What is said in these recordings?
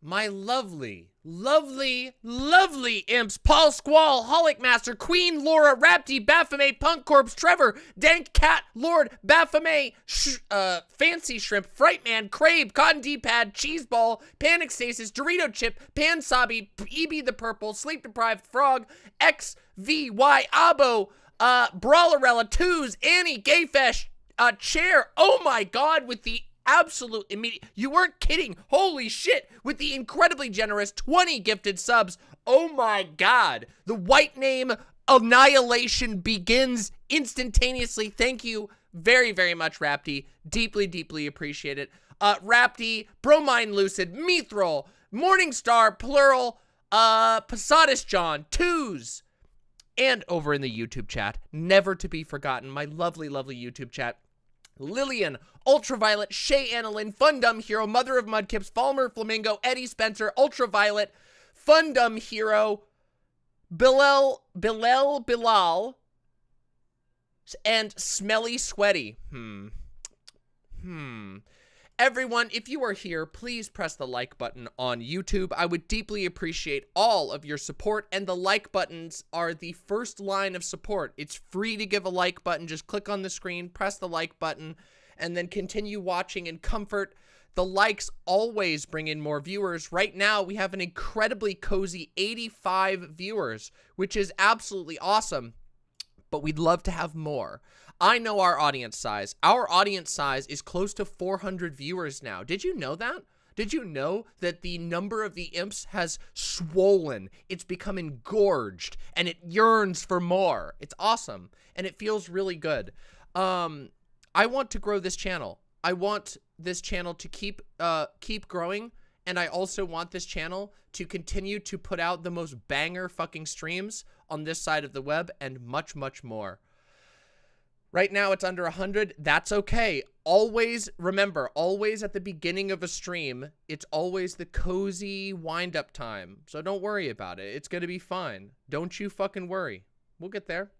my lovely, lovely, lovely imps, Paul Squall, Holic Master, Queen Laura, Rapti, Baphomet, Punk Corpse, Trevor, Dank Cat, Lord, Baphomet, Fancy Shrimp, Frightman, Crabe, Cotton D-Pad, Cheeseball, Panic Stasis, Dorito Chip, Pansabi, EB the Purple, Sleep Deprived Frog, XVY, Abo, Brawlerella, Twos, Annie, Gayfesh, Chair, oh my god, with the absolute immediate, you weren't kidding, holy shit, with the incredibly generous 20 gifted subs, oh my god, the white name annihilation begins instantaneously. Thank you very, very much, Rapti, deeply, deeply appreciate it. Rapti, Bromine Lucid, Mithril, Morningstar, Plural, Posadus John, Twos, and over in the YouTube chat, never to be forgotten, my lovely, lovely YouTube chat, Lillian, Ultraviolet, Shay Annalyn, Fundum Hero, Mother of Mudkips, Falmer Flamingo, Eddie Spencer, Ultraviolet, Fundum Hero, Bilal, and Smelly Sweaty. Everyone, if you are here, please press the like button on YouTube. I would deeply appreciate all of your support, and the like buttons are the first line of support. It's free to give a like button. Just click on the screen, press the like button, and then continue watching in comfort. The likes always bring in more viewers. Right now, we have an incredibly cozy 85 viewers, which is absolutely awesome, but we'd love to have more. I know our audience size. Our audience size is close to 400 viewers now. Did you know that? Did you know that the number of the imps has swollen? It's become engorged, and it yearns for more. It's awesome, and it feels really good. I want to grow this channel. I want this channel to keep growing, and I also want this channel to continue to put out the most banger fucking streams on this side of the web, and much, much more. Right now, it's under 100. That's okay. Always, remember, always at the beginning of a stream, it's always the cozy wind-up time. So don't worry about it. It's going to be fine. Don't you fucking worry. We'll get there.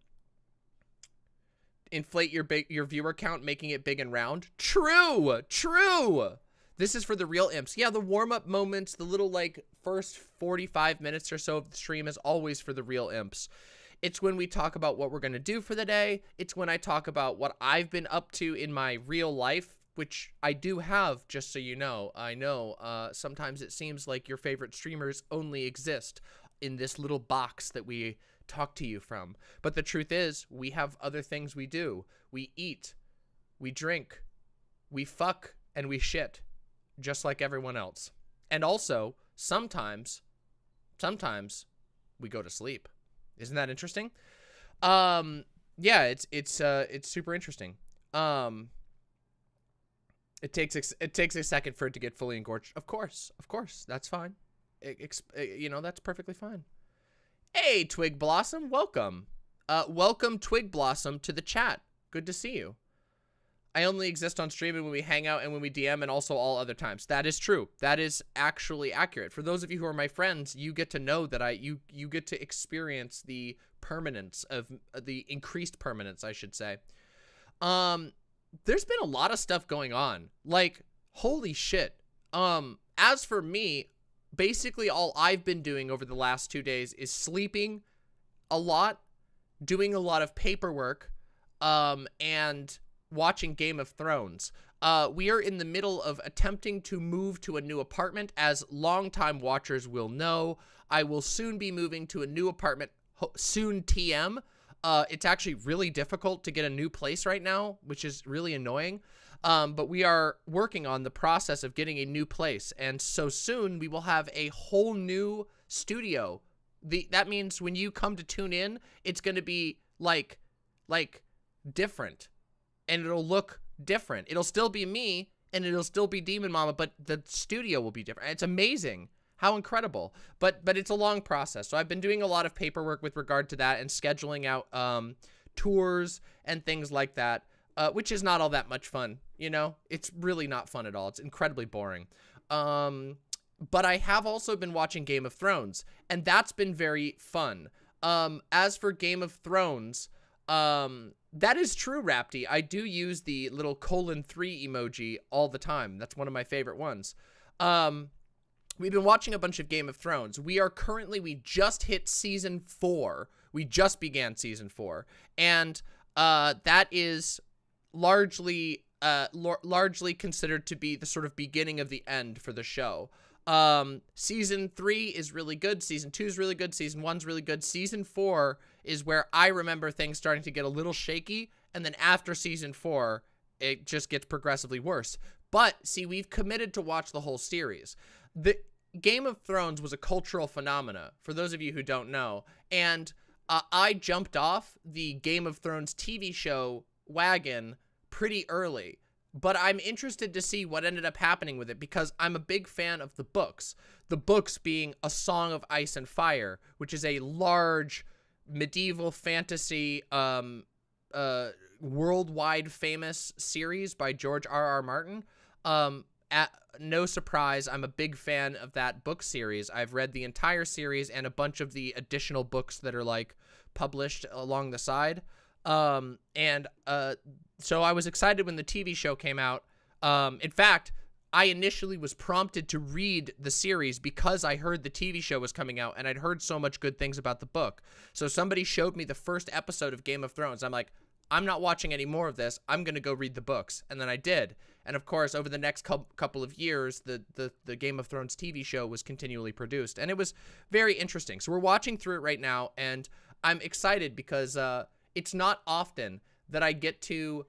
Inflate your viewer count, making it big and round. True. True. This is for the real imps. Yeah, the warm-up moments, the little, like, first 45 minutes or so of the stream is always for the real imps. It's when we talk about what we're going to do for the day. It's when I talk about what I've been up to in my real life, which I do have, just so you know. I know sometimes it seems like your favorite streamers only exist in this little box that we talk to you from. But the truth is, we have other things we do. We eat, we drink, we fuck, and we shit, just like everyone else. And also, sometimes we go to sleep. Isn't that interesting? Yeah, it's super interesting. It takes a second for it to get fully engorged. Of course, that's fine. You know, that's perfectly fine. Hey, Twig Blossom, welcome. Welcome, Twig Blossom, to the chat. Good to see you. I only exist on stream and when we hang out and when we DM, and also all other times. That is true. That is actually accurate. For those of you who are my friends, you get to know that you get to experience the permanence of the increased permanence, I should say. There's been a lot of stuff going on. Like, holy shit. As for me, basically all I've been doing over the last 2 days is sleeping a lot, doing a lot of paperwork, and watching Game of Thrones. We are in the middle of attempting to move to a new apartment. As longtime watchers will know, I will soon be moving to a new apartment, soon TM. It's actually really difficult to get a new place right now, which is really annoying. But we are working on the process of getting a new place. And so soon we will have a whole new studio. That means when you come to tune in, it's going to be like different. And it'll look different. It'll still be me, and it'll still be Demon Mama, but the studio will be different. It's amazing. How incredible. But it's a long process. So I've been doing a lot of paperwork with regard to that and scheduling out tours and things like that, which is not all that much fun, you know? It's really not fun at all. It's incredibly boring. But I have also been watching Game of Thrones, and that's been very fun. As for Game of Thrones, that is true, Rapti. I do use the little :3 emoji all the time. That's one of my favorite ones. we've been watching a bunch of Game of Thrones. We just hit season 4. We just began season 4. And that is largely considered to be the sort of beginning of the end for the show. Season 3 is really good. Season 2 is really good. Season 1's really good. Season 4 is where I remember things starting to get a little shaky. And then after season 4, it just gets progressively worse. But see, we've committed to watch the whole series. The Game of Thrones was a cultural phenomena, for those of you who don't know. And I jumped off the Game of Thrones TV show wagon pretty early. But I'm interested to see what ended up happening with it, because I'm a big fan of the books. The books being A Song of Ice and Fire, which is a large medieval fantasy, worldwide famous series by George R.R. Martin. At no surprise, I'm a big fan of that book series. I've read the entire series and a bunch of the additional books that are like published along the side. So I was excited when the TV show came out. In fact, I initially was prompted to read the series because I heard the TV show was coming out and I'd heard so much good things about the book. So somebody showed me the first episode of Game of Thrones. I'm like, I'm not watching any more of this. I'm going to go read the books. And then I did. And of course, over the next couple of years, the Game of Thrones TV show was continually produced. And it was very interesting. So we're watching through it right now. And I'm excited because it's not often that I get to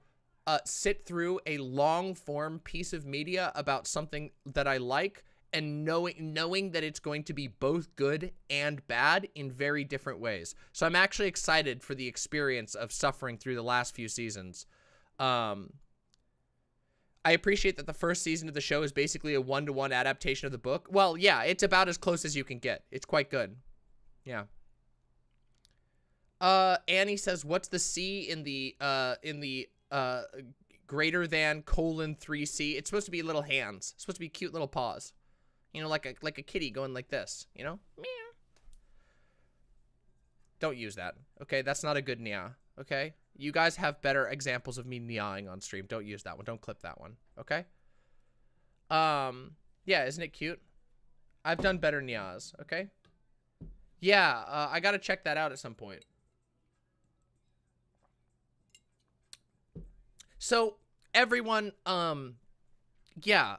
sit through a long form piece of media about something that I like, and knowing that it's going to be both good and bad in very different ways. So I'm actually excited for the experience of suffering through the last few seasons. I appreciate that the first season of the show is basically a 1-to-1 adaptation of the book. Well, yeah, it's about as close as you can get. It's quite good. Yeah. Annie says, what's the C in the greater than :3C? It's supposed to be little hands. It's supposed to be cute little paws. You know, like a kitty going like this, you know? Meow. Don't use that, okay? That's not a good nya, okay? You guys have better examples of me nyawing on stream. Don't use that one. Don't clip that one, okay? Yeah, isn't it cute? I've done better nyas, okay? Yeah, I gotta check that out at some point. So, everyone, yeah,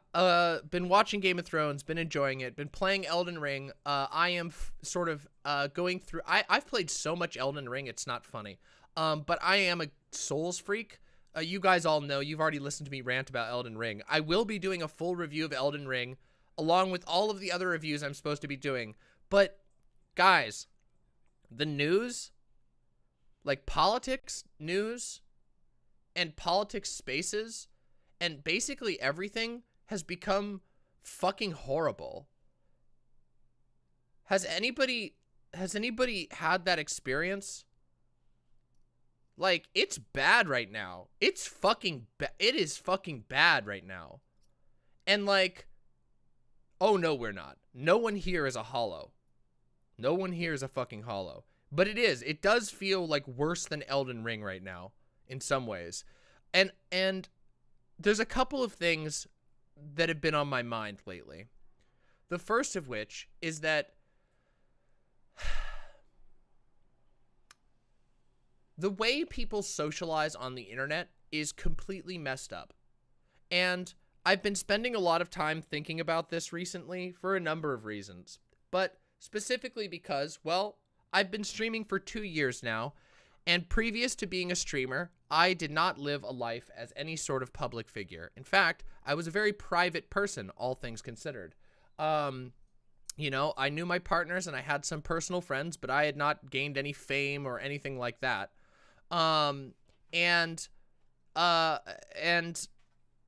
been watching Game of Thrones, been enjoying it, been playing Elden Ring. I am sort of going through. I've played so much Elden Ring, it's not funny. But I am a Souls freak. You guys all know. You've already listened to me rant about Elden Ring. I will be doing a full review of Elden Ring, along with all of the other reviews I'm supposed to be doing. But guys, the news, like politics news, and politics spaces, and basically everything has become fucking horrible. Has anybody had that experience? Like, it's bad right now. It is fucking bad right now. And like, oh no, we're not. No one here is a hollow. No one here is a fucking hollow. But it does feel like worse than Elden Ring right now in some ways. And there's a couple of things that have been on my mind lately. The first of which is that the way people socialize on the internet is completely messed up. And I've been spending a lot of time thinking about this recently for a number of reasons. But specifically because, well, I've been streaming for 2 years now, and previous to being a streamer, I did not live a life as any sort of public figure. In fact, I was a very private person, all things considered. You know, I knew my partners and I had some personal friends, but I had not gained any fame or anything like that. And I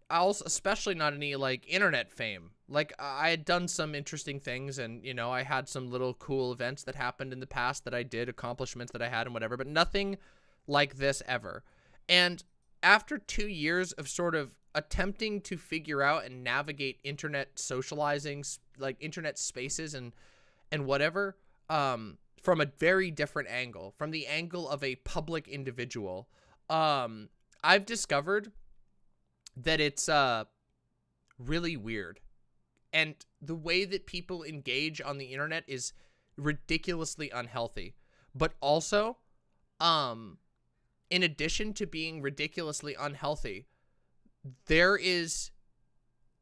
also, especially not any like internet fame. Like, I had done some interesting things, and you know, I had some little cool events that happened in the past that I did, accomplishments that I had and whatever, but nothing like this ever. And after 2 years of sort of attempting to figure out and navigate internet socializing, like internet spaces and whatever, from a very different angle, from the angle of a public individual, I've discovered that it's really weird. And the way that people engage on the internet is ridiculously unhealthy. But also, in addition to being ridiculously unhealthy, there is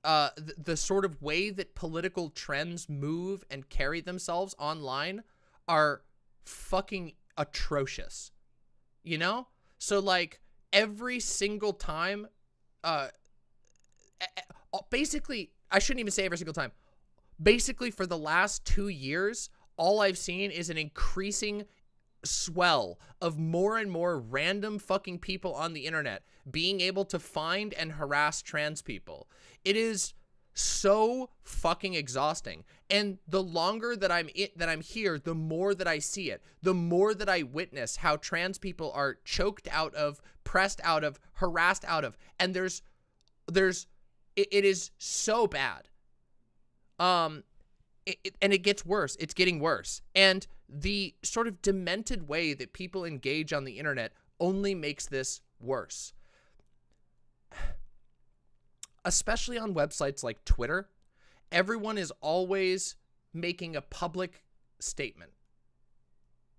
the sort of way that political trends move and carry themselves online are fucking atrocious, you know? So like every single time, basically, I shouldn't even say every single time, basically for the last 2 years, all I've seen is an increasing swell of more and more random fucking people on the internet being able to find and harass trans people. It is so fucking exhausting. And the longer that I'm here, the more that I see it, the more that I witness how trans people are choked out of, pressed out of, harassed out of, and it is so bad. And it gets worse. It's getting worse. And the sort of demented way that people engage on the internet only makes this worse. Especially on websites like Twitter, everyone is always making a public statement.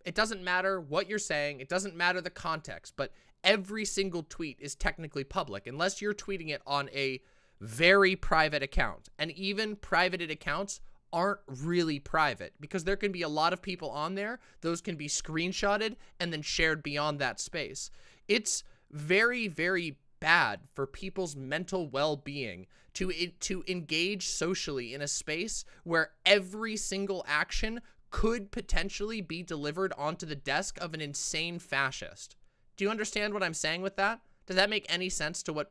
It doesn't matter what you're saying. It doesn't matter the context, but every single tweet is technically public unless you're tweeting it on a very private account. And even private accounts aren't really private because there can be a lot of people on there. Those can be screenshotted and then shared beyond that space. It's very, very bad for people's mental well-being to engage socially in a space where every single action could potentially be delivered onto the desk of an insane fascist. Do you understand what I'm saying with that? Does that make any sense to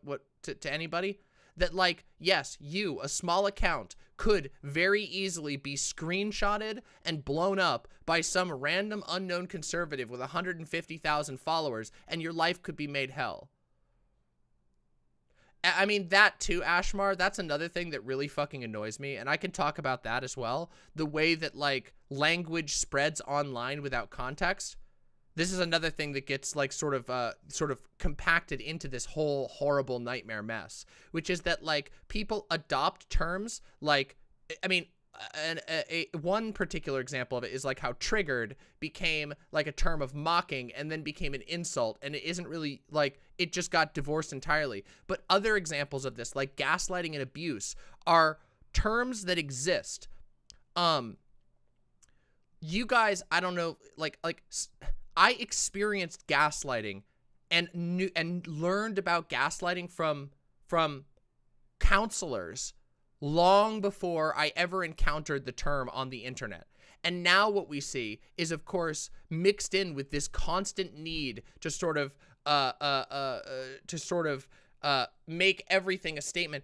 to anybody? That like, yes, you, a small account, could very easily be screenshotted and blown up by some random unknown conservative with 150,000 followers, and your life could be made hell. I mean, that too, Ashmar, that's another thing that really fucking annoys me, and I can talk about that as well. The way that, like, language spreads online without context. This is another thing that gets, like, sort of compacted into this whole horrible nightmare mess, which is that, like, people adopt terms, like, I mean, one particular example of it is like how triggered became like a term of mocking and then became an insult, and it isn't really like it just got divorced entirely. But other examples of this, like gaslighting and abuse, are terms that exist. You guys, I don't know, like I experienced gaslighting and learned about gaslighting from counselors long before I ever encountered the term on the internet. And now what we see is, of course, mixed in with this constant need to sort of make everything a statement,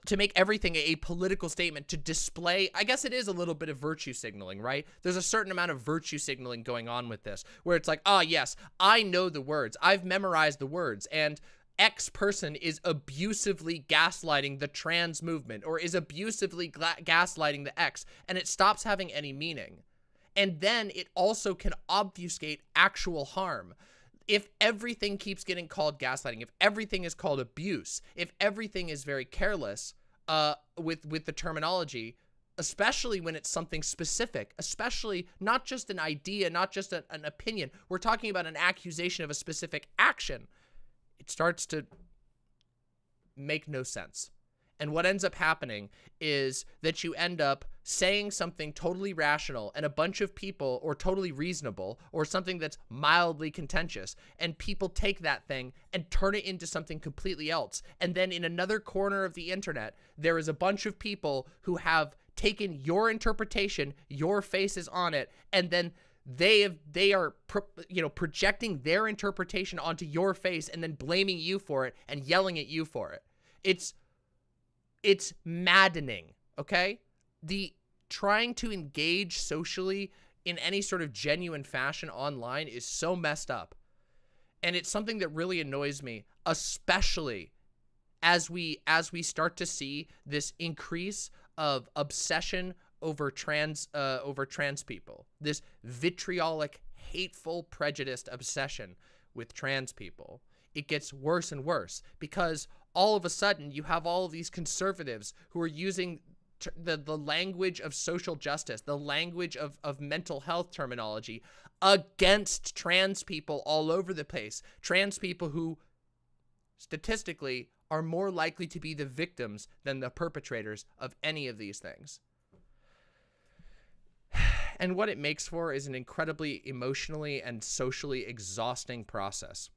to make everything a political statement, to display, I guess it is a little bit of virtue signaling, right? There's a certain amount of virtue signaling going on with this, where it's like, oh yes, I know the words, I've memorized the words, and X person is abusively gaslighting the trans movement, or is abusively gaslighting the X, and it stops having any meaning. And then it also can obfuscate actual harm. If everything keeps getting called gaslighting, if everything is called abuse, if everything is very careless with the terminology, especially when it's something specific, especially not just an idea, not just an opinion, we're talking about an accusation of a specific action, it starts to make no sense. And what ends up happening is that you end up saying something totally rational and a bunch of people, or totally reasonable, or something that's mildly contentious, and people take that thing and turn it into something completely else. And then in another corner of the internet, there is a bunch of people who have taken your interpretation, your face is on it, and then they are projecting their interpretation onto your face and then blaming you for it and yelling at you for it. It's maddening, okay? The trying to engage socially in any sort of genuine fashion online is so messed up. And it's something that really annoys me, especially as we start to see this increase of obsession over trans people. This vitriolic, hateful, prejudiced obsession with trans people. It gets worse and worse because all of a sudden you have all of these conservatives who are using the language of social justice, the language of mental health terminology against trans people all over the place. Trans people who statistically are more likely to be the victims than the perpetrators of any of these things. And what it makes for is an incredibly emotionally and socially exhausting process.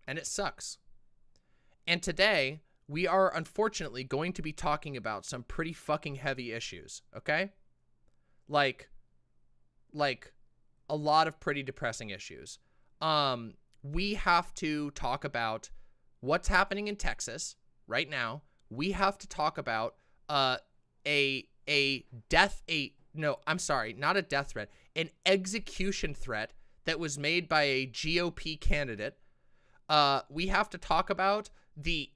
And it sucks. And today, we are unfortunately going to be talking about some pretty fucking heavy issues, okay? Like a lot of pretty depressing issues. We have to talk about what's happening in Texas right now. We have to talk about an execution threat that was made by a GOP candidate. We have to talk about the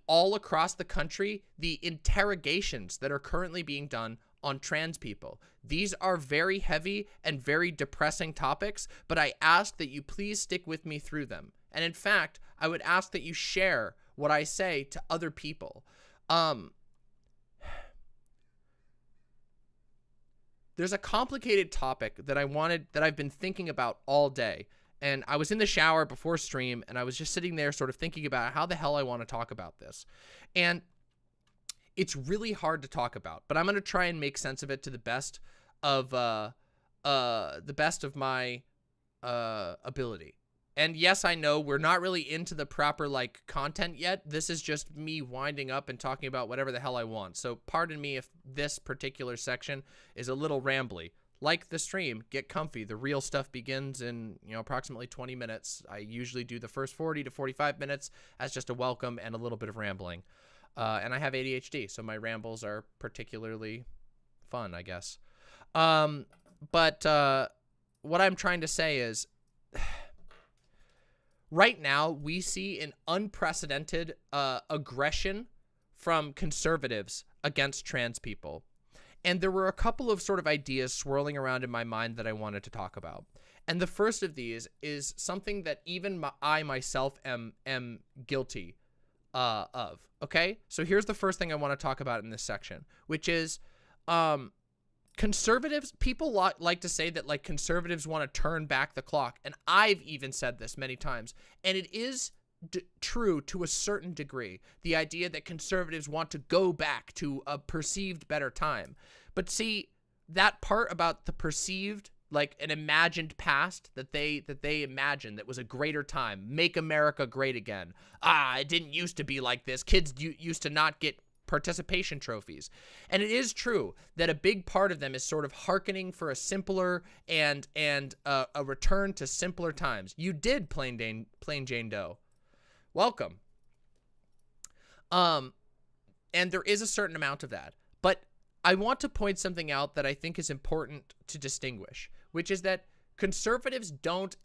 all across the country, the interrogations that are currently being done on trans people. These are very heavy and very depressing topics, but I ask that you please stick with me through them. And in fact, I would ask that you share what I say to other people. There's a complicated topic that I've been thinking about all day. And I was in the shower before stream, and I was just sitting there sort of thinking about how the hell I want to talk about this. And it's really hard to talk about, but I'm going to try and make sense of it to the best of my ability. And yes, I know we're not really into the proper like content yet. This is just me winding up and talking about whatever the hell I want. So pardon me if this particular section is a little rambly. Like the stream, get comfy. The real stuff begins in, approximately 20 minutes. I usually do the first 40 to 45 minutes as just a welcome and a little bit of rambling. And I have ADHD, so my rambles are particularly fun, I guess. But what I'm trying to say is, right now we see an unprecedented aggression from conservatives against trans people. And there were a couple of sort of ideas swirling around in my mind that I wanted to talk about. And the first of these is something that even I myself am guilty of. Okay? So here's the first thing I want to talk about in this section, which is conservatives. People like to say that like conservatives want to turn back the clock. And I've even said this many times. And it is true to a certain degree, the idea that conservatives want to go back to a perceived better time. But see, that part about the perceived, like an imagined past that they imagined that was a greater time, make America great again. It didn't used to be like this. Kids used to not get participation trophies. And it is true that a big part of them is sort of hearkening for a simpler and a return to simpler times. You did plain Jane Doe. Welcome. And there is a certain amount of that. But I want to point something out that I think is important to distinguish, which is that conservatives don't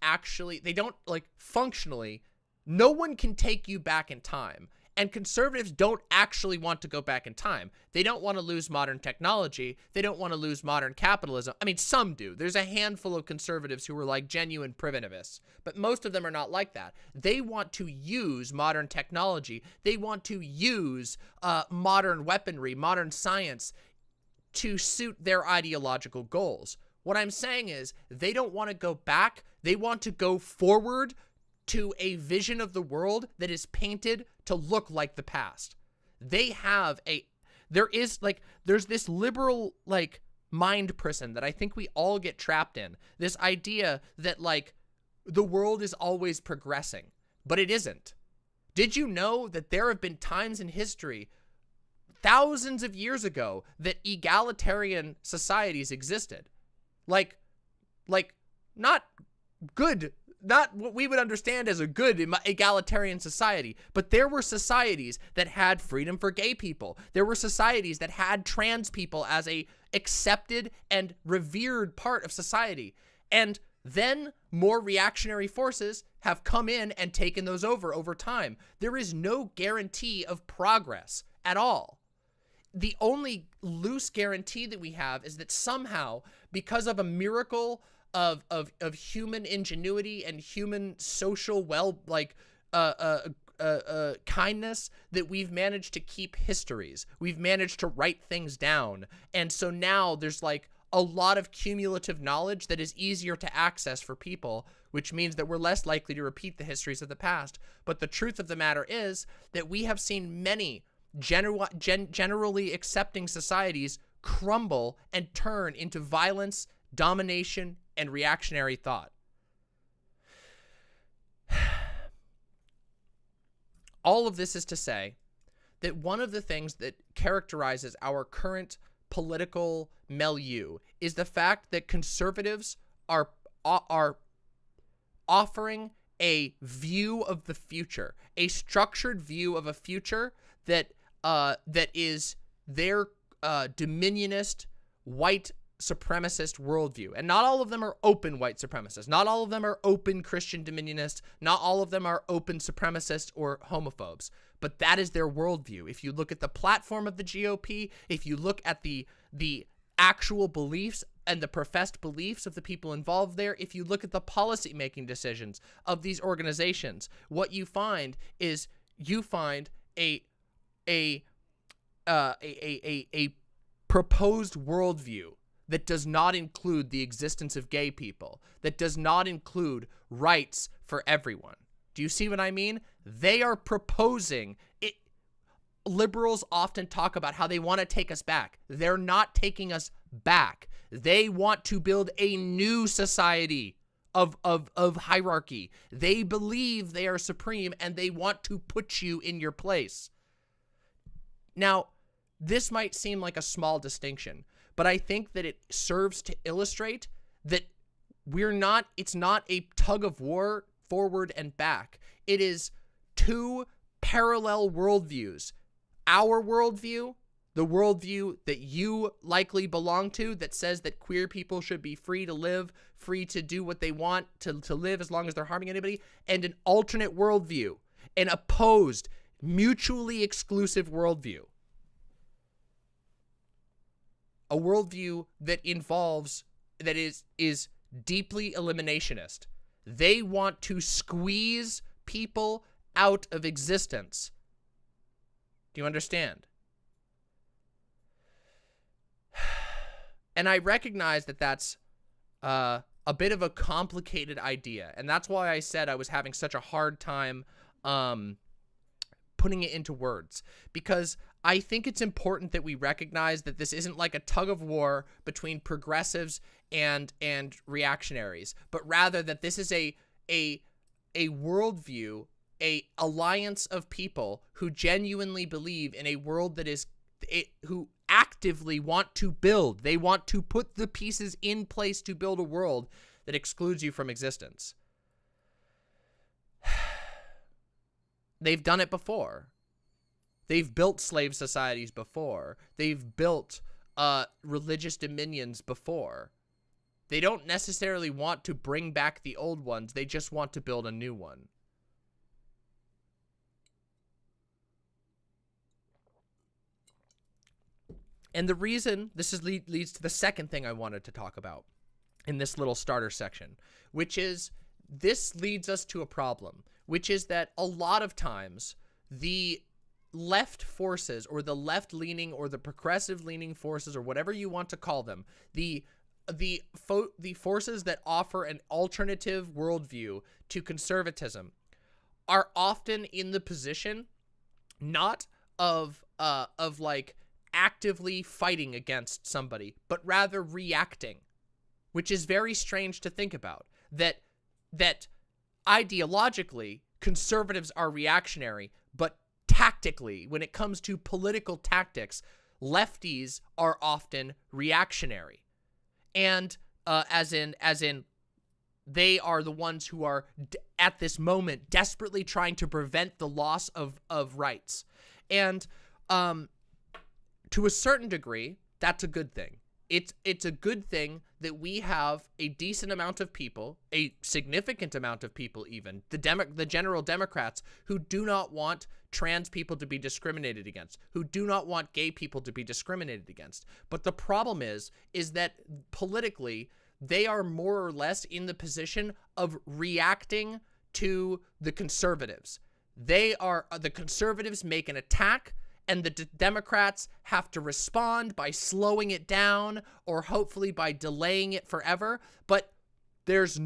functionally, no one can take you back in time. And conservatives don't actually want to go back in time. They don't want to lose modern technology. They don't want to lose modern capitalism. I mean, some do. There's a handful of conservatives who are like genuine primitivists, but most of them are not like that. They want to use modern technology. They want to use modern weaponry, modern science to suit their ideological goals. What I'm saying is they don't want to go back. They want to go forward to a vision of the world that is painted to look like the past. There's this liberal, mind prison that I think we all get trapped in. This idea that, the world is always progressing, but it isn't. Did you know that there have been times in history, thousands of years ago, that egalitarian societies existed? Not good, not what we would understand as a good egalitarian society, but there were societies that had freedom for gay people. There were societies that had trans people as a accepted and revered part of society. And then more reactionary forces have come in and taken those over time. There is no guarantee of progress at all. The only loose guarantee that we have is that somehow, because of a miracle of human ingenuity and human social kindness that we've managed to keep histories. We've managed to write things down. And so now there's like a lot of cumulative knowledge that is easier to access for people, which means that we're less likely to repeat the histories of the past. But the truth of the matter is that we have seen many generally accepting societies crumble and turn into violence, domination, and reactionary thought. All of this is to say that one of the things that characterizes our current political milieu is the fact that conservatives are offering a view of the future, a structured view of a future that is their dominionist white supremacist worldview. And not all of them are open white supremacists. Not all of them are open Christian dominionists. Not all of them are open supremacists or homophobes. But that is their worldview. If you look at the platform of the GOP, if you look at the actual beliefs and the professed beliefs of the people involved there, if you look at the policy-making decisions of these organizations, what you find is a proposed worldview that does not include the existence of gay people, that does not include rights for everyone. Do you see what I mean? They are proposing it. Liberals often talk about how they want to take us back. They're not taking us back. They want to build a new society of hierarchy. They believe they are supreme and they want to put you in your place. Now, this might seem like a small distinction, but I think that it serves to illustrate that it's not a tug of war forward and back. It is two parallel worldviews. Our worldview, the worldview that you likely belong to, that says that queer people should be free to live, free to do what they want, to live as long as they're harming anybody, and an alternate worldview, an opposed, mutually exclusive worldview. A worldview that is deeply eliminationist. They want to squeeze people out of existence. Do you understand? And I recognize that that's a bit of a complicated idea, and that's why I said I was having such a hard time putting it into words, because I think it's important that we recognize that this isn't like a tug of war between progressives and reactionaries, but rather that this is a worldview, a alliance of people who genuinely believe in a world that is who actively want to build. They want to put the pieces in place to build a world that excludes you from existence. They've done it before. They've built slave societies before. They've built religious dominions before. They don't necessarily want to bring back the old ones. They just want to build a new one. And the reason this leads to the second thing I wanted to talk about in this little starter section, which is this leads us to a problem, which is that a lot of times the left forces, or the left-leaning or the progressive-leaning forces, or whatever you want to call them, the forces that offer an alternative worldview to conservatism are often in the position not of like actively fighting against somebody, but rather reacting, which is very strange to think about. That ideologically conservatives are reactionary, but tactically, when it comes to political tactics, lefties are often reactionary. And as in they are the ones who are at this moment desperately trying to prevent the loss of rights. And to a certain degree, that's a good thing. It's a good thing that we have a decent amount of people, a significant amount of people even, the general Democrats, who do not want trans people to be discriminated against, who do not want gay people to be discriminated against. But the problem is that politically, they are more or less in the position of reacting to the conservatives. The conservatives make an attack, and the Democrats have to respond by slowing it down or hopefully by delaying it forever. But there's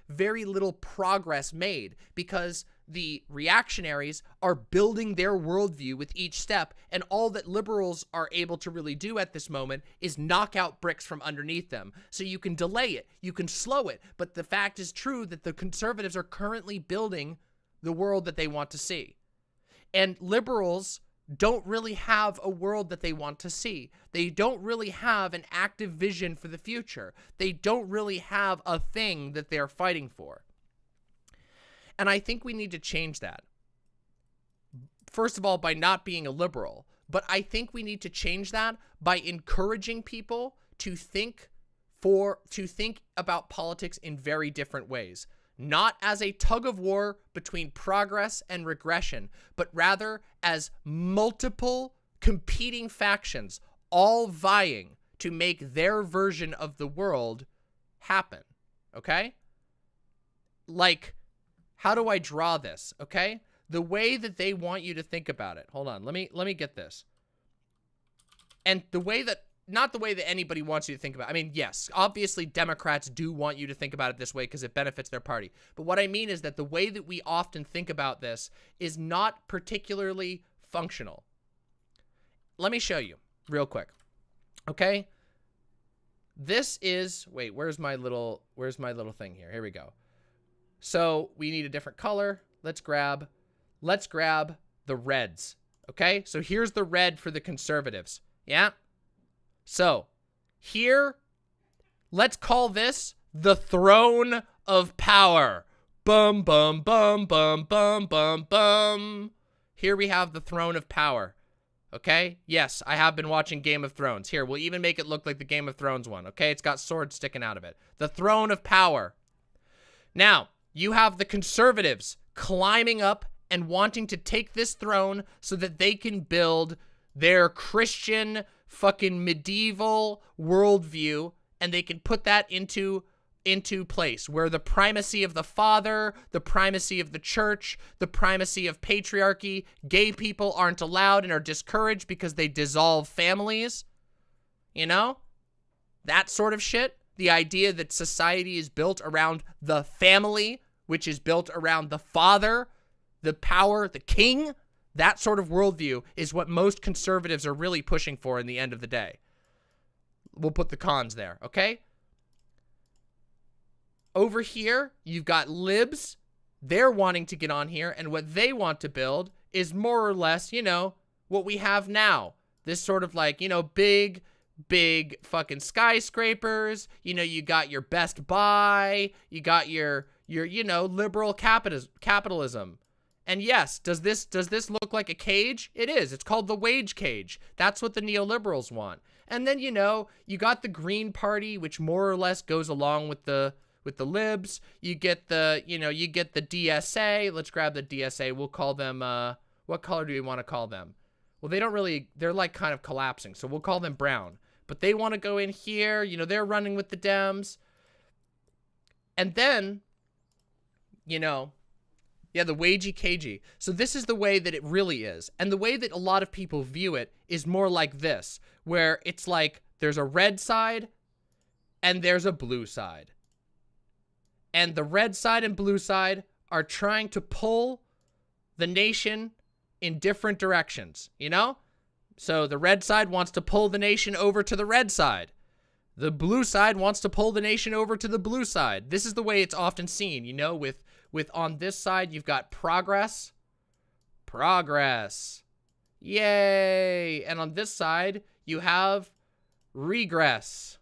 very little progress made because the reactionaries are building their worldview with each step, and all that liberals are able to really do at this moment is knock out bricks from underneath them. So you can delay it, you can slow it, but the fact is true that the conservatives are currently building the world that they want to see. And liberals don't really have a world that they want to see. They don't really have an active vision for the future. They don't really have a thing that they're fighting for. And I think we need to change that. First of all, by not being a liberal. But I think we need to change that by encouraging people to think about politics in very different ways. Not as a tug of war between progress and regression, but rather as multiple competing factions all vying to make their version of the world happen. Okay? Like, how do I draw this? Okay? The way that they want you to think about it. Hold on. Let me get this. And the way that, not the way that anybody wants you to think about it. I mean, yes, obviously Democrats do want you to think about it this way because it benefits their party. But what I mean is that the way that we often think about this is not particularly functional. Let me show you real quick. Okay? This is, wait, where's my little thing here? Here we go. So we need a different color. Let's grab the reds. Okay? So here's the red for the conservatives. Yeah? So here, let's call this the throne of power. Bum, bum, bum, bum, bum, bum, bum. Here we have the throne of power. Okay? Yes, I have been watching Game of Thrones. Here, we'll even make it look like the Game of Thrones one. Okay? It's got swords sticking out of it. The throne of power. Now, you have the conservatives climbing up and wanting to take this throne so that they can build their Christian fucking medieval worldview, and they can put that into place where the primacy of the father, the primacy of the church, the primacy of patriarchy, gay people aren't allowed and are discouraged because they dissolve families. You know? That sort of shit. The idea that society is built around the family, which is built around the father, the power, the king. That sort of worldview is what most conservatives are really pushing for in the end of the day. We'll put the cons there, okay? Over here, you've got libs. They're wanting to get on here, and what they want to build is more or less, you know, what we have now. This sort of like, you know, big fucking skyscrapers. You know, you got your Best Buy. You got your you know, liberal capitalism. And yes, does this look like a cage? It is. It's called the wage cage. That's what the neoliberals want. And then, you know, you got the Green Party, which more or less goes along with the libs. You get the DSA. Let's grab the DSA. We'll call them, what color do we want to call them? Well, they're like kind of collapsing. So we'll call them brown. But they want to go in here. You know, they're running with the Dems. And then, you know, yeah, the wagey cagey. So this is the way that it really is. And the way that a lot of people view it is more like this, where it's like there's a red side and there's a blue side. And the red side and blue side are trying to pull the nation in different directions, you know? So the red side wants to pull the nation over to the red side. The blue side wants to pull the nation over to the blue side. This is the way it's often seen, you know, with on this side, you've got progress. Yay. And on this side, you have regress.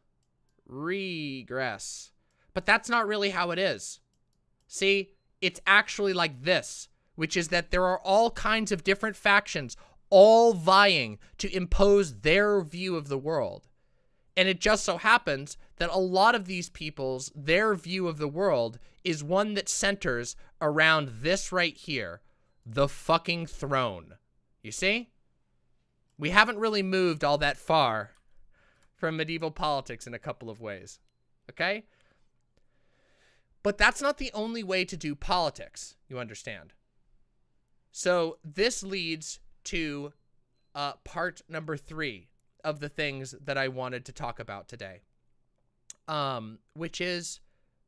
But that's not really how it is. See, it's actually like this, which is that there are all kinds of different factions all vying to impose their view of the world. And it just so happens that a lot of these people's, their view of the world is one that centers around this right here, the fucking throne. You see? We haven't really moved all that far from medieval politics in a couple of ways. Okay? But that's not the only way to do politics, you understand. So this leads to part number 3 of the things that I wanted to talk about today, which is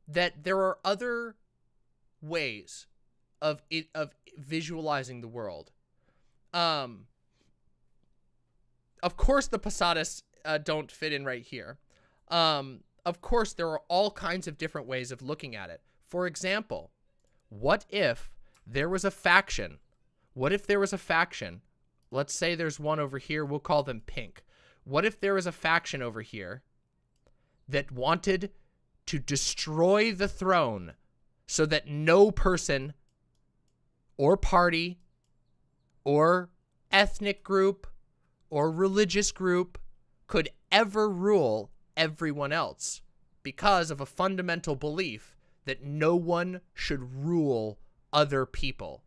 that there are other ways of visualizing the world. Of course, the Posadas don't fit in right here. Of course, there are all kinds of different ways of looking at it. For example, what if there was a faction? What if there was a faction? Let's say there's one over here. We'll call them pink. What if there was a faction over here that wanted to destroy the throne so that no person or party or ethnic group or religious group could ever rule everyone else because of a fundamental belief that no one should rule other people?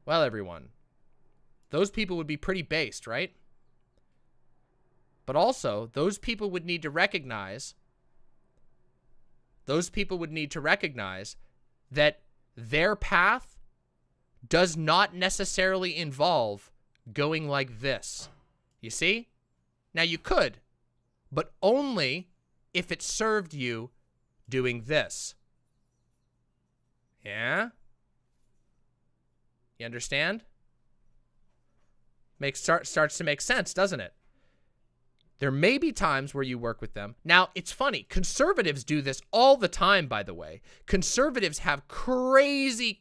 Well, everyone, those people would be pretty based, right? But also, those people would need to recognize that their path does not necessarily involve going like this. You see? Now, you could, but only if it served you doing this. Yeah? You understand? Starts to make sense, doesn't it? There may be times where you work with them. Now, it's funny. Conservatives do this all the time, by the way. Conservatives have crazy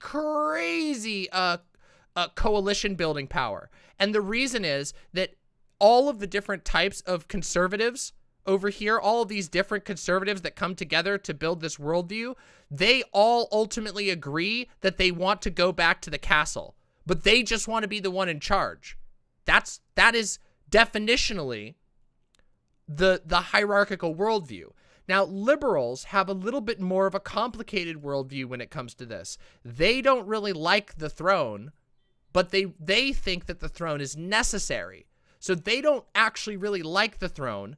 coalition building power. And the reason is that all of the different types of conservatives over here, all of these different conservatives that come together to build this worldview, they all ultimately agree that they want to go back to the castle, but they just want to be the one in charge. That is definitionally the hierarchical worldview. Now, liberals have a little bit more of a complicated worldview when it comes to this. They don't really like the throne, but they think that the throne is necessary. So they don't actually really like the throne,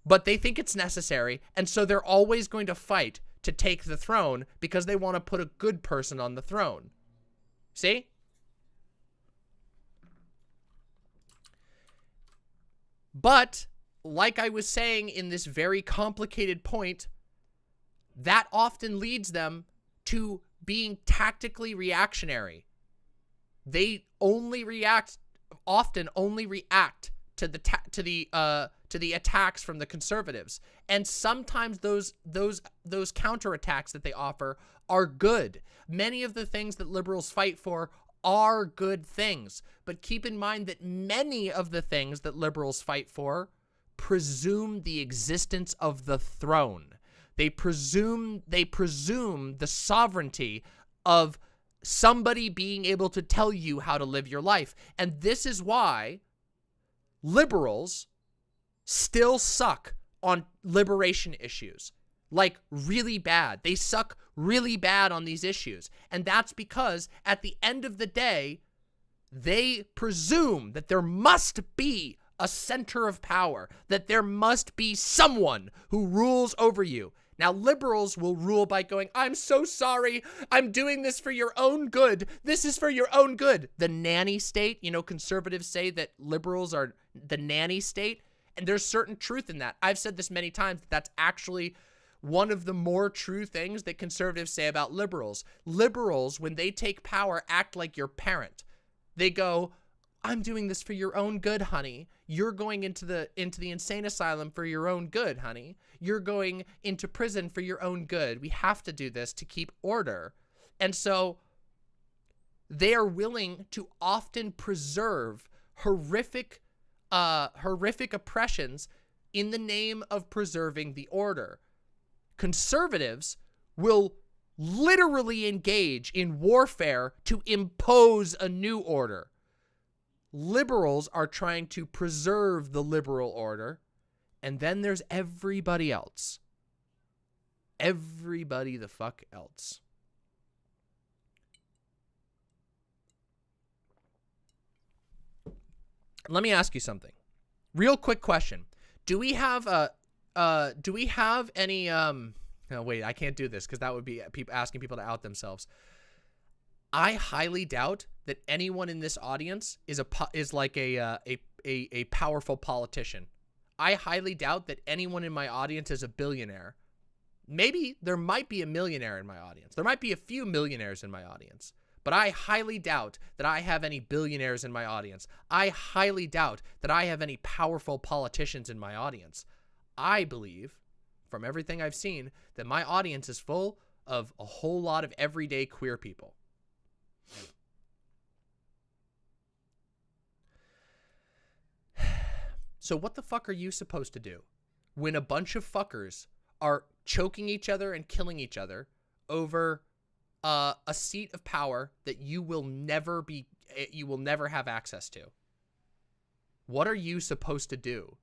but they think it's necessary, and so they're always going to fight to take the throne because they want to put a good person on the throne. See? But like I was saying in this very complicated point, that often leads them to being tactically reactionary. They often only react to the attacks from the conservatives, and sometimes those counterattacks that they offer are good. Many of the things that liberals fight for are good things, but keep in mind that many of the things that liberals fight for presume the existence of the throne. They presume the sovereignty of somebody being able to tell you how to live your life. And this is why liberals still suck on liberation issues. Like, really bad. They suck really bad on these issues. And that's because at the end of the day, they presume that there must be a center of power, that there must be someone who rules over you. Now, liberals will rule by going, I'm so sorry. I'm doing this for your own good. This is for your own good. The nanny state, you know, conservatives say that liberals are the nanny state. And there's certain truth in that. I've said this many times. That's actually one of the more true things that conservatives say about liberals. Liberals, when they take power, act like your parent. They go, I'm doing this for your own good, honey. You're going into the insane asylum for your own good, honey. You're going into prison for your own good. We have to do this to keep order. And so they are willing to often preserve horrific oppressions in the name of preserving the order. Conservatives will literally engage in warfare to impose a new order. Liberals are trying to preserve the liberal order, and then there's everybody else. Everybody the fuck else. Let me ask you something. Real quick question. Do we have any No, wait, I can't do this because that would be asking people to out themselves. I highly doubt that anyone in this audience is like a powerful politician. I highly doubt that anyone in my audience is a billionaire. Maybe there might be a millionaire in my audience. There might be a few millionaires in my audience. But I highly doubt that I have any billionaires in my audience. I highly doubt that I have any powerful politicians in my audience. I believe, from everything I've seen, that my audience is full of a whole lot of everyday queer people. So what the fuck are you supposed to do when a bunch of fuckers are choking each other and killing each other over a seat of power that you will never have access to? What are you supposed to do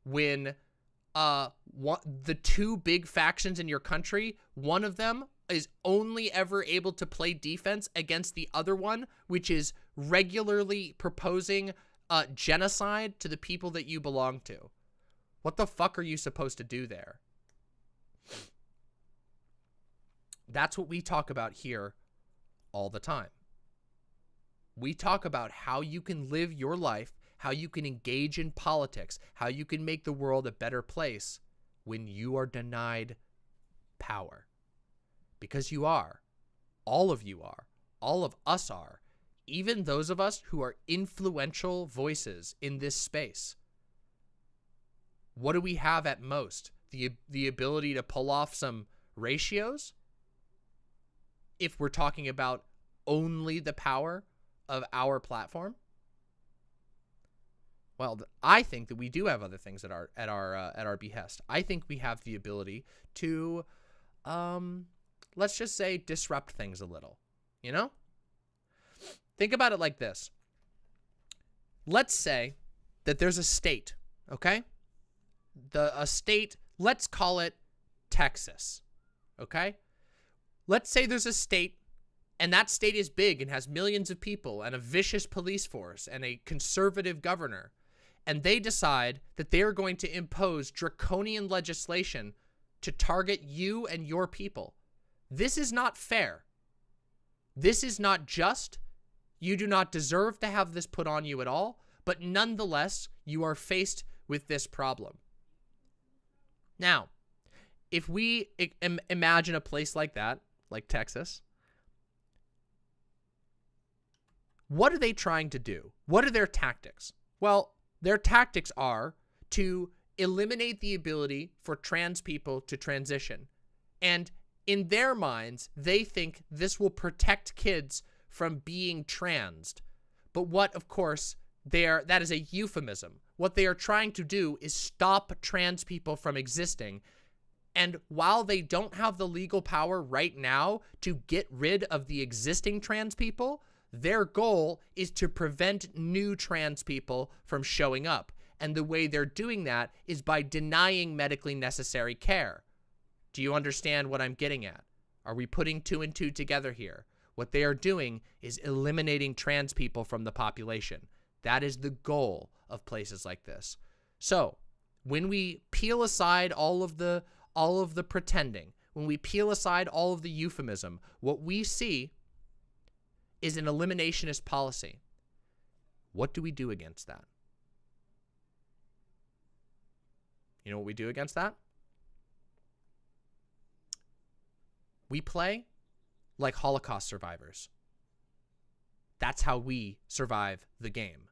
when the two big factions in your country, one of them is only ever able to play defense against the other one, which is regularly proposing genocide to the people that you belong to? What the fuck are you supposed to do there? That's what we talk about here all the time. We talk about how you can live your life, how you can engage in politics, how you can make the world a better place when you are denied power. Because you are. All of you are. All of us are. Even those of us who are influential voices in this space. What do we have at most? The ability to pull off some ratios? If we're talking about only the power of our platform? Well, I think that we do have other things at our behest. I think we have the ability to, let's just say, disrupt things a little. You know? Think about it like this. Let's say that there's a state, okay? A state, let's call it Texas, okay? Let's say there's a state, and that state is big and has millions of people and a vicious police force and a conservative governor, and they decide that they are going to impose draconian legislation to target you and your people. This is not fair. This is not just. You do not deserve to have this put on you at all, but nonetheless, you are faced with this problem. Now, if we imagine a place like that, like Texas, what are they trying to do? What are their tactics? Well, their tactics are to eliminate the ability for trans people to transition. And in their minds, they think this will protect kids from being transed. But what, of course, that is a euphemism. What they are trying to do is stop trans people from existing. And while they don't have the legal power right now to get rid of the existing trans people, their goal is to prevent new trans people from showing up. And the way they're doing that is by denying medically necessary care. Do you understand what I'm getting at? Are we putting two and two together here? What they are doing is eliminating trans people from the population. That is the goal of places like this. So when we peel aside all of the pretending, when we peel aside all of the euphemism, what we see is an eliminationist policy. What do we do against that? You know what we do against that? We play like Holocaust survivors. That's how we survive the game.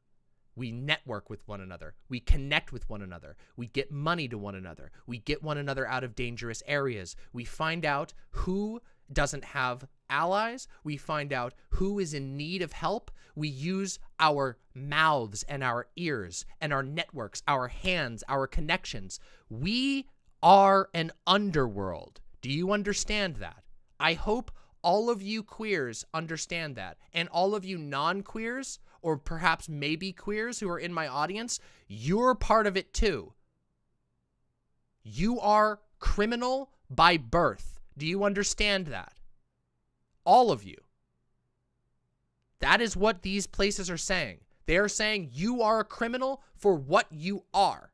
We network with one another. We connect with one another. We get money to one another. We get one another out of dangerous areas. We find out who doesn't have allies. We find out who is in need of help. We use our mouths and our ears and our networks, our hands, our connections. We are an underworld. Do you understand that? I hope all of you queers understand that. And all of you non-queers, or perhaps maybe queers who are in my audience, you're part of it too. You are criminal by birth. Do you understand that? All of you. That is what these places are saying. They are saying you are a criminal for what you are.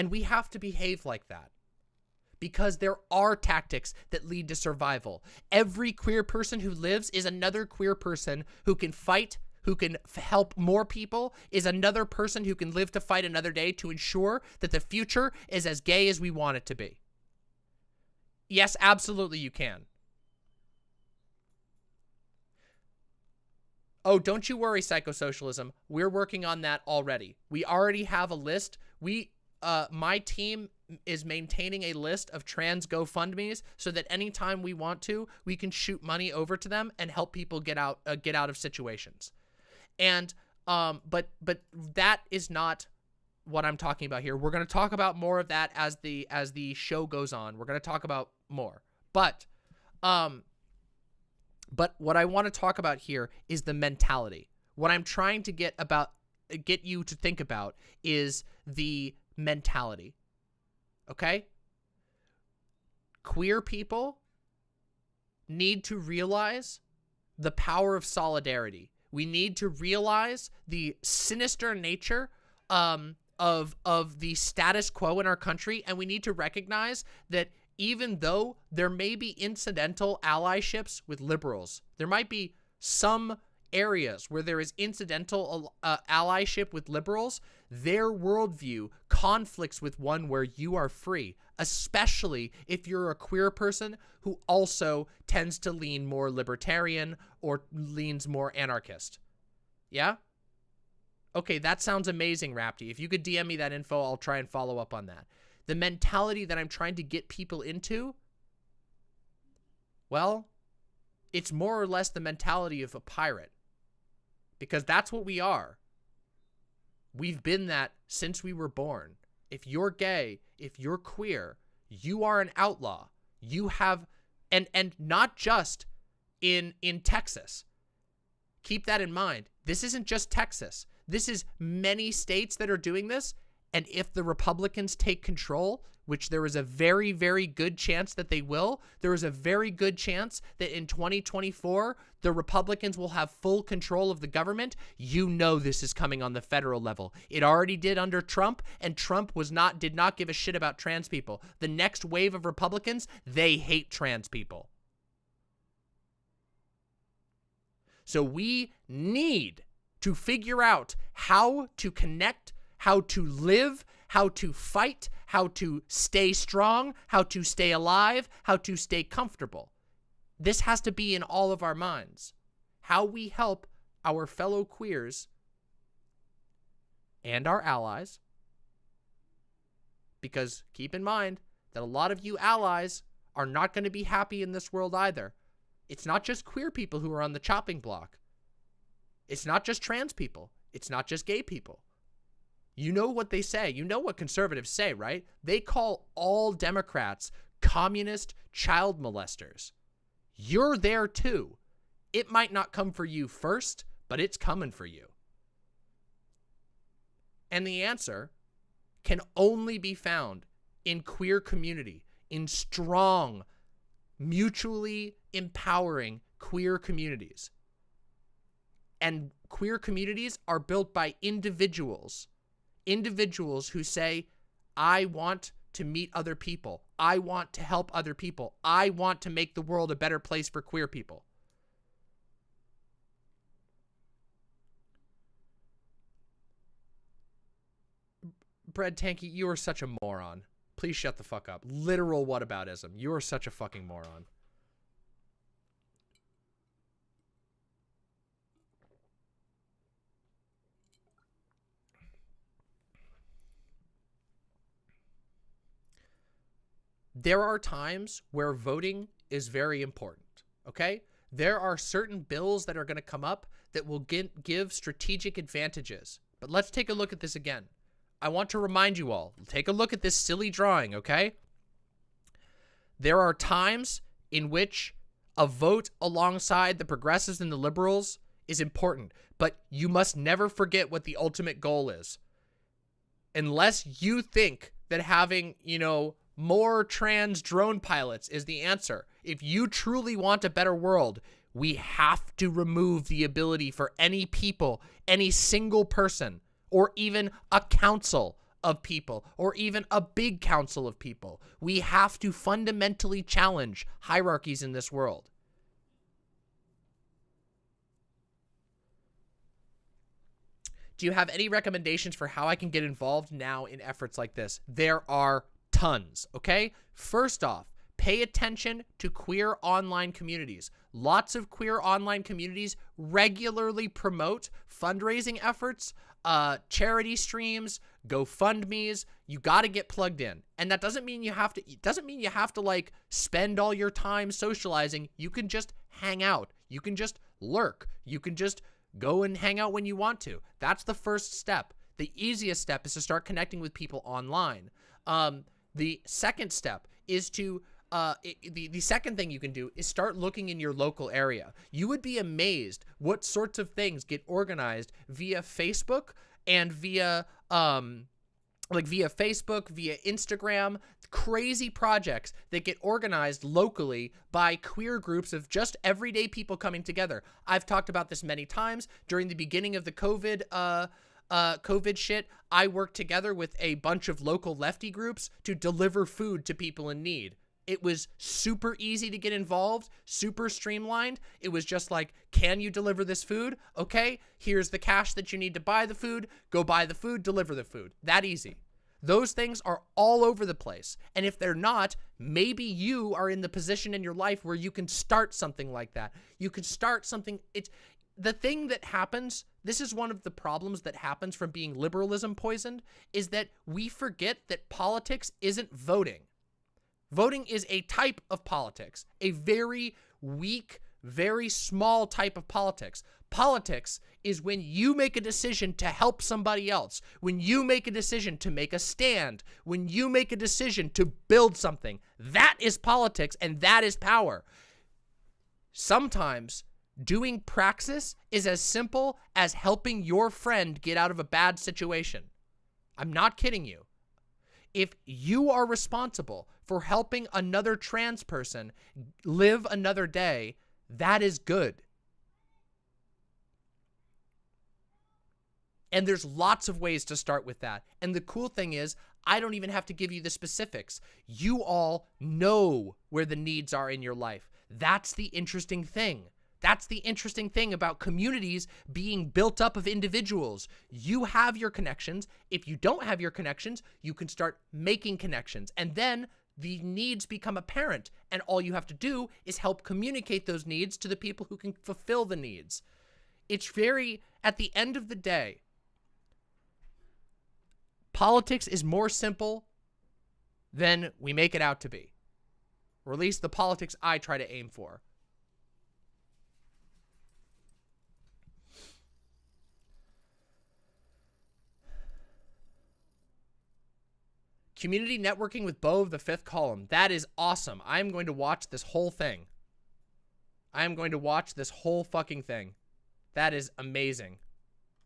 And we have to behave like that. Because there are tactics that lead to survival. Every queer person who lives is another queer person who can fight, who can help more people, is another person who can live to fight another day to ensure that the future is as gay as we want it to be. Yes, absolutely you can. Oh, don't you worry, psychosocialism. We're working on that already. We already have a list. My team is maintaining a list of trans GoFundMes so that anytime we want to, we can shoot money over to them and help people get out of situations. And but that is not what I'm talking about here. We're going to talk about more of that as the show goes on. We're going to talk about more. But what I want to talk about here is the mentality. What I'm trying to get you to think about is the mentality. Okay? Queer people need to realize the power of solidarity. We need to realize the sinister nature of the status quo in our country, and we need to recognize that even though there may be incidental allyships with liberals, there might be some areas where there is incidental allyship with liberals, their worldview conflicts with one where you are free, especially if you're a queer person who also tends to lean more libertarian or leans more anarchist. Yeah? Okay, that sounds amazing, Rapti. If you could DM me that info, I'll try and follow up on that. The mentality that I'm trying to get people into, well, it's more or less the mentality of a pirate. Because that's what we are. We've been that since we were born. If you're gay, if you're queer, you are an outlaw. You have, and not just in Texas. Keep that in mind. This isn't just Texas. This is many states that are doing this. And if the Republicans take control, which there is a very, very good chance that they will, there is a very good chance that in 2024, the Republicans will have full control of the government. You know this is coming on the federal level. It already did under Trump, and Trump did not give a shit about trans people. The next wave of Republicans, they hate trans people. So we need to figure out how to connect, how to live, how to fight, how to stay strong, how to stay alive, how to stay comfortable. This has to be in all of our minds. How we help our fellow queers and our allies. Because keep in mind that a lot of you allies are not going to be happy in this world either. It's not just queer people who are on the chopping block. It's not just trans people. It's not just gay people. You know what they say. You know what conservatives say, right? They call all Democrats communist child molesters. You're there too. It might not come for you first, but it's coming for you. And the answer can only be found in queer community, in strong, mutually empowering queer communities. And queer communities are built by individuals who say, I want to meet other people. I want to help other people. I want to make the world a better place for queer people. Bread Tanky, you are such a moron. Please shut the fuck up. Literal whataboutism. You are such a fucking moron. There are times where voting is very important, okay? There are certain bills that are going to come up that will give strategic advantages. But let's take a look at this again. I want to remind you all, take a look at this silly drawing, okay? There are times in which a vote alongside the progressives and the liberals is important, but you must never forget what the ultimate goal is. Unless you think that having, more trans drone pilots is the answer. If you truly want a better world, we have to remove the ability for any people, any single person, or even a council of people or even a big council of people. We have to fundamentally challenge hierarchies in this world. Do you have any recommendations for how I can get involved now in efforts like this? There are tons, okay? First off, pay attention to queer online communities. Lots of queer online communities regularly promote fundraising efforts, charity streams, GoFundMes. You got to get plugged in. And that doesn't mean you have to like spend all your time socializing. You can just hang out. You can just lurk. You can just go and hang out when you want to. That's the first step. The easiest step is to start connecting with people online. The second step is to the second thing you can do is start looking in your local area. You would be amazed what sorts of things get organized via Facebook and via Facebook, via Instagram, crazy projects that get organized locally by queer groups of just everyday people coming together. I've talked about this many times. During the beginning of the COVID shit, I worked together with a bunch of local lefty groups to deliver food to people in need. It was super easy to get involved, super streamlined. It was just like, can you deliver this food? Okay, here's the cash that you need to buy the food. Go buy the food, deliver the food. That easy. Those things are all over the place. And if they're not, maybe you are in the position in your life where you can start something like that. You can start something. It's the thing that happens. This is one of the problems that happens from being liberalism poisoned, is that we forget that politics isn't voting. Voting is a type of politics, a very weak, very small type of politics. Politics is when you make a decision to help somebody else, when you make a decision to make a stand, when you make a decision to build something. That is politics, and that is power. Sometimes doing praxis is as simple as helping your friend get out of a bad situation. I'm not kidding you. If you are responsible for helping another trans person live another day, that is good. And there's lots of ways to start with that. And the cool thing is, I don't even have to give you the specifics. You all know where the needs are in your life. That's the interesting thing. That's the interesting thing about communities being built up of individuals. You have your connections. If you don't have your connections, you can start making connections. And then the needs become apparent. And all you have to do is help communicate those needs to the people who can fulfill the needs. It's very, at the end of the day, politics is more simple than we make it out to be. Or at least the politics I try to aim for. Community networking with Beau of the Fifth Column. That is awesome. I'm going to watch this whole thing. I am going to watch this whole fucking thing. That is amazing.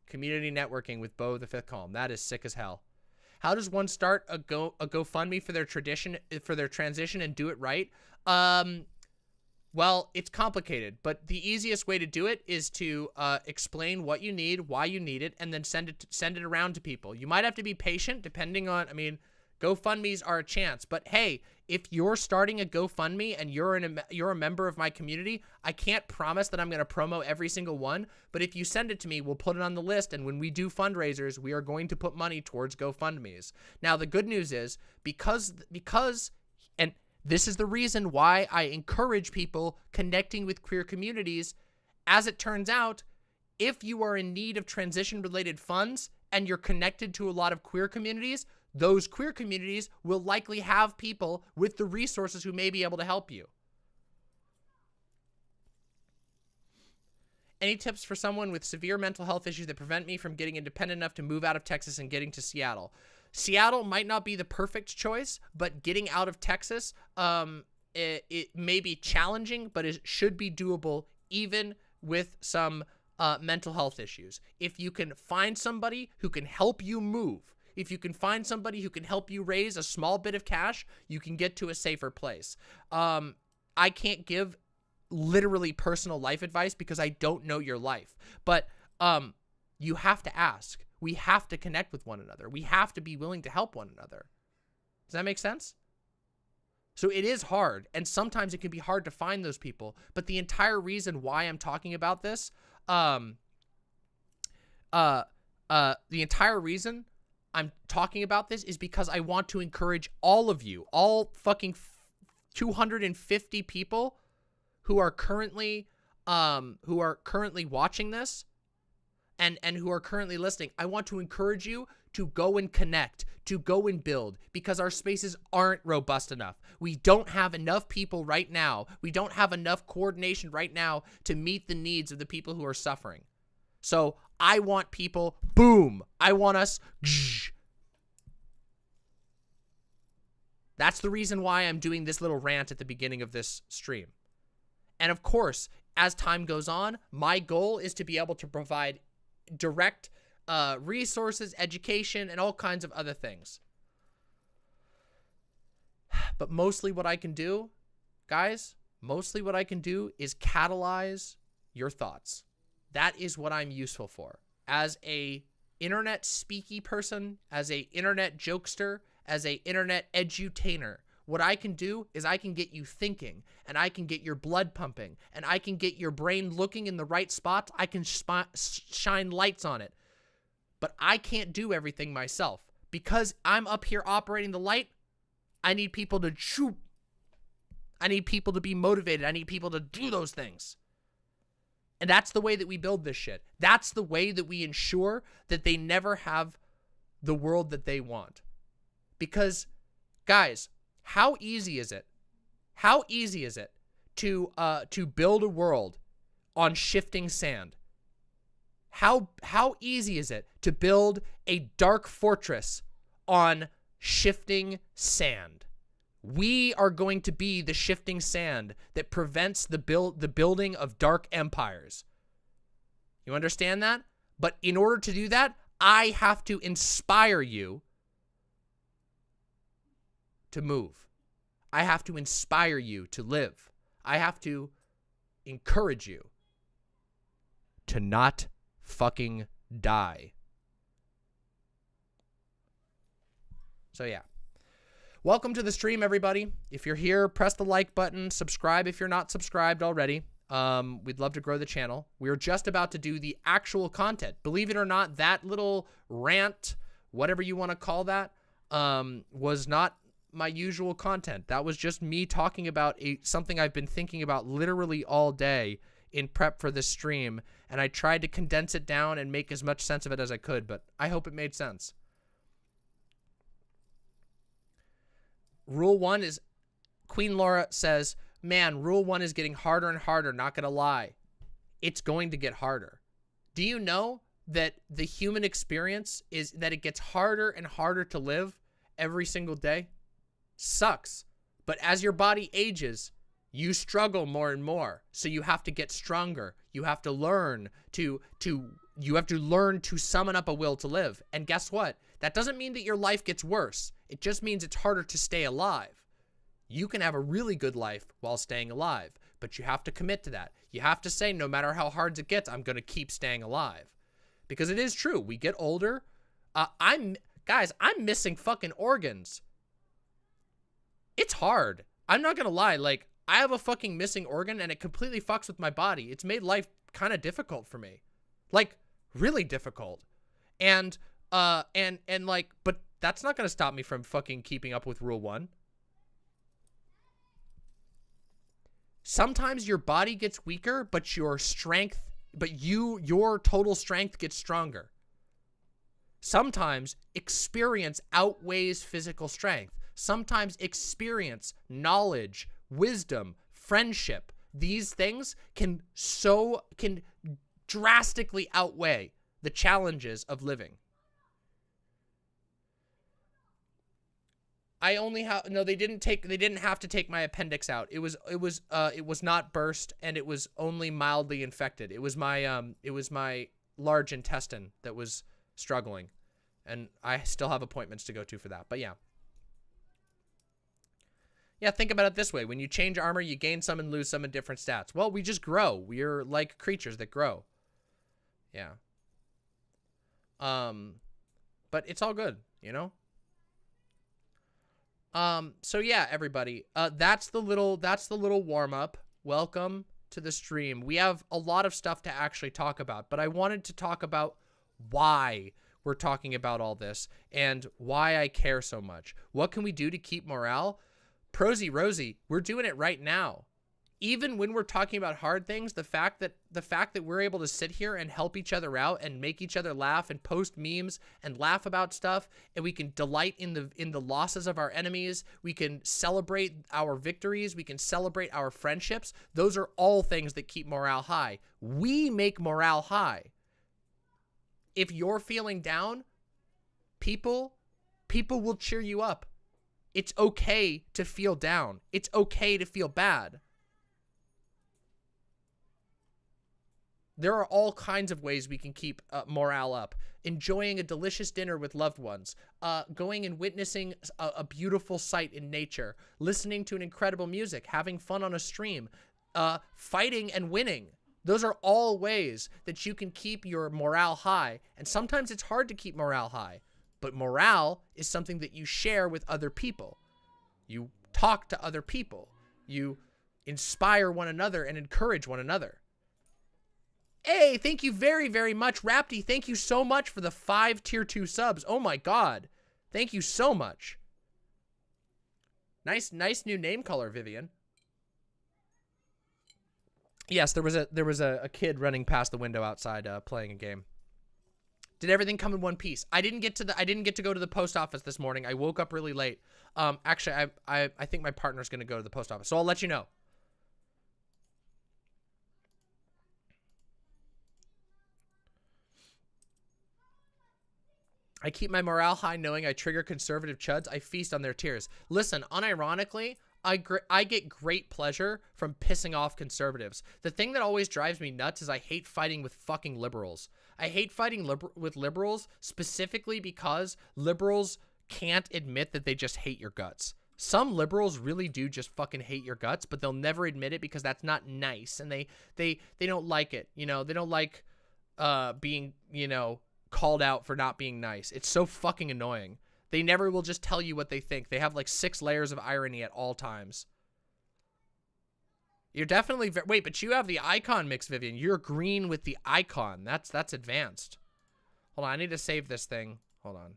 Community networking with Beau of the Fifth Column. That is sick as hell. How does one start a GoFundMe for their transition and do it right? Well, it's complicated, but the easiest way to do it is to explain what you need, why you need it, and then send it around to people. You might have to be patient, depending on. I mean, GoFundMes are a chance, but hey, if you're starting a GoFundMe and you're a member of my community, I can't promise that I'm going to promo every single one, but if you send it to me, we'll put it on the list, and when we do fundraisers, we are going to put money towards GoFundMes. Now, the good news is, because, and this is the reason why I encourage people connecting with queer communities, as it turns out, if you are in need of transition-related funds and you're connected to a lot of queer communities, those queer communities will likely have people with the resources who may be able to help you. Any tips for someone with severe mental health issues that prevent me from getting independent enough to move out of Texas and getting to Seattle? Seattle might not be the perfect choice, but getting out of Texas, it may be challenging, but it should be doable even with some mental health issues. If you can find somebody who can help you move, if you can find somebody who can help you raise a small bit of cash, you can get to a safer place. I can't give literally personal life advice because I don't know your life, but you have to ask. We have to connect with one another. We have to be willing to help one another. Does that make sense? So it is hard, and sometimes it can be hard to find those people. But the entire reason why I'm talking about this, the entire reason I'm talking about this is because I want to encourage all of you, all fucking 250 people who are currently watching this and who are currently listening. I want to encourage you to go and connect, to go and build, because our spaces aren't robust enough. We don't have enough people right now. We don't have enough coordination right now to meet the needs of the people who are suffering. So I want people, boom. I want us, That's the reason why I'm doing this little rant at the beginning of this stream. And of course, as time goes on, my goal is to be able to provide direct resources, education, and all kinds of other things. But mostly what I can do, guys, mostly what I can do is catalyze your thoughts. That is what I'm useful for. As a internet speaky person, as a internet jokester, as a internet edutainer, what I can do is I can get you thinking, and I can get your blood pumping, and I can get your brain looking in the right spots. I can shine lights on it. But I can't do everything myself. Because I'm up here operating the light, I need people to shoot. I need people to be motivated. I need people to do those things. And that's the way that we build this shit. That's the way that we ensure that they never have the world that they want. Because, guys, how easy is it? How easy is it to build a world on shifting sand? How easy is it to build a dark fortress on shifting sand? We are going to be the shifting sand that prevents the building of dark empires. You understand that? But in order to do that, I have to inspire you to move. I have to inspire you to live. I have to encourage you to not fucking die. So yeah. Welcome to the stream, everybody. If you're here, press the like button, subscribe if you're not subscribed already. We'd love to grow the channel. We're just about to do the actual content. Believe it or not, that little rant, whatever you want to call that, was not my usual content. That was just me talking about something I've been thinking about literally all day in prep for this stream, and I tried to condense it down and make as much sense of it as I could, but I hope it made sense. Rule 1 is, Queen Laura says, man, Rule 1 is getting harder and harder, not gonna lie. It's going to get harder. Do you know that the human experience is that it gets harder and harder to live every single day? Sucks. But as your body ages, you struggle more and more. So you have to get stronger. You have to learn to summon up a will to live. And guess what? That doesn't mean that your life gets worse. It just means it's harder to stay alive. You can have a really good life while staying alive, but you have to commit to that. You have to say, no matter how hard it gets, I'm going to keep staying alive. Because it is true. We get older. Guys, I'm missing fucking organs. It's hard. I'm not going to lie. Like, I have a fucking missing organ and it completely fucks with my body. It's made life kind of difficult for me. Like, really difficult. And like, but that's not going to stop me from fucking keeping up with Rule 1. Sometimes your body gets weaker, but your total strength gets stronger. Sometimes experience outweighs physical strength. Sometimes experience, knowledge, wisdom, friendship, these things can drastically outweigh the challenges of living. I only have they didn't have to take my appendix out. It was not burst, and it was only mildly infected. It was my large intestine that was struggling, and I still have appointments to go to for that. But yeah. Yeah, think about it this way. When you change armor, you gain some and lose some in different stats. Well, we just grow. We're like creatures that grow. Yeah. But it's all good, you know? So yeah, everybody, that's the little warm up. Welcome to the stream. We have a lot of stuff to actually talk about, but I wanted to talk about why we're talking about all this and why I care so much. What can we do to keep morale? Prosy Rosie, we're doing it right now. Even when we're talking about hard things, the fact that we're able to sit here and help each other out and make each other laugh and post memes and laugh about stuff, and we can delight in the losses of our enemies, we can celebrate our victories, we can celebrate our friendships. Those are all things that keep morale high. We make morale high. If you're feeling down, people will cheer you up. It's okay to feel down. It's okay to feel bad. There are all kinds of ways we can keep morale up. Enjoying a delicious dinner with loved ones, going and witnessing a beautiful sight in nature, listening to an incredible music, having fun on a stream, fighting and winning. Those are all ways that you can keep your morale high. And sometimes it's hard to keep morale high, but morale is something that you share with other people. You talk to other people. You inspire one another and encourage one another. Hey, thank you very, very much. Rapti, thank you so much for the 5 tier 2 subs. Oh my god. Thank you so much. Nice new name color, Vivian. Yes, there was a kid running past the window outside playing a game. Did everything come in one piece? I didn't get to go to the post office this morning. I woke up really late. Actually, I think my partner's going to go to the post office. So I'll let you know. I keep my morale high knowing I trigger conservative chuds. I feast on their tears. Listen, unironically, I get great pleasure from pissing off conservatives. The thing that always drives me nuts is I hate fighting with fucking liberals. I hate fighting with liberals specifically because liberals can't admit that they just hate your guts. Some liberals really do just fucking hate your guts, but they'll never admit it because that's not nice, and they don't like it. You know, they don't like being, you know, called out for not being nice. It's so fucking annoying. They never will just tell you what they think. They have like 6 layers of irony at all times. You're definitely wait, but you have the icon mix, Vivian. You're green with the icon. That's advanced. Hold on, I need to save this thing. Hold on.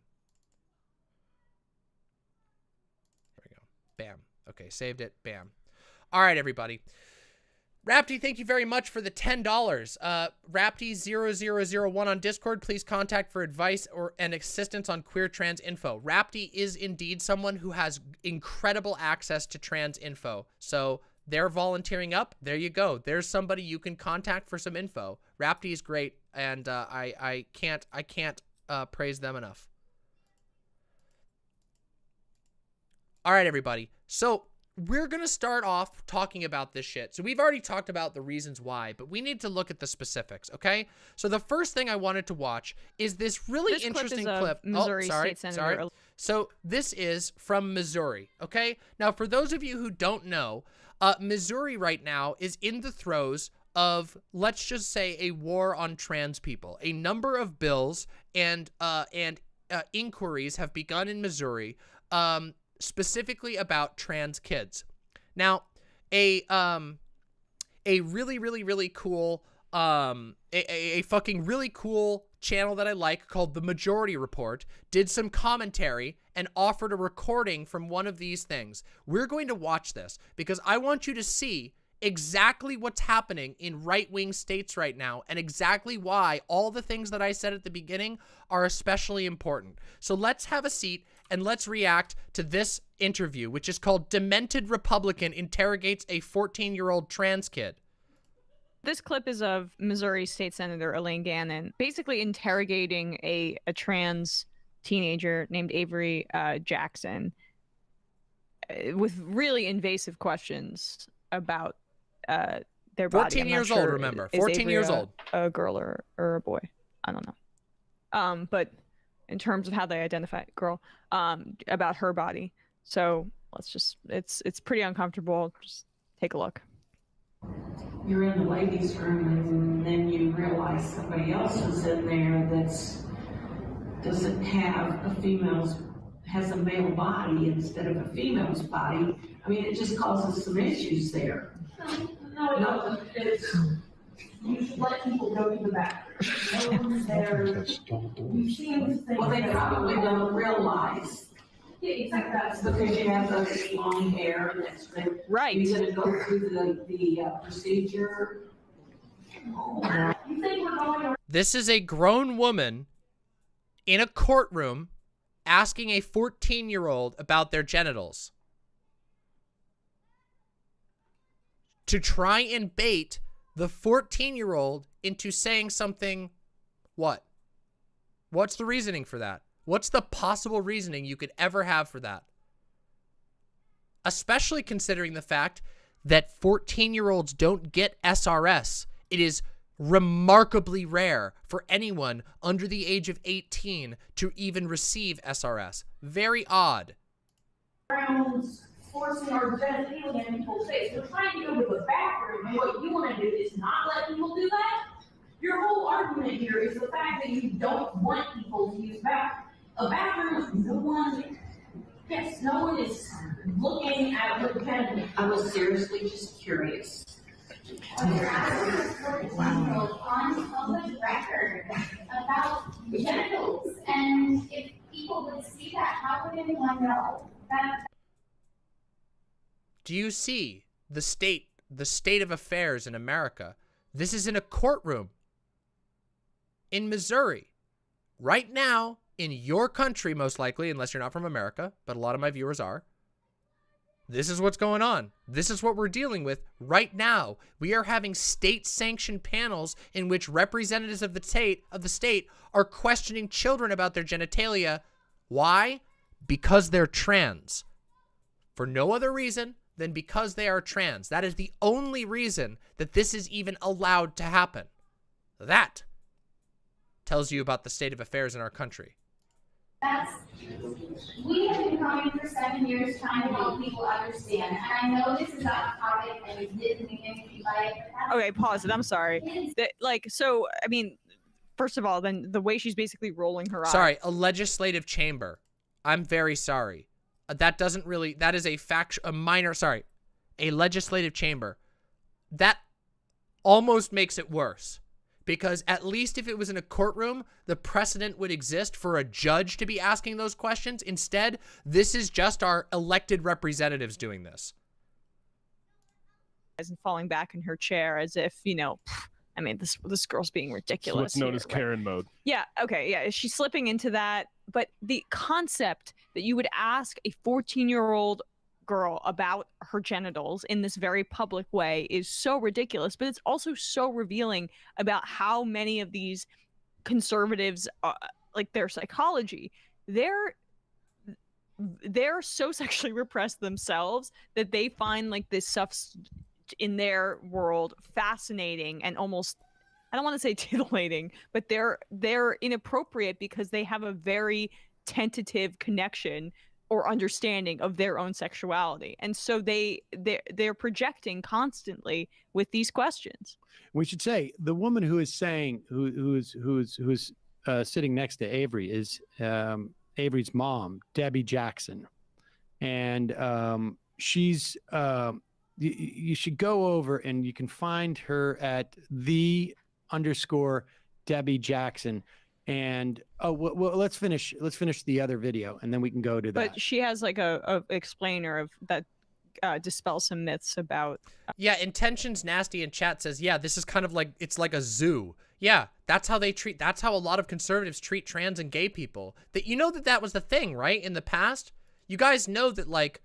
There we go. Bam. Okay, saved it. Bam. All right, everybody. Rapti, thank you very much for the $10. Rapti0001 on Discord, please contact for advice and assistance on queer trans info. Rapti is indeed someone who has incredible access to trans info. So they're volunteering up. There you go. There's somebody you can contact for some info. Rapti is great, and I can't praise them enough. All right, everybody. So we're going to start off talking about this shit. So we've already talked about the reasons why, but we need to look at the specifics, okay? So the first thing I wanted to watch is this really interesting clip. Missouri State Senator. So this is from Missouri, okay? Now, for those of you who don't know, Missouri right now is in the throes of, let's just say, a war on trans people. A number of bills and inquiries have begun in Missouri, specifically about trans kids. Now, a really cool, a fucking really cool channel that I like called The Majority Report did some commentary and offered a recording from one of these things. We're going to watch this because I want you to see exactly what's happening in right-wing states right now and exactly why all the things that I said at the beginning are especially important. So let's have a seat and let's react to this interview, which is called Demented Republican Interrogates a 14-Year-Old Trans Kid. This clip is of Missouri State Senator Elaine Gannon basically interrogating a trans teenager named Avery Jackson with really invasive questions about their body. 14 years old, remember. 14 years old. A girl or a boy. I don't know. But in terms of how they identify girl, about her body. So let's just, it's pretty uncomfortable. Just take a look. You're in the ladies' room and then you realize somebody else is in there that's doesn't have has a male body instead of a female's body. I mean, it just causes some issues there. No, it's, you should let people go to the bathroom. No one's there. You see them think. Well, they probably don't realize. Yeah, exactly. That's because you have those long hair and that's the. Right. You're gonna go through the procedure. You think we're going around? This is a grown woman in a courtroom asking a 14-year-old about their genitals to try and bait the 14-year-old into saying something. What? What's the reasoning for that? What's the possible reasoning you could ever have for that? Especially considering the fact that 14-year-olds don't get SRS. It is remarkably rare for anyone under the age of 18 to even receive SRS. Very odd. Forcing our genitalia in people's face. We're trying to go to the bathroom, and what you want to do is not let people do that. Your whole argument here is the fact that you don't want people to use a bathroom. No one is looking at the genitals. I was seriously just curious. You're asking us for example on public record about genitals, and if people would see that, how would anyone know? Do you see the state of affairs in America? This is in a courtroom in Missouri. Right now, in your country, most likely, unless you're not from America, but a lot of my viewers are. This is what's going on. This is what we're dealing with right now. We are having state-sanctioned panels in which representatives of the state are questioning children about their genitalia. Why? Because they're trans. For no other reason than because they are trans. That is the only reason that this is even allowed to happen. That tells you about the state of affairs in our country. We have been coming for 7 years trying to help people understand, and I know this is off topic and it didn't mean anything by it. Okay, pause it. I'm sorry. So, I mean, first of all, then the way she's basically rolling her eyes. Sorry, a legislative chamber. I'm very sorry. That is a legislative chamber. That almost makes it worse. Because at least if it was in a courtroom, the precedent would exist for a judge to be asking those questions. Instead, this is just our elected representatives doing this. And falling back in her chair as if, I mean, this girl's being ridiculous. What's known as Karen mode. Yeah, okay, yeah, she's slipping into that. But the concept that you would ask a 14-year-old girl about her genitals in this very public way is so ridiculous, but it's also so revealing about how many of these conservatives, like their psychology, they're so sexually repressed themselves that they find like this stuff in their world fascinating and almost, I don't want to say titillating, but they're inappropriate because they have a very tentative connection or understanding of their own sexuality, and so they're projecting constantly with these questions. We should say the woman who is saying who's sitting next to Avery is Avery's mom, Debbie Jackson, and she's you should go over and you can find her at _Debbie Jackson. And well, let's finish the other video and then we can go to that. But she has like a explainer of that dispels some myths about. Yeah, intentions nasty in chat says, yeah, this is kind of like, it's like a zoo. Yeah, that's how a lot of conservatives treat trans and gay people. That was the thing, right? In the past, you guys know that like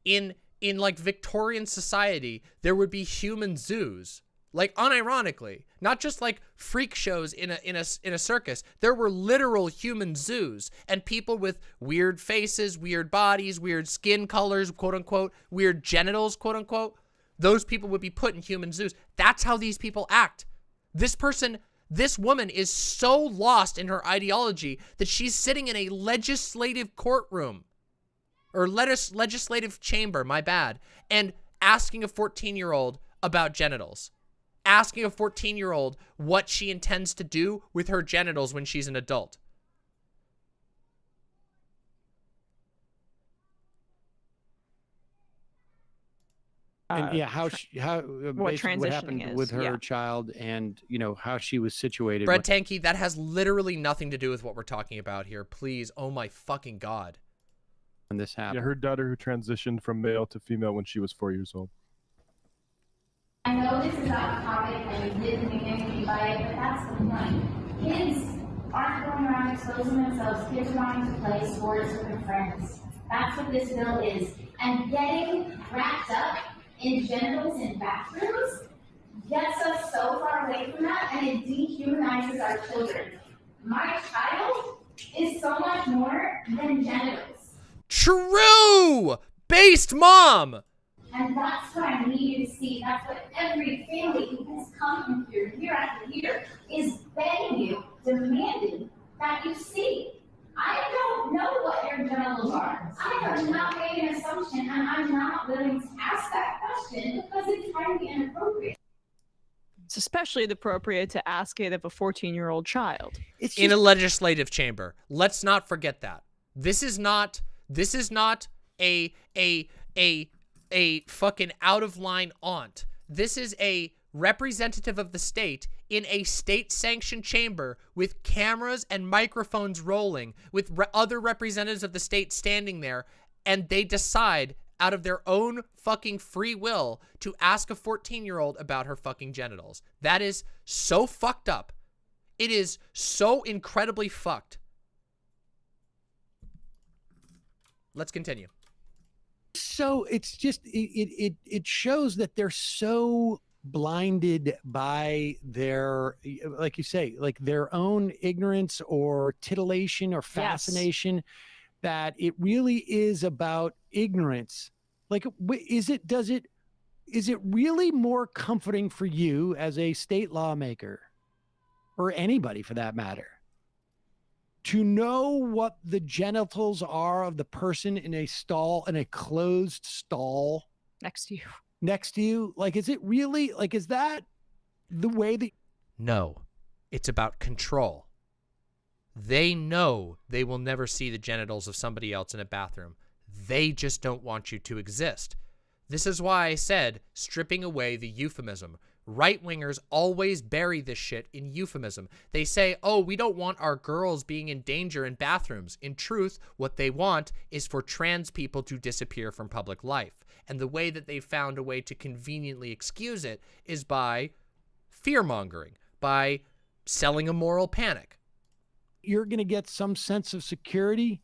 in like Victorian society, there would be human zoos. Like, unironically, not just like freak shows in a circus. There were literal human zoos and people with weird faces, weird bodies, weird skin colors, quote unquote, weird genitals, quote unquote. Those people would be put in human zoos. That's how these people act. This woman is so lost in her ideology that she's sitting in a legislative courtroom or legislative chamber, my bad, and asking a 14-year-old about genitals. Asking a 14-year-old what she intends to do with her genitals when she's an adult. And yeah, how what basically what happened transitioning with is, her yeah. child, and how she was situated. Brett Tanky, that has literally nothing to do with what we're talking about here. Please, oh my fucking god. When this happened. Yeah, her daughter who transitioned from male to female when she was 4 years old. I know this is off topic and you didn't mean anything by it, but that's the point. Kids aren't going around exposing themselves. Kids are wanting to play sports with their friends. That's what this bill is. And getting wrapped up in genitals in bathrooms gets us so far away from that, and it dehumanizes our children. My child is so much more than genitals. True! Based mom! And that's what I need you to see. That's what every family who has come in here, year after year, is begging you, demanding that you see. I don't know what your genitals are. I have not made an assumption, and I'm not willing to ask that question because it's highly inappropriate. It's especially appropriate to ask it of a 14-year-old child. It's In a legislative chamber. Let's not forget that. This is not a fucking out of line aunt. This is a representative of the state in a state-sanctioned chamber with cameras and microphones rolling, with other representatives of the state standing there, and they decide out of their own fucking free will to ask a 14-year-old about her fucking genitals. That is so fucked up. It is so incredibly fucked. Let's continue. So it's just it shows that they're so blinded by their, like you say, like their own ignorance or titillation or fascination, that it really is about ignorance. Like, is it really more comforting for you as a state lawmaker, or anybody for that matter, to know what the genitals are of the person in a stall, in a closed stall Next to you. Like, is it really, like, is that the way that... No, it's about control. They know they will never see the genitals of somebody else in a bathroom. They just don't want you to exist. This is why I said stripping away the euphemism. Right-wingers always bury this shit in euphemism. They say, oh, we don't want our girls being in danger in bathrooms. In truth, what they want is for trans people to disappear from public life. And the way that they've found a way to conveniently excuse it is by fear-mongering, by selling a moral panic. You're going to get some sense of security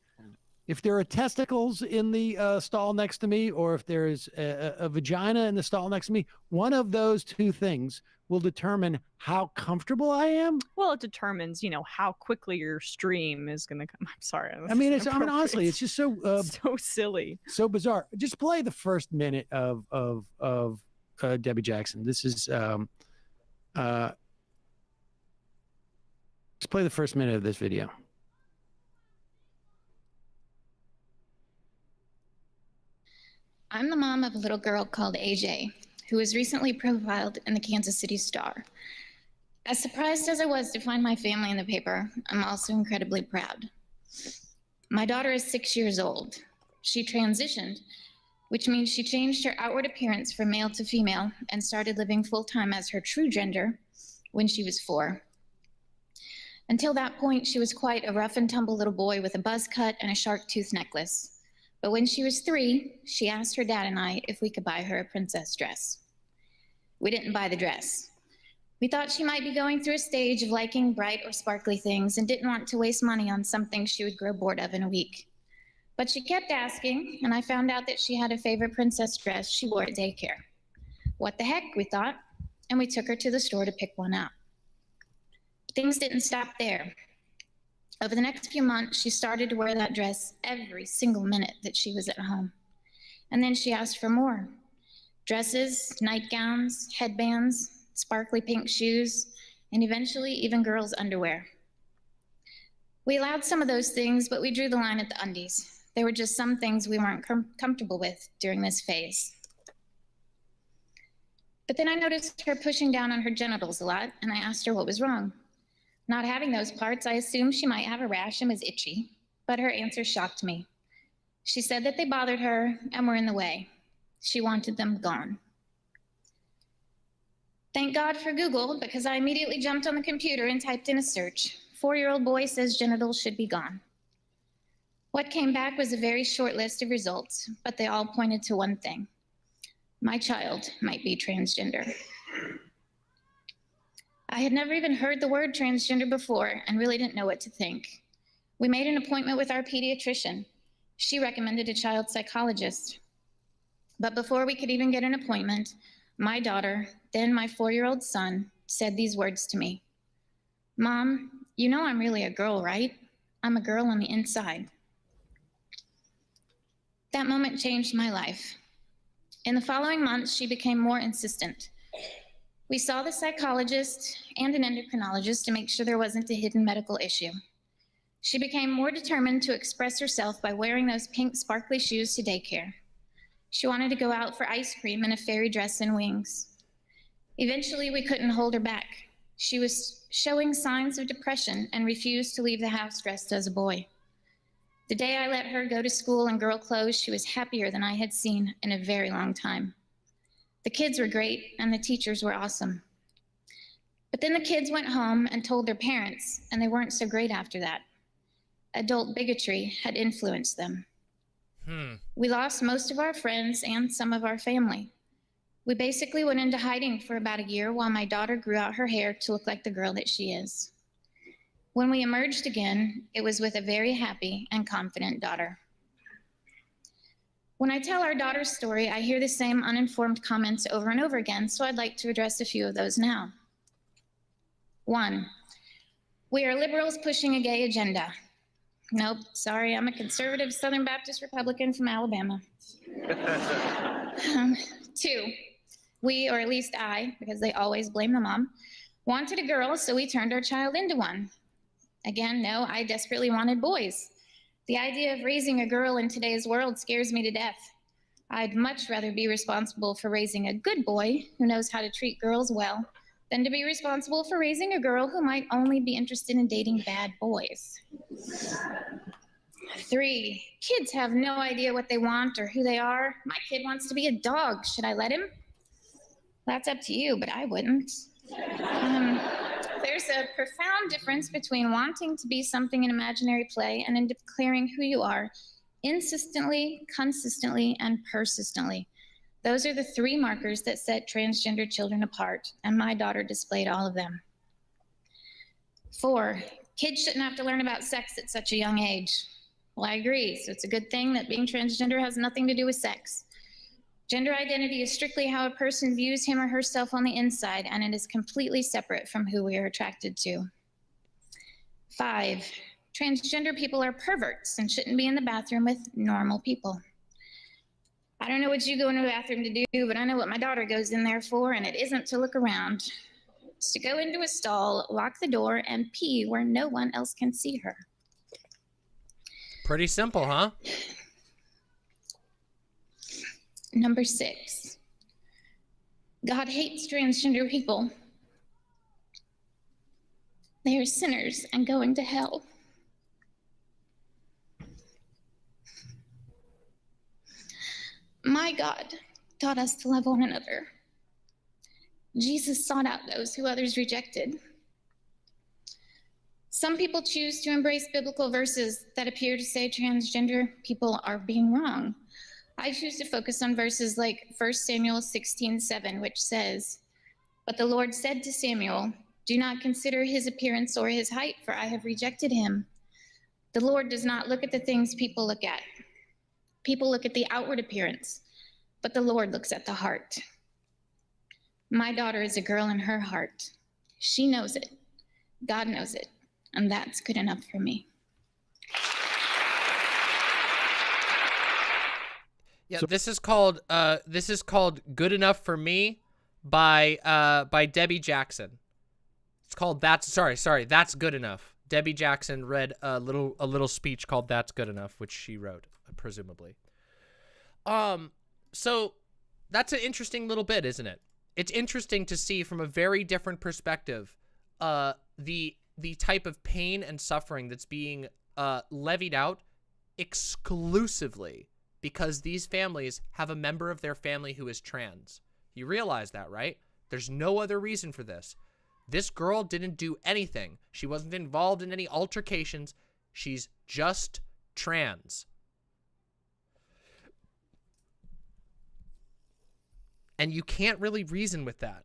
if there are testicles in the stall next to me, or if there's a vagina in the stall next to me. One of those two things will determine how comfortable I am. Well, it determines, how quickly your stream is going to come. I'm sorry. I mean, honestly, it's just so so silly, so bizarre. Just play the first minute of Debbie Jackson. This is let's play the first minute of this video. I'm the mom of a little girl called AJ, who was recently profiled in the Kansas City Star. As surprised as I was to find my family in the paper, I'm also incredibly proud. My daughter is 6 years old. She transitioned, which means she changed her outward appearance from male to female and started living full-time as her true gender when she was 4. Until that point, she was quite a rough and tumble little boy with a buzz cut and a shark tooth necklace. But when she was 3, she asked her dad and I if we could buy her a princess dress. We didn't buy the dress. We thought she might be going through a stage of liking bright or sparkly things and didn't want to waste money on something she would grow bored of in a week. But she kept asking, and I found out that she had a favorite princess dress she wore at daycare. What the heck, we thought, and we took her to the store to pick one out. Things didn't stop there. Over the next few months, she started to wear that dress every single minute that she was at home. And then she asked for more. Dresses, nightgowns, headbands, sparkly pink shoes, and eventually even girls' underwear. We allowed some of those things, but we drew the line at the undies. There were just some things we weren't comfortable with during this phase. But then I noticed her pushing down on her genitals a lot, and I asked her what was wrong. Not having those parts, I assumed she might have a rash and was itchy, but her answer shocked me. She said that they bothered her and were in the way. She wanted them gone. Thank God for Google, because I immediately jumped on the computer and typed in a search. 4-year-old boy says genitals should be gone. What came back was a very short list of results, but they all pointed to one thing. My child might be transgender. I had never even heard the word transgender before and really didn't know what to think. We made an appointment with our pediatrician. She recommended a child psychologist. But before we could even get an appointment, my daughter, then my 4-year-old son, said these words to me. Mom, you know I'm really a girl, right? I'm a girl on the inside. That moment changed my life. In the following months, she became more insistent. We saw the psychologist and an endocrinologist to make sure there wasn't a hidden medical issue. She became more determined to express herself by wearing those pink sparkly shoes to daycare. She wanted to go out for ice cream in a fairy dress and wings. Eventually, we couldn't hold her back. She was showing signs of depression and refused to leave the house dressed as a boy. The day I let her go to school in girl clothes, she was happier than I had seen in a very long time. The kids were great, and the teachers were awesome. But then the kids went home and told their parents, and they weren't so great after that. Adult bigotry had influenced them. We lost most of our friends and some of our family. We basically went into hiding for about a year while my daughter grew out her hair to look like the girl that she is. When we emerged again, it was with a very happy and confident daughter. When I tell our daughter's story, I hear the same uninformed comments over and over again, so I'd like to address a few of those now. 1, we are liberals pushing a gay agenda. Nope, sorry, I'm a conservative Southern Baptist Republican from Alabama. 2, we, or at least I, because they always blame the mom, wanted a girl, so we turned our child into one. Again, no, I desperately wanted boys. The idea of raising a girl in today's world scares me to death. I'd much rather be responsible for raising a good boy who knows how to treat girls well than to be responsible for raising a girl who might only be interested in dating bad boys. 3, kids have no idea what they want or who they are. My kid wants to be a dog. Should I let him? That's up to you, but I wouldn't. There's a profound difference between wanting to be something in imaginary play and in declaring who you are insistently, consistently, and persistently. Those are the 3 markers that set transgender children apart, and my daughter displayed all of them. 4, kids shouldn't have to learn about sex at such a young age. Well, I agree, so it's a good thing that being transgender has nothing to do with sex. Gender identity is strictly how a person views him or herself on the inside, and it is completely separate from who we are attracted to. 5, transgender people are perverts and shouldn't be in the bathroom with normal people. I don't know what you go into a bathroom to do, but I know what my daughter goes in there for, and it isn't to look around. It's to go into a stall, lock the door, and pee where no one else can see her. Pretty simple, huh? Number 6, God hates transgender people. They are sinners and going to hell. My God taught us to love one another. Jesus sought out those who others rejected. Some people choose to embrace biblical verses that appear to say transgender people are being wrong. I choose to focus on verses like 1 Samuel 16:7, which says, "But the Lord said to Samuel, do not consider his appearance or his height, for I have rejected him. The Lord does not look at the things people look at. People look at the outward appearance, but the Lord looks at the heart." My daughter is a girl in her heart. She knows it. God knows it. And that's good enough for me. Yeah, this is called "Good Enough for Me" by Debbie Jackson. It's called That's Good Enough. Debbie Jackson read a little speech called "That's Good Enough," which she wrote, presumably. So that's an interesting little bit, isn't it? It's interesting to see from a very different perspective the type of pain and suffering that's being levied out exclusively because these families have a member of their family who is trans. You realize that, right? There's no other reason for this. This girl didn't do anything. She wasn't involved in any altercations. She's just trans. And you can't really reason with that.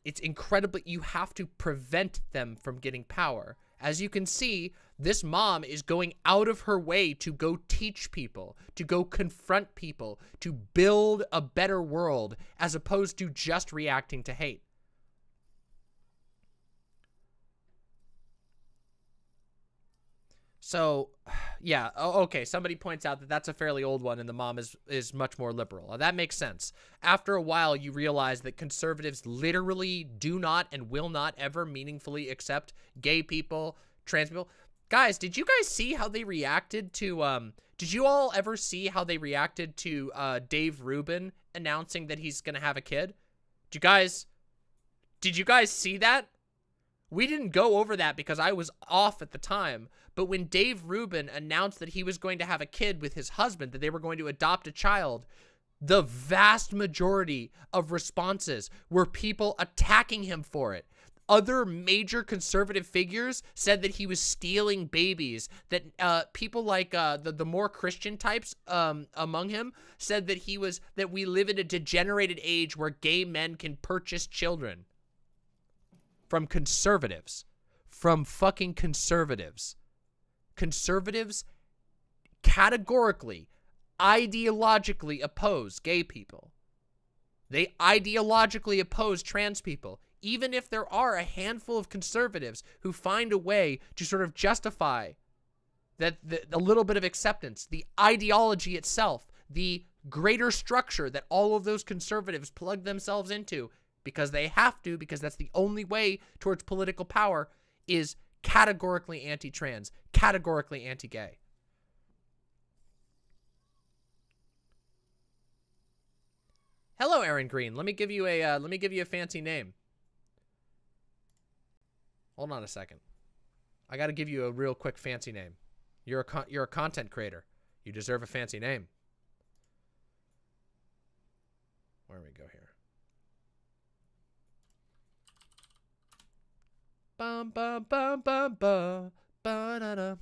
It's incredibly, you have to prevent them from getting power. As you can see, this mom is going out of her way to go teach people, to go confront people, to build a better world, as opposed to just reacting to hate. So, yeah, okay, somebody points out that that's a fairly old one and the mom is much more liberal. That makes sense. After a while, you realize that conservatives literally do not and will not ever meaningfully accept gay people, trans people. Guys, did you guys see how they reacted to, did you all ever see how they reacted to Dave Rubin announcing that he's going to have a kid? Did you guys see that? We didn't go over that because I was off at the time. But when Dave Rubin announced that he was going to have a kid with his husband, that they were going to adopt a child, the vast majority of responses were people attacking him for it. Other major conservative figures said that he was stealing babies, that people like the more Christian types among him said that we live in a degenerated age where gay men can purchase children. From conservatives. From fucking conservatives. Conservatives categorically, ideologically oppose gay people. They ideologically oppose trans people, even if there are a handful of conservatives who find a way to sort of justify that a little bit of acceptance, the ideology itself, the greater structure that all of those conservatives plug themselves into because they have to, because that's the only way towards political power, is categorically anti-trans, categorically anti-gay. Hello, Aaron Green. Let me give you a fancy name. Hold on a second. I got to give you a real quick fancy name. You're a content creator. You deserve a fancy name. Where do we go here? Bum, bum, bum, bum, bum, ba-da-da.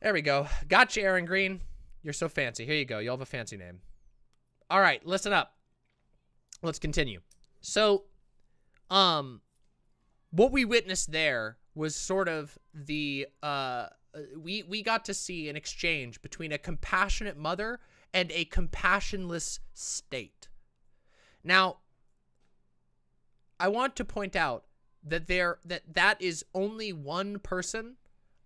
There we go. Gotcha, Aaron Green. You're so fancy. Here you go. You'll have a fancy name. All right, listen up. Let's continue. So, what we witnessed there was sort of the, we got to see an exchange between a compassionate mother and a compassionless state. Now, I want to point out that that is only one person,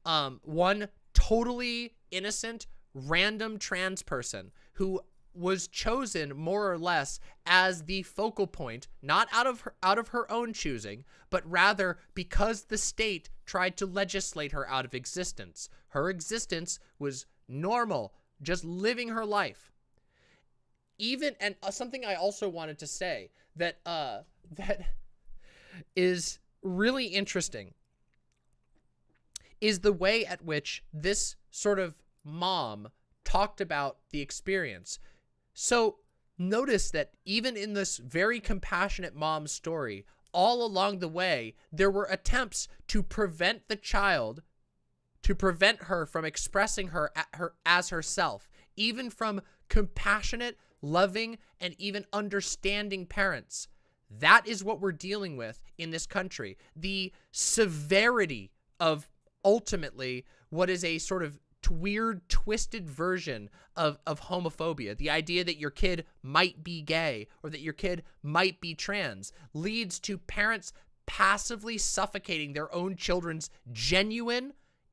one totally innocent, random trans person who was chosen more or less as the focal point, not out of her own choosing, but rather because the state tried to legislate her out of existence. Her existence was normal, just living her life. And something I also wanted to say that is really interesting is the way at which this sort of mom talked about the experience. So notice that even in this very compassionate mom's story, all along the way, there were attempts to prevent the child, to prevent her from expressing her as herself, even from compassionate, loving, and even understanding parents. That is what we're dealing with in this country. The severity of ultimately what is a sort of weird, twisted version of homophobia. The idea that your kid might be gay or that your kid might be trans leads to parents passively suffocating their own children's genuine,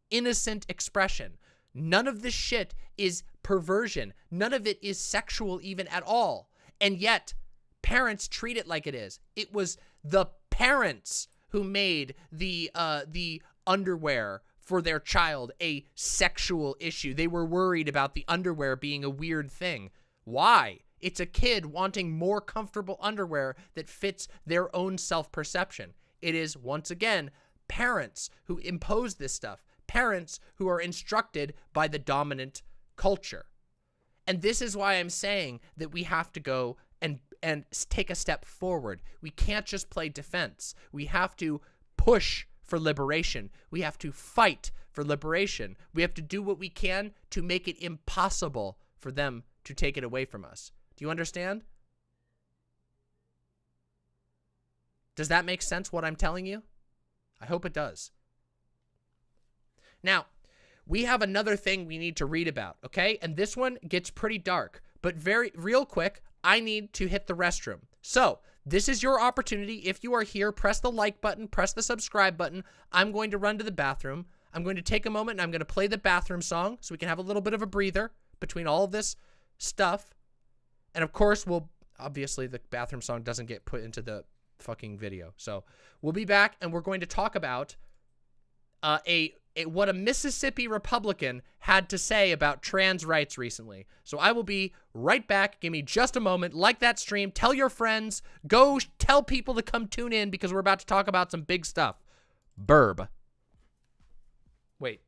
innocent expression. None of this shit is perversion. None of it is sexual even at all. And yet, parents treat it like it is. It was the parents who made the underwear for their child a sexual issue. They were worried about the underwear being a weird thing. Why? It's a kid wanting more comfortable underwear that fits their own self-perception. It is, once again, parents who impose this stuff. Parents who are instructed by the dominant culture. And this is why I'm saying that we have to go and take a step forward. We can't just play defense. We have to push for liberation. We have to fight for liberation. We have to do what we can to make it impossible for them to take it away from us. Do you understand? Does that make sense, what I'm telling you? I hope it does. Now, we have another thing we need to read about, okay? And this one gets pretty dark, but real quick, I need to hit the restroom. So, this is your opportunity. If you are here, press the like button, press the subscribe button. I'm going to run to the bathroom. I'm going to take a moment and I'm going to play the bathroom song so we can have a little bit of a breather between all of this stuff. And of course, obviously the bathroom song doesn't get put into the fucking video. So we'll be back and we're going to talk about what a Mississippi Republican had to say about trans rights recently. So I will be right back. Give me just a moment. Like that stream. Tell your friends. Go tell people to come tune in because we're about to talk about some big stuff. Burb. Wait.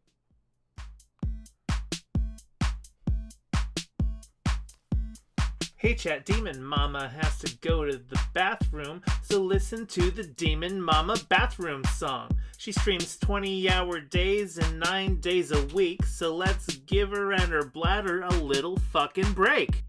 Hey chat, Demon Mama has to go to the bathroom, so listen to the Demon Mama bathroom song. She streams 20-hour days and 9 days a week, so let's give her and her bladder a little fucking break.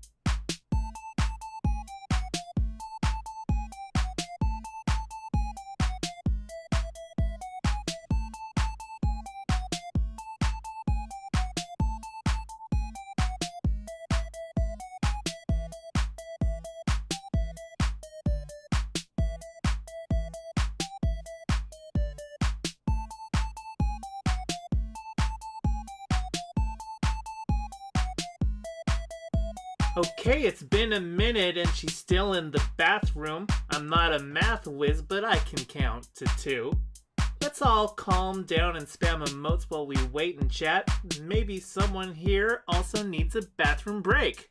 Okay, it's been a minute and she's still in the bathroom. I'm not a math whiz, but I can count to 2. Let's all calm down and spam emotes while we wait and chat. Maybe someone here also needs a bathroom break.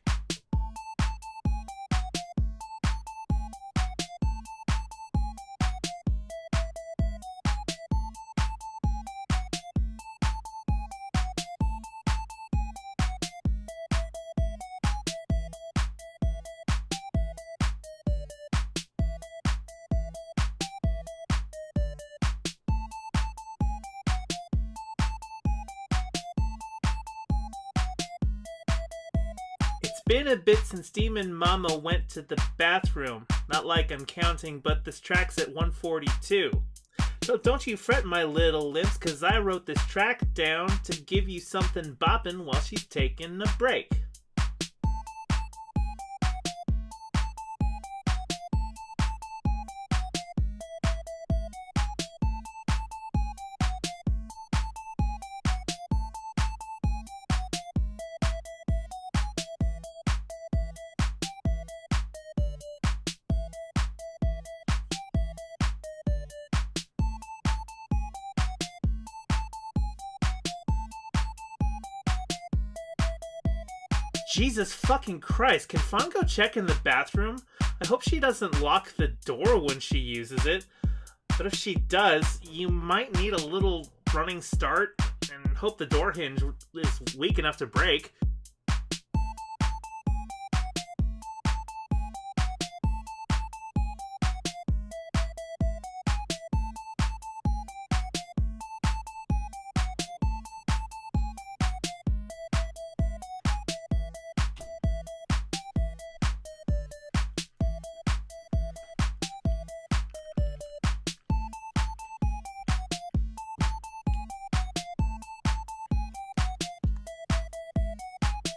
Been a bit since Demon Mama went to the bathroom. Not like I'm counting, but this track's at 142. So don't you fret, my little lips, cause I wrote this track down to give you something boppin' while she's taking a break. Jesus fucking Christ, can Fawn go check in the bathroom? I hope she doesn't lock the door when she uses it. But if she does, you might need a little running start and hope the door hinge is weak enough to break.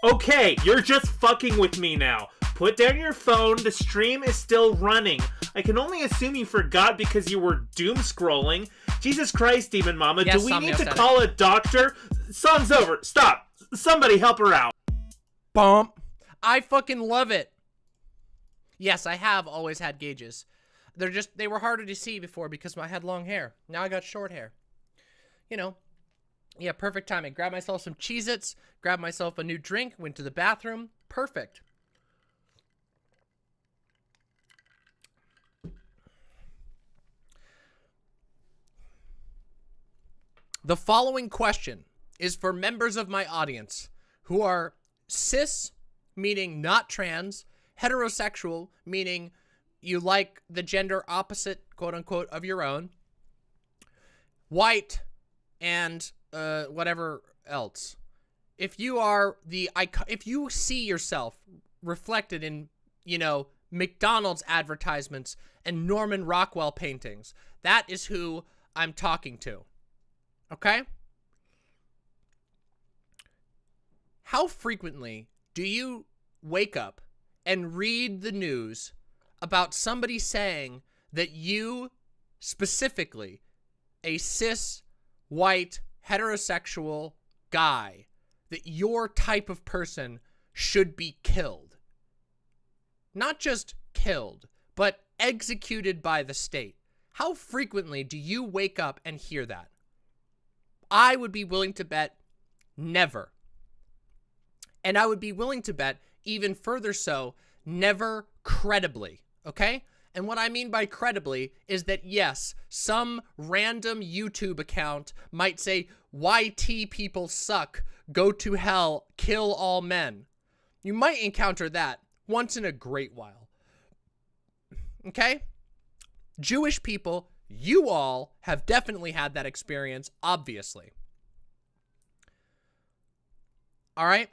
Okay, you're just fucking with me now. Put down your phone, the stream is still running. I can only assume you forgot because you were doom scrolling. Jesus Christ, Demon Mama, yes, do we need to call a doctor? Song's over, stop. Somebody help her out. Bump. I fucking love it. Yes, I have always had gauges. They were harder to see before because I had long hair. Now I got short hair. You know. Yeah, perfect timing. Grab myself some Cheez-Its, grab myself a new drink, went to the bathroom. Perfect. The following question is for members of my audience who are cis, meaning not trans, Heterosexual, meaning you like the gender opposite, quote unquote, of your own. White, and whatever else. If you are if you see yourself reflected in, you know, McDonald's advertisements and Norman Rockwell paintings, that is who I'm talking to. Okay? How frequently do you wake up and read the news about somebody saying that you, specifically, a cis, white, heterosexual guy, that your type of person should be killed? Not just killed, but executed by the state. How frequently do you wake up and hear that? I would be willing to bet never. And I would be willing to bet even further so, never credibly, okay? And what I mean by credibly is that, yes, some random YouTube account might say, YT people suck, go to hell, kill all men. You might encounter that once in a great while. Okay? Jewish people, you all have definitely had that experience, obviously. All right?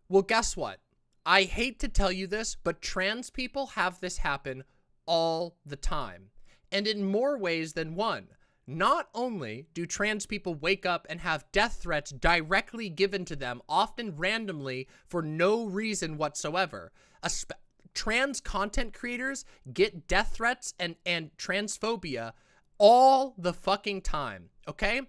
Well, guess what? I hate to tell you this, but trans people have this happen all the time, and in more ways than one. Not only do trans people wake up and have death threats directly given to them, often randomly for no reason whatsoever. Trans content creators get death threats and transphobia all the fucking time, okay?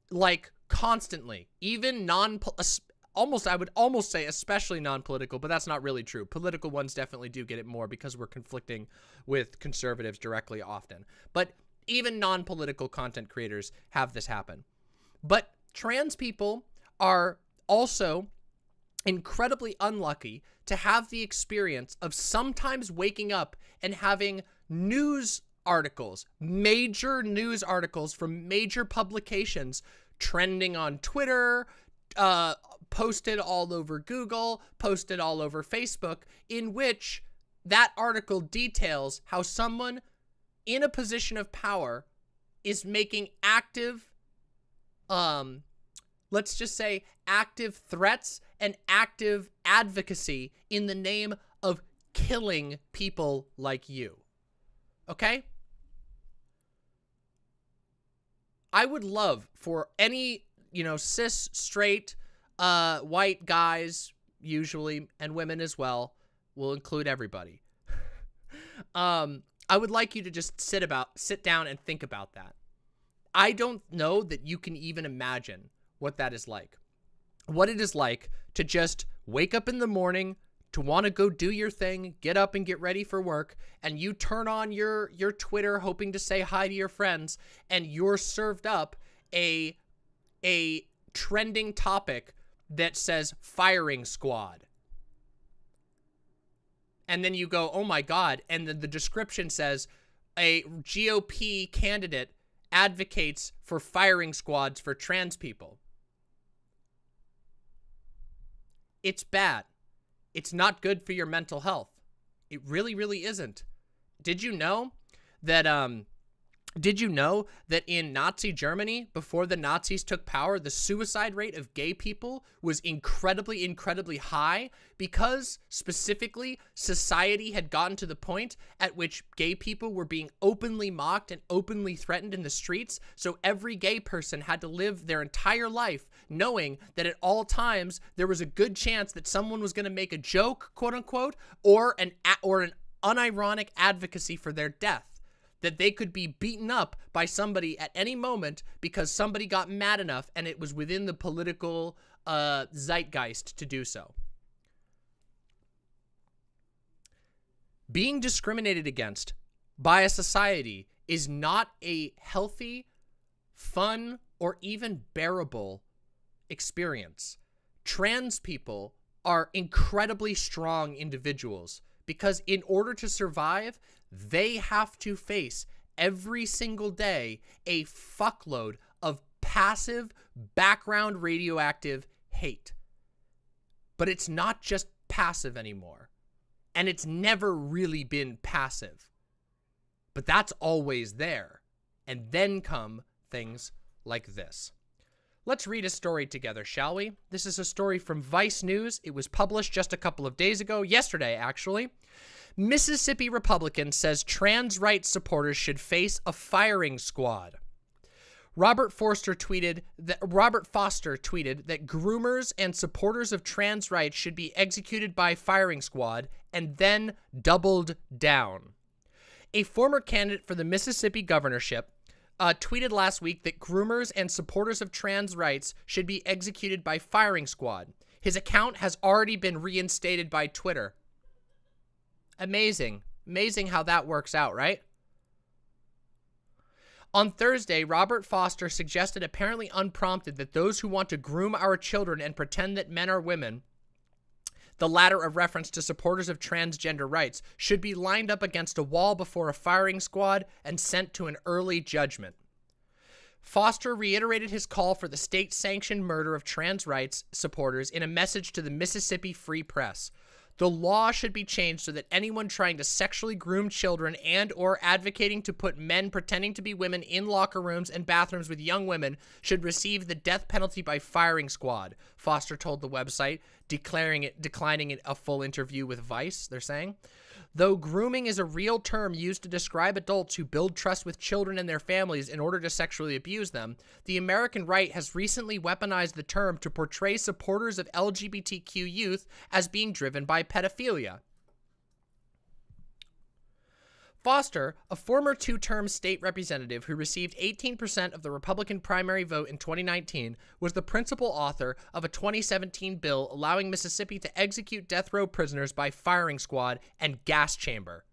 Like, constantly. Even I would almost say especially non-political, but that's not really true. Political ones definitely do get it more because we're conflicting with conservatives directly often. But even non-political content creators have this happen. But trans people are also incredibly unlucky to have the experience of sometimes waking up and having news articles, major news articles from major publications trending on Twitter, posted all over Google, posted all over Facebook, in which that article details how someone in a position of power is making active, let's just say active threats and active advocacy in the name of killing people like you. Okay? I would love for any, you know, cis, straight, white guys, usually, and women as well, we'll include everybody. I would like you to just sit down and think about that. I don't know that you can even imagine what that is like. What it is like to just wake up in the morning, to want to go do your thing, get up and get ready for work, and you turn on your Twitter hoping to say hi to your friends, and you're served up a trending topic that says firing squad. And then you go, oh my God. And then the description says a GOP candidate advocates for firing squads for trans people. It's bad. It's not good for your mental health. It really, really isn't. Did you know that in Nazi Germany, before the Nazis took power, the suicide rate of gay people was incredibly, incredibly high because specifically society had gotten to the point at which gay people were being openly mocked and openly threatened in the streets. So every gay person had to live their entire life knowing that at all times there was a good chance that someone was going to make a joke, quote unquote, or an unironic advocacy for their death. That they could be beaten up by somebody at any moment because somebody got mad enough and it was within the political zeitgeist to do so. Being discriminated against by a society is not a healthy, fun, or even bearable experience. Trans people are incredibly strong individuals because in order to survive, they have to face every single day a fuckload of passive background radioactive hate. But it's not just passive anymore. and it's never really been passive. But that's always there. And then come things like this. Let's read a story together, shall we? This is a story from Vice News. It was published just a couple of days ago, yesterday actually. Mississippi Republican says trans rights supporters should face a firing squad. Robert Foster tweeted that groomers and supporters of trans rights should be executed by firing squad, and then doubled down. A former candidate for the Mississippi governorship tweeted last week that groomers and supporters of trans rights should be executed by firing squad. His account has already been reinstated by Twitter. Amazing. Amazing how that works out, right? On Thursday, Robert Foster suggested, apparently unprompted, that those who want to groom our children and pretend that men are women, the latter a reference to supporters of transgender rights, should be lined up against a wall before a firing squad and sent to an early judgment. Foster reiterated his call for the state-sanctioned murder of trans rights supporters in a message to the Mississippi Free Press. The law should be changed so that anyone trying to sexually groom children and or advocating to put men pretending to be women in locker rooms and bathrooms with young women should receive the death penalty by firing squad, Foster told the website, declining a full interview with Vice, they're saying. Though grooming is a real term used to describe adults who build trust with children and their families in order to sexually abuse them, the American right has recently weaponized the term to portray supporters of LGBTQ youth as being driven by pedophilia. Foster, a former two-term state representative who received 18% of the Republican primary vote in 2019, was the principal author of a 2017 bill allowing Mississippi to execute death row prisoners by firing squad and gas chamber.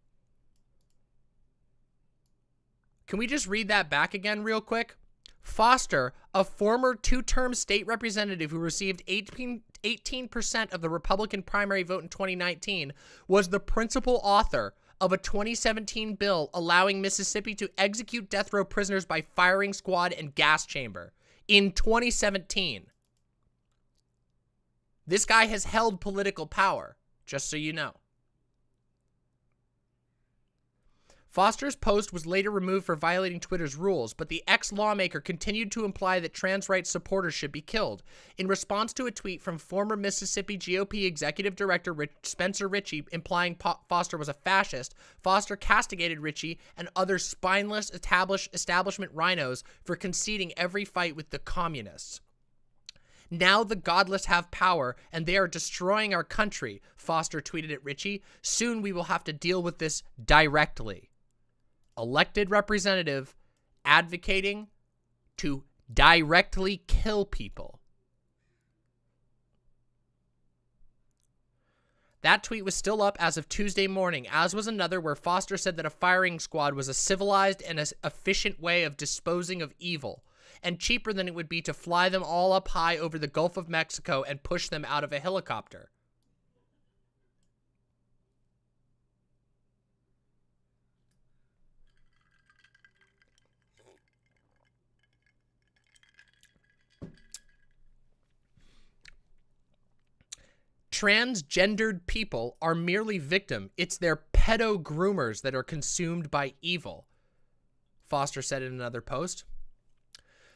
Can we just read that back again real quick? Foster, a former two-term state representative who received 18% of the Republican primary vote in 2019, was the principal author of a 2017 bill allowing Mississippi to execute death row prisoners by firing squad and gas chamber in 2017. This guy has held political power, just so you know. Foster's post was later removed for violating Twitter's rules, but the ex-lawmaker continued to imply that trans rights supporters should be killed. In response to a tweet from former Mississippi GOP Executive Director Spencer Ritchie implying Foster was a fascist, Foster castigated Ritchie and other spineless establishment rhinos for conceding every fight with the communists. Now the godless have power, and they are destroying our country, Foster tweeted at Ritchie. Soon we will have to deal with this directly. Elected representative advocating to directly kill people. That tweet was still up as of Tuesday morning, as was another where Foster said that a firing squad was a civilized and efficient way of disposing of evil, and cheaper than it would be to fly them all up high over the Gulf of Mexico and push them out of a helicopter. Transgendered people are merely victim. It's their pedo-groomers that are consumed by evil, Foster said in another post.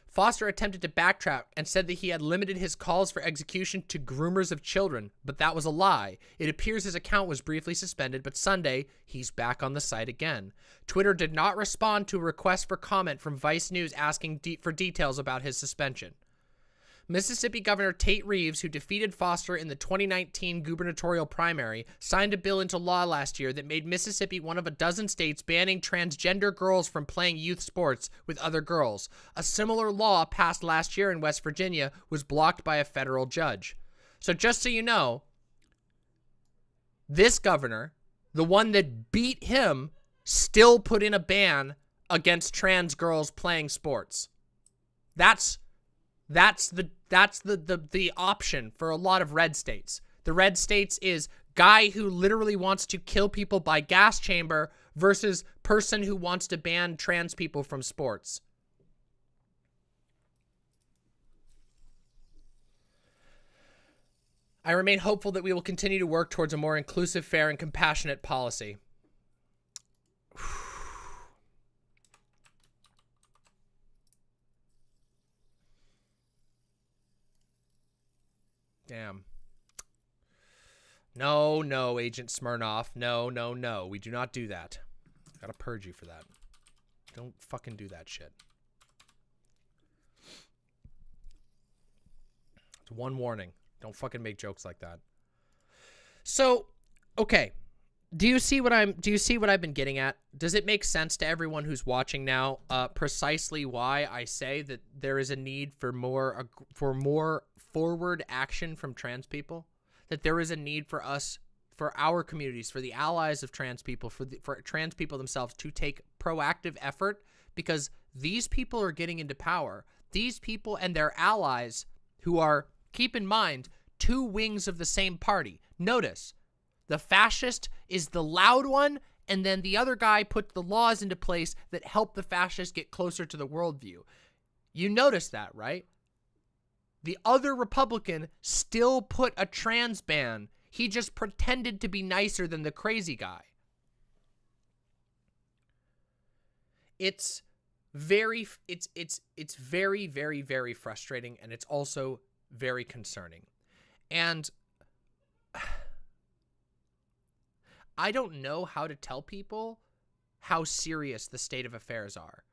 Foster attempted to backtrack and said that he had limited his calls for execution to groomers of children, but that was a lie. It appears his account was briefly suspended, but Sunday, he's back on the site again. Twitter did not respond to a request for comment from Vice News asking for details about his suspension. Mississippi Governor Tate Reeves, who defeated Foster in the 2019 gubernatorial primary, signed a bill into law last year that made Mississippi one of a dozen states banning transgender girls from playing youth sports with other girls. A similar law passed last year in West Virginia was blocked by a federal judge. So just so you know, this governor, the one that beat him, still put in a ban against trans girls playing sports. That's the option for a lot of red states. The red states is guy who literally wants to kill people by gas chamber versus person who wants to ban trans people from sports. I remain hopeful that we will continue to work towards a more inclusive, fair, and compassionate policy. Damn. No, no, Agent Smirnoff. No, no, no. We do not do that. Gotta purge you for that. Don't fucking do that shit. It's one warning. Don't fucking make jokes like that. So, okay. Do you see what I've been getting at? Does it make sense to everyone who's watching now precisely why I say that there is a need for more forward action from trans people? That there is a need for us, for our communities, for the allies of trans people, for trans people themselves to take proactive effort, because these people are getting into power. These people and their allies who are, keep in mind, two wings of the same party. Notice, the fascist is the loud one, and then the other guy put the laws into place that help the fascists get closer to the worldview. You notice that, right? The other Republican still put a trans ban. He just pretended to be nicer than the crazy guy. It's very, very, very, very frustrating, and it's also very concerning. And I don't know how to tell people how serious the state of affairs are.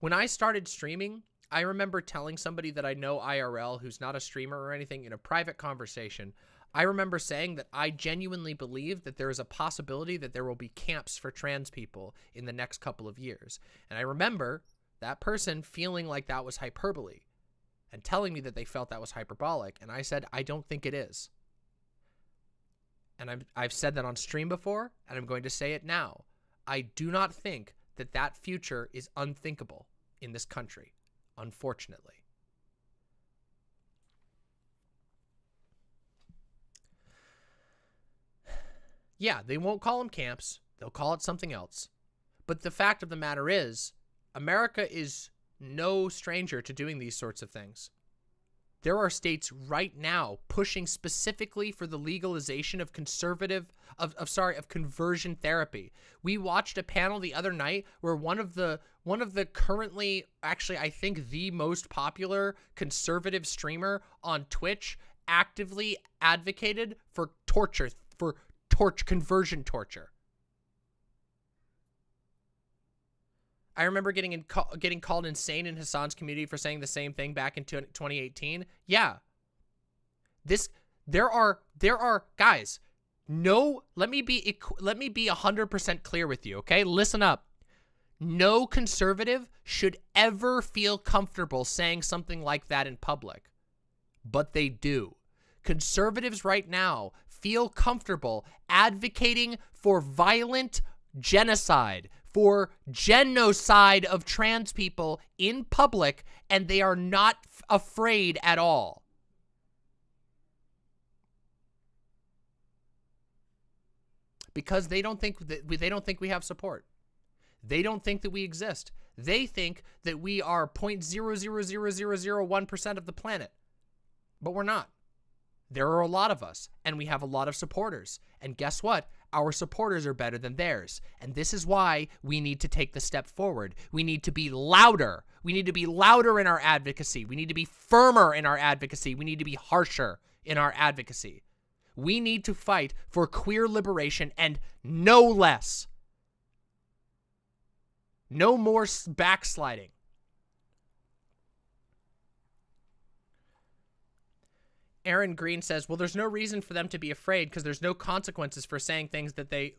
When I started streaming, I remember telling somebody that I know IRL who's not a streamer or anything in a private conversation. I remember saying that I genuinely believe that there is a possibility that there will be camps for trans people in the next couple of years. And I remember that person feeling like that was hyperbole and telling me that they felt that was hyperbolic. And I said, I don't think it is. And I've said that on stream before, and I'm going to say it now. I do not think that that future is unthinkable in this country, unfortunately. Yeah, they won't call them camps. They'll call it something else. But the fact of the matter is, America is no stranger to doing these sorts of things. There are states right now pushing specifically for the legalization of conversion therapy. We watched a panel the other night where one of the currently, actually I think the most popular conservative streamer on Twitch actively advocated for conversion torture. I remember getting called insane in Hassan's community for saying the same thing back in 2018. Yeah. There are guys, no, let me be 100% clear with you, okay? Listen up. No conservative should ever feel comfortable saying something like that in public. But they do. Conservatives right now feel comfortable advocating for violent genocide, for genocide of trans people in public, and they are not afraid at all. Because they don't think we have support. They don't think that we exist. They think that we are 0.000001% of the planet. But we're not. There are a lot of us, and we have a lot of supporters. And guess what? Our supporters are better than theirs. And this is why we need to take the step forward. We need to be louder. We need to be louder in our advocacy. We need to be firmer in our advocacy. We need to be harsher in our advocacy. We need to fight for queer liberation and no less. No more backsliding. Aaron Green says, well, there's no reason for them to be afraid because there's no consequences for saying things that they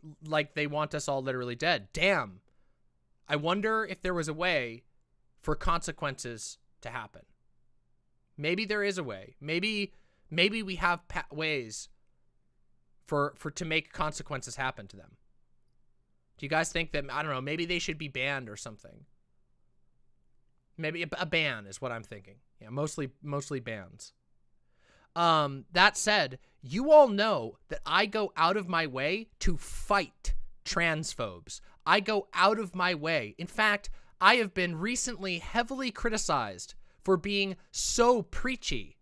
want us all literally dead. Damn. I wonder if there was a way for consequences to happen. Maybe there is a way. Maybe we have ways to make consequences happen to them. Do you guys think that, I don't know, maybe they should be banned or something? Maybe a ban is what I'm thinking. Yeah, mostly bans. That said, you all know that I go out of my way to fight transphobes. I go out of my way. In fact, I have been recently heavily criticized for being so preachy.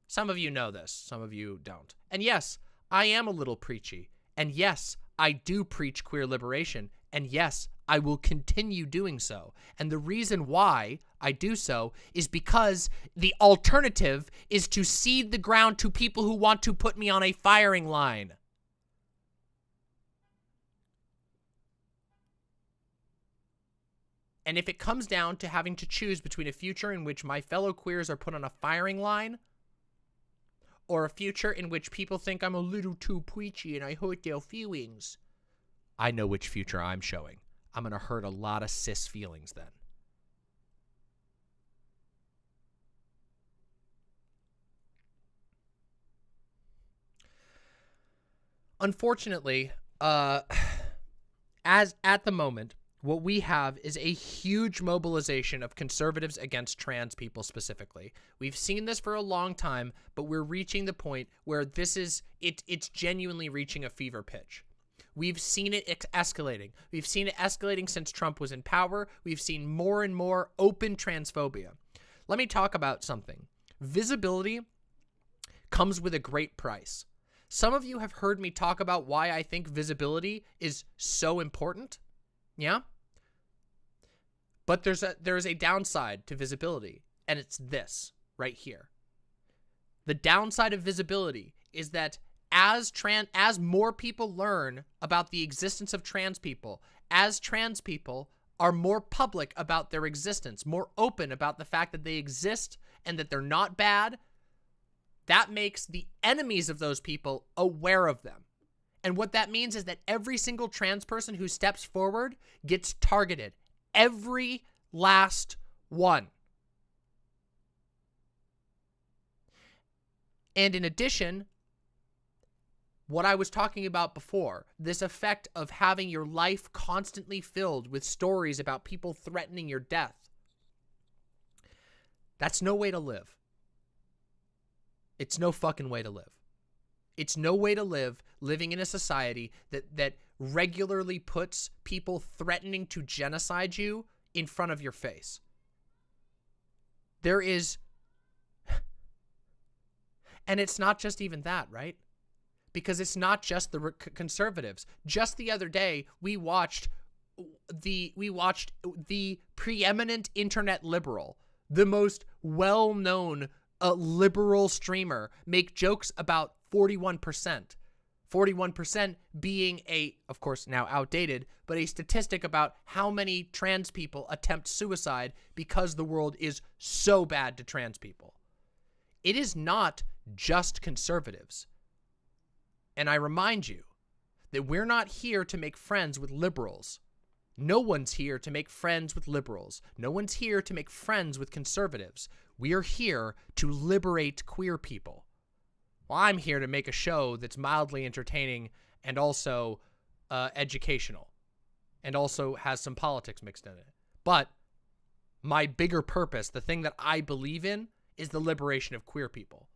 Some of you know this, some of you don't. And yes, I am a little preachy. And yes, I do preach queer liberation. And yes, I will continue doing so. And the reason why I do so is because the alternative is to cede the ground to people who want to put me on a firing line. And if it comes down to having to choose between a future in which my fellow queers are put on a firing line or a future in which people think I'm a little too preachy and I hurt their feelings, I know which future I'm showing. I'm going to hurt a lot of cis feelings then. Unfortunately, as at the moment, what we have is a huge mobilization of conservatives against trans people specifically. We've seen this for a long time, but we're reaching the point where it's genuinely reaching a fever pitch. We've seen it escalating. We've seen it escalating since Trump was in power. We've seen more and more open transphobia. Let me talk about something. Visibility comes with a great price. Some of you have heard me talk about why I think visibility is so important. Yeah? But there is a downside to visibility, and it's this right here. The downside of visibility is that as more people learn about the existence of trans people, as trans people are more public about their existence, more open about the fact that they exist and that they're not bad, that makes the enemies of those people aware of them. And what that means is that every single trans person who steps forward gets targeted. Every last one. And in addition, what I was talking about before, this effect of having your life constantly filled with stories about people threatening your death, that's no way to live. It's no fucking way to live. It's no way to live living in a society that regularly puts people threatening to genocide you in front of your face. There is... And it's not just even that, right? Because it's not just the conservatives. Just the other day, we watched the preeminent internet liberal, the most well-known liberal streamer, make jokes about 41%. 41% being of course now outdated, but a statistic about how many trans people attempt suicide because the world is so bad to trans people. It is not just conservatives. And I remind you that we're not here to make friends with liberals. No one's here to make friends with liberals. No one's here to make friends with conservatives. We are here to liberate queer people. Well, I'm here to make a show that's mildly entertaining and also educational and also has some politics mixed in it. But my bigger purpose, the thing that I believe in, is the liberation of queer people.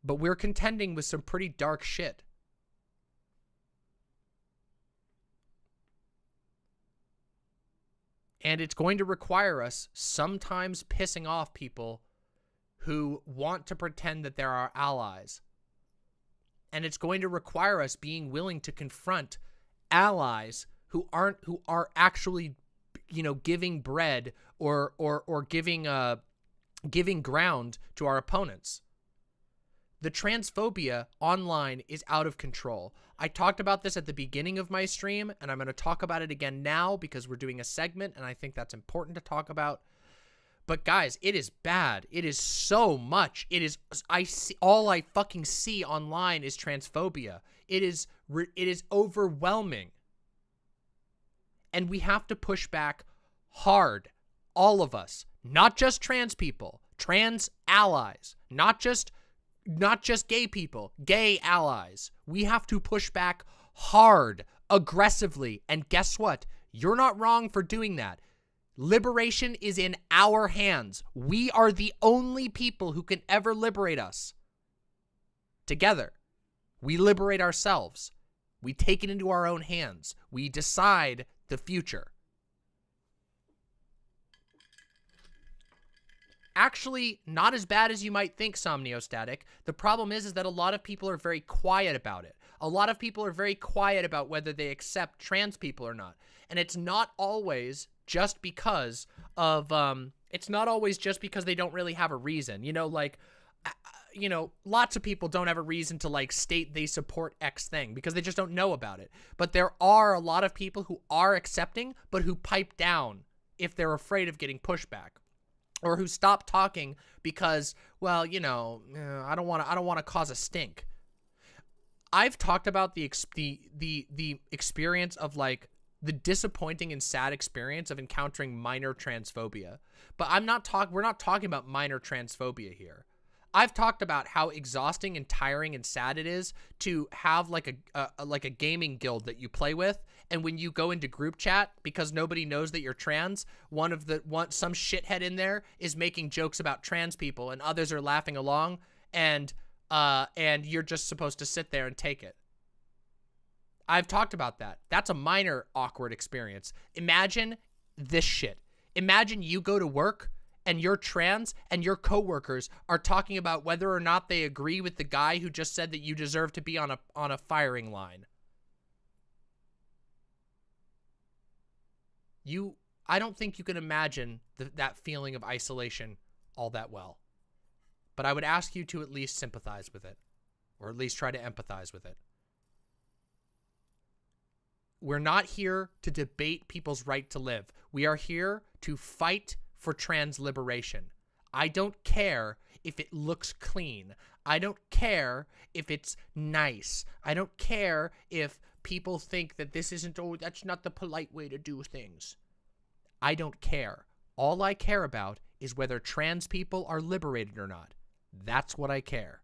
But we're contending with some pretty dark shit. And it's going to require us sometimes pissing off people who want to pretend that they're our allies. And it's going to require us being willing to confront allies who are actually, you know, giving bread or giving ground to our opponents. The transphobia online is out of control. I talked about this at the beginning of my stream, and I'm going to talk about it again now because we're doing a segment, and I think that's important to talk about. But guys, it is bad. It is so much. It is. All I fucking see online is transphobia. It is overwhelming, and we have to push back hard. All of us, not just trans people, trans allies, not just gay people, gay allies. We have to push back hard, aggressively. And guess what? You're not wrong for doing that. Liberation is in our hands. We are the only people who can ever liberate us. Together, we liberate ourselves. We take it into our own hands. We decide the future. actually not as bad as you might think, Somniostatic. The problem is that a lot of people are very quiet about it. A lot of people are very quiet about whether they accept trans people or not. And it's not always just because of, it's not always just because they don't really have a reason. You know, like, you know, lots of people don't have a reason to, like, state they support X thing because they just don't know about it. But there are a lot of people who are accepting, but who pipe down if they're afraid of getting pushback, or who stop talking because, well, you know, I don't want to cause a stink. I've talked about the experience of, like, the disappointing and sad experience of encountering minor transphobia, but we're not talking about minor transphobia here. I've talked about how exhausting and tiring and sad it is to have like a gaming guild that you play with, and when you go into group chat because nobody knows that you're trans, some shithead in there is making jokes about trans people and others are laughing along, and you're just supposed to sit there and take it. I've talked about that. That's a minor awkward experience. Imagine this shit. Imagine you go to work and you're trans and your coworkers are talking about whether or not they agree with the guy who just said that you deserve to be on a firing line. I don't think you can imagine that feeling of isolation all that well. But I would ask you to at least sympathize with it, or at least try to empathize with it. We're not here to debate people's right to live. We are here to fight for trans liberation. I don't care if it looks clean. I don't care if it's nice. I don't care if people think that this isn't, oh, that's not the polite way to do things. I don't care. All I care about is whether trans people are liberated or not. That's what I care.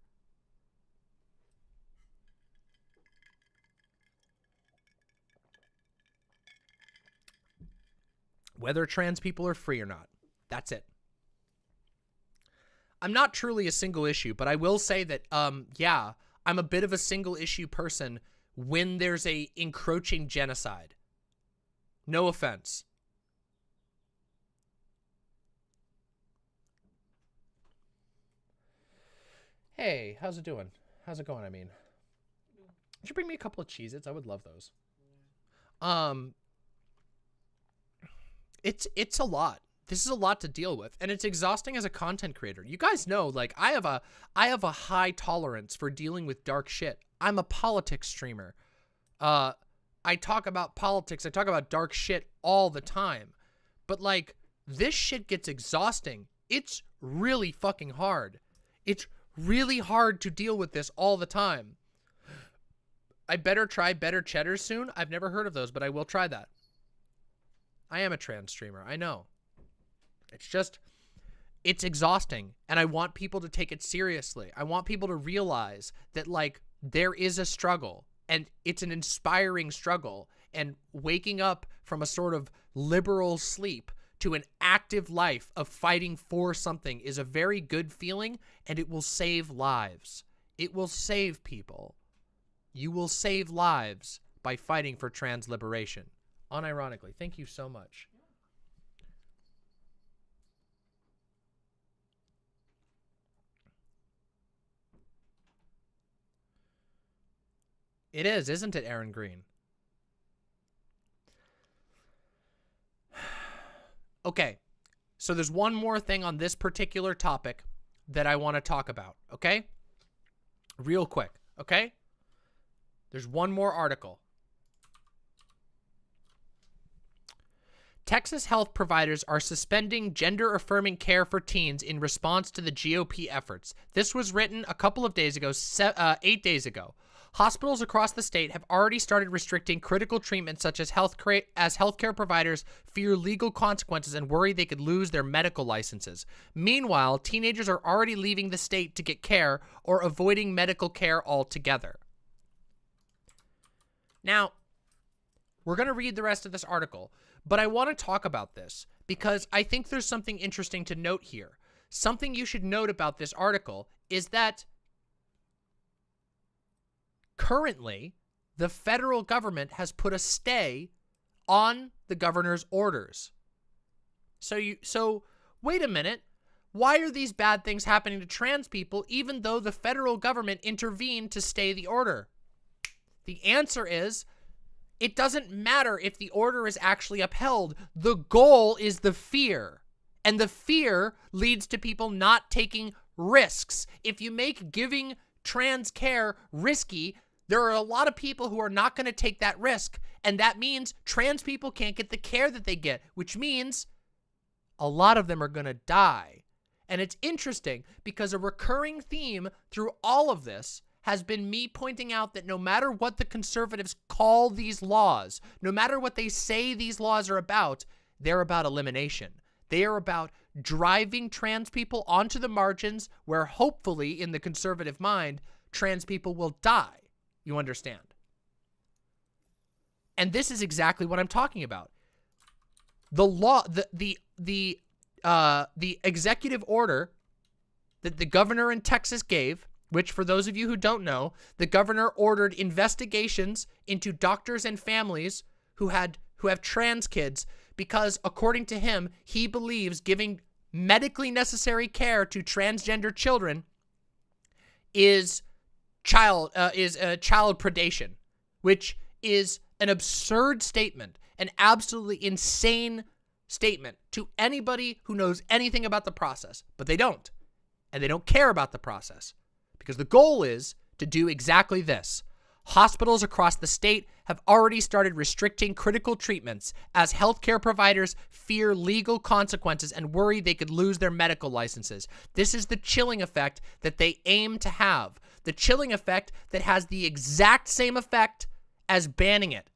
Whether trans people are free or not. That's it. I'm not truly a single issue, but I will say that, yeah, I'm a bit of a single issue person when there's a encroaching genocide. No offense. Hey, how's it doing? How's it going, I mean? Could you bring me a couple of Cheez-Its? I would love those. It's a lot. This is a lot to deal with, and it's exhausting as a content creator. You guys know, like, I have a high tolerance for dealing with dark shit. I'm a politics streamer. I talk about politics. I talk about dark shit all the time. But, like, this shit gets exhausting. It's really fucking hard. It's really hard to deal with this all the time. I better try Better Cheddars soon. I've never heard of those, but I will try that. I am a trans streamer. I know. It's just, it's exhausting, and I want people to take it seriously. I want people to realize that, like, there is a struggle, and it's an inspiring struggle, and waking up from a sort of liberal sleep to an active life of fighting for something is a very good feeling, and it will save lives. It will save people. You will save lives by fighting for trans liberation. Unironically. Thank you so much. It is, isn't it, Aaron Green? Okay, so there's one more thing on this particular topic that I want to talk about, okay? Real quick, okay? There's one more article. Texas health providers are suspending gender-affirming care for teens in response to the GOP efforts. This was written a couple of days ago, 8 days ago. Hospitals across the state have already started restricting critical treatment such as healthcare providers fear legal consequences and worry they could lose their medical licenses. Meanwhile, teenagers are already leaving the state to get care or avoiding medical care altogether. Now, we're going to read the rest of this article, but I want to talk about this because I think there's something interesting to note here. Something you should note about this article is that currently, the federal government has put a stay on the governor's orders. So wait a minute. Why are these bad things happening to trans people even though the federal government intervened to stay the order? The answer is, it doesn't matter if the order is actually upheld. The goal is the fear. And the fear leads to people not taking risks. If you make giving trans care risky, there are a lot of people who are not going to take that risk. And that means trans people can't get the care that they get, which means a lot of them are going to die. And it's interesting because a recurring theme through all of this has been me pointing out that no matter what the conservatives call these laws, no matter what they say these laws are about, they're about elimination. They are about driving trans people onto the margins where hopefully, in the conservative mind, trans people will die. You understand? And this is exactly what I'm talking about. The law, the executive order that the governor in Texas gave, which for those of you who don't know, the governor ordered investigations into doctors and families who have trans kids because, according to him, he believes giving medically necessary care to transgender children is child predation, which is an absurd statement, an absolutely insane statement to anybody who knows anything about the process, but they don't, and they don't care about the process. Because the goal is to do exactly this. Hospitals across the state have already started restricting critical treatments as healthcare providers fear legal consequences and worry they could lose their medical licenses. This is the chilling effect that they aim to have. The chilling effect that has the exact same effect as banning it.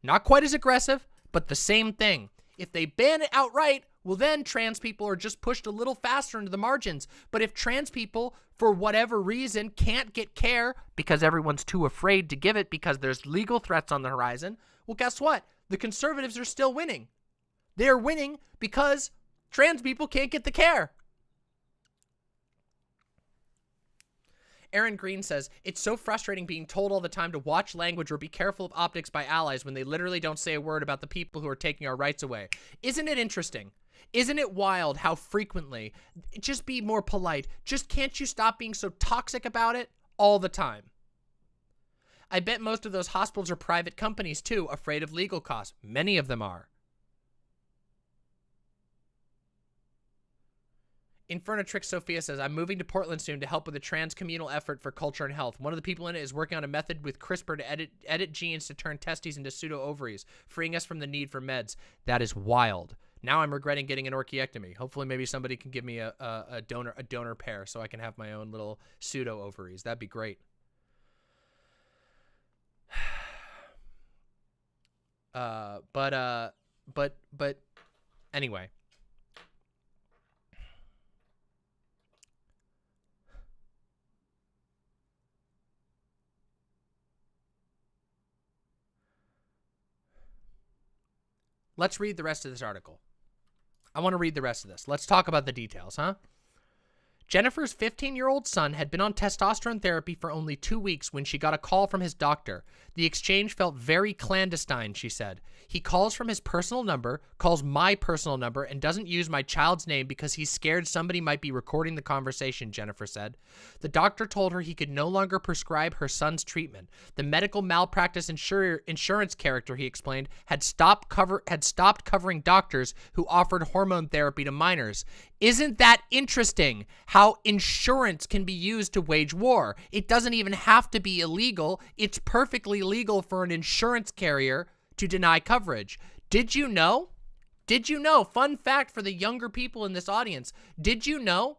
Not quite as aggressive, but the same thing. If they ban it outright, well then trans people are just pushed a little faster into the margins. But if trans people, for whatever reason, can't get care because everyone's too afraid to give it because there's legal threats on the horizon, well, guess what? The conservatives are still winning. They're winning because trans people can't get the care. Aaron Green says, it's so frustrating being told all the time to watch language or be careful of optics by allies when they literally don't say a word about the people who are taking our rights away. Isn't it interesting? Isn't it wild how frequently, just be more polite, just can't you stop being so toxic about it all the time? I bet most of those hospitals are private companies too, afraid of legal costs. Many of them are. Infernatrix Sophia says, I'm moving to Portland soon to help with a trans-communal effort for culture and health. One of the people in it is working on a method with CRISPR to edit genes to turn testes into pseudo-ovaries, freeing us from the need for meds. That is wild. Now I'm regretting getting an orchiectomy. Hopefully maybe somebody can give me a donor pair so I can have my own little pseudo-ovaries. That'd be great. But anyway. Let's read the rest of this article. I want to read the rest of this. Let's talk about the details, huh? Jennifer's 15-year-old son had been on testosterone therapy for only 2 weeks when she got a call from his doctor. The exchange felt very clandestine, she said. He calls from his personal number, calls my personal number, and doesn't use my child's name because he's scared somebody might be recording the conversation, Jennifer said. The doctor told her he could no longer prescribe her son's treatment. The medical malpractice insurance character, he explained, had stopped covering doctors who offered hormone therapy to minors. Isn't that interesting how insurance can be used to wage war? It doesn't even have to be illegal. It's perfectly legal for an insurance carrier to deny coverage. Did you know? Did you know? Fun fact for the younger people in this audience. Did you know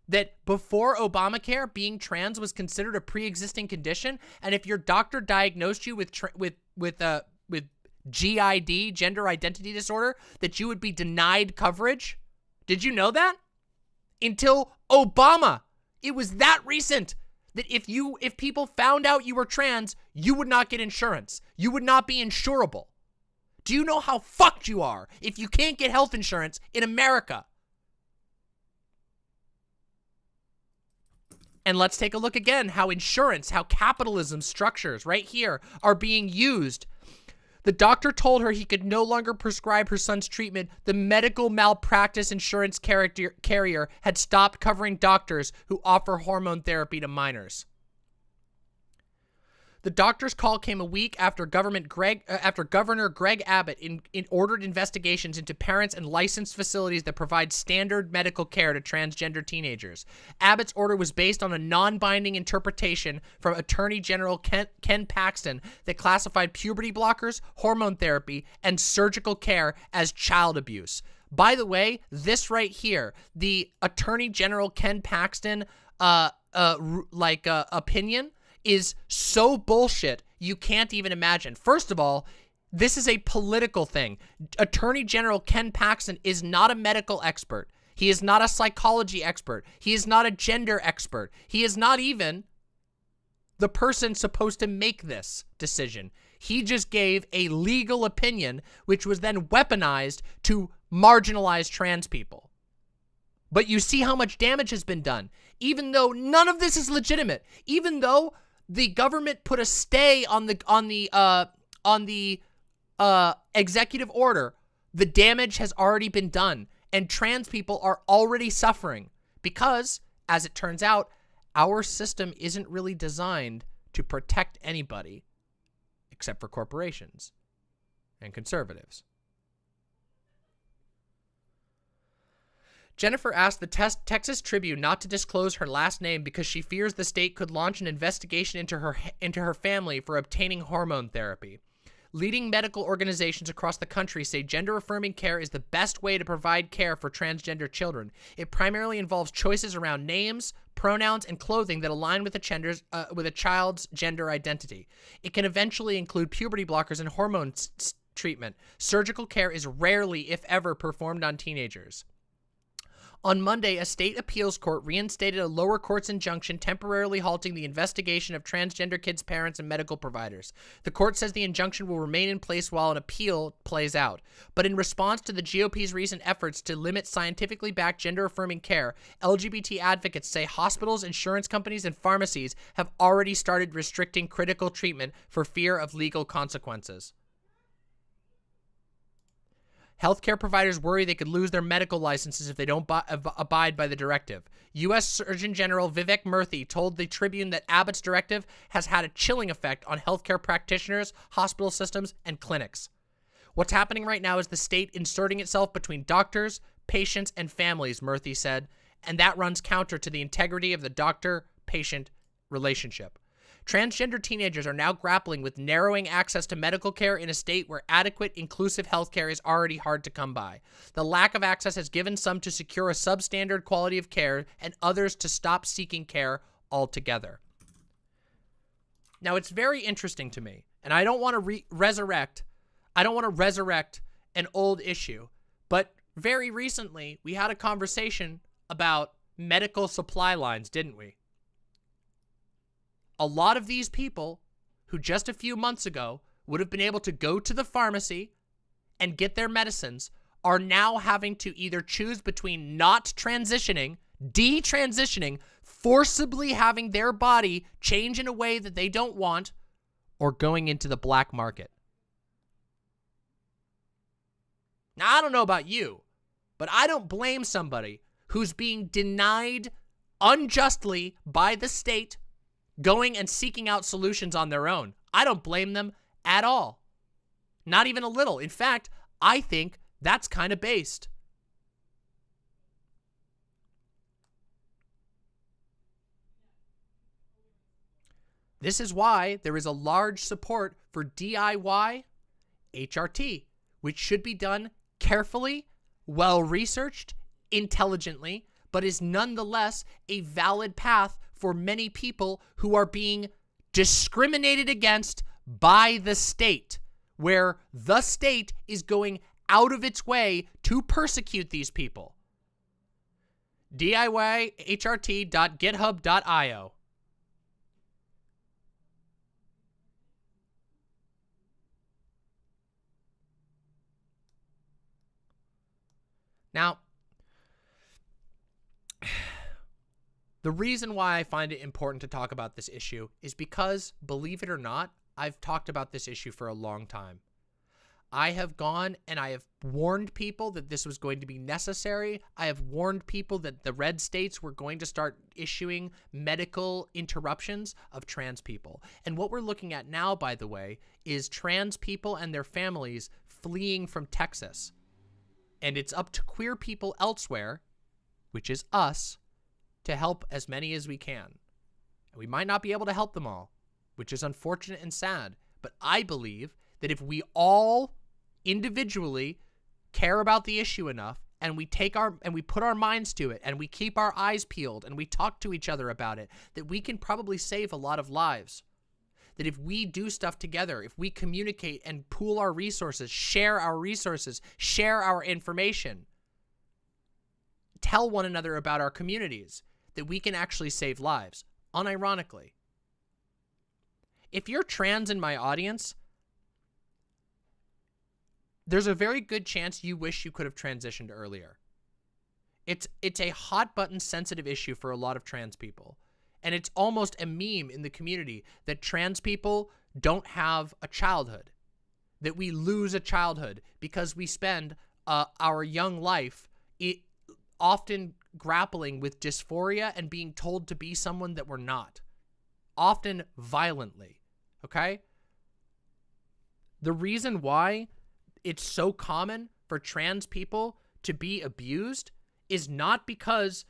that before Obamacare, being trans was considered a pre-existing condition? And if your doctor diagnosed you with GID, gender identity disorder, that you would be denied coverage? Did you know that? Until Obama. It was that recent that if people found out you were trans, you would not get insurance. You would not be insurable. Do you know how fucked you are if you can't get health insurance in America? And let's take a look again how insurance, how capitalism structures right here are being used. The doctor told her he could no longer prescribe her son's treatment. The medical malpractice insurance carrier had stopped covering doctors who offer hormone therapy to minors. The doctor's call came a week after Governor Greg Abbott ordered investigations into parents and licensed facilities that provide standard medical care to transgender teenagers. Abbott's order was based on a non-binding interpretation from Attorney General Ken Paxton that classified puberty blockers, hormone therapy, and surgical care as child abuse. By the way, this right here, the Attorney General Ken Paxton opinion is so bullshit you can't even imagine. First of all, this is a political thing. Attorney General Ken Paxton is not a medical expert. He is not a psychology expert. He is not a gender expert. He is not even the person supposed to make this decision. He just gave a legal opinion, which was then weaponized to marginalize trans people. But you see how much damage has been done, even though none of this is legitimate, even though the government put a stay on the executive order. The damage has already been done, and trans people are already suffering because, as it turns out, our system isn't really designed to protect anybody except for corporations and conservatives. Jennifer asked the Texas Tribune not to disclose her last name because she fears the state could launch an investigation into her family for obtaining hormone therapy. Leading medical organizations across the country say gender-affirming care is the best way to provide care for transgender children. It primarily involves choices around names, pronouns, and clothing that align with a child's gender identity. It can eventually include puberty blockers and hormone treatment. Surgical care is rarely, if ever, performed on teenagers. On Monday, a state appeals court reinstated a lower court's injunction temporarily halting the investigation of transgender kids' parents and medical providers. The court says the injunction will remain in place while an appeal plays out. But in response to the GOP's recent efforts to limit scientifically backed gender-affirming care, LGBT advocates say hospitals, insurance companies, and pharmacies have already started restricting critical treatment for fear of legal consequences. Healthcare providers worry they could lose their medical licenses if they don't abide by the directive. U.S. Surgeon General Vivek Murthy told the Tribune that Abbott's directive has had a chilling effect on healthcare practitioners, hospital systems, and clinics. What's happening right now is the state inserting itself between doctors, patients, and families, Murthy said, and that runs counter to the integrity of the doctor-patient relationship. Transgender teenagers are now grappling with narrowing access to medical care in a state where adequate, inclusive health care is already hard to come by. The lack of access has given some to secure a substandard quality of care and others to stop seeking care altogether. Now, it's very interesting to me, and I don't want to resurrect an old issue, but very recently we had a conversation about medical supply lines, didn't we? A lot of these people who just a few months ago would have been able to go to the pharmacy and get their medicines are now having to either choose between not transitioning, detransitioning, forcibly having their body change in a way that they don't want, or going into the black market. Now, I don't know about you, but I don't blame somebody who's being denied unjustly by the state going and seeking out solutions on their own. I don't blame them at all. Not even a little. In fact, I think that's kind of based. This is why there is a large support for DIY HRT, which should be done carefully, well-researched, intelligently, but is nonetheless a valid path for many people who are being discriminated against by the state, where the state is going out of its way to persecute these people. DIYHRT.github.io. Now, the reason why I find it important to talk about this issue is because, believe it or not, I've talked about this issue for a long time. I have gone and I have warned people that this was going to be necessary. I have warned people that the red states were going to start issuing medical interruptions of trans people. And what we're looking at now, by the way, is trans people and their families fleeing from Texas. And it's up to queer people elsewhere, which is us, to help as many as we can. And we might not be able to help them all, which is unfortunate and sad. But I believe that if we all individually care about the issue enough, and we put our minds to it, and we keep our eyes peeled, and we talk to each other about it, that we can probably save a lot of lives. That if we do stuff together, if we communicate and pool our resources, share our information, tell one another about our communities, that we can actually save lives, unironically. If you're trans in my audience, there's a very good chance you wish you could have transitioned earlier. It's a hot button sensitive issue for a lot of trans people. And it's almost a meme in the community that trans people don't have a childhood, that we lose a childhood because we spend our young life often grappling with dysphoria and being told to be someone that we're not, often violently, okay? The reason why it's so common for trans people to be abused is not because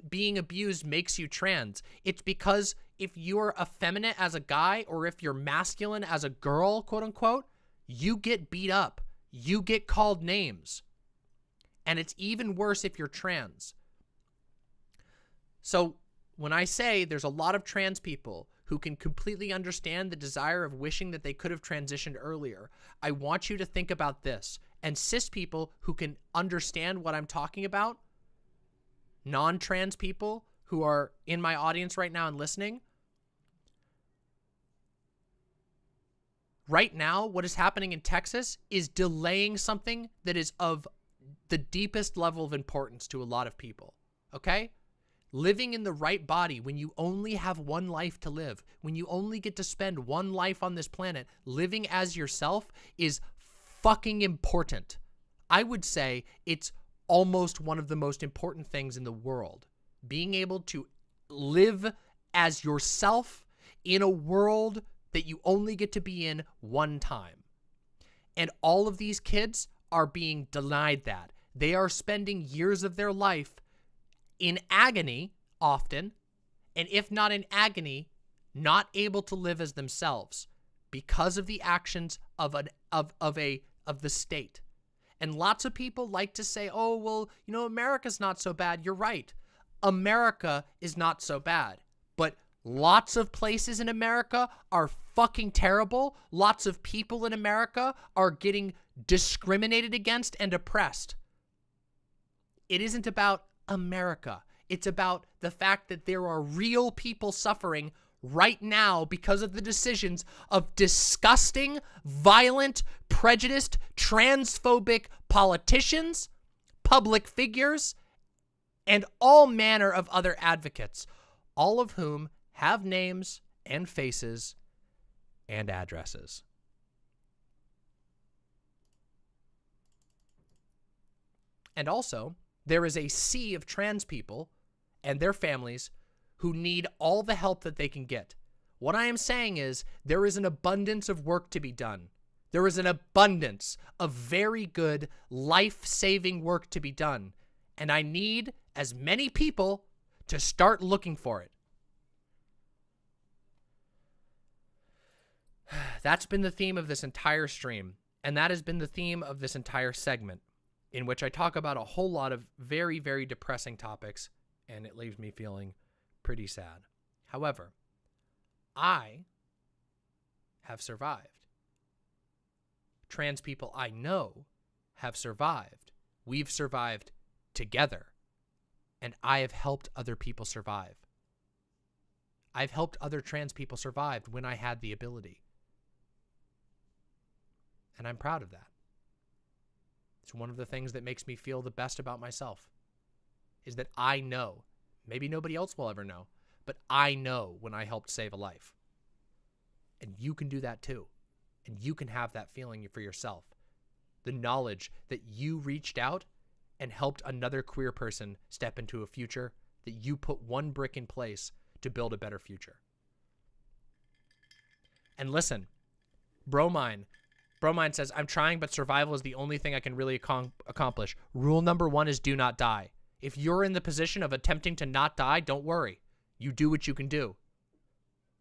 being abused makes you trans. It's because if you're effeminate as a guy or if you're masculine as a girl, quote unquote, you get beat up. You get called names. And it's even worse if you're trans. So when I say there's a lot of trans people who can completely understand the desire of wishing that they could have transitioned earlier, I want you to think about this. And cis people who can understand what I'm talking about, non-trans people who are in my audience right now and listening, right now, what is happening in Texas is delaying something that is of the deepest level of importance to a lot of people, okay? Living in the right body when you only have one life to live, when you only get to spend one life on this planet, living as yourself is fucking important. I would say it's almost one of the most important things in the world. Being able to live as yourself in a world that you only get to be in one time. And all of these kids are being denied that. They are spending years of their life in agony, often, and if not in agony, not able to live as themselves because of the actions of the state. And lots of people like to say, oh, well, you know, America's not so bad. You're right. America is not so bad. But lots of places in America are fucking terrible. Lots of people in America are getting discriminated against and oppressed. It isn't about America. It's about the fact that there are real people suffering right now because of the decisions of disgusting, violent, prejudiced, transphobic politicians, public figures, and all manner of other advocates, all of whom have names and faces and addresses. And also, there is a sea of trans people and their families who need all the help that they can get. What I am saying is there is an abundance of work to be done. There is an abundance of very good life-saving work to be done. And I need as many people to start looking for it. That's been the theme of this entire stream. And that has been the theme of this entire segment, in which I talk about a whole lot of very, very depressing topics, and it leaves me feeling pretty sad. However, I have survived. Trans people I know have survived. We've survived together, and I have helped other people survive. I've helped other trans people survive when I had the ability. And I'm proud of that. It's one of the things that makes me feel the best about myself, is that I know, maybe nobody else will ever know, but I know when I helped save a life. And you can do that too. And you can have that feeling for yourself. The knowledge that you reached out and helped another queer person step into a future, that you put one brick in place to build a better future. And listen, Bromine says, I'm trying, but survival is the only thing I can really accomplish. Rule number 1 is do not die. If you're in the position of attempting to not die, don't worry. You do what you can do.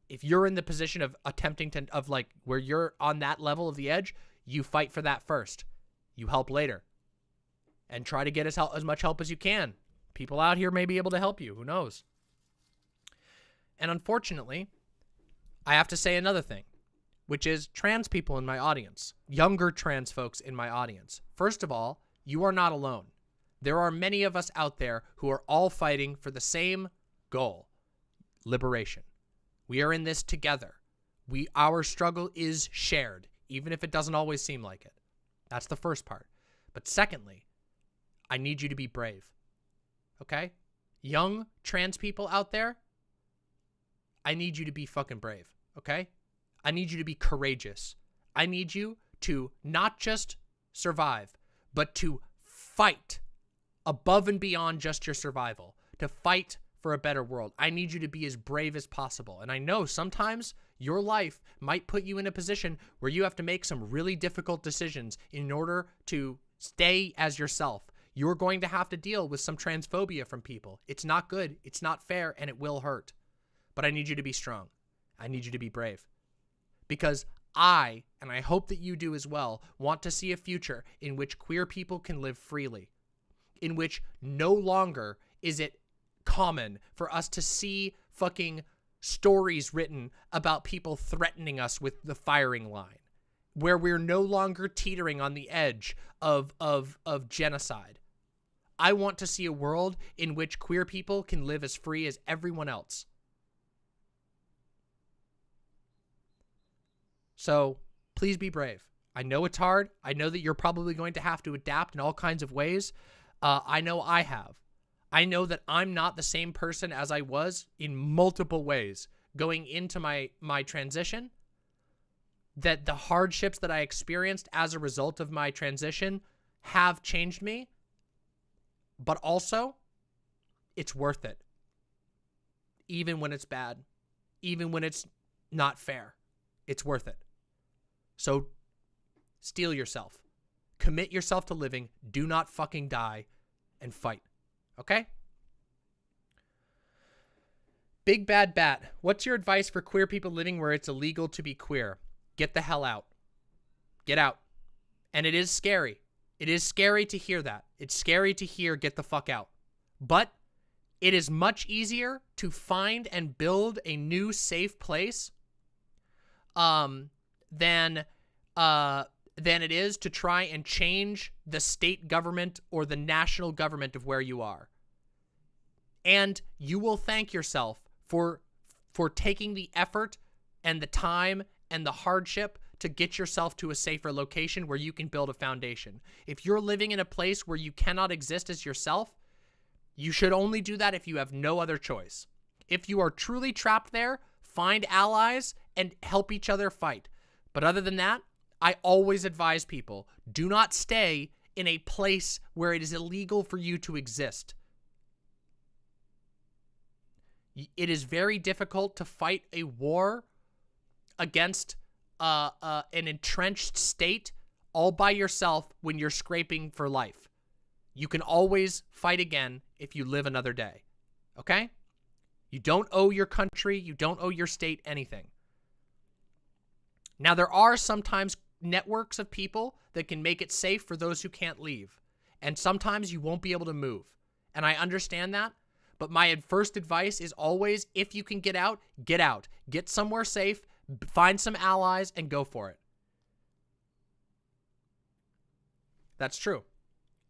If you're in the position of attempting to, where you're on that level of the edge, you fight for that first. You help later. And try to get as much help as you can. People out here may be able to help you. Who knows? And unfortunately, I have to say another thing, which is trans people in my audience, younger trans folks in my audience. First of all, you are not alone. There are many of us out there who are all fighting for the same goal, liberation. We are in this together. Our struggle is shared, even if it doesn't always seem like it. That's the first part. But secondly, I need you to be brave. Okay? Young trans people out there, I need you to be fucking brave. Okay? I need you to be courageous. I need you to not just survive, but to fight above and beyond just your survival, to fight for a better world. I need you to be as brave as possible. And I know sometimes your life might put you in a position where you have to make some really difficult decisions in order to stay as yourself. You're going to have to deal with some transphobia from people. It's not good, it's not fair, and it will hurt. But I need you to be strong. I need you to be brave. Because I, and I hope that you do as well, want to see a future in which queer people can live freely. In which no longer is it common for us to see fucking stories written about people threatening us with the firing line, where we're no longer teetering on the edge of genocide. I want to see a world in which queer people can live as free as everyone else. So please be brave. I know it's hard. I know that you're probably going to have to adapt in all kinds of ways. I know I have. I know that I'm not the same person as I was in multiple ways going into my transition, that the hardships that I experienced as a result of my transition have changed me, but also it's worth it. Even when it's bad, even when it's not fair, it's worth it. So steel yourself, commit yourself to living, do not fucking die, and fight. Okay? Big Bad Bat, what's your advice for queer people living where it's illegal to be queer? Get the hell out. Get out. And it is scary. It is scary to hear that. It's scary to hear get the fuck out. But it is much easier to find and build a new safe place than it is to try and change the state government or the national government of where you are. And you will thank yourself for taking the effort and the time and the hardship to get yourself to a safer location where you can build a foundation. If you're living in a place where you cannot exist as yourself, you should only do that if you have no other choice. If you are truly trapped there, find allies and help each other fight. But other than that, I always advise people, do not stay in a place where it is illegal for you to exist. It is very difficult to fight a war against an entrenched state all by yourself when you're scraping for life. You can always fight again if you live another day. Okay? You don't owe your country, you don't owe your state anything. Now, there are sometimes networks of people that can make it safe for those who can't leave. And sometimes you won't be able to move. And I understand that. But my first advice is always, if you can get out, get out. Get somewhere safe, find some allies, and go for it. That's true.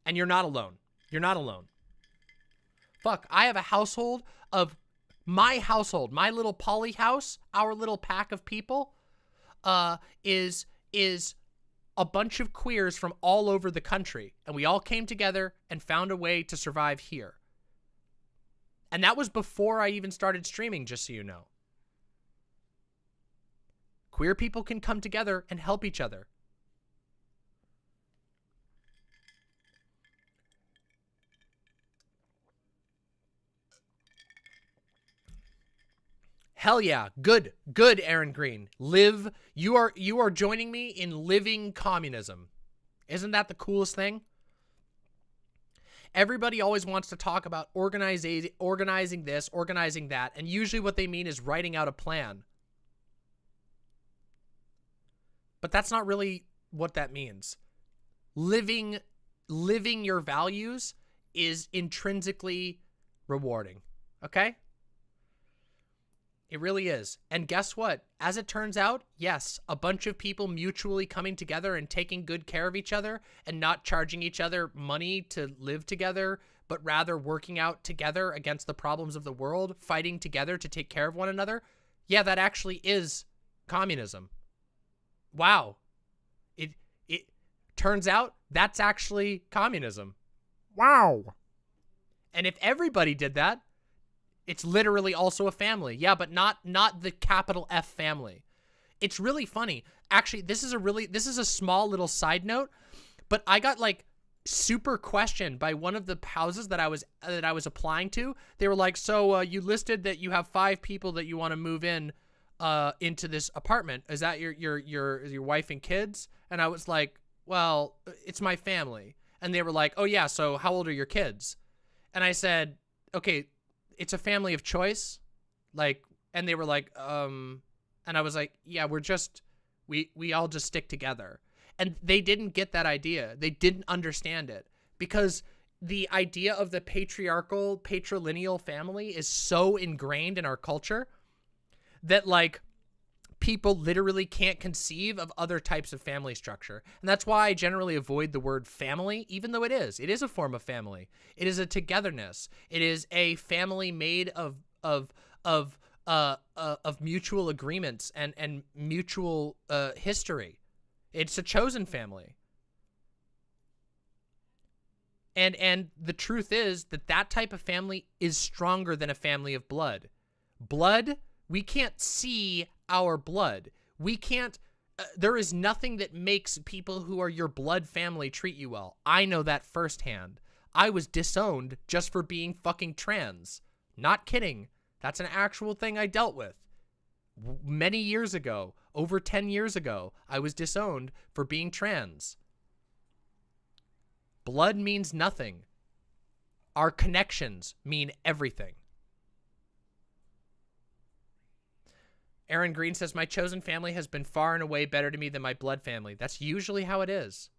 And you're not alone. You're not alone. Fuck, I have a household of my household, my little poly house, our little pack of people, is a bunch of queers from all over the country. And we all came together and found a way to survive here. And that was before I even started streaming, just so you know. Queer people can come together and help each other. Hell yeah. Good. Good, Aaron Green. Live. You are joining me in living communism. Isn't that the coolest thing? Everybody always wants to talk about organizing this, organizing that, and usually what they mean is writing out a plan. But that's not really what that means. Living your values is intrinsically rewarding. Okay? It really is. And guess what? As it turns out, yes, a bunch of people mutually coming together and taking good care of each other and not charging each other money to live together, but rather working out together against the problems of the world, fighting together to take care of one another. Yeah, that actually is communism. Wow. It turns out that's actually communism. Wow. And if everybody did that, it's literally also a family. Yeah, but not the capital F family. It's really funny. Actually, this is a small little side note, but I got like super questioned by one of the houses that I was applying to. They were like, "So you listed that you have 5 people that you want to move in into this apartment. Is that your wife and kids?" And I was like, "Well, it's my family." And they were like, "Oh yeah, so how old are your kids?" And I said, "Okay, it's a family of choice." Like, and they were like, and I was like, "Yeah, we all just stick together." And they didn't get that idea. They didn't understand it because the idea of the patriarchal, patrilineal family is so ingrained in our culture that like people literally can't conceive of other types of family structure. And that's why I generally avoid the word family, even though it is a form of family. It is a togetherness. It is a family made of mutual agreements and mutual history. It's a chosen family. And the truth is that type of family is stronger than a family of blood. Blood, we can't see our blood. We can't, there is nothing that makes people who are your blood family treat you well. I know that firsthand. I was disowned just for being fucking trans. Not kidding. That's an actual thing I dealt with. Many years ago, over 10 years ago, I was disowned for being trans. Blood means nothing. Our connections mean everything. Aaron Green says, "My chosen family has been far and away better to me than my blood family." That's usually how it is.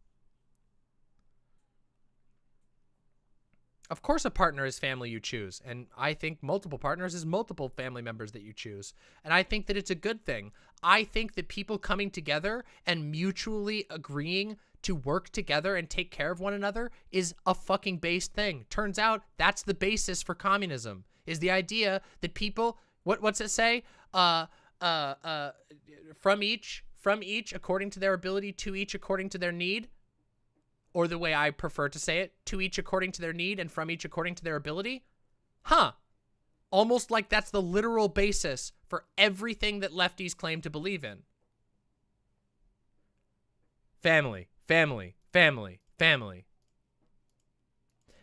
Of course a partner is family you choose, and I think multiple partners is multiple family members that you choose. And I think that it's a good thing. I think that people coming together and mutually agreeing to work together and take care of one another is a fucking base thing. Turns out that's the basis for communism, is the idea that people, what's it say? From each according to their ability, to each according to their need, or the way I prefer to say it, to each according to their need and from each according to their ability. Huh. Almost like that's the literal basis for everything that lefties claim to believe in. Family, family, family, family.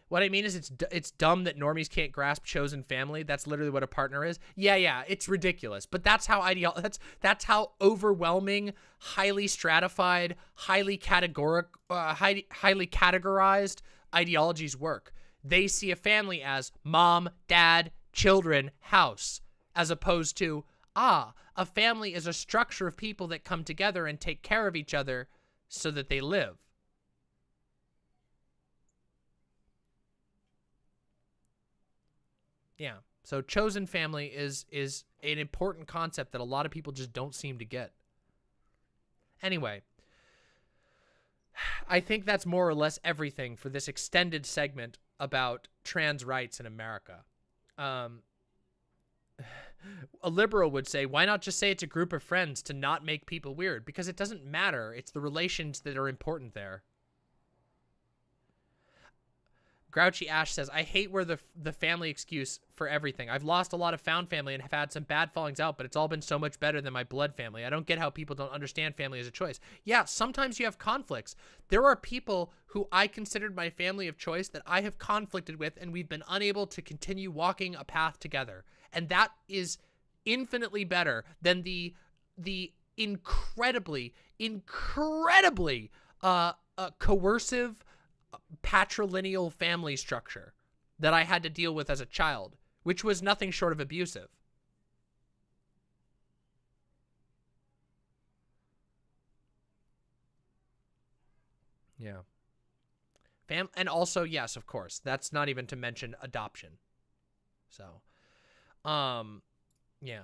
What I mean is it's dumb that normies can't grasp chosen family. That's literally what a partner is. Yeah, it's ridiculous. But that's how that's how overwhelming, highly stratified, highly categorized ideologies work. They see a family as mom, dad, children, house, as opposed to, a family is a structure of people that come together and take care of each other so that they live. Yeah. So chosen family is an important concept that a lot of people just don't seem to get. Anyway, I think that's more or less everything for this extended segment about trans rights in America. A liberal would say, why not just say it's a group of friends to not make people weird? Because it doesn't matter. It's the relations that are important there. Grouchy Ash says, I hate where the family excuse for everything. I've lost a lot of found family and have had some bad fallings out, but it's all been so much better than my blood family. I don't get how people don't understand family as a choice. Yeah, sometimes you have conflicts. There are people who I considered my family of choice that I have conflicted with, and we've been unable to continue walking a path together. And that is infinitely better than the incredibly coercive patrilineal family structure that I had to deal with as a child, which was nothing short of abusive. Yeah. And also, yes, of course, that's not even to mention adoption. So, yeah.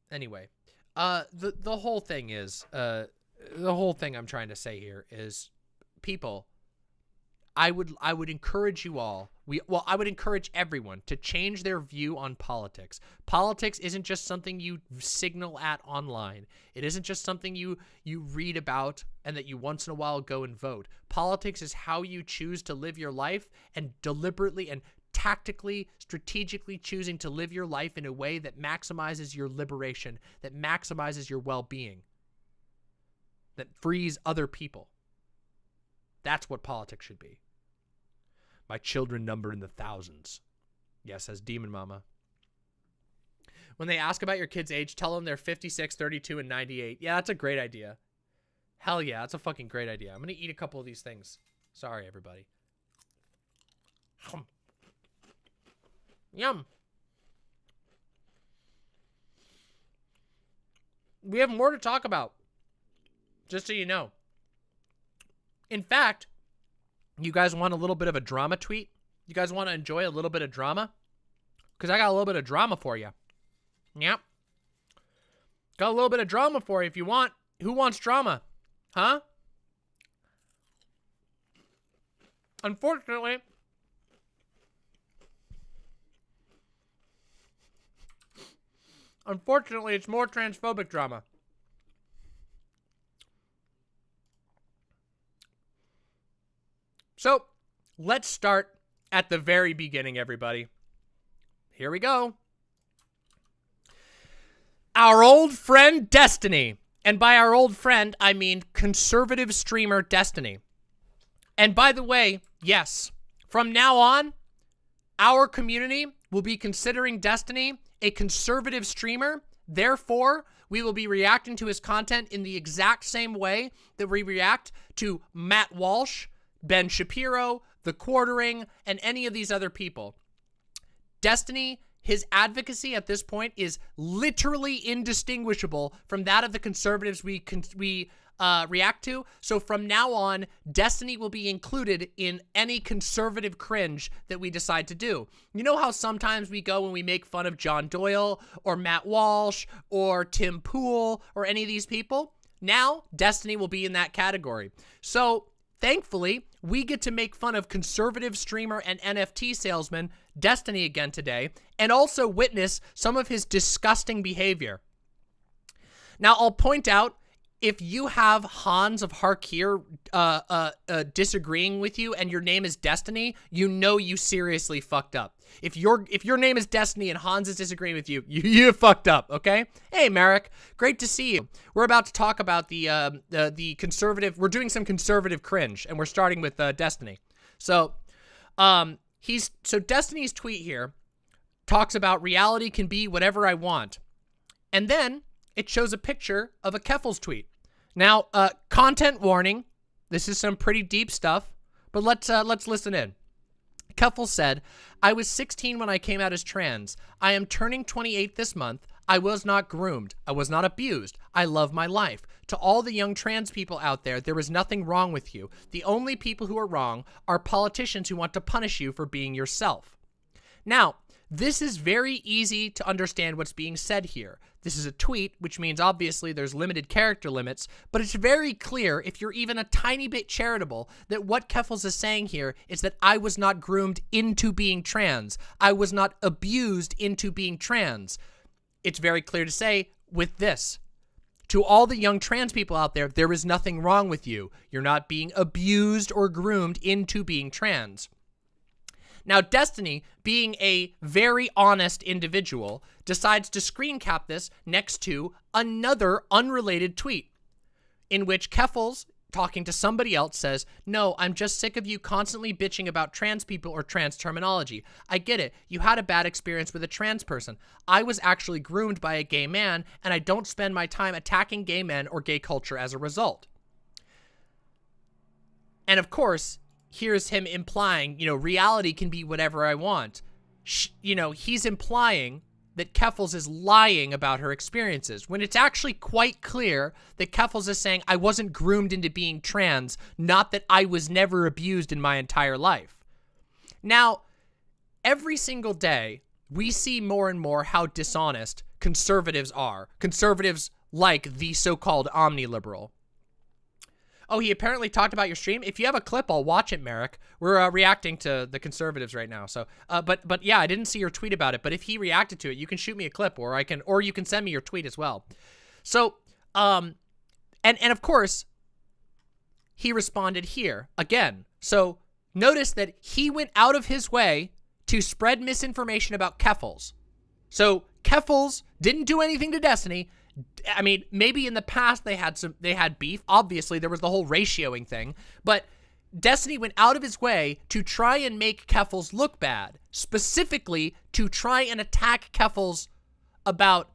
Anyway, the whole thing is, the whole thing I'm trying to say here is, people, I would encourage you all, I would encourage everyone to change their view on politics. Politics isn't just something you signal at online. It isn't just something you read about and that you once in a while go and vote. Politics is how you choose to live your life, and deliberately and tactically, strategically choosing to live your life in a way that maximizes your liberation, that maximizes your well-being, that frees other people. That's what politics should be. My children number in the thousands. Yes, says Demon Mama. When they ask about your kid's age, tell them they're 56, 32, and 98. Yeah, that's a great idea. Hell yeah, that's a fucking great idea. I'm going to eat a couple of these things. Sorry, everybody. Yum. We have more to talk about, just so you know. In fact, you guys want a little bit of a drama tweet? You guys want to enjoy a little bit of drama? Because I got a little bit of drama for you. Yep. Got a little bit of drama for you if you want. Who wants drama? Huh? Unfortunately, it's more transphobic drama. So, let's start at the very beginning, everybody. Here we go. Our old friend Destiny. And by our old friend, I mean conservative streamer Destiny. And by the way, yes, from now on, our community will be considering Destiny a conservative streamer. Therefore, we will be reacting to his content in the exact same way that we react to Matt Walsh, Ben Shapiro, The Quartering, and any of these other people. Destiny, his advocacy at this point is literally indistinguishable from that of the conservatives we react to. So from now on, Destiny will be included in any conservative cringe that we decide to do. You know how sometimes we go and we make fun of John Doyle or Matt Walsh or Tim Pool or any of these people? Now, Destiny will be in that category. So thankfully, we get to make fun of conservative streamer and NFT salesman Destiny again today, and also witness some of his disgusting behavior. Now, I'll point out, if you have Hans of Harkir disagreeing with you and your name is Destiny, you know you seriously fucked up. If your name is Destiny and Hans is disagreeing with you, you fucked up, okay? Hey, Merrick, great to see you. We're about to talk about the conservative. We're doing some conservative cringe, and we're starting with Destiny. So, Destiny's tweet here talks about reality can be whatever I want, and then it shows a picture of a Keffels tweet. Now, content warning. This is some pretty deep stuff, but let's listen in. Keffels said, I was 16 when I came out as trans. I am turning 28 this month. I was not groomed. I was not abused. I love my life. To all the young trans people out there is nothing wrong with you. The only people who are wrong are politicians who want to punish you for being yourself. Now, this is very easy to understand what's being said here. This is a tweet, which means obviously there's limited character limits, but it's very clear, if you're even a tiny bit charitable, that what Keffels is saying here is that I was not groomed into being trans. I was not abused into being trans. It's very clear to say with this. To all the young trans people out there is nothing wrong with you. You're not being abused or groomed into being trans. Now, Destiny, being a very honest individual, decides to screen cap this next to another unrelated tweet in which Keffels, talking to somebody else, says, "No, I'm just sick of you constantly bitching about trans people or trans terminology. I get it. You had a bad experience with a trans person. I was actually groomed by a gay man, and I don't spend my time attacking gay men or gay culture as a result." And of course, here's him implying, reality can be whatever I want. He's implying that Keffels is lying about her experiences, when it's actually quite clear that Keffels is saying, I wasn't groomed into being trans, not that I was never abused in my entire life. Now, every single day, we see more and more how dishonest conservatives are. Conservatives like the so-called omniliberal. Oh, he apparently talked about your stream. If you have a clip, I'll watch it, Merrick. We're reacting to the conservatives right now. So, but yeah, I didn't see your tweet about it. But if he reacted to it, you can shoot me a clip, or you can send me your tweet as well. So, and of course, he responded here again. So notice that he went out of his way to spread misinformation about Keffels. So Keffels didn't do anything to Destiny. I mean, maybe in the past they had beef. Obviously, there was the whole ratioing thing, but Destiny went out of his way to try and make Keffels look bad, specifically to try and attack Keffels about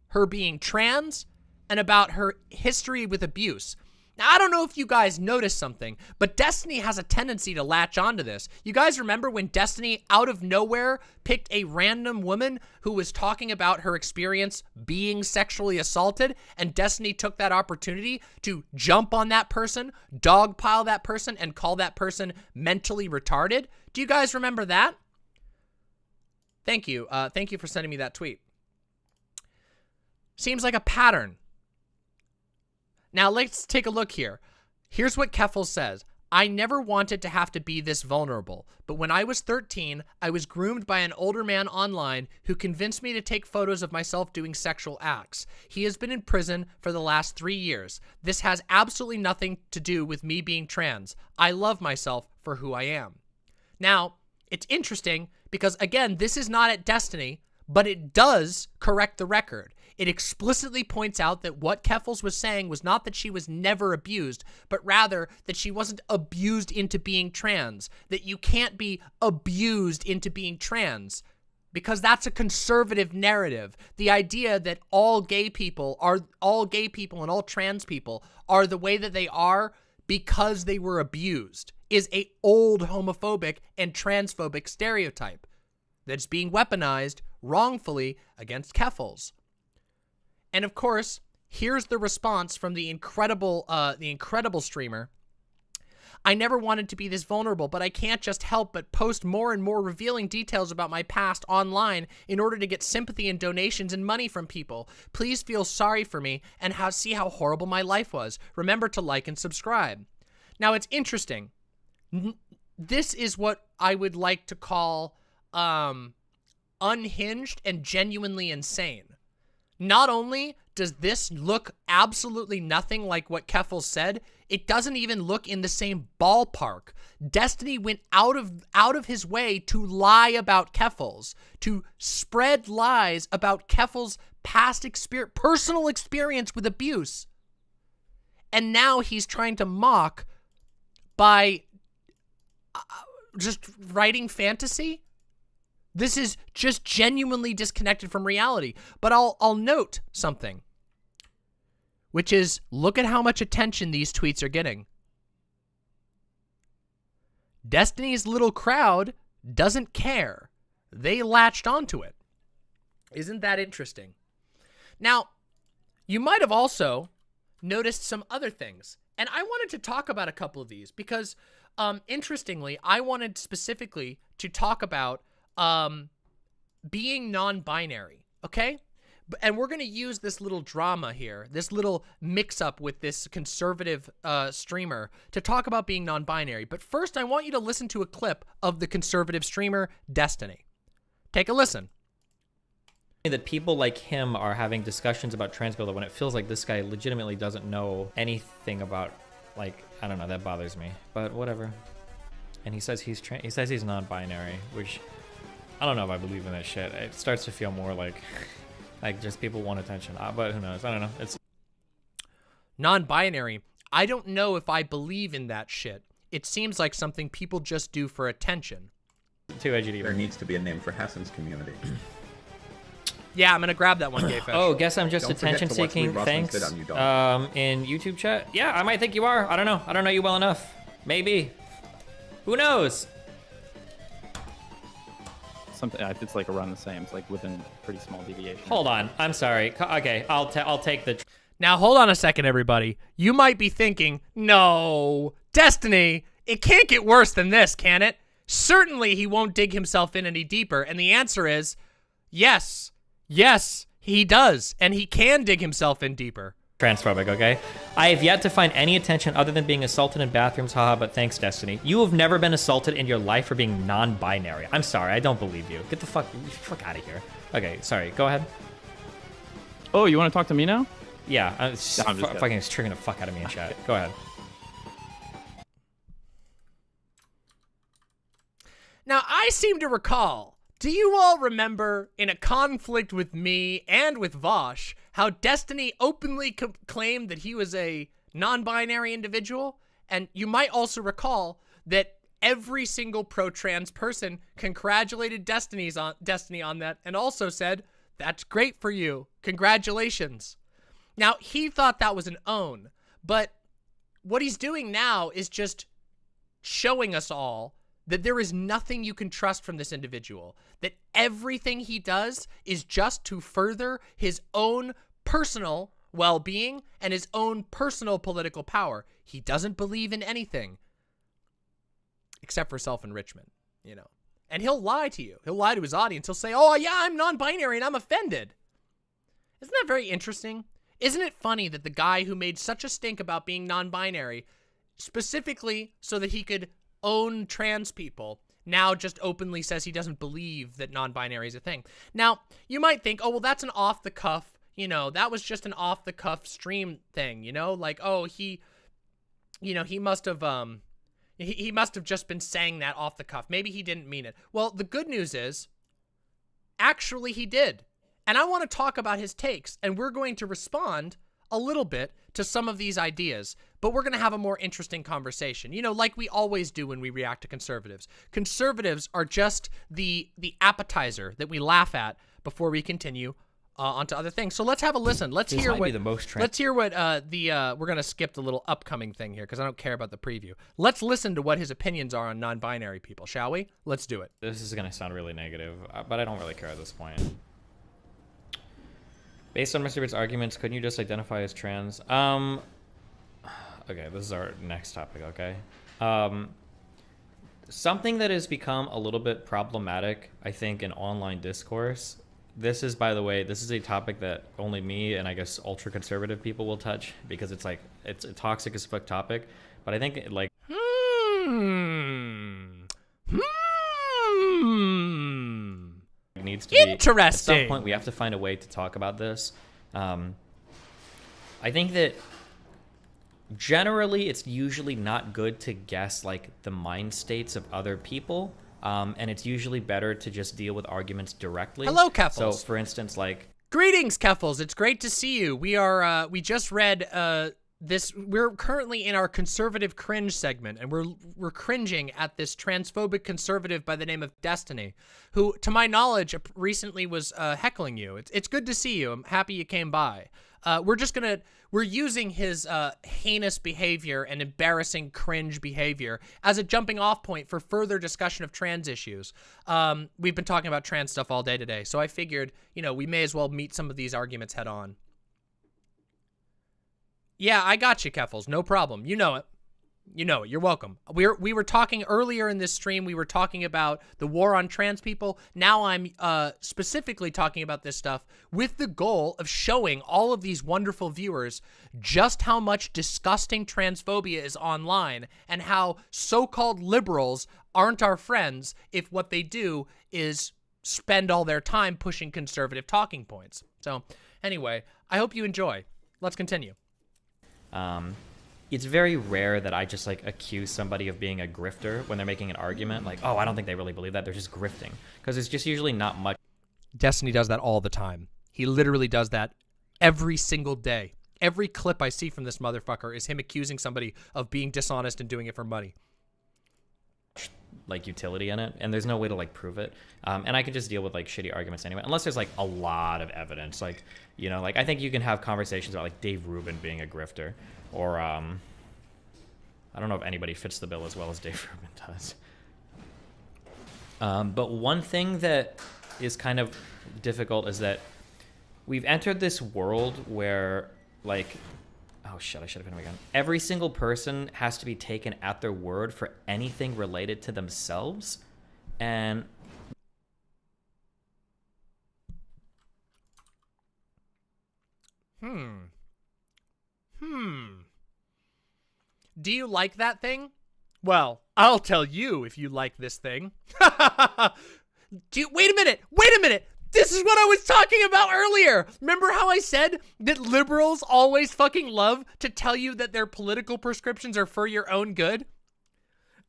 her being trans and about her history with abuse. Now, I don't know if you guys noticed something, but Destiny has a tendency to latch onto this. You guys remember when Destiny, out of nowhere, picked a random woman who was talking about her experience being sexually assaulted, and Destiny took that opportunity to jump on that person, dogpile that person, and call that person mentally retarded? Do you guys remember that? Thank you. Thank you for sending me that tweet. Seems like a pattern. Now, let's take a look here. Here's what Keffels says. I never wanted to have to be this vulnerable, but when I was 13, I was groomed by an older man online who convinced me to take photos of myself doing sexual acts. He has been in prison for the last 3 years. This has absolutely nothing to do with me being trans. I love myself for who I am. Now, it's interesting because, again, this is not at Destiny, but it does correct the record. It explicitly points out that what Keffels was saying was not that she was never abused, but rather that she wasn't abused into being trans, that you can't be abused into being trans, because that's a conservative narrative. The idea that all gay people and all trans people are the way that they are because they were abused is a old homophobic and transphobic stereotype that's being weaponized wrongfully against Keffels. And of course, here's the response from the incredible streamer. I never wanted to be this vulnerable, but I can't just help but post more and more revealing details about my past online in order to get sympathy and donations and money from people. Please feel sorry for me and see how horrible my life was. Remember to like and subscribe. Now, it's interesting. This is what I would like to call unhinged and genuinely insane. Not only does this look absolutely nothing like what Keffels said, it doesn't even look in the same ballpark. Destiny went out of his way to lie about Keffels, to spread lies about Keffels' past personal experience with abuse. And now he's trying to mock by just writing fantasy. This is just genuinely disconnected from reality. But I'll note something, which is, look at how much attention these tweets are getting. Destiny's little crowd doesn't care. They latched onto it. Isn't that interesting? Now, you might have also noticed some other things. And I wanted to talk about a couple of these because, interestingly, I wanted specifically to talk about being non-binary, okay? And we're going to use this little drama here, this little mix-up with this conservative streamer to talk about being non-binary. But first, I want you to listen to a clip of the conservative streamer, Destiny. Take a listen. that people like him are having discussions about transphobia when it feels like this guy legitimately doesn't know anything about, like, I don't know, that bothers me, but whatever. And he says he's non-binary, which I don't know if I believe in that shit. It starts to feel more like just people want attention, but who knows? I don't know. It's non-binary. I don't know if I believe in that shit. It seems like something people just do for attention. too edgy to There needs to be a name for Hassan's community. Yeah, I'm gonna grab that one, Gayfish. Oh, guess I'm just Don't forget to watch attention-seeking. Lee Rossman's Thanks. vid on You Dog. In YouTube chat. Yeah, I might think you are. I don't know. I don't know you well enough. Maybe. Who knows? Something. It's like around the same. It's like within pretty small deviation. Hold on. I'm sorry. Okay, I'll take the. Now hold on a second, everybody. You might be thinking, no, Destiny, it can't get worse than this, can it? Certainly he won't dig himself in any deeper, and the answer is yes. Yes, he does, and he can dig himself in deeper. Transphobic, okay? I have yet to find any attention other than being assaulted in bathrooms, haha, but thanks, Destiny. You have never been assaulted in your life for being non-binary. I'm sorry, I don't believe you. Get the fuck out of here. Okay, sorry, go ahead. Oh, you want to talk to me now? Yeah, I'm just fucking it's triggering the fuck out of me in chat. Go ahead. Now, I seem to recall, do you all remember in a conflict with me and with Vosh, how Destiny openly claimed that he was a non-binary individual? And you might also recall that every single pro-trans person congratulated Destiny on that and also said, that's great for you. Congratulations. Now, he thought that was an own, but what he's doing now is just showing us all that there is nothing you can trust from this individual, that everything he does is just to further his own personal well-being and his own personal political power. He doesn't believe in anything except for self-enrichment, you know. And he'll lie to you. He'll lie to his audience. He'll say, oh, yeah, I'm non-binary and I'm offended. Isn't that very interesting? Isn't it funny that the guy who made such a stink about being non-binary, specifically so that he could own trans people, now just openly says he doesn't believe that non-binary is a thing? Now, you might think, oh, well, that's an off-the-cuff, you know, that was just an off-the-cuff stream thing, you know? Like, oh, he must have, he must have just been saying that off the cuff. Maybe he didn't mean it. Well, the good news is, actually he did. And I want to talk about his takes, and we're going to respond a little bit to some of these ideas, but we're going to have a more interesting conversation, you know, like we always do when we react to conservatives. Conservatives are just the appetizer that we laugh at before we continue onto other things. So let's have a listen. Let's hear what we're going to skip the little upcoming thing here because I don't care about the preview. Let's listen to what his opinions are on non-binary people, shall we? Let's do it. This is going to sound really negative, but I don't really care at this point. Based on Mr. Bitt's arguments, couldn't you just identify as trans? Okay, this is our next topic, okay? Something that has become a little bit problematic, I think, in online discourse. This is, by the way, this is a topic that only me and I guess ultra-conservative people will touch because it's like, it's a toxic as fuck topic. But I think, like... needs to be interesting. At some point we have to find a way to talk about this. I think that generally it's usually not good to guess like the mind states of other people, and it's usually better to just deal with arguments directly. Hello, Keffels. So for instance, like, greetings, Keffels. It's great to see you. We are we just read we're currently in our conservative cringe segment, and we're cringing at this transphobic conservative by the name of Destiny, who, to my knowledge, recently was heckling you. It's good to see you. I'm happy you came by. We're using his heinous behavior and embarrassing cringe behavior as a jumping off point for further discussion of trans issues. We've been talking about trans stuff all day today, so I figured, you know, we may as well meet some of these arguments head on. Yeah, I got you, Keffels. No problem. You know it. You know it. You're welcome. We were talking earlier in this stream. We were talking about the war on trans people. Now I'm specifically talking about this stuff with the goal of showing all of these wonderful viewers just how much disgusting transphobia is online and how so-called liberals aren't our friends if what they do is spend all their time pushing conservative talking points. So anyway, I hope you enjoy. Let's continue. It's very rare that I just like accuse somebody of being a grifter when they're making an argument. Like, oh, I don't think they really believe that. They're just grifting. Because it's just usually not much. Destiny does that all the time. He literally does that every single day. Every clip I see from this motherfucker is him accusing somebody of being dishonest and doing it for money. Like utility in it, and there's no way to like prove it. And I can just deal with like shitty arguments anyway, unless there's like a lot of evidence. Like, you know, like I think you can have conversations about like Dave Rubin being a grifter, or I don't know if anybody fits the bill as well as Dave Rubin does. But one thing that is kind of difficult is that we've entered this world where like, oh shit, I should have been again. Every single person has to be taken at their word for anything related to themselves. And Do you like that thing? Well, I'll tell you if you like this thing. Wait a minute. This is what I was talking about earlier. Remember how I said that liberals always fucking love to tell you that their political prescriptions are for your own good?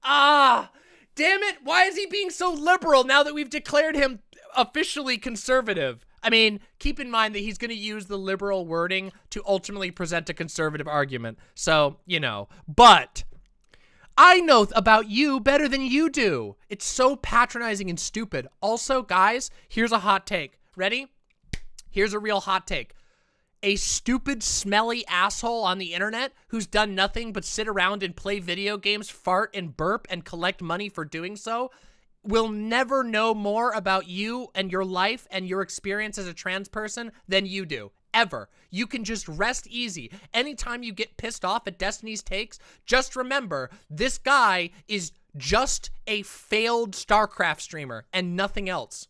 Ah, damn it. Why is he being so liberal now that we've declared him officially conservative? I mean, keep in mind that he's going to use the liberal wording to ultimately present a conservative argument. So, you know, but I know about you better than you do. It's so patronizing and stupid. Also, guys, here's a hot take. Ready? Here's a real hot take. A stupid, smelly asshole on the internet who's done nothing but sit around and play video games, fart and burp, and collect money for doing so will never know more about you and your life and your experience as a trans person than you do. Ever. You can just rest easy. Anytime you get pissed off at Destiny's takes, just remember, this guy is just a failed StarCraft streamer and nothing else.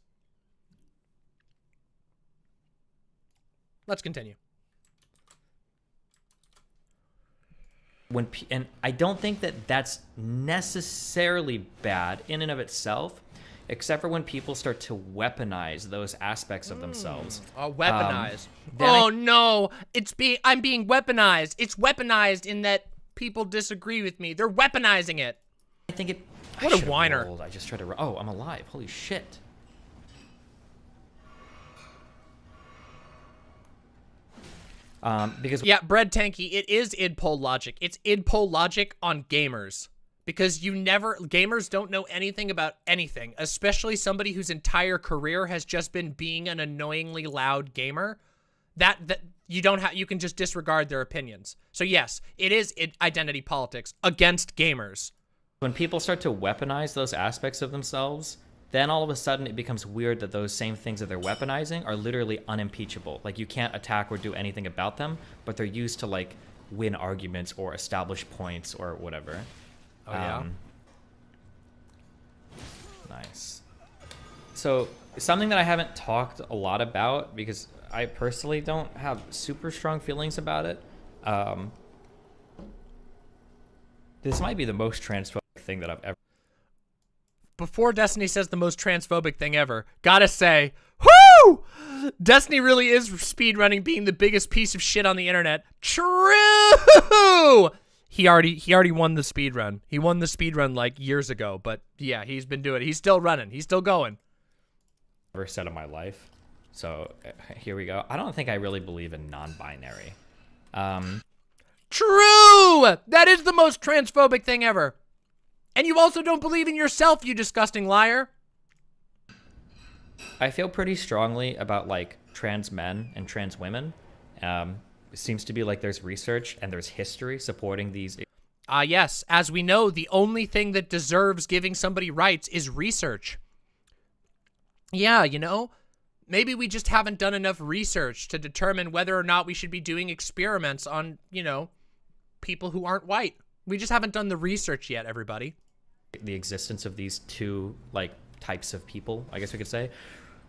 Let's continue. And I don't think that that's necessarily bad in and of itself, except for when people start to weaponize those aspects of themselves. Weaponize. No, I'm being weaponized. It's weaponized in that people disagree with me. They're weaponizing it. I think it. What a whiner. I just tried to. Oh, I'm alive. Holy shit. Because yeah, Bread Tanky, it is idpol logic. It's idpol logic on gamers. Because gamers don't know anything about anything, especially somebody whose entire career has just been being an annoyingly loud gamer. That you can just disregard their opinions. So yes, it is identity politics against gamers. When people start to weaponize those aspects of themselves, then all of a sudden it becomes weird that those same things that they're weaponizing are literally unimpeachable. Like you can't attack or do anything about them, but they're used to like win arguments or establish points or whatever. Oh, yeah? Nice. So something that I haven't talked a lot about because I personally don't have super strong feelings about it. This might be the most transphobic thing that I've ever. Before Destiny says the most transphobic thing ever, gotta say, whoo! Destiny really is speedrunning being the biggest piece of shit on the internet. True! He already won the speedrun. He won the speedrun like years ago, but yeah, he's been doing it. He's still running. He's still going. Ever said in my life. So here we go. I don't think I really believe in non-binary. True! That is the most transphobic thing ever. And you also don't believe in yourself, you disgusting liar. I feel pretty strongly about like trans men and trans women. It seems to be like there's research and there's history supporting these. Yes. As we know, the only thing that deserves giving somebody rights is research. Yeah, you know, maybe we just haven't done enough research to determine whether or not we should be doing experiments on, you know, people who aren't white. We just haven't done the research yet, everybody. The existence of these two, like, types of people, I guess we could say,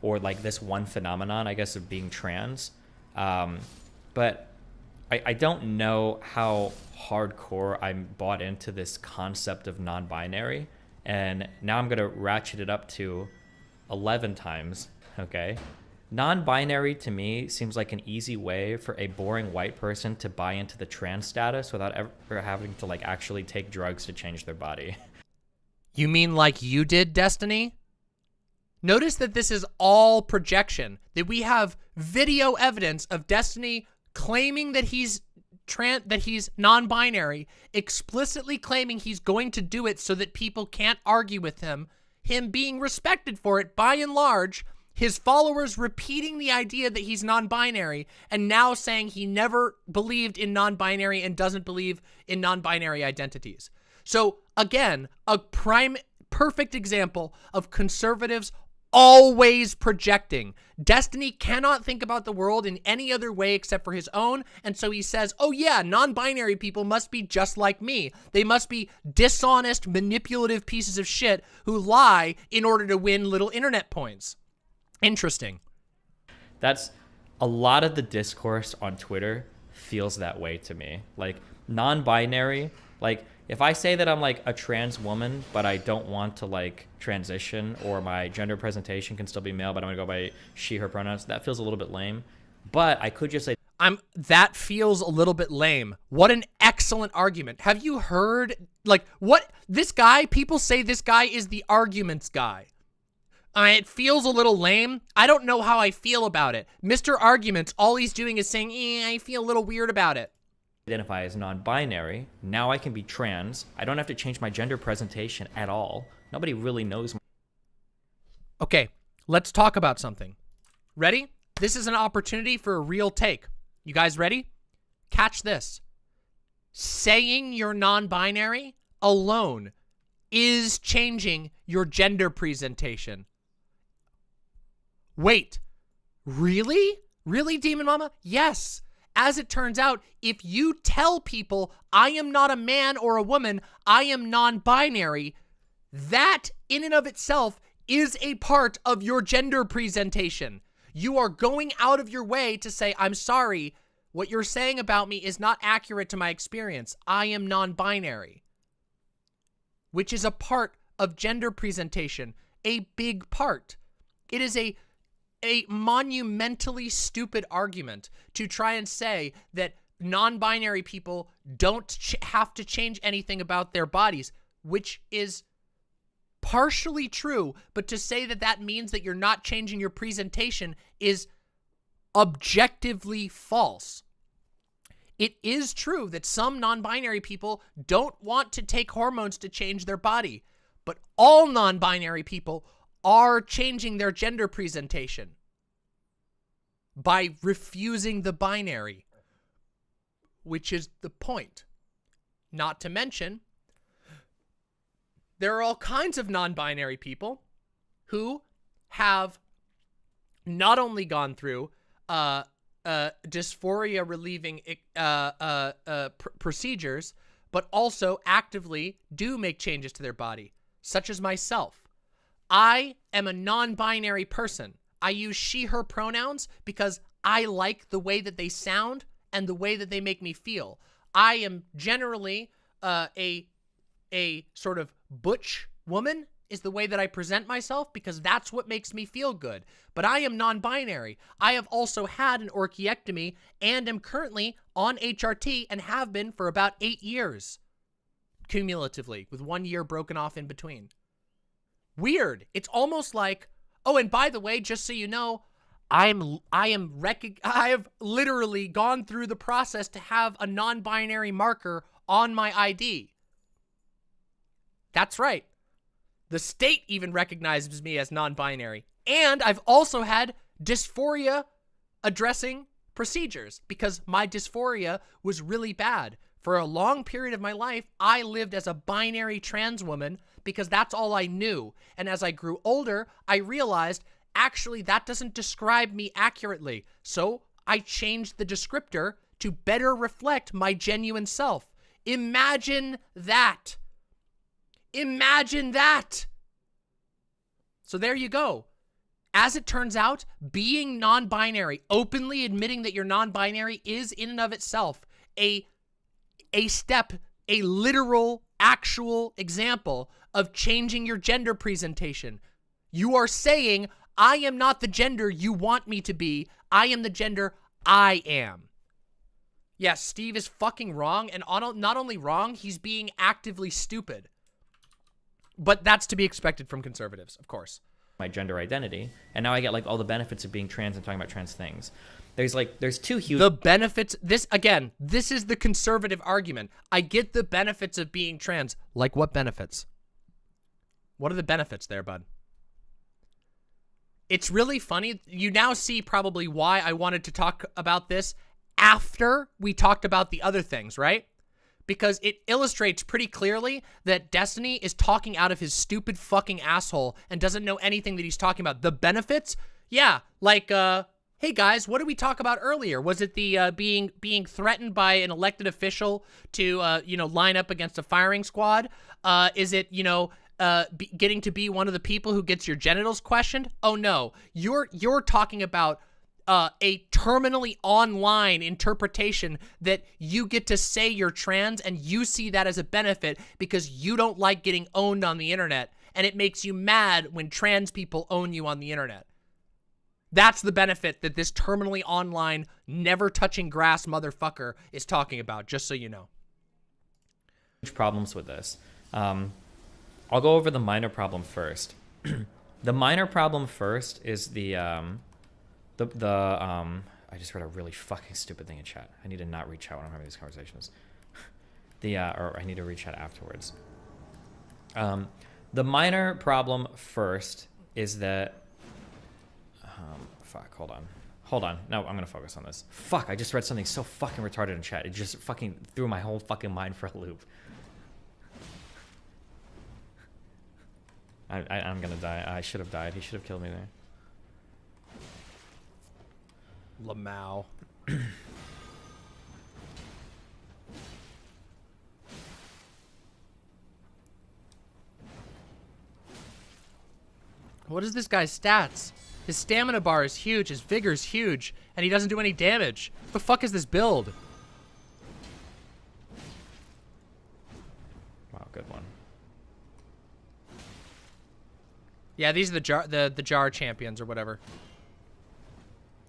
or, like, this one phenomenon, I guess, of being trans. But I don't know how hardcore I'm bought into this concept of non-binary, and now I'm going to ratchet it up to 11 times, okay? Non-binary to me seems like an easy way for a boring white person to buy into the trans status without ever having to like actually take drugs to change their body. You mean like you did, Destiny? Notice that this is all projection, that we have video evidence of Destiny claiming that he's non-binary, explicitly claiming he's going to do it so that people can't argue with him being respected for it by and large, his followers repeating the idea that he's non-binary, and now saying he never believed in non-binary and doesn't believe in non-binary identities. So again, a perfect example of conservatives always projecting. Destiny cannot think about the world in any other way except for his own, and so he says, oh yeah, non-binary people must be just like me. They must be dishonest, manipulative pieces of shit who lie in order to win little internet points. Interesting. That's a lot of the discourse on Twitter feels that way to me. Like non-binary, like if I say that I'm like a trans woman, but I don't want to like transition, or my gender presentation can still be male, but I'm gonna go by she, her pronouns, that feels a little bit lame. But I could just say that feels a little bit lame. What an excellent argument. Have you heard, like, what this guy, people say this guy is the arguments guy. It feels a little lame. I don't know how I feel about it. Mr. Arguments, all he's doing is saying, I feel a little weird about it. Identify as non-binary. Now I can be trans. I don't have to change my gender presentation at all. Nobody really knows. Okay, let's talk about something. Ready? This is an opportunity for a real take. You guys ready? Catch this. Saying you're non-binary alone is changing your gender presentation. Wait, really? Really, Demon Mama? Yes. As it turns out, if you tell people, I am not a man or a woman, I am non-binary, that in and of itself is a part of your gender presentation. You are going out of your way to say, I'm sorry, what you're saying about me is not accurate to my experience. I am non-binary. Which is a part of gender presentation, a big part. It is a monumentally stupid argument to try and say that non-binary people don't have to change anything about their bodies, which is partially true, but to say that that means that you're not changing your presentation is objectively false. It is true that some non-binary people don't want to take hormones to change their body, but all non-binary people are changing their gender presentation by refusing the binary, which is the point. Not to mention, there are all kinds of non-binary people who have not only gone through dysphoria relieving procedures, but also actively do make changes to their body, such as myself. I am a non-binary person. I use she, her pronouns because I like the way that they sound and the way that they make me feel. I am generally a sort of butch woman is the way that I present myself because that's what makes me feel good. But I am non-binary. I have also had an orchiectomy and am currently on HRT and have been for about 8 years cumulatively, with 1 year broken off in between. Weird. It's almost like, oh, and by the way, just so you know, I have literally gone through the process to have a non-binary marker on my ID. That's right. The state even recognizes me as non-binary. And I've also had dysphoria addressing procedures because my dysphoria was really bad. For a long period of my life, I lived as a binary trans woman because that's all I knew. And as I grew older, I realized, actually, that doesn't describe me accurately. So I changed the descriptor to better reflect my genuine self. Imagine that. Imagine that. So there you go. As it turns out, being non-binary, openly admitting that you're non-binary is in and of itself a step, a literal, actual example of changing your gender presentation. You are saying, I am not the gender you want me to be. I am the gender I am. Yes, Steve is fucking wrong, and not only wrong, he's being actively stupid. But that's to be expected from conservatives, of course. My gender identity, and now I get like all the benefits of being trans and talking about trans things. There's two huge... The benefits, this is the conservative argument. I get the benefits of being trans. Like what benefits? What are the benefits there, bud? It's really funny. You now see probably why I wanted to talk about this after we talked about the other things, right? Because it illustrates pretty clearly that Destiny is talking out of his stupid fucking asshole and doesn't know anything that he's talking about. The benefits? Yeah, like, hey guys, what did we talk about earlier? Was it the being threatened by an elected official to, you know, line up against a firing squad? Is it, you know, getting to be one of the people who gets your genitals questioned? Oh no, you're talking about a terminally online interpretation that you get to say you're trans and you see that as a benefit because you don't like getting owned on the internet, and it makes you mad when trans people own you on the internet. That's the benefit that this terminally online, never touching grass motherfucker is talking about, just so you know. Problems with this. I'll go over the minor problem first. The minor problem first is I just read a really fucking stupid thing in chat. I need to not read chat when I'm having these conversations. Or I need to read chat afterwards. The minor problem first is that, fuck, hold on. No, I'm gonna focus on this. Fuck, I just read something so fucking retarded in chat. It just fucking threw my whole fucking mind for a loop. I'm gonna die. I should have died. He should have killed me there. Lamau. What is this guy's stats? His stamina bar is huge, his vigor is huge, and he doesn't do any damage. What the fuck is this build? Wow, good one. Yeah, these are the jar champions or whatever.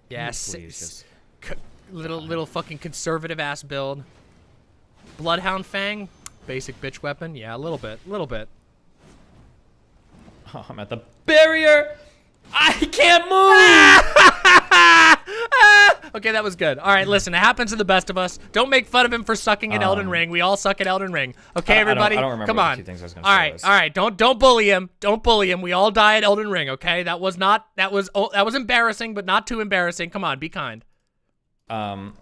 Yes, little fucking conservative ass build. Bloodhound Fang, basic bitch weapon. Yeah, a little bit. Oh, I'm at the barrier. I can't move. Okay, that was good. All right, listen, it happens to the best of us. Don't make fun of him for sucking at Elden Ring. We all suck at Elden Ring. Okay, everybody? I don't remember come on. The two things I was gonna all right. Don't bully him. Don't bully him. We all die at Elden Ring. Okay, that was embarrassing, but not too embarrassing. Come on, be kind. I'm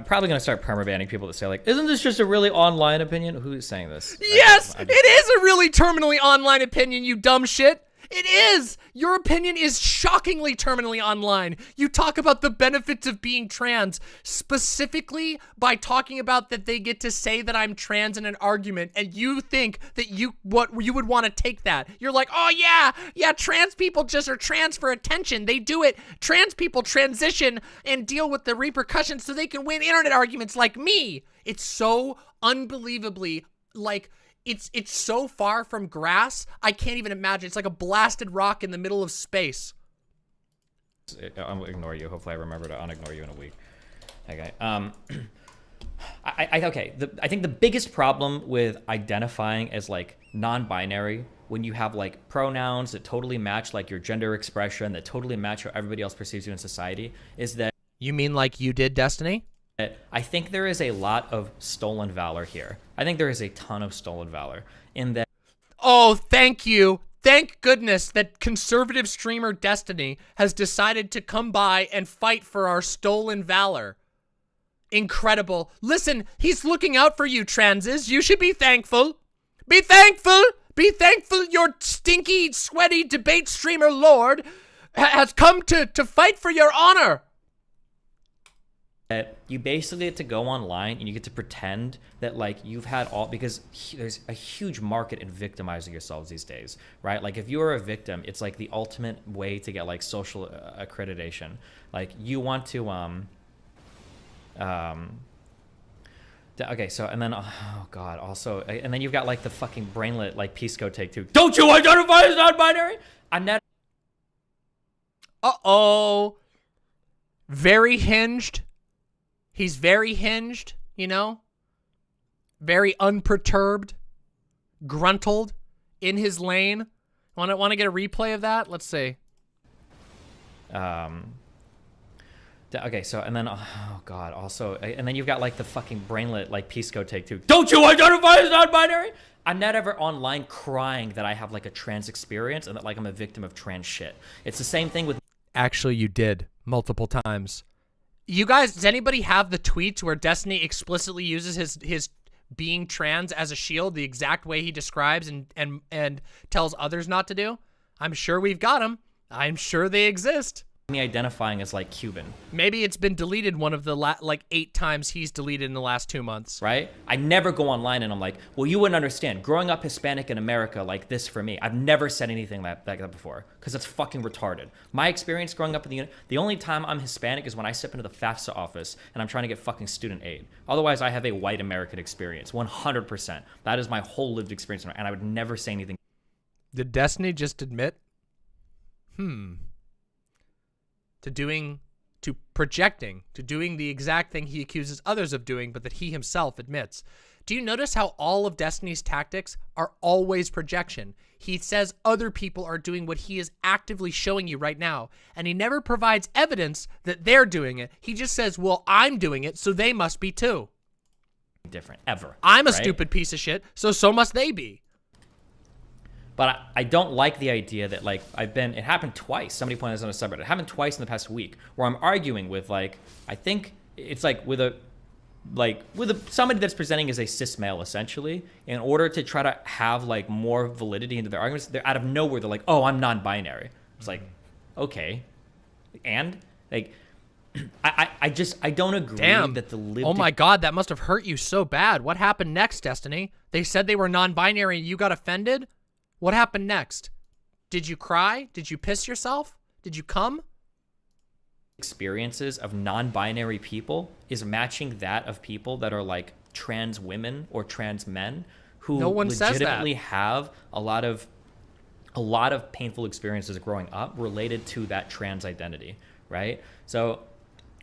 probably gonna start permabanning people that say like, "Isn't this just a really online opinion?" Who's saying this? Yes, it is a really terminally online opinion. You dumb shit. It is! Your opinion is shockingly terminally online. You talk about the benefits of being trans, specifically by talking about that they get to say that I'm trans in an argument, and you think that you would want to take that. You're like, oh yeah, trans people just are trans for attention. They do it. Trans people transition and deal with the repercussions so they can win internet arguments like me. It's so unbelievably, like... It's so far from grass, I can't even imagine. It's like a blasted rock in the middle of space. I'll ignore you. Hopefully I remember to unignore you in a week. Okay. I think the biggest problem with identifying as like non-binary, when you have like pronouns that totally match like your gender expression, that totally match how everybody else perceives you in society, is that... You mean like you did, Destiny? I think there is a lot of stolen valor here. I think there is a ton of stolen valor in that. Oh, thank you. Thank goodness that conservative streamer Destiny has decided to come by and fight for our stolen valor. Incredible. Listen, he's looking out for you, transes. You should be thankful. Be thankful. Be thankful your stinky, sweaty debate streamer lord has come to fight for your honor. That you basically get to go online and you get to pretend that like you've had all, because there's a huge market in victimizing yourselves these days, right? Like if you are a victim, it's like the ultimate way to get like social accreditation. Like you want to okay, so and then oh god, also and then you've got like the fucking brainlet like Pisco take two. Don't you identify as non-binary? I'm not Uh-oh. Very hinged. He's very hinged, you know? Very unperturbed. Gruntled in his lane. Want to get a replay of that? Let's see. Okay, so, and then, oh god, also, and then you've got like the fucking brainlet, like Peace Code Take Two. Don't you identify as non-binary? I'm not ever online crying that I have like a trans experience and that like I'm a victim of trans shit. It's the same thing with. Actually, you did multiple times. You guys, does anybody have the tweets where Destiny explicitly uses his being trans as a shield, the exact way he describes and tells others not to do? I'm sure we've got them. I'm sure they exist. Me identifying as like Cuban. Maybe it's been deleted one of the like 8 times he's deleted in the last 2 months. Right? I never go online and I'm like, well, you wouldn't understand. Growing up Hispanic in America, like this for me, I've never said anything like that before because it's fucking retarded. My experience growing up in the only time I'm Hispanic is when I step into the FAFSA office and I'm trying to get fucking student aid. Otherwise, I have a white American experience, 100%. That is my whole lived experience, and I would never say anything. Did Destiny just admit? To projecting, to doing the exact thing he accuses others of doing, but that he himself admits. Do you notice how all of Destiny's tactics are always projection? He says other people are doing what he is actively showing you right now, and he never provides evidence that they're doing it. He just says, well, I'm doing it, so they must be too. Different, ever. I'm a right? stupid piece of shit, so must they be. But I don't like the idea that, like, it happened twice. Somebody pointed this on a subreddit. It happened twice in the past week where I'm arguing with, like, I think it's like with somebody that's presenting as a cis male, essentially, in order to try to have, like, more validity into their arguments. They're out of nowhere. They're like, oh, I'm non-binary. It's like, okay. And, like, I don't agree that the lived. Oh my God, that must have hurt you so bad. What happened next, Destiny? They said they were non-binary and you got offended? What happened next? Did you cry? Did you piss yourself? Did you come? Experiences of non-binary people is matching that of people that are like trans women or trans men who no one legitimately says that. have a lot of painful experiences growing up related to that trans identity, right? So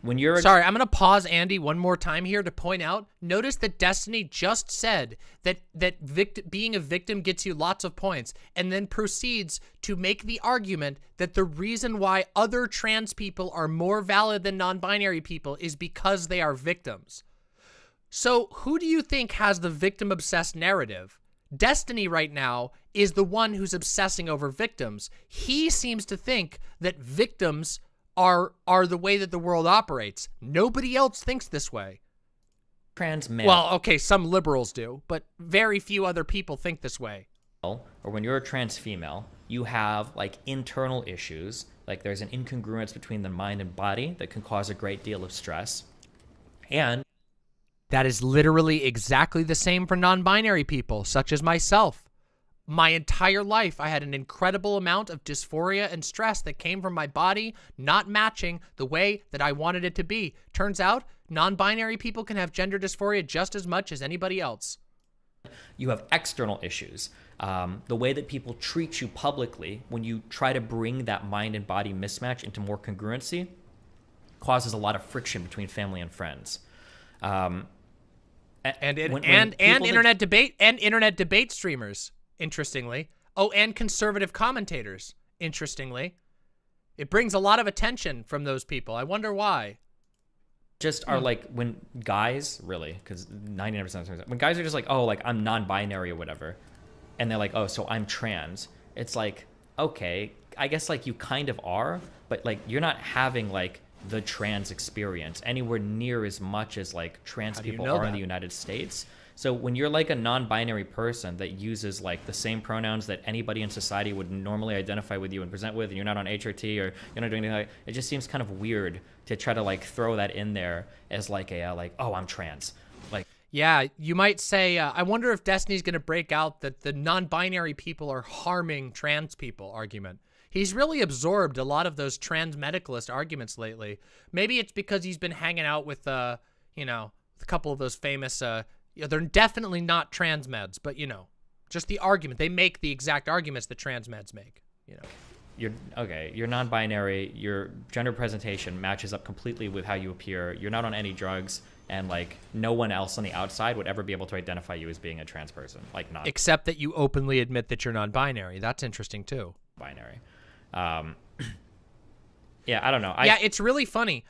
when you're sorry, I'm gonna pause Andy one more time here to point out. Notice that Destiny just said that being a victim gets you lots of points, and then proceeds to make the argument that the reason why other trans people are more valid than non-binary people is because they are victims. So who do you think has the victim-obsessed narrative? Destiny right now is the one who's obsessing over victims. He seems to think that victims are the way that the world operates. Nobody else thinks this way. Trans male. Well, okay, some liberals do, but very few other people think this way. Or when you're a trans female, you have like internal issues, like there's an incongruence between the mind and body that can cause a great deal of stress. And that is literally exactly the same for non-binary people, such as myself. My entire life, I had an incredible amount of dysphoria and stress that came from my body not matching the way that I wanted it to be. Turns out, non-binary people can have gender dysphoria just as much as anybody else. You have external issues. The way that people treat you publicly when you try to bring that mind and body mismatch into more congruency causes a lot of friction between family and friends. Internet debate streamers. Interestingly. Oh, and conservative commentators. Interestingly. It brings a lot of attention from those people. I wonder why. Just are like, when guys, really, because 99% of the time, when guys are just like, oh, like, I'm non-binary or whatever, and they're like, oh, so I'm trans, it's like, okay, I guess, like, you kind of are, but, like, you're not having, like, the trans experience anywhere near as much as, like, trans people are in the United States. So when you're like a non-binary person that uses like the same pronouns that anybody in society would normally identify with you and present with, and you're not on HRT or you're not doing anything like, it just seems kind of weird to try to like throw that in there as like a oh, I'm trans. Like, yeah, you might say, I wonder if Destiny's going to break out that the non-binary people are harming trans people argument. He's really absorbed a lot of those trans medicalist arguments lately. Maybe it's because he's been hanging out with, you know, a couple of those famous, they're definitely not trans meds, but, you know, just the argument. They make the exact arguments that trans meds make, you know. you're okay, you're non-binary, your gender presentation matches up completely with how you appear, you're not on any drugs, and like no one else on the outside would ever be able to identify you as being a trans person, like not except that you openly admit that you're non-binary. That's interesting too. binary. Yeah, I don't know. Yeah, it's really funny.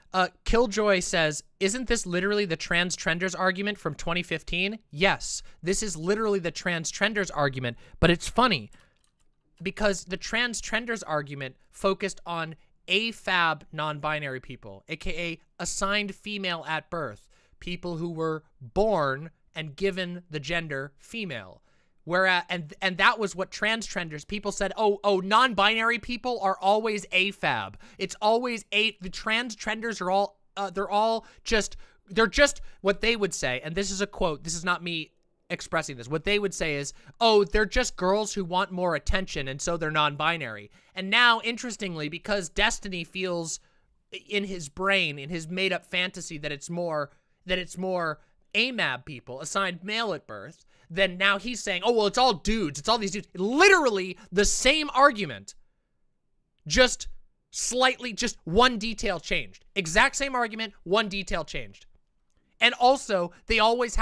Killjoy says, isn't this literally the trans trenders argument from 2015? Yes, this is literally the trans trenders argument, but it's funny because the trans trenders argument focused on AFAB non-binary people, aka assigned female at birth, people who were born and given the gender female. Whereas, and that was what trans trenders, people said, oh, non-binary people are always AFAB. It's always the trans trenders are all, they're just what they would say. And this is a quote. This is not me expressing this. What they would say is, oh, they're just girls who want more attention. And so they're non-binary. And now, interestingly, because Destiny feels in his brain, in his made up fantasy that it's more AMAB people assigned male at birth, then now he's saying, oh, well, it's all dudes. It's all these dudes. Literally the same argument, just slightly, just one detail changed. Exact same argument, one detail changed. And also, they always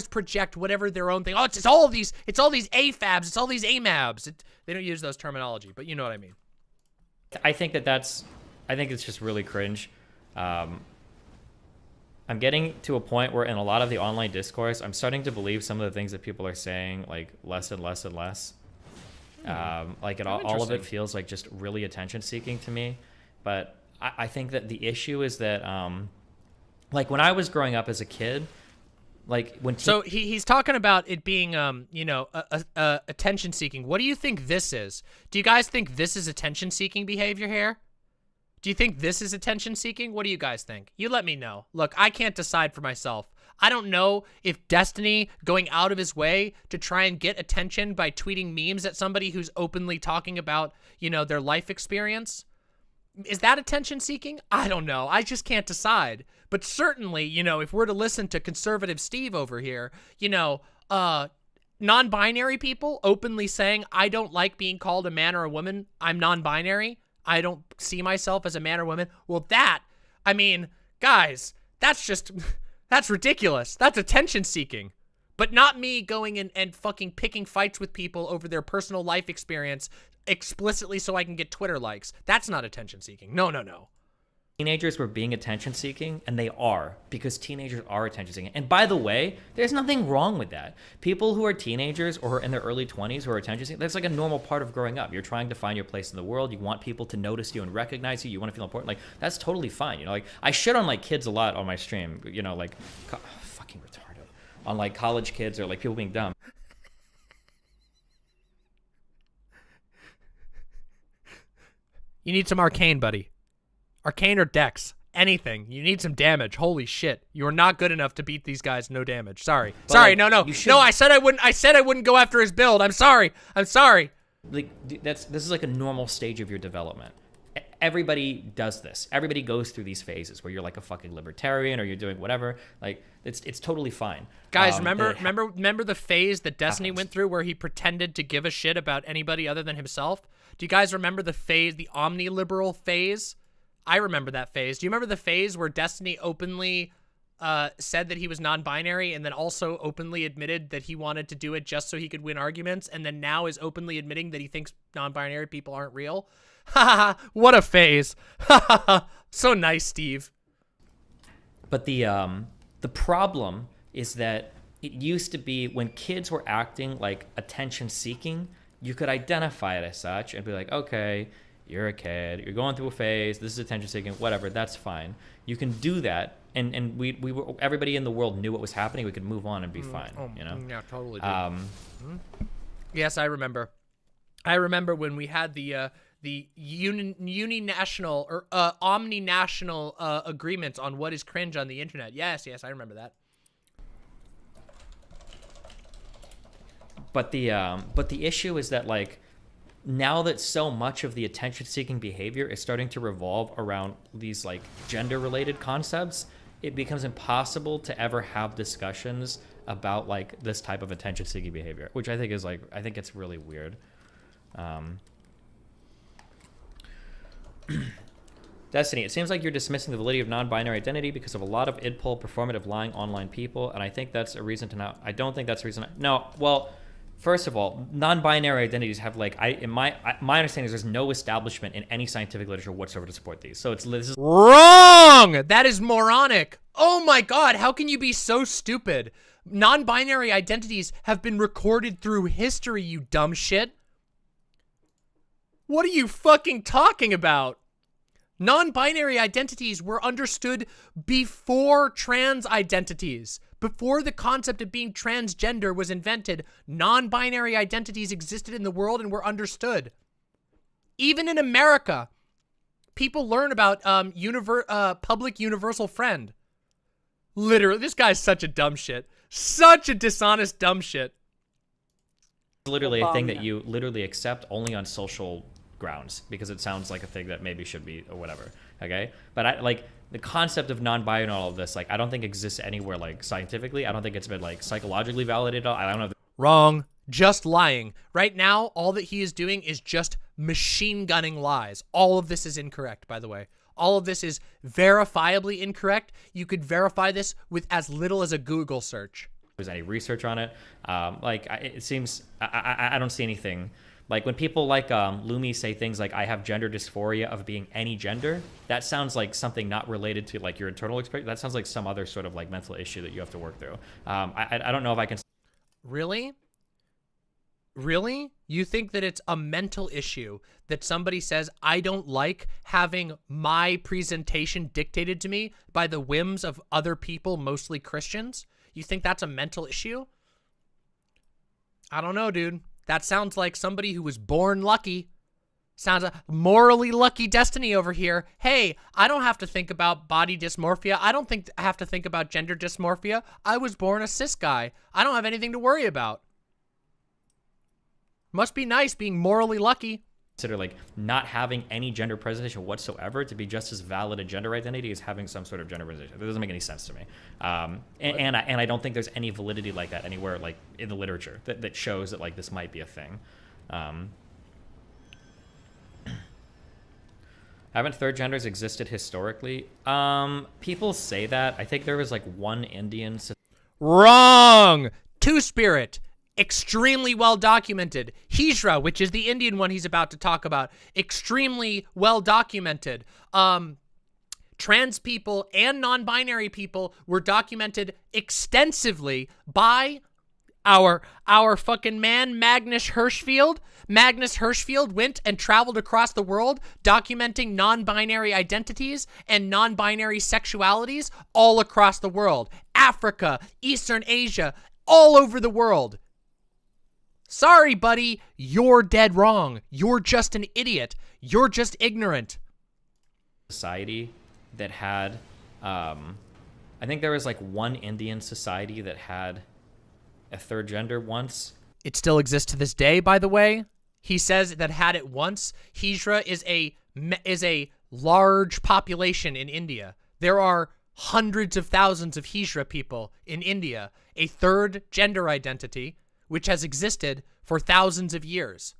project whatever their own thing. Oh, it's all these AFABs. It's all these AMABs. They don't use those terminology, but you know what I mean. I think it's just really cringe. I'm getting to a point where in a lot of the online discourse, I'm starting to believe some of the things that people are saying, like less and less and less. Like all of it feels like just really attention seeking to me. But I think that the issue is that, like when I was growing up as a kid, like when so he's talking about it being attention seeking. What do you think this is? Do you guys think this is attention seeking behavior here? Do you think this is attention seeking? What do you guys think? You let me know. Look, I can't decide for myself. I don't know if Destiny going out of his way to try and get attention by tweeting memes at somebody who's openly talking about, their life experience. Is that attention seeking? I don't know. I just can't decide. But certainly, if we're to listen to conservative Steve over here, non-binary people openly saying, I don't like being called a man or a woman. I'm non-binary. I don't see myself as a man or woman. Well, guys, that's ridiculous. That's attention seeking. But not me going in and fucking picking fights with people over their personal life experience explicitly so I can get Twitter likes. That's not attention seeking. No. teenagers were being attention seeking, and they are, because teenagers are attention seeking. And by the way, there's nothing wrong with that. People who are teenagers or in their early 20s who are attention seeking, that's like a normal part of growing up. You're trying to find your place in the world. You want people to notice you and recognize you. You want to feel important. Like, that's totally fine. Like, I shit on like kids a lot on my stream, like fucking retarded, on like college kids or like people being dumb. You need some arcane, buddy. Arcane or dex. Anything. You need some damage. Holy shit. You are not good enough to beat these guys. No damage. Sorry. But sorry. like, No. No, I said I wouldn't go after his build. I'm sorry. Like, this is like a normal stage of your development. Everybody does this. Everybody goes through these phases where you're like a fucking libertarian or you're doing whatever. Like, it's totally fine. Guys, remember the phase that Destiny went through where he pretended to give a shit about anybody other than himself? Do you guys remember the phase, the omni-liberal phase? I remember that phase. Do you remember the phase where Destiny openly said that he was non-binary and then also openly admitted that he wanted to do it just so he could win arguments, and then now is openly admitting that he thinks non-binary people aren't real? Ha ha ha, what a phase. Ha ha ha, so nice, Steve. But the problem is that it used to be when kids were acting like attention-seeking, you could identify it as such and be like, okay, you're a kid, you're going through a phase, this is attention-seeking, whatever, that's fine. You can do that, and we were, everybody in the world knew what was happening. We could move on and be fine, you know? Yeah, totally. Yes, I remember. I remember when we had the uninational or omni-national agreements on what is cringe on the internet. Yes, I remember that. But the issue is that, like, now that so much of the attention-seeking behavior is starting to revolve around these like gender-related concepts, it becomes impossible to ever have discussions about like this type of attention-seeking behavior, which I think is like, I think it's really weird. Destiny, it seems like you're dismissing the validity of non-binary identity because of a lot of idpol performative lying online people, and I think that's a reason to not. I don't think that's a reason. No, well, first of all, non-binary identities have like my understanding is there's no establishment in any scientific literature whatsoever to support these. So this is wrong. That is moronic. Oh my God, how can you be so stupid? Non-binary identities have been recorded through history, you dumb shit. What are you fucking talking about? Non-binary identities were understood before trans identities. Before the concept of being transgender was invented, non-binary identities existed in the world and were understood. Even in America, people learn about public universal friend. Literally, this guy's such a dumb shit. Such a dishonest dumb shit. literally a thing that you literally accept only on social grounds because it sounds like a thing that maybe should be or whatever. Okay, but I like the concept of non-bi and all of this. Like, I don't think exists anywhere like scientifically. I don't think it's been like psychologically validated. I don't know. Wrong. Just lying. Right now, all that he is doing is just machine gunning lies. All of this is incorrect, by the way. All of this is verifiably incorrect. You could verify this with as little as a Google search. There's any research on it. It seems I don't see anything. Like when people like Lumi say things like, I have gender dysphoria of being any gender, that sounds like something not related to like your internal experience. That sounds like some other sort of like mental issue that you have to work through. I don't know if I can. Really? Really? You think that it's a mental issue that somebody says, I don't like having my presentation dictated to me by the whims of other people, mostly Christians? You think that's a mental issue? I don't know, dude. That sounds like somebody who was born lucky. Sounds like morally lucky destiny over here. Hey, I don't have to think about body dysmorphia. I don't have to think about gender dysmorphia. I was born a cis guy. I don't have anything to worry about. Must be nice being morally lucky. Consider like not having any gender presentation whatsoever to be just as valid a gender identity as having some sort of gender presentation. That doesn't make any sense to me. And I don't think there's any validity like that anywhere like in the literature that shows that like this might be a thing. Haven't third genders existed historically? People say that. I think there was like one Indian. Wrong. Two-spirit. Extremely well documented. Hijra, which is the Indian one he's about to talk about, extremely well documented. Trans people and non-binary people were documented extensively by our fucking man Magnus Hirschfeld. Magnus Hirschfeld went and traveled across the world documenting non-binary identities and non-binary sexualities all across the world. Africa, Eastern Asia, all over the world. Sorry, buddy, you're dead wrong. You're just an idiot. You're just ignorant. Society that had, I think there was like one Indian society that had a third gender once. It still exists to this day, by the way. He says that had it once. Hijra is a large population in India. There are hundreds of thousands of Hijra people in India. A third gender identity, which has existed for thousands of years.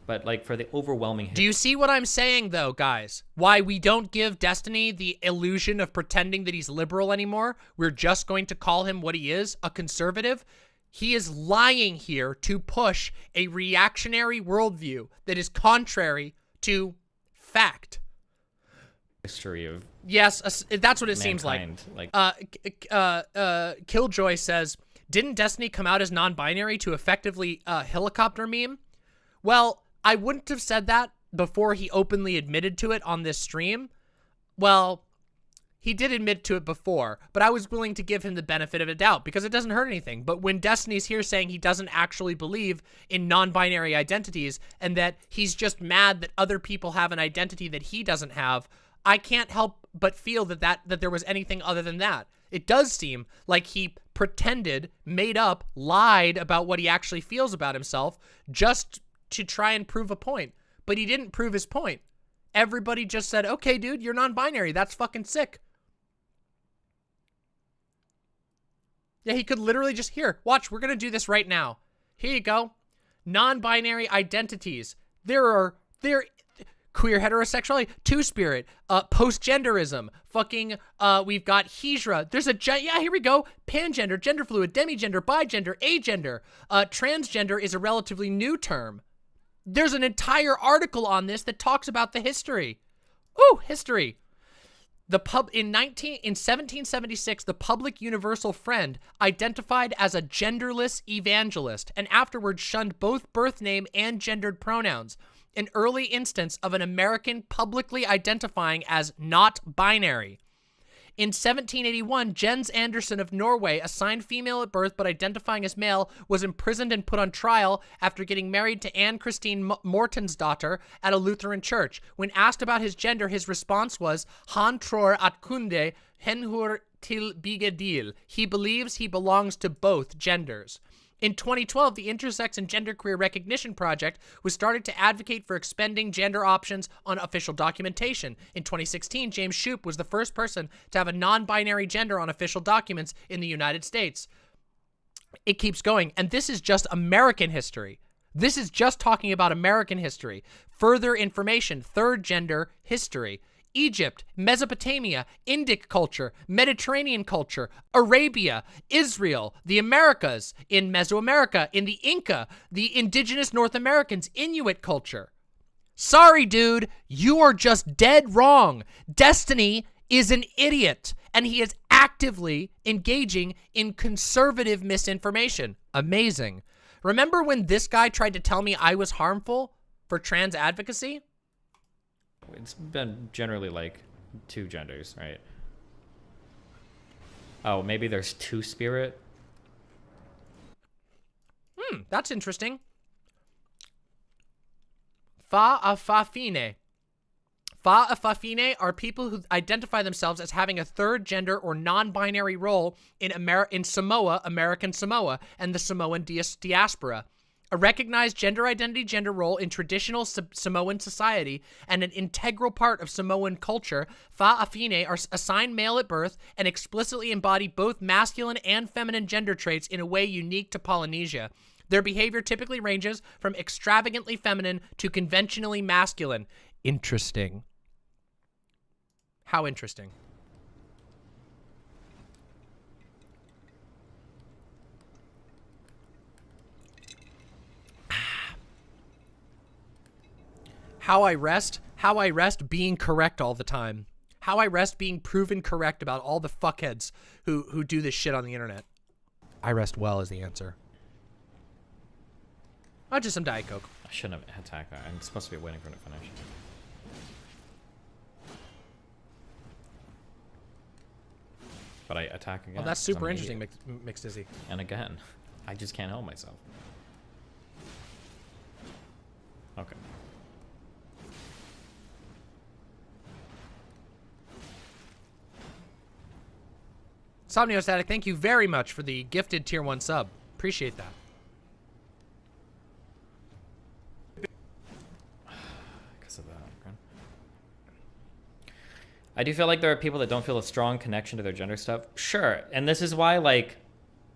But like for the overwhelming... Do you see what I'm saying though, guys? Why we don't give Destiny the illusion of pretending that he's liberal anymore? We're just going to call him what he is, a conservative. He is lying here to push a reactionary worldview that is contrary to fact. History of... Yes, that's what it seems like. Killjoy says... Didn't Destiny come out as non-binary to effectively helicopter meme? Well, I wouldn't have said that before he openly admitted to it on this stream. Well, he did admit to it before, but I was willing to give him the benefit of a doubt because it doesn't hurt anything. But when Destiny's here saying he doesn't actually believe in non-binary identities and that he's just mad that other people have an identity that he doesn't have, I can't help but feel that there was anything other than that. It does seem like he pretended, made up, lied about what he actually feels about himself just to try and prove a point. But he didn't prove his point. Everybody just said, okay, dude, you're non-binary. That's fucking sick. Yeah, he could literally just, here, watch, we're going to do this right now. Here you go. Non-binary identities. queer heterosexuality, two-spirit, post-genderism, fucking, we've got hijra. There's a, yeah, here we go. Pangender, gender fluid, demigender, bigender, agender. Transgender is a relatively new term. There's an entire article on this that talks about the history. Ooh, history. In 1776, the public universal friend identified as a genderless evangelist and afterwards shunned both birth name and gendered pronouns, an early instance of an American publicly identifying as not binary. In 1781, Jens Anderson of Norway, assigned female at birth but identifying as male, was imprisoned and put on trial after getting married to Anne Christine Mortensdottir at a Lutheran church. When asked about his gender, his response was, Han tror at kunde henhur til begge deal. He believes he belongs to both genders. In 2012, the Intersex and Genderqueer Recognition Project was started to advocate for expanding gender options on official documentation. In 2016, James Shoup was the first person to have a non-binary gender on official documents in the United States. It keeps going, and this is just American history. This is just talking about American history. Further information, third gender history. Egypt, Mesopotamia, Indic culture, Mediterranean culture, Arabia, Israel, the Americas, in Mesoamerica, in the Inca, the indigenous North Americans, Inuit culture. Sorry, dude, you are just dead wrong. Destiny is an idiot, and he is actively engaging in conservative misinformation. Amazing. Remember when this guy tried to tell me I was harmful for trans advocacy? It's been generally like two genders, right? Oh, maybe there's two-spirit? That's interesting. Fa-a-fa-fine. Fa-a-fa-fine are people who identify themselves as having a third gender or non-binary role in Samoa, American Samoa, and the Samoan diaspora. A recognized gender identity gender role in traditional Samoan society and an integral part of Samoan culture, fa'afine are assigned male at birth and explicitly embody both masculine and feminine gender traits in a way unique to Polynesia. Their behavior typically ranges from extravagantly feminine to conventionally masculine. Interesting. How interesting. How I rest being correct all the time. How I rest being proven correct about all the fuckheads who do this shit on the internet. I rest well is the answer. Oh, just some Diet Coke. I shouldn't have attacked that. I'm supposed to be waiting for it to finish. But I attack again. Oh, that's super interesting, Mixed Dizzy. And again, I just can't help myself. Okay. Somniostatic, thank you very much for the gifted tier 1 sub. Appreciate that. Because of that. Okay. I do feel like there are people that don't feel a strong connection to their gender stuff. Sure. And this is why, like,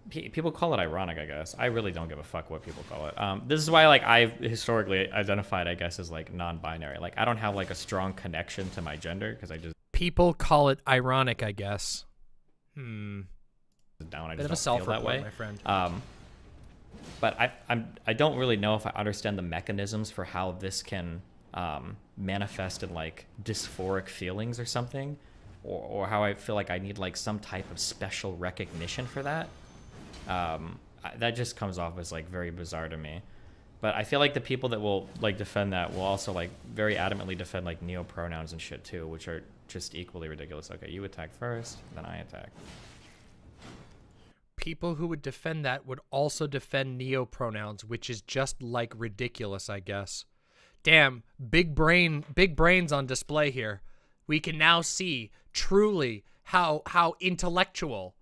people call it ironic, I guess. I really don't give a fuck what people call it. This is why, like, I've historically identified, I guess, as, like, non-binary. Like, I don't have, like, a strong connection to my gender because I just... People call it ironic, I guess. Down. I Bit of a just don't feel that way, my friend. But I don't really know if I understand the mechanisms for how this can manifest in like dysphoric feelings or something, or how I feel like I need like some type of special recognition for that. That just comes off as like very bizarre to me. But I feel like the people that will like defend that will also like very adamantly defend like neo-pronouns and shit too, which are just equally ridiculous. Okay, you attack first, then I attack. People who would defend that would also defend neo-pronouns, which is just like ridiculous, I guess. Damn, big brains on display here. We can now see truly how intellectual,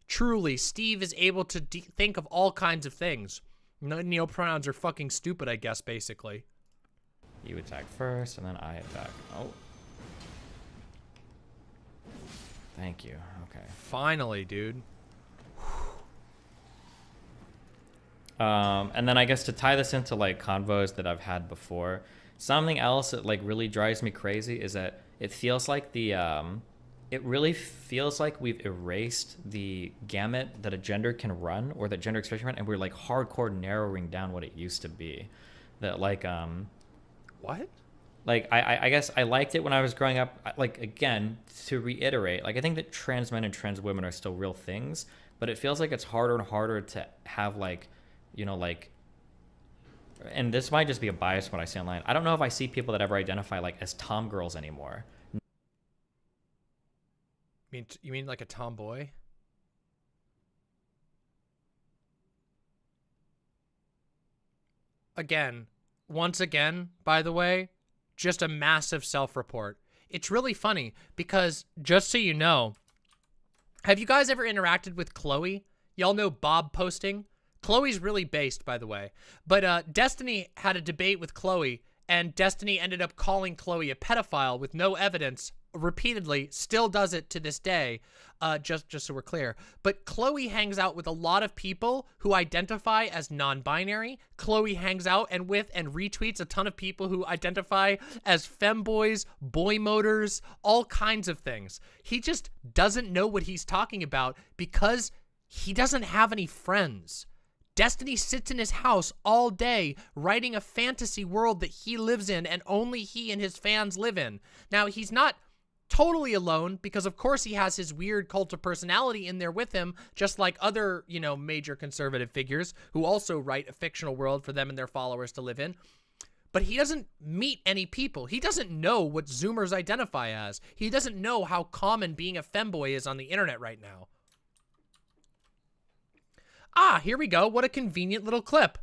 truly Steve is able to think of all kinds of things. Neo-pronouns are fucking stupid, I guess, basically. You attack first, and then I attack. Oh. Thank you. Okay. Finally, dude. And then I guess to tie this into like convos that I've had before. Something else that like really drives me crazy is that it feels like it really feels like we've erased the gamut that a gender can run, or that gender expression run, and we're like hardcore narrowing down what it used to be. That like what? Like I guess I liked it when I was growing up. Like, again, to reiterate, like I think that trans men and trans women are still real things, but it feels like it's harder and harder to have like, you know, like, and this might just be a bias when I say online, I don't know if I see people that ever identify like as tom girls anymore. You mean like a tomboy? Once again, by the way, just a massive self-report. It's really funny because, just so you know, have you guys ever interacted with Chloe? Y'all know Bob posting? Chloe's really based, by the way. But Destiny had a debate with Chloe, and Destiny ended up calling Chloe a pedophile with no evidence repeatedly, still does it to this day, just so we're clear. But Chloe hangs out with a lot of people who identify as non-binary. Chloe hangs out and retweets a ton of people who identify as femboys, boy motors, all kinds of things. He just doesn't know what he's talking about because he doesn't have any friends. Destiny sits in his house all day writing a fantasy world that he lives in and only he and his fans live in. Now, he's not totally alone because, of course, he has his weird cult of personality in there with him, just like other, you know, major conservative figures who also write a fictional world for them and their followers to live in. But he doesn't meet any people. He doesn't know what Zoomers identify as. He doesn't know how common being a femboy is on the internet right now. Ah, here we go. What a convenient little clip.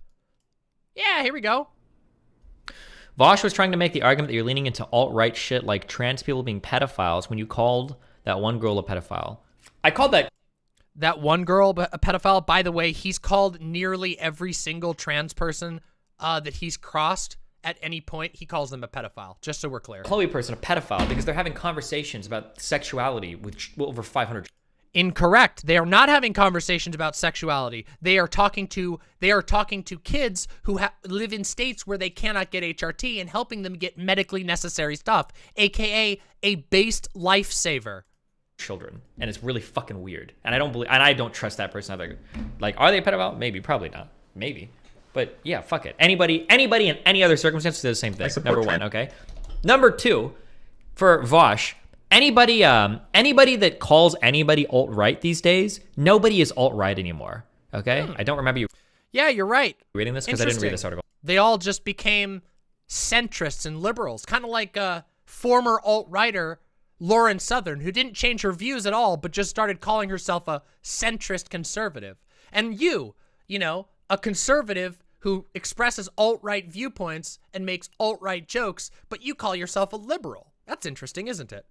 Yeah, here we go. Vosh was trying to make the argument that you're leaning into alt-right shit like trans people being pedophiles when you called that one girl a pedophile. I called that one girl a pedophile. By the way, he's called nearly every single trans person that he's crossed at any point. He calls them a pedophile, just so we're clear. Chloe person a pedophile because they're having conversations about sexuality with over 500. Incorrect. They are not having conversations about sexuality. They are talking to kids who live in states where they cannot get HRT and helping them get medically necessary stuff, aka a based lifesaver. Children, and it's really fucking weird. And I don't trust that person either. Like, are they a pedophile? Maybe, probably not. Maybe. But yeah, fuck it. Anybody in any other circumstances does the same thing. Number one, okay? Number two, for Vosh, anybody that calls anybody alt-right these days, nobody is alt-right anymore, okay? I don't remember you. Yeah, you're right. Reading this because I didn't read this article. They all just became centrists and liberals, kind of like former alt-righter Lauren Southern, who didn't change her views at all, but just started calling herself a centrist conservative. And you know, a conservative who expresses alt-right viewpoints and makes alt-right jokes, but you call yourself a liberal. That's interesting, isn't it?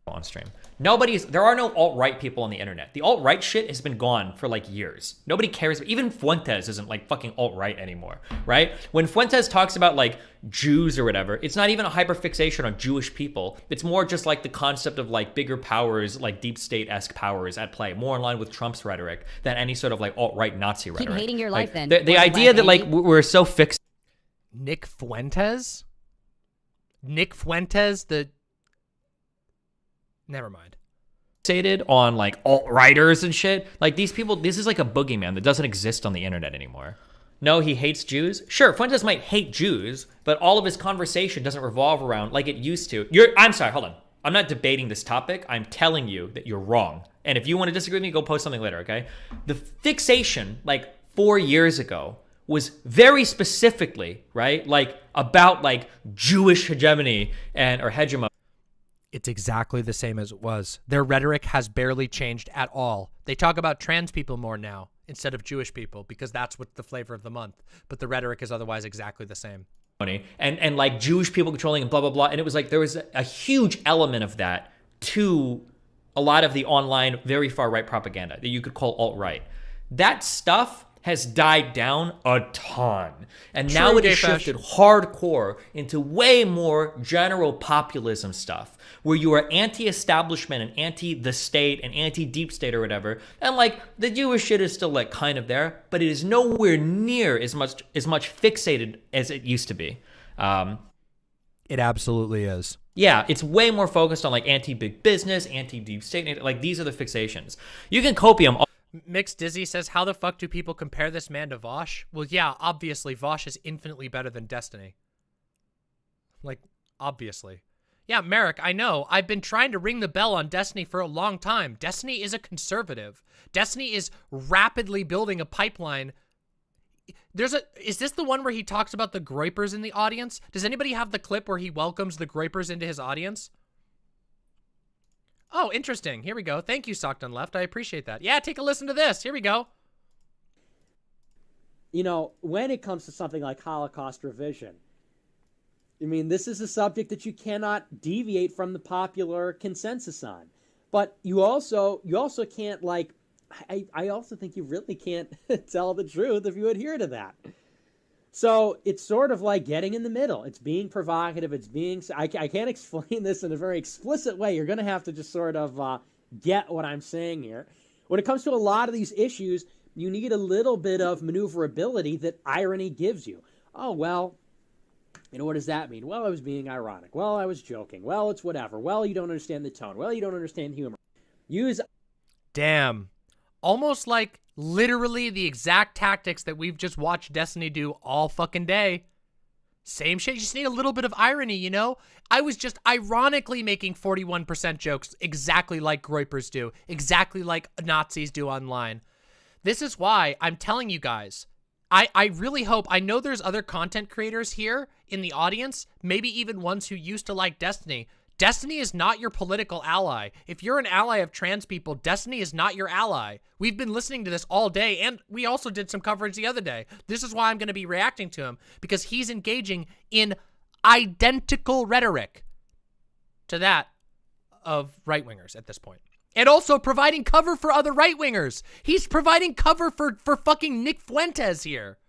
On stream. There are no alt-right people on the internet. The alt-right shit has been gone for like years. Nobody cares. Even Fuentes isn't like fucking alt-right anymore, right? When Fuentes talks about like Jews or whatever, it's not even a hyperfixation on Jewish people. It's more just like the concept of like bigger powers, like deep state-esque powers at play, more in line with Trump's rhetoric than any sort of like alt-right Nazi rhetoric. Keep hating your life then. The idea that like we're so fixed. Nick Fuentes? Nick Fuentes, never mind. Fixated on like alt-righters and shit. Like these people, this is like a boogeyman that doesn't exist on the internet anymore. No, he hates Jews. Sure, Fuentes might hate Jews, but all of his conversation doesn't revolve around like it used to. I'm sorry, hold on. I'm not debating this topic. I'm telling you that you're wrong. And if you want to disagree with me, go post something later, okay? The fixation like 4 years ago was very specifically, right? Like about like Jewish hegemony or hegemony. It's exactly the same as it was. Their rhetoric has barely changed at all. They talk about trans people more now instead of Jewish people because that's what's the flavor of the month. But the rhetoric is otherwise exactly the same. And like Jewish people controlling and blah, blah, blah. And it was like there was a huge element of that to a lot of the online, very far right propaganda that you could call alt-right. That stuff has died down a ton. And now it has shifted hardcore into way more general populism stuff, where you are anti-establishment and anti-the state and anti-deep state or whatever. And like the Jewish shit is still like kind of there, but it is nowhere near as much fixated as it used to be. It absolutely is. Yeah, it's way more focused on like anti-big business, anti-deep state. Like these are the fixations. You can copium. Mixed Dizzy says, how the fuck do people compare this man to Vosh? Well, yeah, obviously Vosh is infinitely better than Destiny. Like, obviously. Yeah, Merrick, I know. I've been trying to ring the bell on Destiny for a long time. Destiny is a conservative. Destiny is rapidly building a pipeline. Is this the one where he talks about the groypers in the audience? Does anybody have the clip where he welcomes the groypers into his audience? Oh, interesting. Here we go. Thank you, Socked on Left. I appreciate that. Yeah, take a listen to this. Here we go. You know, when it comes to something like Holocaust revision, I mean, this is a subject that you cannot deviate from the popular consensus on. But you also can't, like, I also think you really can't tell the truth if you adhere to that. So it's sort of like getting in the middle. It's being provocative. It's being, I can't explain this in a very explicit way. You're going to have to just sort of get what I'm saying here. When it comes to a lot of these issues, you need a little bit of maneuverability that irony gives you. Oh, well, you know, what does that mean? Well, I was being ironic. Well, I was joking. Well, it's whatever. Well, you don't understand the tone. Well, you don't understand humor. Use. Damn. Almost like literally the exact tactics that we've just watched Destiny do all fucking day. Same shit. You just need a little bit of irony, you know? I was just ironically making 41% jokes exactly like groypers do, exactly like Nazis do online. This is why I'm telling you guys, I really hope, I know there's other content creators here in the audience, maybe even ones who used to like Destiny. Destiny is not your political ally. If you're an ally of trans people, Destiny is not your ally. We've been listening to this all day, and we also did some coverage the other day. This is why I'm going to be reacting to him, because he's engaging in identical rhetoric to that of right-wingers at this point. And also providing cover for other right-wingers. He's providing cover for fucking Nick Fuentes here.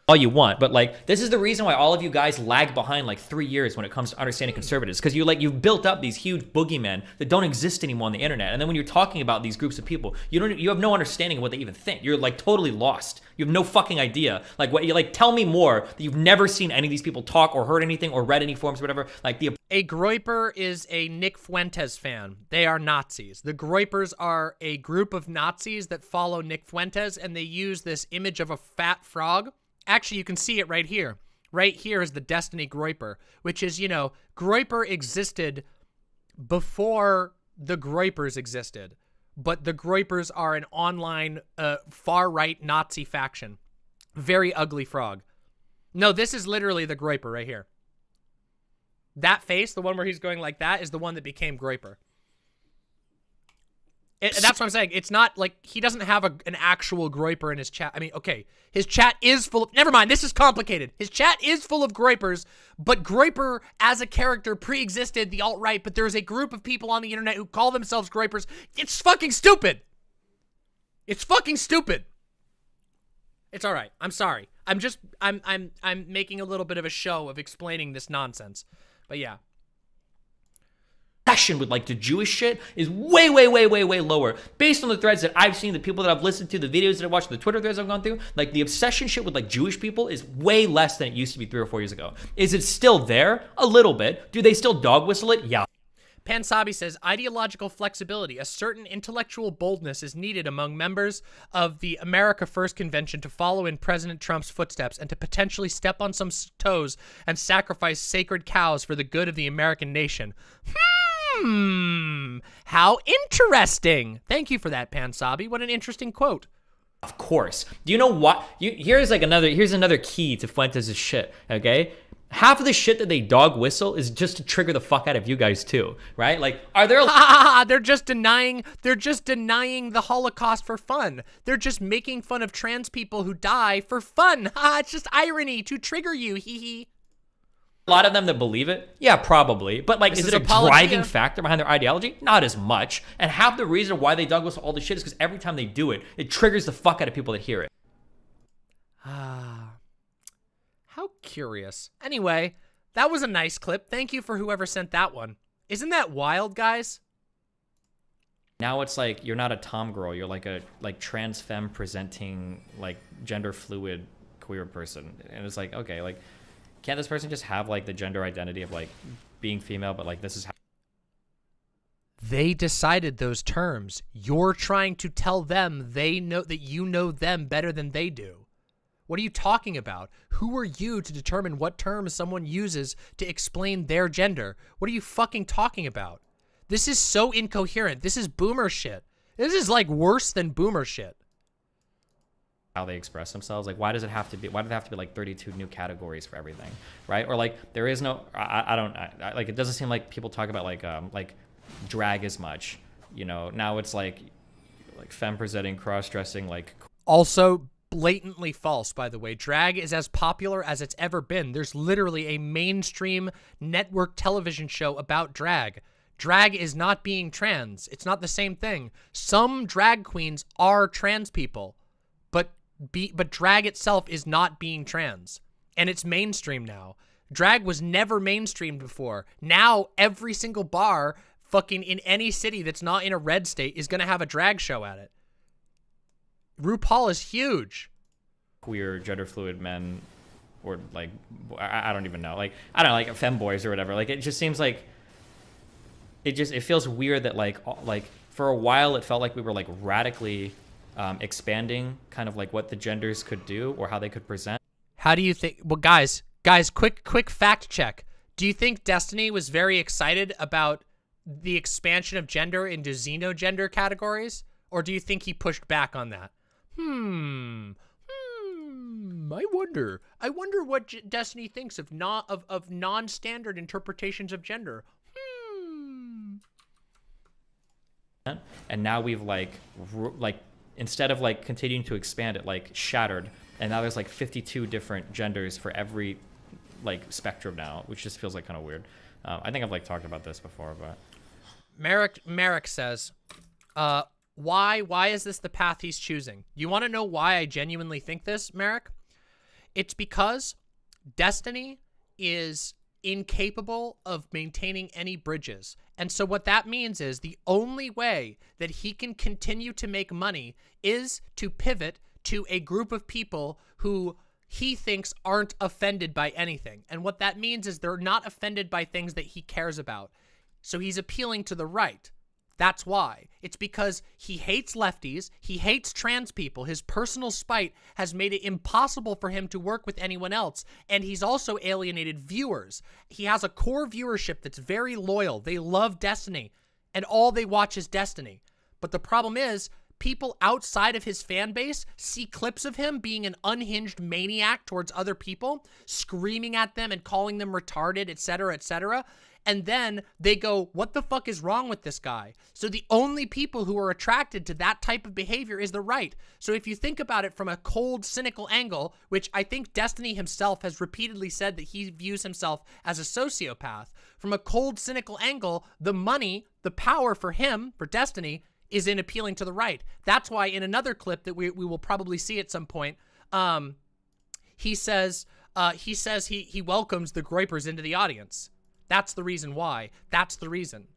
All you want, but like this is the reason why all of you guys lag behind like 3 years when it comes to understanding conservatives, because you've built up these huge boogeymen that don't exist anymore on the internet, and then when you're talking about these groups of people, you have no understanding of what they even think. You're like totally lost. You have no fucking idea. Like what you like? Tell me more that you've never seen any of these people talk or heard anything or read any forums or whatever. Like a groyper is a Nick Fuentes fan. They are Nazis. The groypers are a group of Nazis that follow Nick Fuentes, and they use this image of a fat frog. Actually, you can see it right here. Right here is the Destiny Groyper, which is, you know, Groyper existed before the Groypers existed. But the Groypers are an online far-right Nazi faction. Very ugly frog. No, this is literally the Groyper right here. That face, the one where he's going like that, is the one that became Groyper. That's what I'm saying. It's not like he doesn't have an actual groyper in his chat. I mean, okay, his chat is full of... Never mind, this is complicated. His chat is full of groypers, but groyper as a character pre-existed the alt-right, but there's a group of people on the internet who call themselves groypers. It's fucking stupid. It's fucking stupid. It's all right. I'm sorry. I'm making a little bit of a show of explaining this nonsense. But yeah. Passion with like the Jewish shit is way lower based on the threads that I've seen, the people that I've listened to, the videos that I've watched, the Twitter threads I've gone through. Like the obsession shit with like Jewish people is way less than it used to be 3 or 4 years ago. Is it still there? A little bit. Do they still dog whistle it? Yeah. Pansabi says, ideological flexibility, a certain intellectual boldness is needed among members of the America First Convention to follow in President Trump's footsteps and to potentially step on some toes and sacrifice sacred cows for the good of the American nation. How interesting. Thank you for that, Pansabi. What an interesting quote. Of course. Do you know what? Here's another key to Fuentes' shit, okay? Half of the shit that they dog whistle is just to trigger the fuck out of you guys too, right? Like, are there... They're just denying the Holocaust for fun. They're just making fun of trans people who die for fun. It's just irony to trigger you, hee hee. A lot of them that believe it? Yeah, probably. But like, is it a driving factor behind their ideology? Not as much. And half the reason why they dog whistle all this shit is because every time they do it, it triggers the fuck out of people that hear it. How curious. Anyway, that was a nice clip. Thank you for whoever sent that one. Isn't that wild, guys? Now it's like, you're not a tom girl. You're like a trans femme presenting like gender fluid queer person. And it's like, okay, like, can't this person just have like the gender identity of like being female, but like this is how they decided those terms. You're trying to tell them they know that you know them better than they do. What are you talking about? Who are you to determine what terms someone uses to explain their gender? What are you fucking talking about? This is so incoherent. This is boomer shit. This is like worse than boomer shit. how they express themselves. Like, why does it have to be, why do there have to be like 32 new categories for everything, right? Or like, there is no, like, it doesn't seem like people talk about like drag as much, you know. Now it's like femme presenting, cross-dressing, like. Also blatantly false, by the way. Drag is as popular as it's ever been. There's literally a mainstream network television show about drag. Drag is not being trans. It's not the same thing. Some drag queens are trans people, but drag itself is not being trans, and it's mainstream now. Drag was never mainstream before. Now every single bar fucking in any city that's not in a red state is gonna have a drag show at it. RuPaul is huge. Queer, gender fluid men, or like, I don't even know. Like, I don't know, like femboys or whatever. Like, it just seems like, it feels weird that like for a while it felt like we were like radically expanding kind of like what the genders could do or how they could present. How do you think, well guys, quick fact check. Do you think Destiny was very excited about the expansion of gender into xenogender categories? Or do you think he pushed back on that? I wonder what Destiny thinks of non-standard interpretations of gender. And now we've like instead of like continuing to expand it, like shattered, and now there's like 52 different genders for every like spectrum now, which just feels like kind of weird. I think I've like talked about this before, but Merrick says, why is this the path he's choosing? You want to know why I genuinely think this, Merrick? It's because Destiny is incapable of maintaining any bridges. And so what that means is the only way that he can continue to make money is to pivot to a group of people who he thinks aren't offended by anything. And what that means is they're not offended by things that he cares about. So he's appealing to the right. That's why. It's because he hates lefties, he hates trans people. His personal spite has made it impossible for him to work with anyone else, and he's also alienated viewers. He has a core viewership that's very loyal. They love Destiny, and all they watch is Destiny. But the problem is, people outside of his fan base see clips of him being an unhinged maniac towards other people, screaming at them and calling them retarded, etc., etc., and then they go, what the fuck is wrong with this guy? So the only people who are attracted to that type of behavior is the right. So if you think about it from a cold, cynical angle, which I think Destiny himself has repeatedly said that he views himself as a sociopath, from a cold, cynical angle, the money, the power for him, for Destiny, is in appealing to the right. That's why in another clip that we will probably see at some point, he says he welcomes the groypers into the audience. That's the reason why. That's the reason.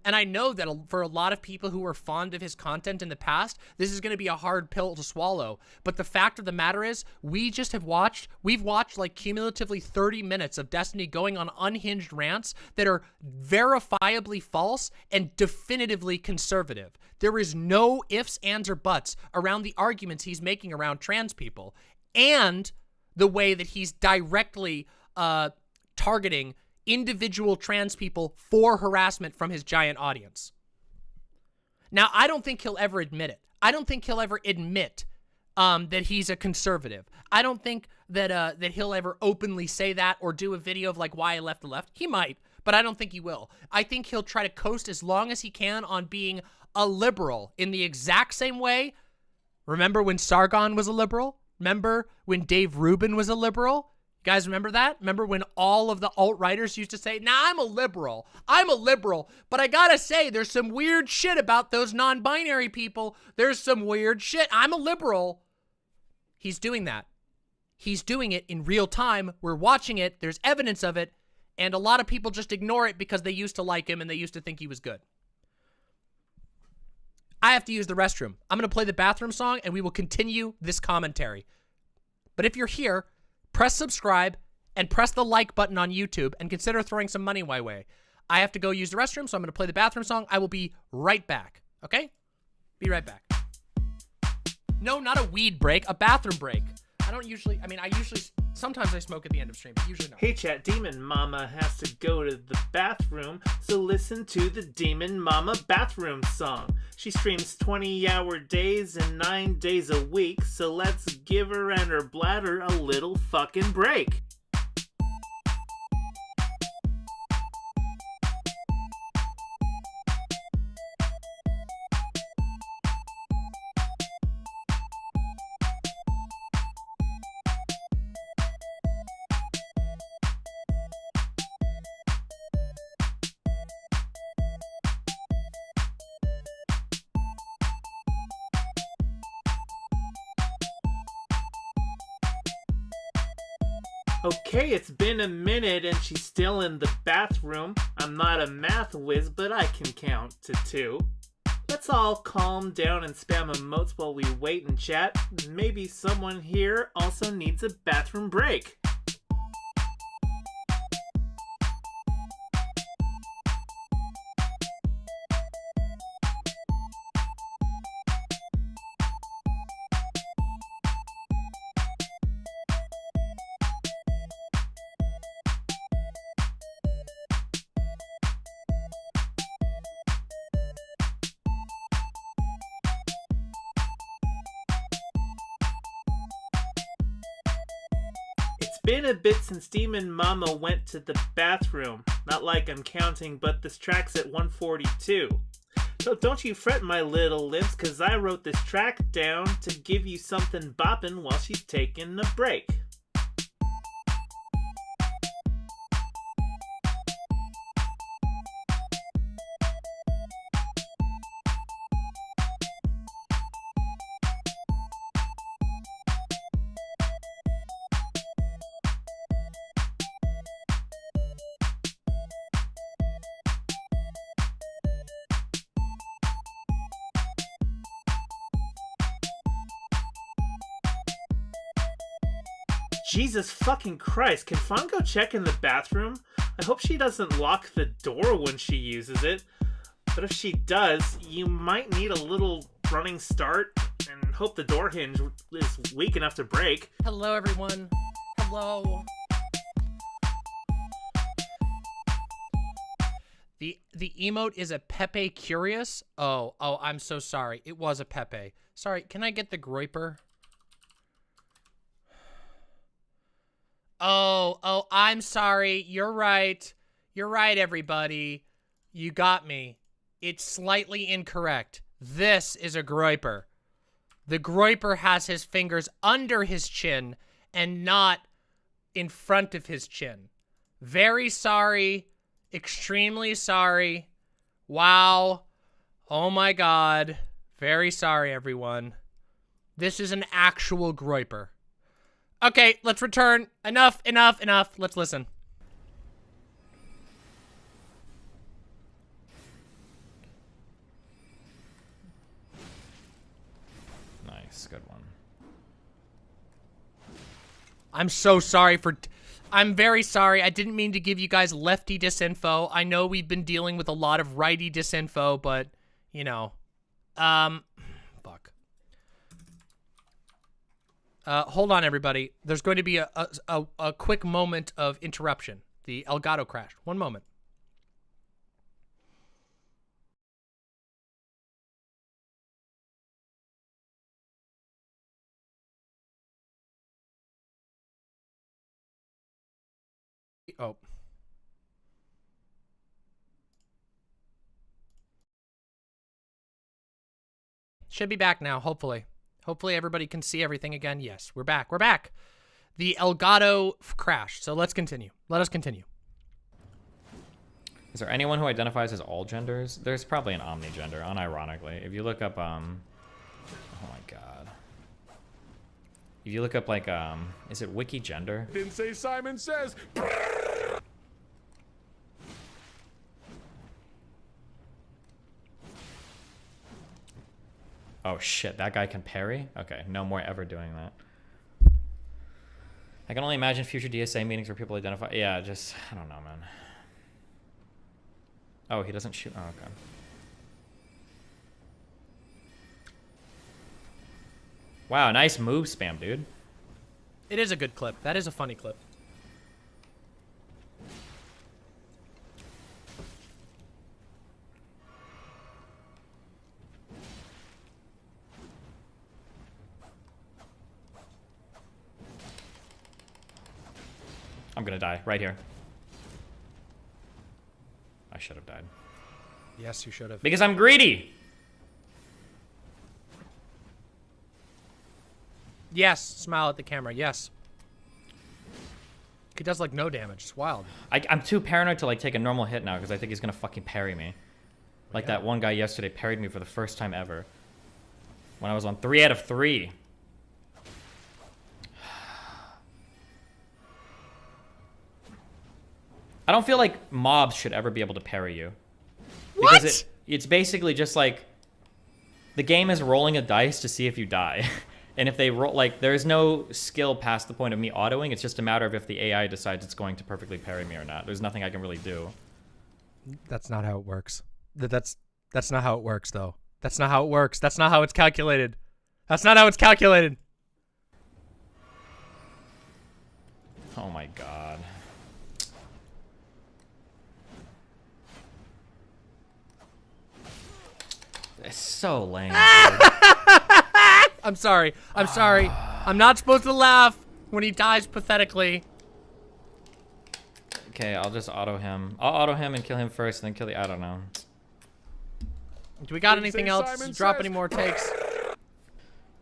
And I know that for a lot of people who were fond of his content in the past, this is going to be a hard pill to swallow. But the fact of the matter is, we've watched like cumulatively 30 minutes of Destiny going on unhinged rants that are verifiably false and definitively conservative. There is no ifs, ands, or buts around the arguments he's making around trans people and the way that he's directly targeting individual trans people for harassment from his giant audience. Now, I don't think he'll ever admit it. I don't think he'll ever admit that he's a conservative. I don't think that he'll ever openly say that or do a video of like why I left the left. He might, but I don't think he will. I think he'll try to coast as long as he can on being a liberal in the exact same way. Remember when Sargon was a liberal? Remember when Dave Rubin was a liberal? You guys remember that? Remember when all of the alt-righters used to say, nah, I'm a liberal, but I gotta say, there's some weird shit about those non-binary people. There's some weird shit. I'm a liberal. He's doing that. He's doing it in real time. We're watching it. There's evidence of it. And a lot of people just ignore it because they used to like him and they used to think he was good. I have to use the restroom. I'm going to play the bathroom song and we will continue this commentary. But if you're here, press subscribe and press the like button on YouTube and consider throwing some money my way. I have to go use the restroom, so I'm going to play the bathroom song. I will be right back, okay? Be right back. No, not a weed break, a bathroom break. Sometimes I smoke at the end of stream, but usually not. Hey chat, Demon Mama has to go to the bathroom, so listen to the Demon Mama bathroom song. She streams 20-hour days and 9 days a week, so let's give her and her bladder a little fucking break. Okay, it's been a minute and she's still in the bathroom. I'm not a math whiz, but I can count to 2. Let's all calm down and spam emotes while we wait and chat. Maybe someone here also needs a bathroom break. It's been a bit since Demon Mama went to the bathroom. Not like I'm counting, but this track's at 142. So don't you fret, my little limbs, cause I wrote this track down to give you something boppin' while she's taking a break. Jesus fucking Christ, can Fawn go check in the bathroom? I hope she doesn't lock the door when she uses it. But if she does, you might need a little running start and hope the door hinge is weak enough to break. Hello, everyone. Hello. The emote is a Pepe Curious. Oh, I'm so sorry. It was a Pepe. Sorry, can I get the Groiper? Oh, I'm sorry. You're right. You're right, everybody. You got me. It's slightly incorrect. This is a Groiper. The Groiper has his fingers under his chin and not in front of his chin. Very sorry. Extremely sorry. Wow. Oh my God. Very sorry, everyone. This is an actual Groiper. Okay, let's return. Enough. Let's listen. Nice, good one. I'm so sorry for... I'm very sorry. I didn't mean to give you guys lefty disinfo. I know we've been dealing with a lot of righty disinfo, but, you know. Fuck. Hold on, everybody. There's going to be a quick moment of interruption. The Elgato crashed. One moment. Oh. Should be back now, hopefully. Hopefully everybody can see everything again. Yes, we're back. We're back. The Elgato crashed. So let's continue. Let us continue. Is there anyone who identifies as all genders? There's probably an omnigender, unironically. If you look up, oh my God. If you look up, like, is it Wiki Gender? Didn't say Simon Says. Oh shit, that guy can parry? Okay, no more ever doing that. I can only imagine future DSA meetings where people identify. Yeah, just, I don't know, man. Oh, he doesn't shoot. Oh, okay. Wow, nice move spam, dude. It is a good clip. That is a funny clip. I'm gonna die right here. I should have died. Yes, you should have. Because I'm greedy. Yes, smile at the camera. Yes. He does like no damage. It's wild. I'm too paranoid to like take a normal hit now because I think he's gonna fucking parry me. Like that one guy yesterday parried me for the first time ever. When I was on 3 out of 3. I don't feel like mobs should ever be able to parry you. What? Because it's basically just like the game is rolling a dice to see if you die. And if they roll, like, there's no skill past the point of me autoing. It's just a matter of if the AI decides it's going to perfectly parry me or not. There's nothing I can really do. That's not how it works. That's not how it works, though. That's not how it works. That's not how it's calculated. That's not how it's calculated. Oh my god. It's so lame, dude. I'm sorry. I'm sorry. I'm not supposed to laugh when he dies pathetically. Okay, I'll just auto him. I'll auto him and kill him first, and then kill the... I don't know. Do we got anything else? Drop any more takes?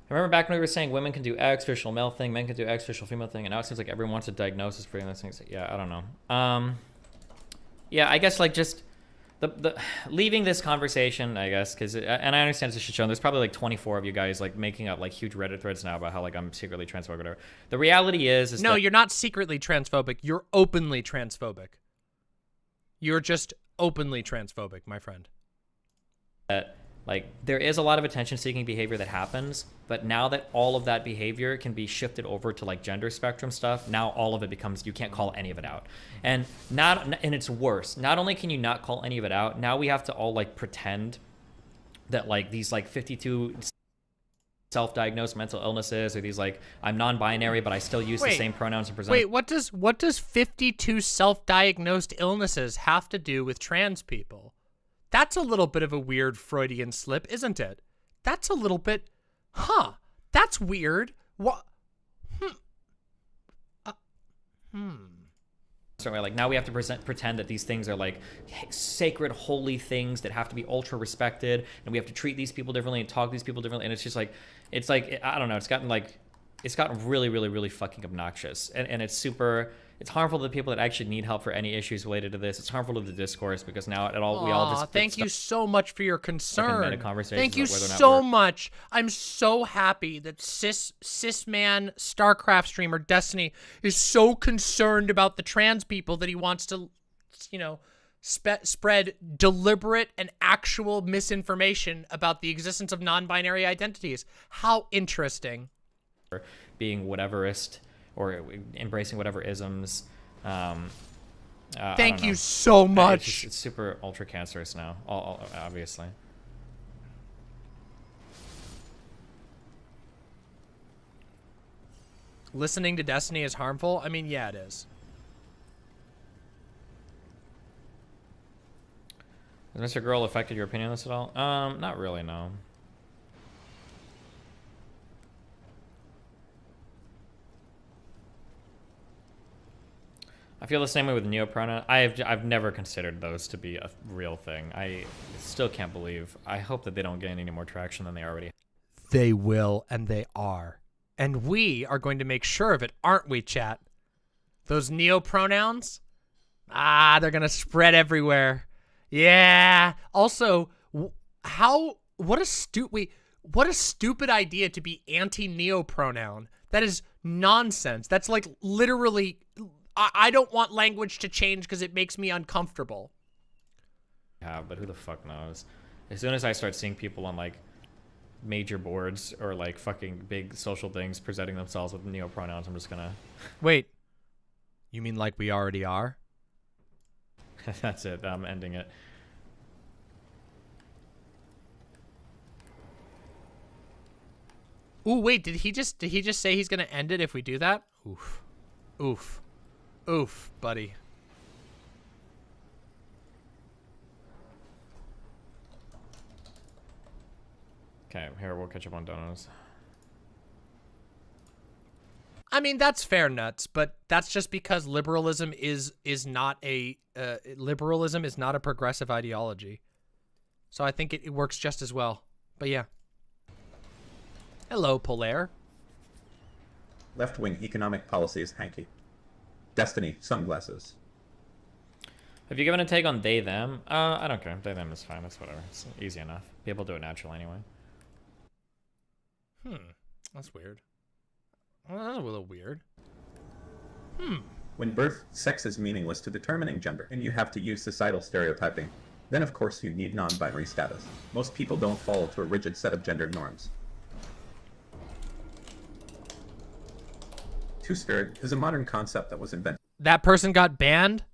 Remember back when we were saying women can do X, traditional male thing, men can do X, traditional female thing, and now it seems like everyone wants a diagnosis for those things. Yeah, I don't know. Yeah, I guess like just... The leaving this conversation, I guess, because and I understand it's a shit show. And there's probably like 24 of you guys like making up like huge Reddit threads now about how like I'm secretly transphobic or whatever. The reality is no, that, you're not secretly transphobic. You're openly transphobic. You're just openly transphobic, my friend. That like there is a lot of attention-seeking behavior that happens, but now that all of that behavior can be shifted over to like gender spectrum stuff, now all of it becomes you can't call any of it out, and it's worse. Not only can you not call any of it out, now we have to all like pretend that like these like 52 self-diagnosed mental illnesses or these like I'm non-binary but I still use the same pronouns and present. Wait, what does 52 self-diagnosed illnesses have to do with trans people? That's a little bit of a weird Freudian slip, isn't it? That's a little bit, that's weird. What? So like now we have to pretend that these things are like sacred, holy things that have to be ultra respected, and we have to treat these people differently and talk to these people differently, and it's just like, I don't know, it's gotten really, really, really fucking obnoxious, and it's harmful to the people that actually need help for any issues related to this. It's harmful to the discourse because now we all just thank you so much for your concern. Thank you so so much. I'm so happy that cis man StarCraft streamer Destiny is so concerned about the trans people that he wants to, you know, spread deliberate and actual misinformation about the existence of non-binary identities. How interesting. Being whateverist or embracing whatever isms. Thank you so much. It's super ultra cancerous now, obviously. Listening to Destiny is harmful? I mean, yeah, it is. Has Mr. Girl affected your opinion on this at all? Not really, no. I feel the same way with neopronoun. I've never considered those to be a real thing. I still can't believe. I hope that they don't gain any more traction than they already have. They will, and they are. And we are going to make sure of it, aren't we, chat? Those neopronouns? They're going to spread everywhere. Yeah. Also, what a stupid idea to be anti-neopronoun. That is nonsense. That's like literally... I don't want language to change because it makes me uncomfortable. Yeah, but who the fuck knows? As soon as I start seeing people on like major boards or like fucking big social things presenting themselves with neopronouns. I'm just gonna. Wait. You mean like we already are? That's it. I'm ending it. Ooh, wait, did he just say he's gonna end it if we do that? Oof. Oof. Oof, buddy. Okay, here, we'll catch up on donos. I mean, that's fair nuts, but that's just because liberalism is not a liberalism is not a progressive ideology. So I think it works just as well. But yeah. Hello, Polaire. Left-wing economic policy is hanky. Destiny, sunglasses. Have you given a take on they, them? I don't care. They, them is fine. That's whatever. It's easy enough. People do it naturally anyway. That's weird. Well, that's a little weird. When birth, sex is meaningless to determining gender, and you have to use societal stereotyping, then of course you need non-binary status. Most people don't fall to a rigid set of gender norms. Two-spirit is a modern concept that was invented. That person got banned.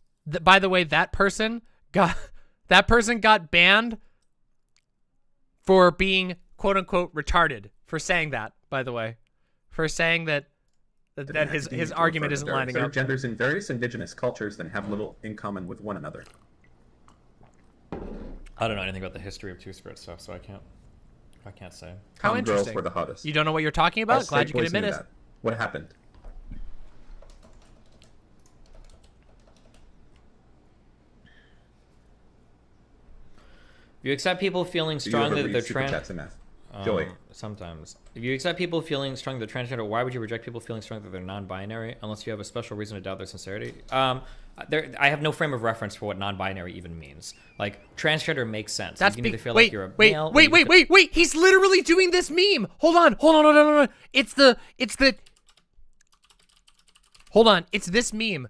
By the way, that person got banned for being quote unquote retarded for saying that. By the way, for saying that his argument isn't lining up. Genders in various indigenous cultures that have little in common with one another. I don't know anything about the history of two-spirit stuff, so I can't say. How interesting. Girls were the hottest. You don't know what you're talking about? Glad you can admit it. That. What happened? If you accept people feeling strongly that they're trans... Joey. Sometimes. If you accept people feeling strongly they're transgender, why would you reject people feeling strongly that they're non-binary unless you have a special reason to doubt their sincerity? I have no frame of reference for what non-binary even means. Like, transgender makes sense. That's you can either feel wait, like you're a wait, male... Wait. He's literally doing this meme. Hold on. It's this meme.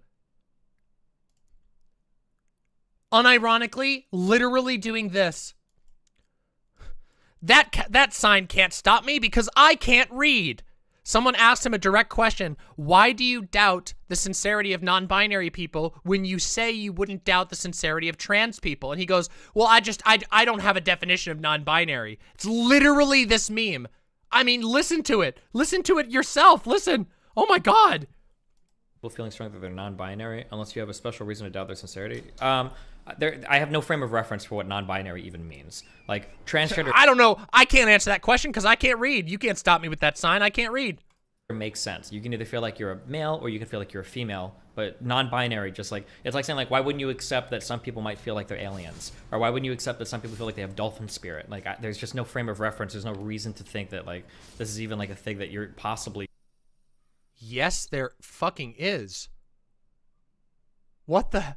Unironically, literally doing this. That sign can't stop me because I can't read. Someone asked him a direct question. Why do you doubt the sincerity of non-binary people when you say you wouldn't doubt the sincerity of trans people? And he goes, well, I don't have a definition of non-binary. It's literally this meme. I mean, listen to it. Listen to it yourself. Listen. Oh my God. People feeling strongly that they're non-binary unless you have a special reason to doubt their sincerity. I have no frame of reference for what non-binary even means. Like, transgender... I don't know. I can't answer that question because I can't read. You can't stop me with that sign. I can't read. It makes sense. You can either feel like you're a male or you can feel like you're a female. But non-binary, just like... It's like saying, like, why wouldn't you accept that some people might feel like they're aliens? Or why wouldn't you accept that some people feel like they have dolphin spirit? Like, there's just no frame of reference. There's no reason to think that, like, this is even, like, a thing that you're possibly... Yes, there fucking is. What the...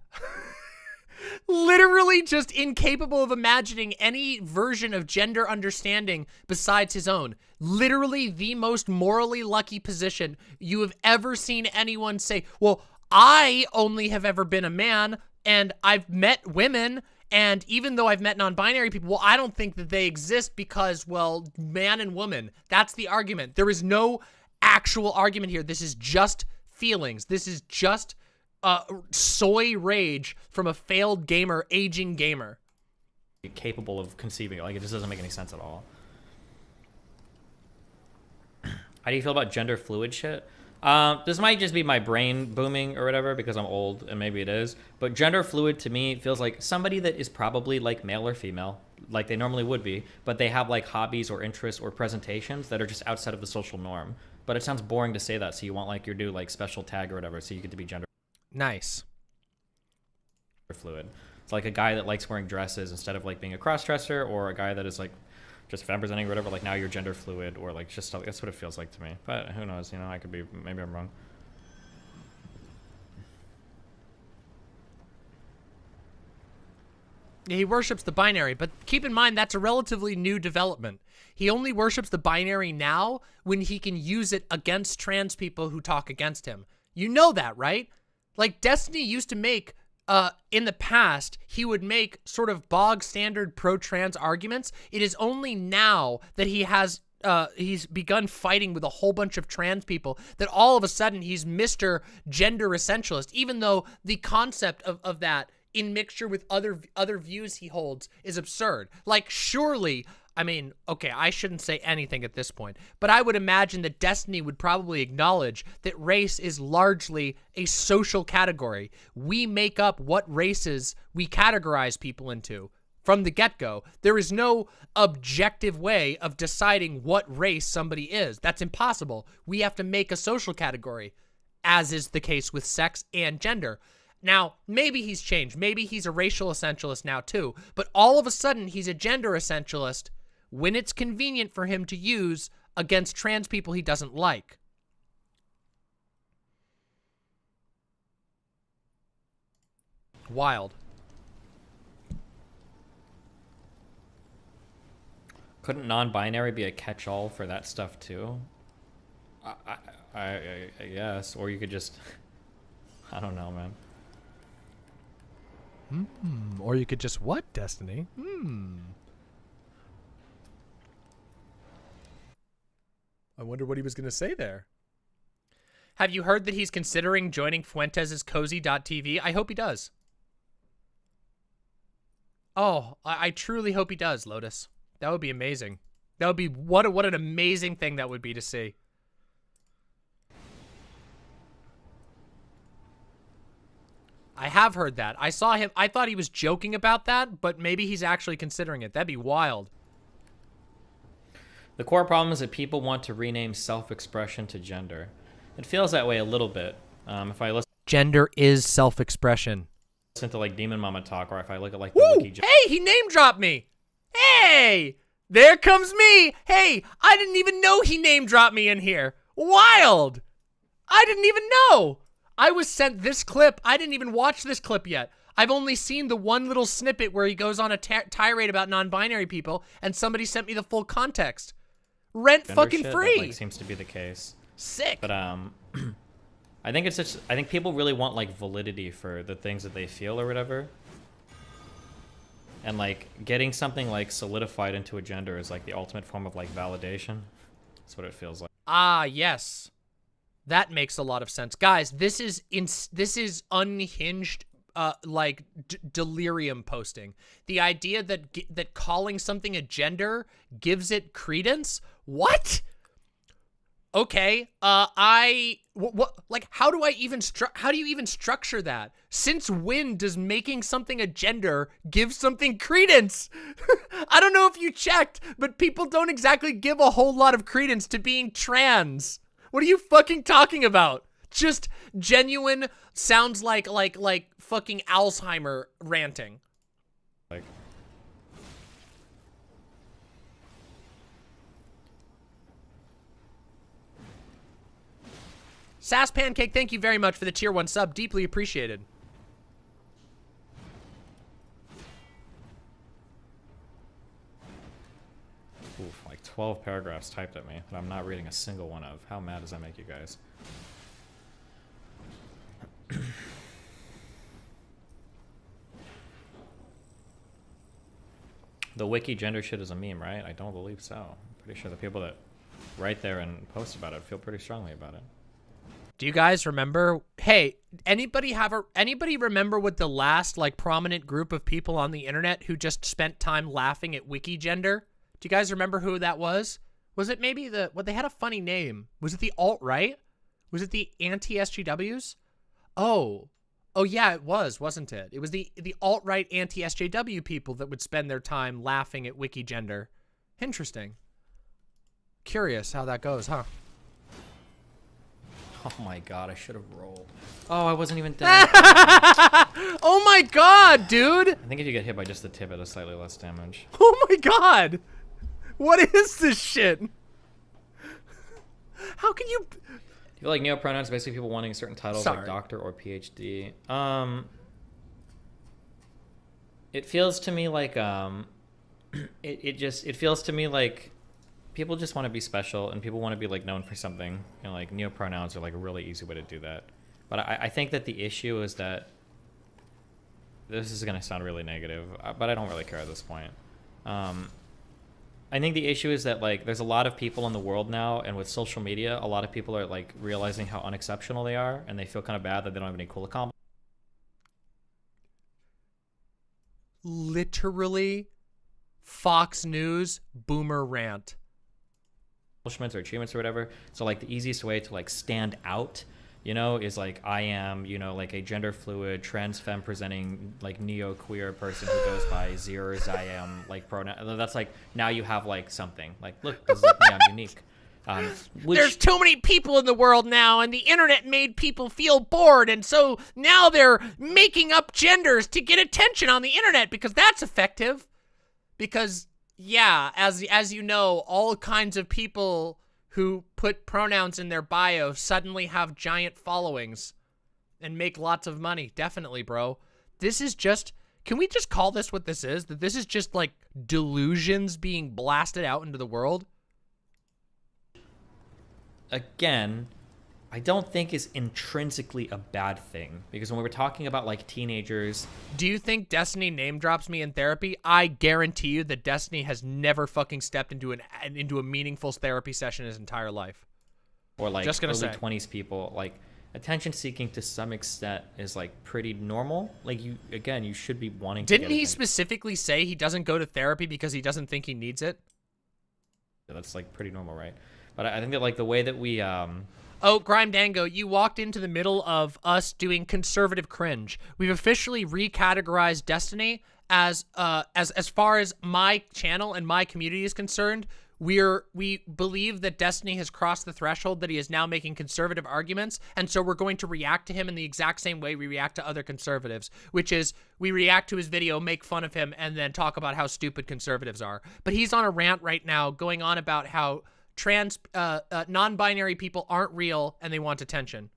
Literally just incapable of imagining any version of gender understanding besides his own. Literally the most morally lucky position you have ever seen anyone say, well, I only have ever been a man and I've met women, and even though I've met non-binary people, well, I don't think that they exist because, well, man and woman. That's the argument. There is no actual argument here. This is just feelings. This is just soy rage from a failed gamer, aging gamer. Capable of conceiving it. Like, it just doesn't make any sense at all. How do you feel about gender fluid shit? This might just be my brain booming or whatever because I'm old, and maybe it is. But gender fluid to me feels like somebody that is probably like male or female, like they normally would be, but they have like hobbies or interests or presentations that are just outside of the social norm. But it sounds boring to say that, so you want like your new like special tag or whatever, so you get to be gender nice. Fluid. It's like a guy that likes wearing dresses instead of like being a cross-dresser, or a guy that is like just femme presenting or whatever. Like, now you're gender fluid, or like just stuff. That's what it feels like to me. But who knows? You know, I could be. Maybe I'm wrong. He worships the binary, but keep in mind that's a relatively new development. He only worships the binary now when he can use it against trans people who talk against him. You know that, right? Like, Destiny used to make in the past, he would make sort of bog standard pro-trans arguments. It is only now that he's begun fighting with a whole bunch of trans people that all of a sudden he's Mr. Gender Essentialist, even though the concept of that in mixture with other views he holds is absurd. Like, surely, I mean, okay, I shouldn't say anything at this point, but I would imagine that Destiny would probably acknowledge that race is largely a social category. We make up what races we categorize people into from the get-go. There is no objective way of deciding what race somebody is. That's impossible. We have to make a social category, as is the case with sex and gender. Now, maybe he's changed. Maybe he's a racial essentialist now too, but all of a sudden he's a gender essentialist when it's convenient for him to use against trans people he doesn't like. Wild. Couldn't non-binary be a catch-all for that stuff too? I guess, or you could just, I don't know, man. Or you could just what, Destiny? I wonder what he was going to say there. Have you heard that he's considering joining Fuentes' Cozy.tv? I hope he does. Oh, I truly hope he does, Lotus. That would be amazing. That would be, what an amazing thing that would be to see. I have heard that. I saw him. I thought he was joking about that, but maybe he's actually considering it. That'd be wild. The core problem is that people want to rename self-expression to gender. It feels that way a little bit. If I listen, Gender is self-expression. Listen to like Demon Mama talk, or if I look at like Woo! the wiki. Hey, he name dropped me. Hey, there comes me. Hey, I didn't even know he name dropped me in here. Wild. I didn't even know. I was sent this clip. I didn't even watch this clip yet. I've only seen the one little snippet where he goes on a tirade about non-binary people, and somebody sent me the full context. Rent Gender fucking shit, free. That, like, seems to be the case. Sick. But I think it's just, I think people really want like validity for the things that they feel or whatever. And like getting something like solidified into a gender is like the ultimate form of like validation. That's what it feels like. Ah, yes. That makes a lot of sense. Guys, this is unhinged like delirium posting. The idea that calling something a gender gives it credence? What? Okay, what like how do you even structure that? Since when does making something a gender give something credence? I don't know if you checked, but people don't exactly give a whole lot of credence to being trans. What are you fucking talking about? Just genuine sounds like fucking Alzheimer ranting. Like Sass Pancake, thank you very much for the tier 1 sub. Deeply appreciated. Oof, like 12 paragraphs typed at me that I'm not reading a single one of. How mad does that make you guys? The wiki gender shit is a meme, right? I don't believe so. I'm pretty sure the people that write there and post about it feel pretty strongly about it. Do you guys remember? Hey, anybody remember what the last like prominent group of people on the internet who just spent time laughing at wiki gender? Do you guys remember who that was? Was it maybe they had a funny name. Was it the alt-right? Was it the anti-SJWs? Oh yeah, it was, wasn't it? It was the alt-right anti-SJW people that would spend their time laughing at wiki gender. Interesting. Curious how that goes, huh? Oh my god, I should have rolled. Oh, I wasn't even dead. Oh my god, dude! I think if you get hit by just the tip, it does slightly less damage. Oh my god! What is this shit? How can you... I feel like neopronouns basically people wanting certain titles like doctor or PhD. It feels to me like it feels to me like people just want to be special and people want to be like known for something, and like neopronouns are like a really easy way to do that. But I think that the issue is that this is gonna sound really negative, but I don't really care at this point. I think the issue is that like there's a lot of people in the world now, and with social media, a lot of people are like realizing how unexceptional they are, and they feel kind of bad that they don't have any cool accomplishments. Literally, Fox News boomer rant. Or achievements or whatever. So like the easiest way to like stand out, you know, is like I am, you know, like a gender fluid, trans femme presenting, like neo queer person who goes by zers, I am, like pronoun. That's like, now you have like something. Like, look, this is like me, I'm unique. There's too many people in the world now, and the internet made people feel bored, and so now they're making up genders to get attention on the internet because that's effective. Because, yeah, as you know, all kinds of people who put pronouns in their bio suddenly have giant followings and make lots of money. Definitely, bro. This is just, can we just call this what this is? That this is just like delusions being blasted out into the world? Again, I don't think is intrinsically a bad thing, because when we were talking about like teenagers. Do you think Destiny name drops me in therapy? I guarantee you that Destiny has never fucking stepped into a meaningful therapy session his entire life. Or like just gonna early say. 20s people, like attention seeking to some extent is like pretty normal. Like you should be wanting to. Didn't he specifically say he doesn't go to therapy because he doesn't think he needs it? That's like pretty normal, right? But I think that like the way that we Oh, Grime Dango, you walked into the middle of us doing conservative cringe. We've officially recategorized Destiny as far as my channel and my community is concerned. We believe that Destiny has crossed the threshold, that he is now making conservative arguments, and so we're going to react to him in the exact same way we react to other conservatives, which is we react to his video, make fun of him, and then talk about how stupid conservatives are. But he's on a rant right now going on about how non-binary people aren't real and they want attention.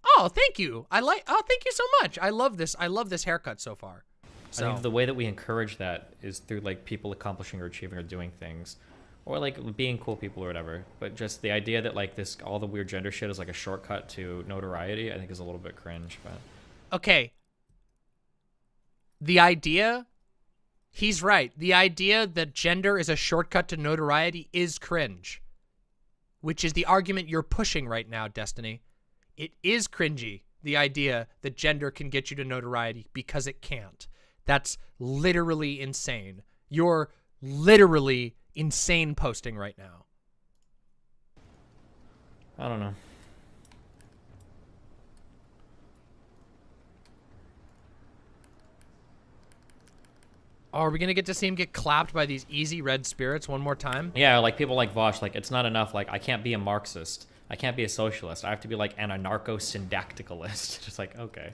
Oh, thank you. Thank you so much. I love this haircut so far. So. I think the way that we encourage that is through like people accomplishing or achieving or doing things, or like being cool people or whatever. But just the idea that like all the weird gender shit is like a shortcut to notoriety, I think is a little bit cringe. But okay, the idea. He's right. The idea that gender is a shortcut to notoriety is cringe, which is the argument you're pushing right now, Destiny. It is cringy, the idea that gender can get you to notoriety, because it can't. That's literally insane. You're literally insane posting right now. I don't know. Oh, are we gonna get to see him get clapped by these easy red spirits one more time? Yeah, like people like Vosh, like it's not enough. Like I can't be a Marxist. I can't be a socialist. I have to be like an anarcho-syndacticalist. Just like, okay.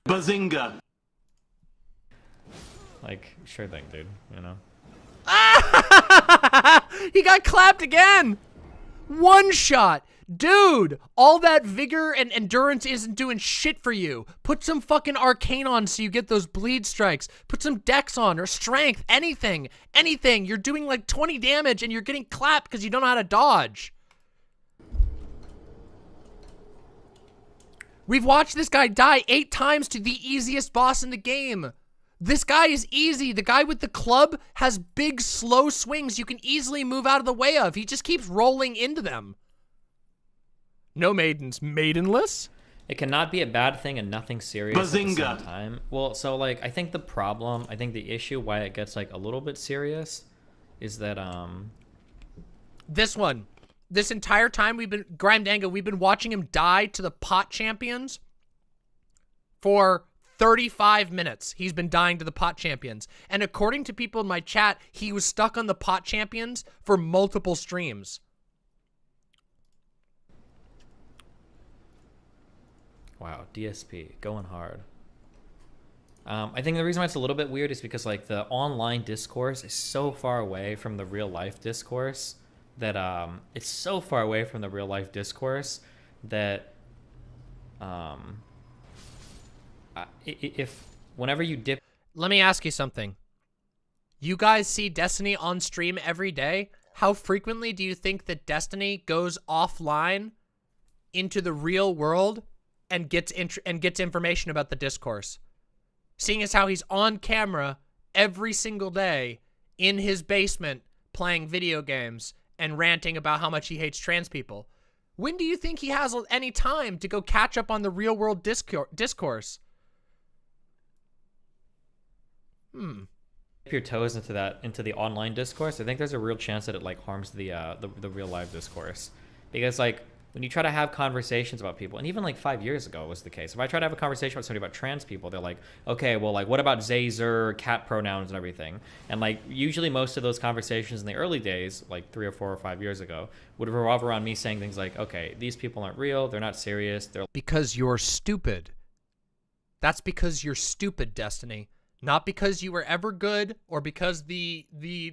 Bazinga. Like, sure thing, dude, you know? He got clapped again! One shot! Dude, all that vigor and endurance isn't doing shit for you. Put some fucking arcane on so you get those bleed strikes. Put some dex on or strength, anything. Anything. You're doing like 20 damage and you're getting clapped because you don't know how to dodge. We've watched this guy die 8 times to the easiest boss in the game. This guy is easy. The guy with the club has big, slow swings you can easily move out of the way of. He just keeps rolling into them. No maidens. Maidenless? It cannot be a bad thing and nothing serious Bazinga. at the same time. Well, so like I think the issue why it gets like a little bit serious is that this entire time Grime Dango, we've been watching him die to the pot champions for 35 minutes. He's been dying to the pot champions. And according to people in my chat, he was stuck on the pot champions for multiple streams. Wow, DSP, going hard. I think the reason why it's a little bit weird is because like the online discourse is so far away from the real life discourse that it's so far away from the real life discourse that if whenever you dip. Let me ask you something. You guys see Destiny on stream every day. How frequently do you think that Destiny goes offline into the real world and gets information about the discourse. Seeing as how he's on camera every single day in his basement playing video games and ranting about how much he hates trans people. When do you think he has any time to go catch up on the real world discourse? Dip your toes into the online discourse. I think there's a real chance that it like harms the real life discourse, because like when you try to have conversations about people, and even like 5 years ago was the case. If I try to have a conversation with somebody about trans people, they're like, okay, well, like what about they, zer, cat pronouns and everything? And like usually most of those conversations in the early days, like 3 or 4 or 5 years ago, would revolve around me saying things like, okay, these people aren't real, they're not serious, they're because you're stupid. That's because you're stupid, Destiny. Not because you were ever good or because the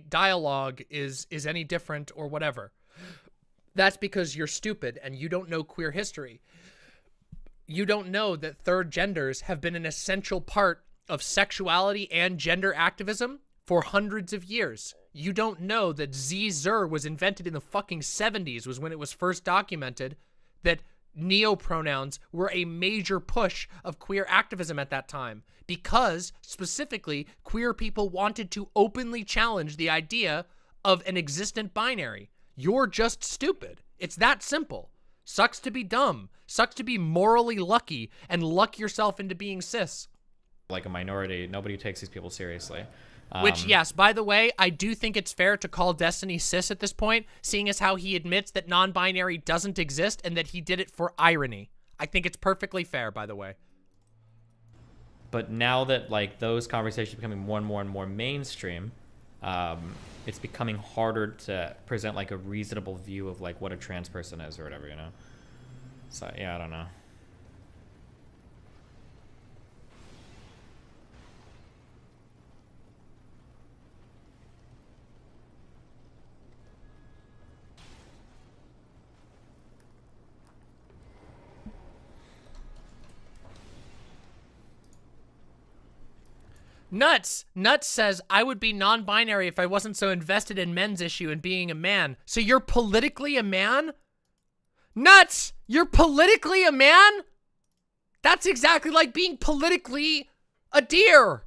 dialogue is any different or whatever. That's because you're stupid and you don't know queer history. You don't know that third genders have been an essential part of sexuality and gender activism for hundreds of years. You don't know that zer was invented in the fucking 70s, was when it was first documented, that neopronouns were a major push of queer activism at that time, because specifically queer people wanted to openly challenge the idea of an existent binary. You're just stupid. It's that simple. Sucks to be dumb. Sucks to be morally lucky and luck yourself into being cis. like a minority. Nobody takes these people seriously. Which, yes, by the way, I do think it's fair to call Destiny cis at this point, seeing as how he admits that non-binary doesn't exist and that he did it for irony. I think it's perfectly fair, by the way. But now that like those conversations are becoming more and more mainstream, it's becoming harder to present like a reasonable view of like what a trans person is or whatever, you know? So yeah, I don't know. Nuts says, I would be non-binary if I wasn't so invested in men's issue and being a man. So you're politically a man? Nuts! You're politically a man? That's exactly like being politically a deer.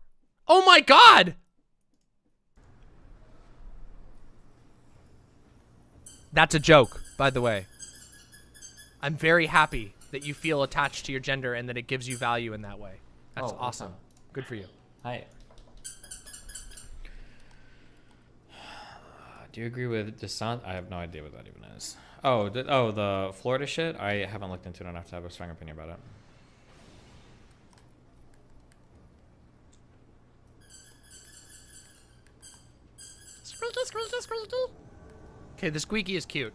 Oh my God! That's a joke, by the way. I'm very happy that you feel attached to your gender and that it gives you value in that way. That's awesome. Awesome. Good for you. Hi. Do you agree with DeSantis? I have no idea what that even is. Oh, the Florida shit? I haven't looked into it enough to have a strong opinion about it. Squeaky, squeaky, squeaky. Okay, the squeaky is cute.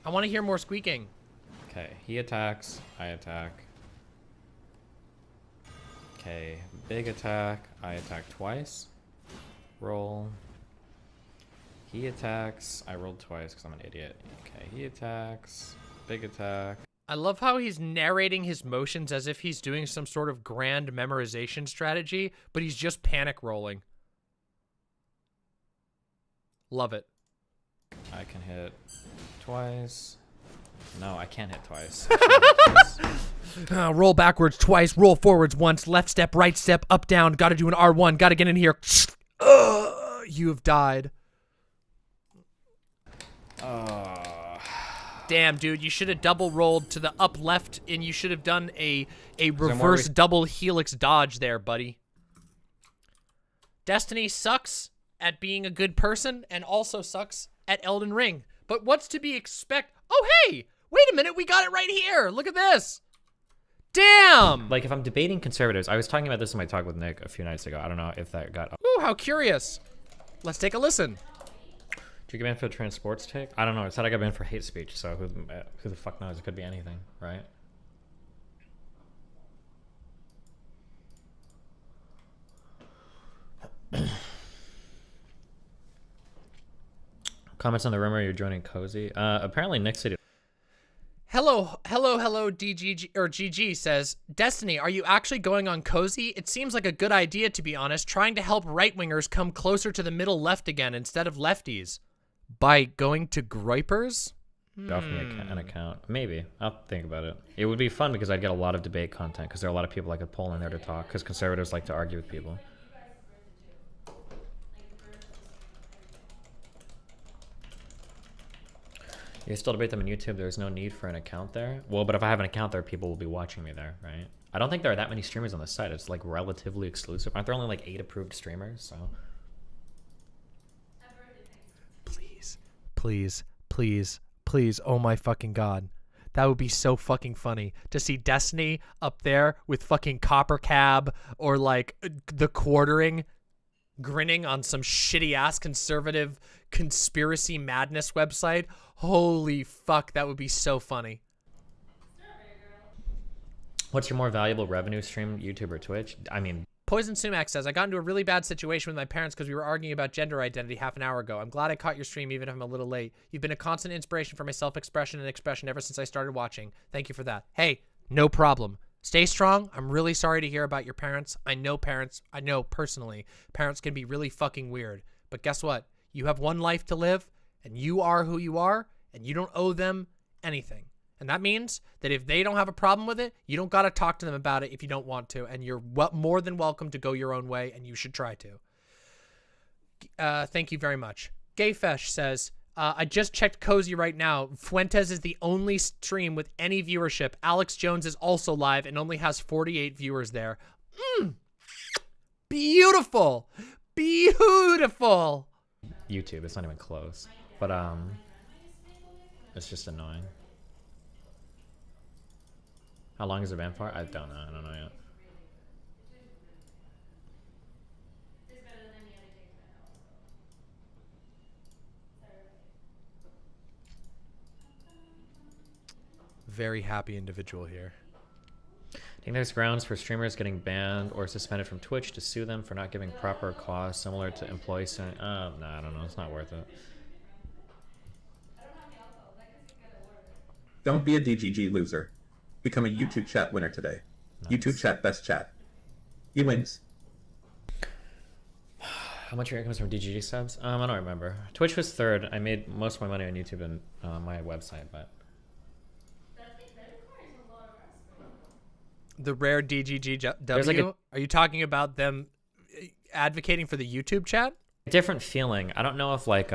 I want to hear more squeaking. Okay, he attacks, I attack. Okay, big attack, I attack twice. Roll. He attacks, I rolled twice because I'm an idiot. Okay, he attacks, big attack. I love how he's narrating his motions as if he's doing some sort of grand memorization strategy, but he's just panic rolling. Love it. I can hit twice. No, I can't hit twice. Roll backwards twice, roll forwards once, left step, right step, up, down, gotta do an R1, gotta get in here. You have died. Damn, dude, you should have double rolled to the up left and you should have done a reverse double helix dodge there, buddy. Destiny sucks at being a good person and also sucks at Elden Ring. But what's to be expect? Oh, hey, wait a minute. We got it right here. Look at this. Damn. Like if I'm debating conservatives, I was talking about this in my talk with Nick a few nights ago. I don't know if that got... Ooh, how curious. Let's take a listen. Did you get banned for the trans sports take? I don't know. It said I got banned for hate speech, so who the fuck knows? It could be anything, right? Comments on the rumor you're joining Cozy. Apparently Nick City. Hello, DGG or GG says, Destiny, are you actually going on Cozy? It seems like a good idea, to be honest, trying to help right-wingers come closer to the middle left again instead of lefties. By going to Groypers? Offer me an account. Maybe. I'll think about it. It would be fun because I'd get a lot of debate content because there are a lot of people I could pull in there to talk because conservatives like to argue with people. You still debate them on YouTube. There's no need for an account there. Well, but if I have an account there, people will be watching me there, right? I don't think there are that many streamers on the site. It's like relatively exclusive. Aren't there only like 8 approved streamers? So Please, oh my fucking god. That would be so fucking funny to see Destiny up there with fucking Copper Cab or like the Quartering grinning on some shitty ass conservative conspiracy madness website. Holy fuck, that would be so funny. what's your more valuable revenue stream, YouTube or Twitch? I mean, Poison Sumac says, I got into a really bad situation with my parents because we were arguing about gender identity half an hour ago. I'm glad I caught your stream even if I'm a little late. You've been a constant inspiration for my self-expression and expression ever since I started watching. Thank you for that. Hey, no problem. Stay strong. I'm really sorry to hear about your parents. I know personally, parents can be really fucking weird. But guess what? You have one life to live, and you are who you are, and you don't owe them anything. And that means that if they don't have a problem with it, you don't got to talk to them about it if you don't want to. And you're more than welcome to go your own way, and you should try to. Thank you very much. Gayfesh says, I just checked Cozy right now. Fuentes is the only stream with any viewership. Alex Jones is also live and only has 48 viewers there. Beautiful. Beautiful. YouTube, it's not even close. But, it's just annoying. How long is the ban for? I don't know yet. Very happy individual here. I think there's grounds for streamers getting banned or suspended from Twitch to sue them for not giving proper cause, similar to employees saying, no, I don't know, it's not worth it. Don't be a DGG loser. Become a YouTube chat winner today. Nice. YouTube chat best chat. He wins. How much of your income is from DGG subs? I don't remember. Twitch was third. I made most of my money on YouTube and my website, but the rare DGGW? Like Are you talking about them advocating for the YouTube chat? Different feeling. I don't know if like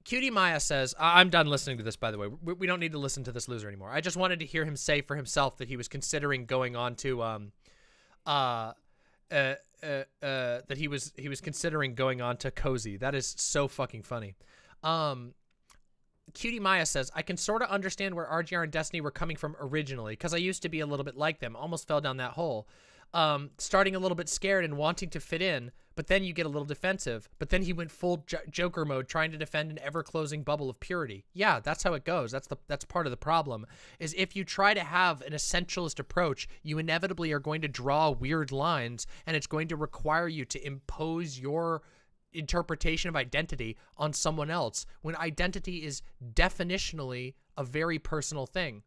Cutie Maya says, I'm done listening to this, by the way. We don't need to listen to this loser anymore. I just wanted to hear him say for himself that he was considering going on to that he was considering going on to Cozy. That is so fucking funny. Cutie Maya says, I can sort of understand where RGR and Destiny were coming from originally, because I used to be a little bit like them, almost fell down that hole. Starting a little bit scared and wanting to fit in, but then you get a little defensive. But then he went full Joker mode, trying to defend an ever-closing bubble of purity. Yeah, that's how it goes. That's part of the problem, is if you try to have an essentialist approach, you inevitably are going to draw weird lines, and it's going to require you to impose your interpretation of identity on someone else, when identity is definitionally a very personal thing.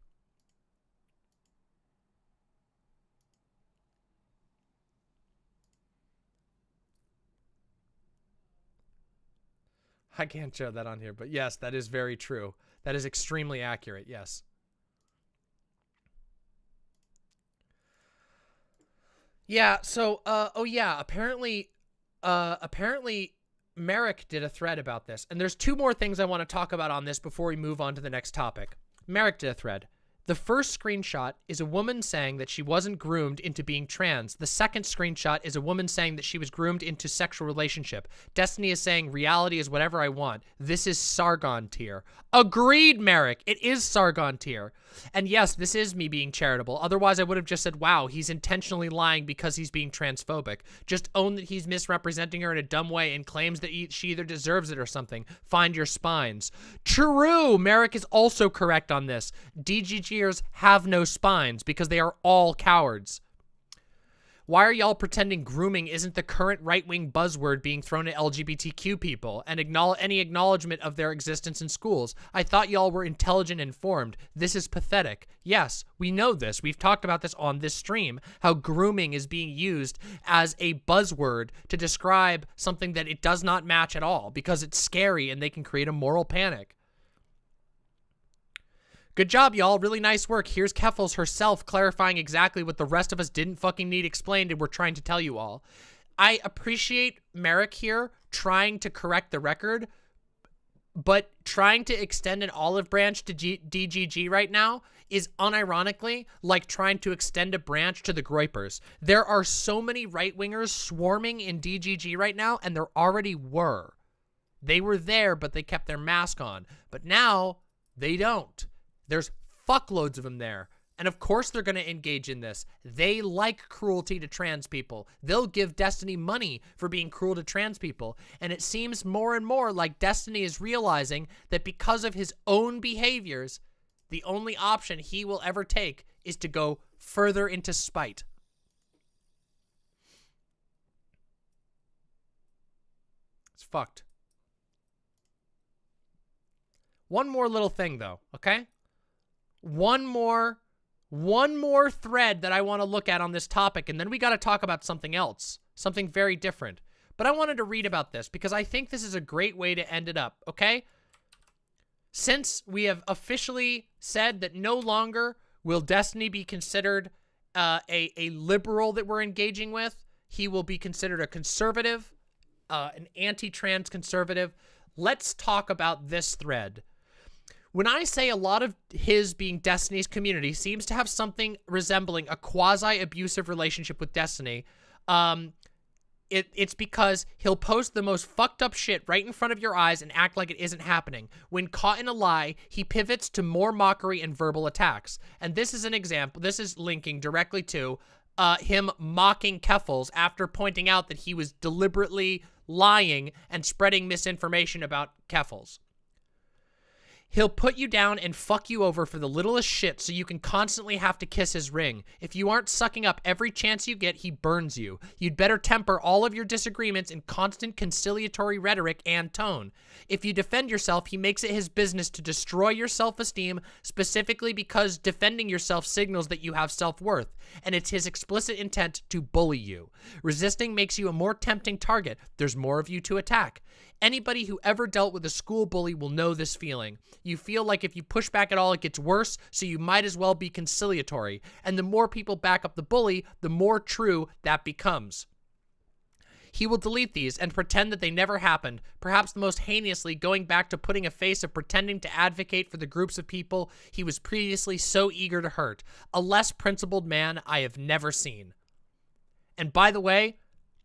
I can't show that on here, but yes, that is very true. That is extremely accurate, yes. Yeah, so, oh yeah, apparently Merrick did a thread about this. And there's two more things I want to talk about on this before we move on to the next topic. Merrick did a thread. The first screenshot is a woman saying that she wasn't groomed into being trans. The second screenshot is a woman saying that she was groomed into sexual relationship. Destiny is saying reality is whatever I want. This is Sargon tier. Agreed, Merrick. It is Sargon tier. And yes, this is me being charitable. Otherwise, I would have just said, wow, he's intentionally lying because he's being transphobic. Just own that he's misrepresenting her in a dumb way and claims that she either deserves it or something. Find your spines. True. Merrick is also correct on this. DGGers have no spines because they are all cowards. Why are y'all pretending grooming isn't the current right-wing buzzword being thrown at LGBTQ people and any acknowledgement of their existence in schools? I thought y'all were intelligent and informed. This is pathetic. Yes, we know this. We've talked about this on this stream, how grooming is being used as a buzzword to describe something that it does not match at all because it's scary and they can create a moral panic. Good job, y'all. Really nice work. Here's Keffels herself clarifying exactly what the rest of us didn't fucking need explained and we're trying to tell you all. I appreciate Merrick here trying to correct the record, but trying to extend an olive branch to DGG right now is unironically like trying to extend a branch to the Groypers. There are so many right-wingers swarming in DGG right now, and there already were. They were there, but they kept their mask on. But now, they don't. There's fuckloads of them there. And of course they're going to engage in this. They like cruelty to trans people. They'll give Destiny money for being cruel to trans people. And it seems more and more like Destiny is realizing that because of his own behaviors, the only option he will ever take is to go further into spite. It's fucked. One more little thing though, okay? One more thread that I want to look at on this topic, and then we got to talk about something else, something very different. But I wanted to read about this because I think this is a great way to end it up, okay? Since we have officially said that no longer will Destiny be considered a liberal that we're engaging with, he will be considered a conservative, an anti-trans conservative. Let's talk about this thread. When I say a lot of his being Destiny's community seems to have something resembling a quasi-abusive relationship with Destiny, it's because he'll post the most fucked up shit right in front of your eyes and act like it isn't happening. When caught in a lie, he pivots to more mockery and verbal attacks. And this is an example. This is linking directly to him mocking Keffels after pointing out that he was deliberately lying and spreading misinformation about Keffels. He'll put you down and fuck you over for the littlest shit so you can constantly have to kiss his ring. If you aren't sucking up every chance you get, he burns you. You'd better temper all of your disagreements in constant conciliatory rhetoric and tone. If you defend yourself, he makes it his business to destroy your self-esteem, specifically because defending yourself signals that you have self-worth, and it's his explicit intent to bully you. Resisting makes you a more tempting target. There's more of you to attack. Anybody who ever dealt with a school bully will know this feeling. You feel like if you push back at all, it gets worse, so you might as well be conciliatory. And the more people back up the bully, the more true that becomes. He will delete these and pretend that they never happened, perhaps the most heinously going back to putting a face of pretending to advocate for the groups of people he was previously so eager to hurt. A less principled man I have never seen. And by the way,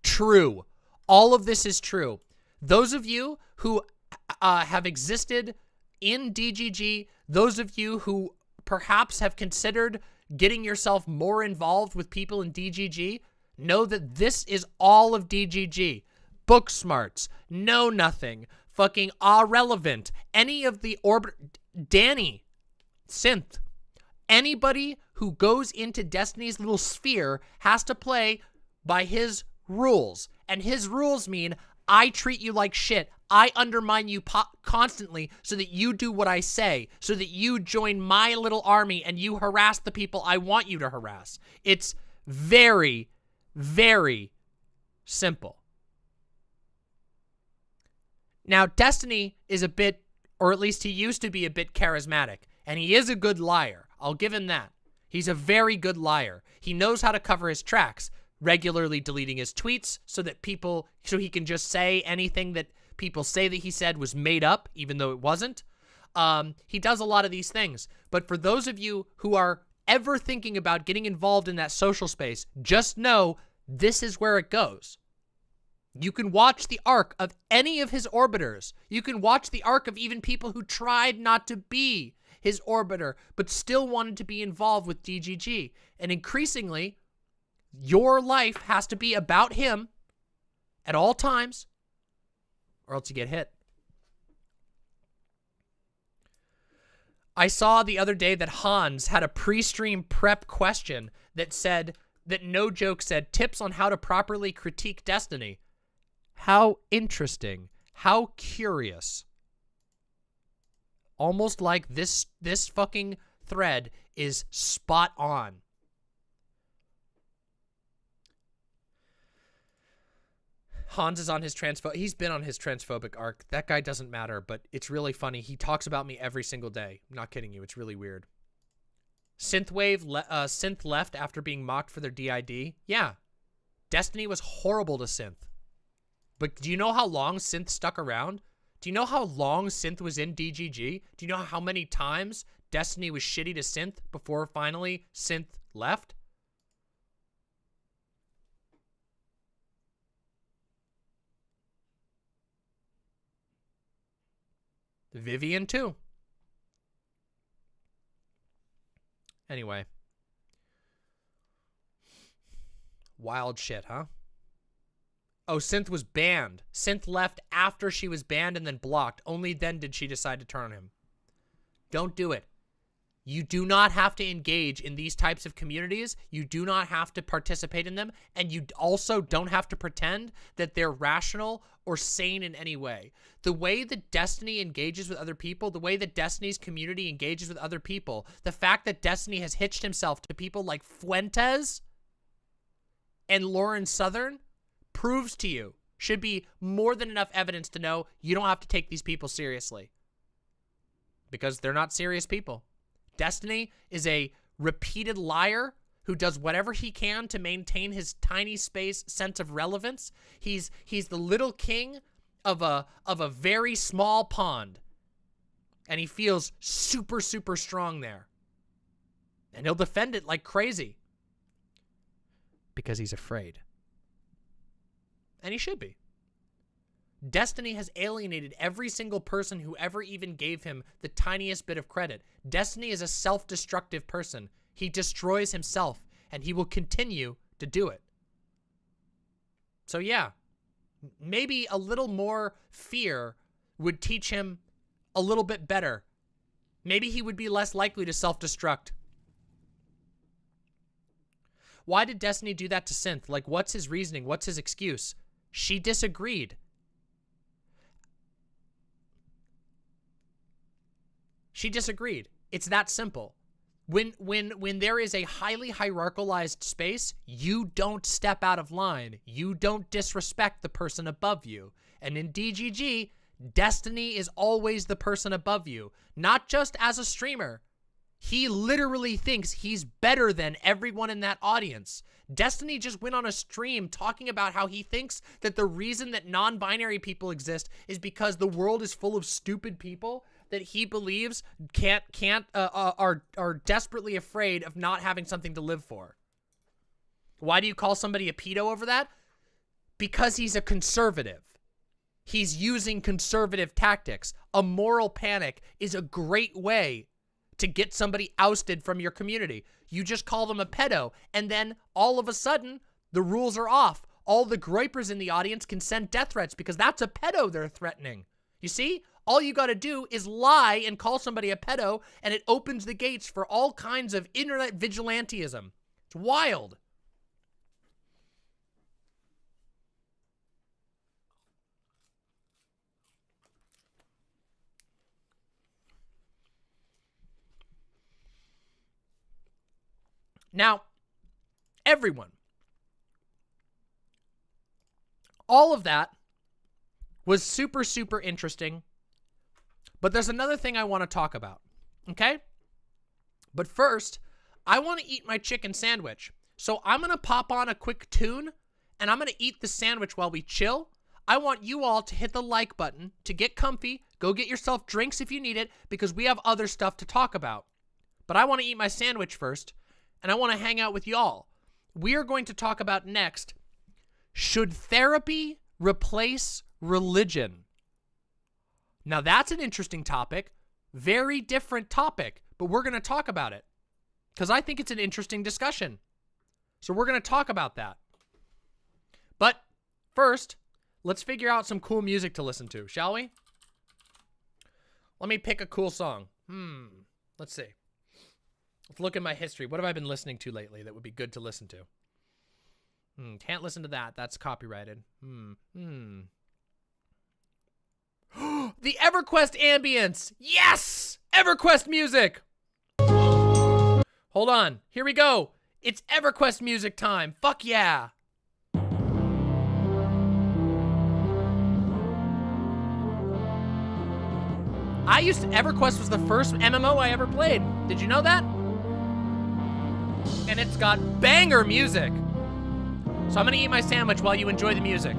true. All of this is true. Those of you who have existed in DGG, those of you who perhaps have considered getting yourself more involved with people in DGG, know that this is all of DGG. Book smarts, know nothing, fucking irrelevant, any of the Danny, Synth, anybody who goes into Destiny's little sphere has to play by his rules. And his rules mean I treat you like shit. I undermine you constantly so that you do what I say, so that you join my little army and you harass the people I want you to harass. It's very, very simple. Now, Destiny is a bit, or at least he used to be a bit charismatic, and he is a good liar. I'll give him that. He's a very good liar. He knows how to cover his tracks, regularly deleting his tweets so he can just say anything that people say that he said was made up, even though it wasn't. He does a lot of these things. But for those of you who are ever thinking about getting involved in that social space, just know this is where it goes. You can watch the arc of any of his orbiters. You can watch the arc of even people who tried not to be his orbiter, but still wanted to be involved with DGG. And increasingly, your life has to be about him at all times, or else you get hit. I saw the other day that Hans had a pre-stream prep question that said, that No Joke said, tips on how to properly critique Destiny. How interesting. How curious. Almost like this fucking thread is spot on. Hans is on his he's been on his transphobic arc. That guy doesn't matter, but it's really funny. He talks about me every single day. I'm not kidding you. It's really weird. Synth left after being mocked for their DID. Yeah. Destiny was horrible to Synth. But do you know how long Synth stuck around? Do you know how long Synth was in DGG? Do you know how many times Destiny was shitty to Synth before finally Synth left? Vivian too. Anyway. Wild shit, huh? Oh, Synth was banned. Synth left after she was banned and then blocked. Only then did she decide to turn on him. Don't do it. You do not have to engage in these types of communities. You do not have to participate in them. And you also don't have to pretend that they're rational or sane in any way. The way that Destiny engages with other people, the way that Destiny's community engages with other people, the fact that Destiny has hitched himself to people like Fuentes and Lauren Southern proves to you, should be more than enough evidence to know you don't have to take these people seriously. Because they're not serious people. Destiny is a repeated liar who does whatever he can to maintain his tiny space sense of relevance. He's the little king of a very small pond. And he feels super, super strong there. And he'll defend it like crazy. Because he's afraid. And he should be. Destiny has alienated every single person who ever even gave him the tiniest bit of credit. Destiny is a self-destructive person. He destroys himself, and he will continue to do it. So yeah, maybe a little more fear would teach him a little bit better. Maybe he would be less likely to self-destruct. Why did Destiny do that to Synth? Like, what's his reasoning? What's his excuse? She disagreed. She disagreed. It's that simple. When there is a highly hierarchicalized space, you don't step out of line. You don't disrespect the person above you. And in DGG, Destiny is always the person above you. Not just as a streamer. He literally thinks he's better than everyone in that audience. Destiny just went on a stream talking about how he thinks that the reason that non-binary people exist is because the world is full of stupid people that he believes are desperately afraid of not having something to live for. Why do you call somebody a pedo over that? Because he's a conservative. He's using conservative tactics. A moral panic is a great way to get somebody ousted from your community. You just call them a pedo, and then all of a sudden, the rules are off. All the groypers in the audience can send death threats because that's a pedo they're threatening. You see? All you got to do is lie and call somebody a pedo, and it opens the gates for all kinds of internet vigilantism. It's wild. Now, everyone, all of that was super, super interesting. But there's another thing I want to talk about, okay? But first, I want to eat my chicken sandwich. So I'm going to pop on a quick tune, and I'm going to eat the sandwich while we chill. I want you all to hit the like button, to get comfy, go get yourself drinks if you need it, because we have other stuff to talk about. But I want to eat my sandwich first, and I want to hang out with y'all. We are going to talk about next, should therapy replace religion? Now that's an interesting topic, very different topic, but we're going to talk about it because I think it's an interesting discussion. So we're going to talk about that. But first, let's figure out some cool music to listen to, shall we? Let me pick a cool song. Let's see. Let's look at my history. What have I been listening to lately that would be good to listen to? Can't listen to that. That's copyrighted. The Everquest ambience. Yes! Everquest music. Hold on. Here we go. It's Everquest music time. Fuck yeah. Everquest was the first MMO I ever played. Did you know that? And it's got banger music. So I'm gonna eat my sandwich while you enjoy the music.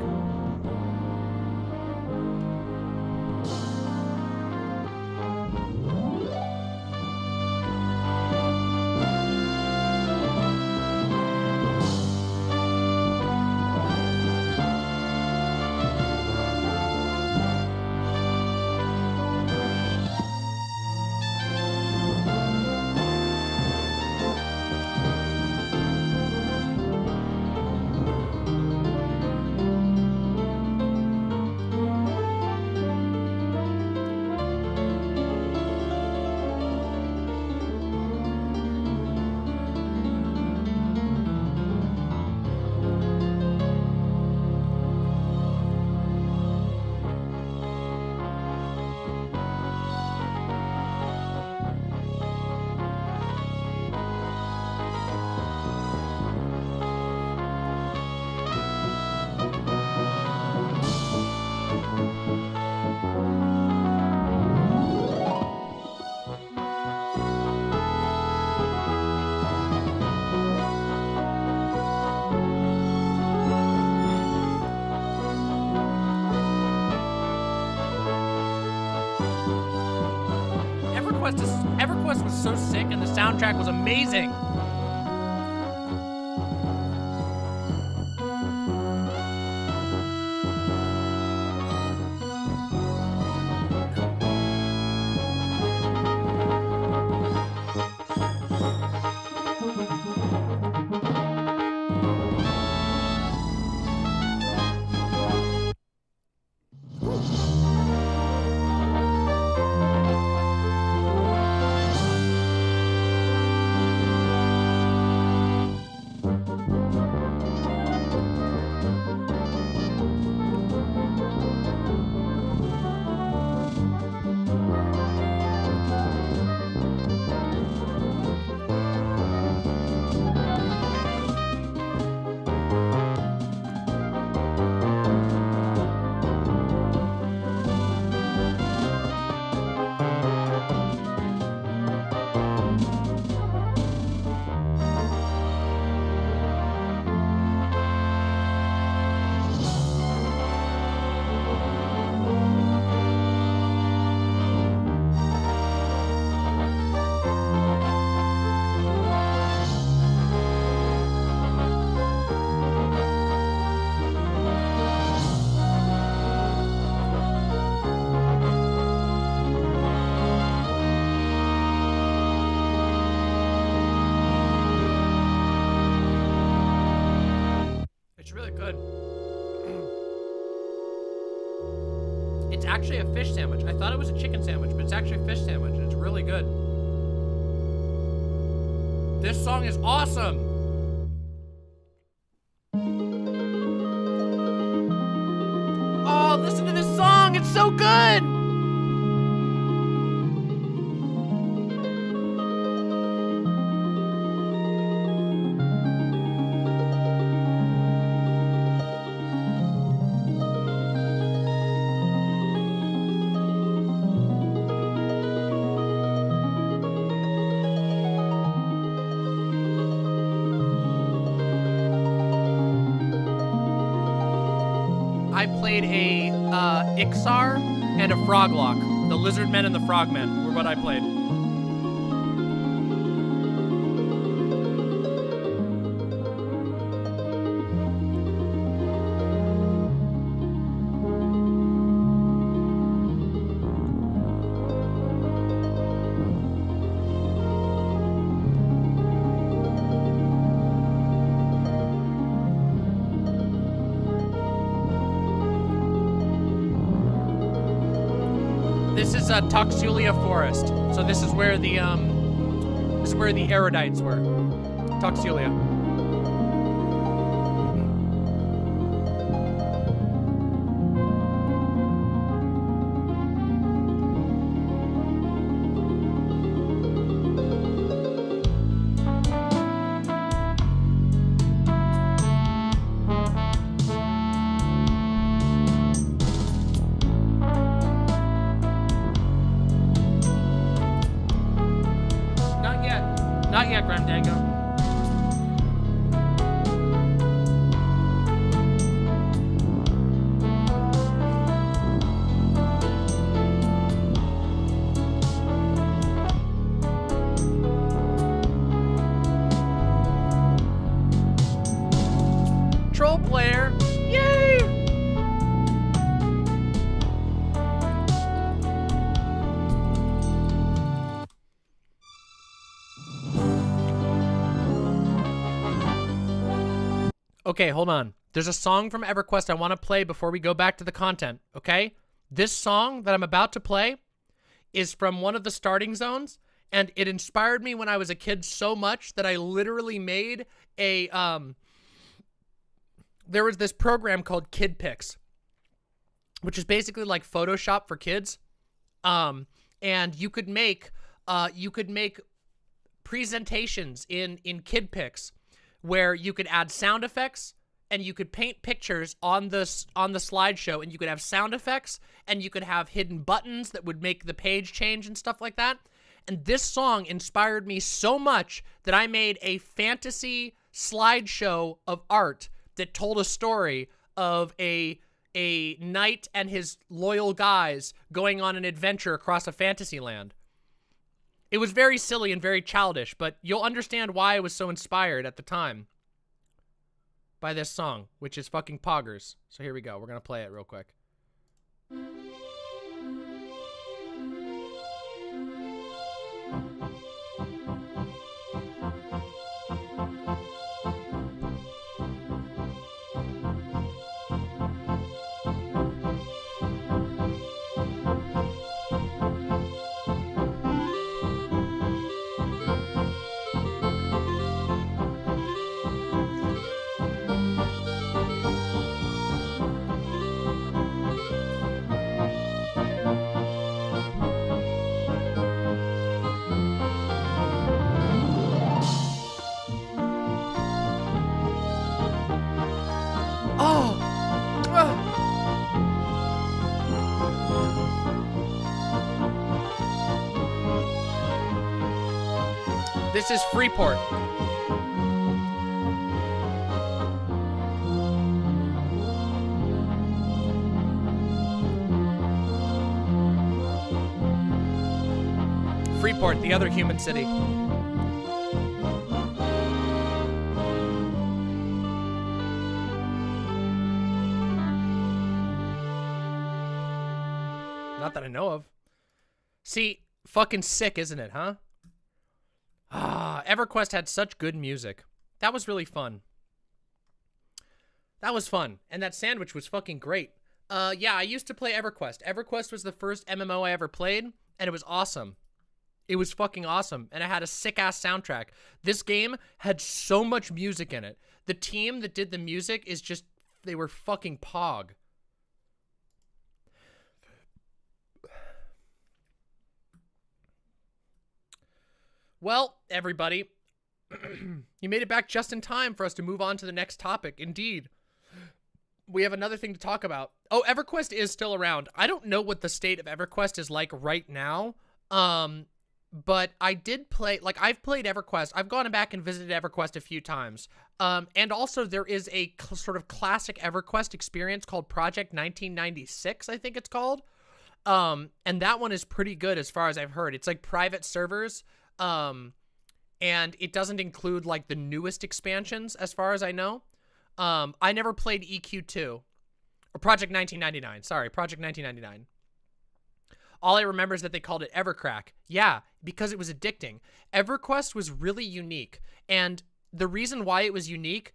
Everquest was so sick and the soundtrack was amazing. Actually a fish sandwich. I thought it was a chicken sandwich, but it's actually a fish sandwich, and it's really good. This song is awesome. Oh, listen to this song. It's so good. I played a Ixar and a Froglock. The Lizard Men and the Frogmen were what I played. This is Toxulia Forest. So this is where the erudites were. Toxulia. background, Dango? Troll player. Yay! Okay, hold on. There's a song from Everquest I want to play before we go back to the content, okay? This song that I'm about to play is from one of the starting zones, and it inspired me when I was a kid so much that I literally made a, there was this program called Kid Pics, which is basically like Photoshop for kids. And you could make presentations in Kid Pics where you could add sound effects and you could paint pictures on the slideshow, and you could have sound effects and you could have hidden buttons that would make the page change and stuff like that. And this song inspired me so much that I made a fantasy slideshow of art that told a story of a knight and his loyal guys going on an adventure across a fantasy land. It was very silly and very childish, but you'll understand why I was so inspired at the time by this song, which is fucking poggers. So here we go. We're gonna play it real quick. This is Freeport. Freeport, the other human city. Not that I know of. See, fucking sick, isn't it, huh? Ah, Everquest had such good music. That was really fun. That was fun. And that sandwich was fucking great. Yeah, I used to play Everquest. Everquest was the first MMO I ever played, and it was awesome. It was fucking awesome, and it had a sick-ass soundtrack. This game had so much music in it. The team that did the music is just, they were fucking pog. Well, everybody, you made it back just in time for us to move on to the next topic. Indeed, we have another thing to talk about. Oh, Everquest is still around. I don't know what the state of Everquest is like right now, but I did play, like, I've played Everquest. I've gone back and visited Everquest a few times, and also there is a sort of classic Everquest experience called Project 1996, I think it's called, and that one is pretty good as far as I've heard. It's like private servers. And it doesn't include like the newest expansions as far as I know. I never played EQ2 or Project 1999. Sorry, Project 1999. All I remember is that they called it Evercrack. Yeah, because it was addicting. Everquest was really unique. And the reason why it was unique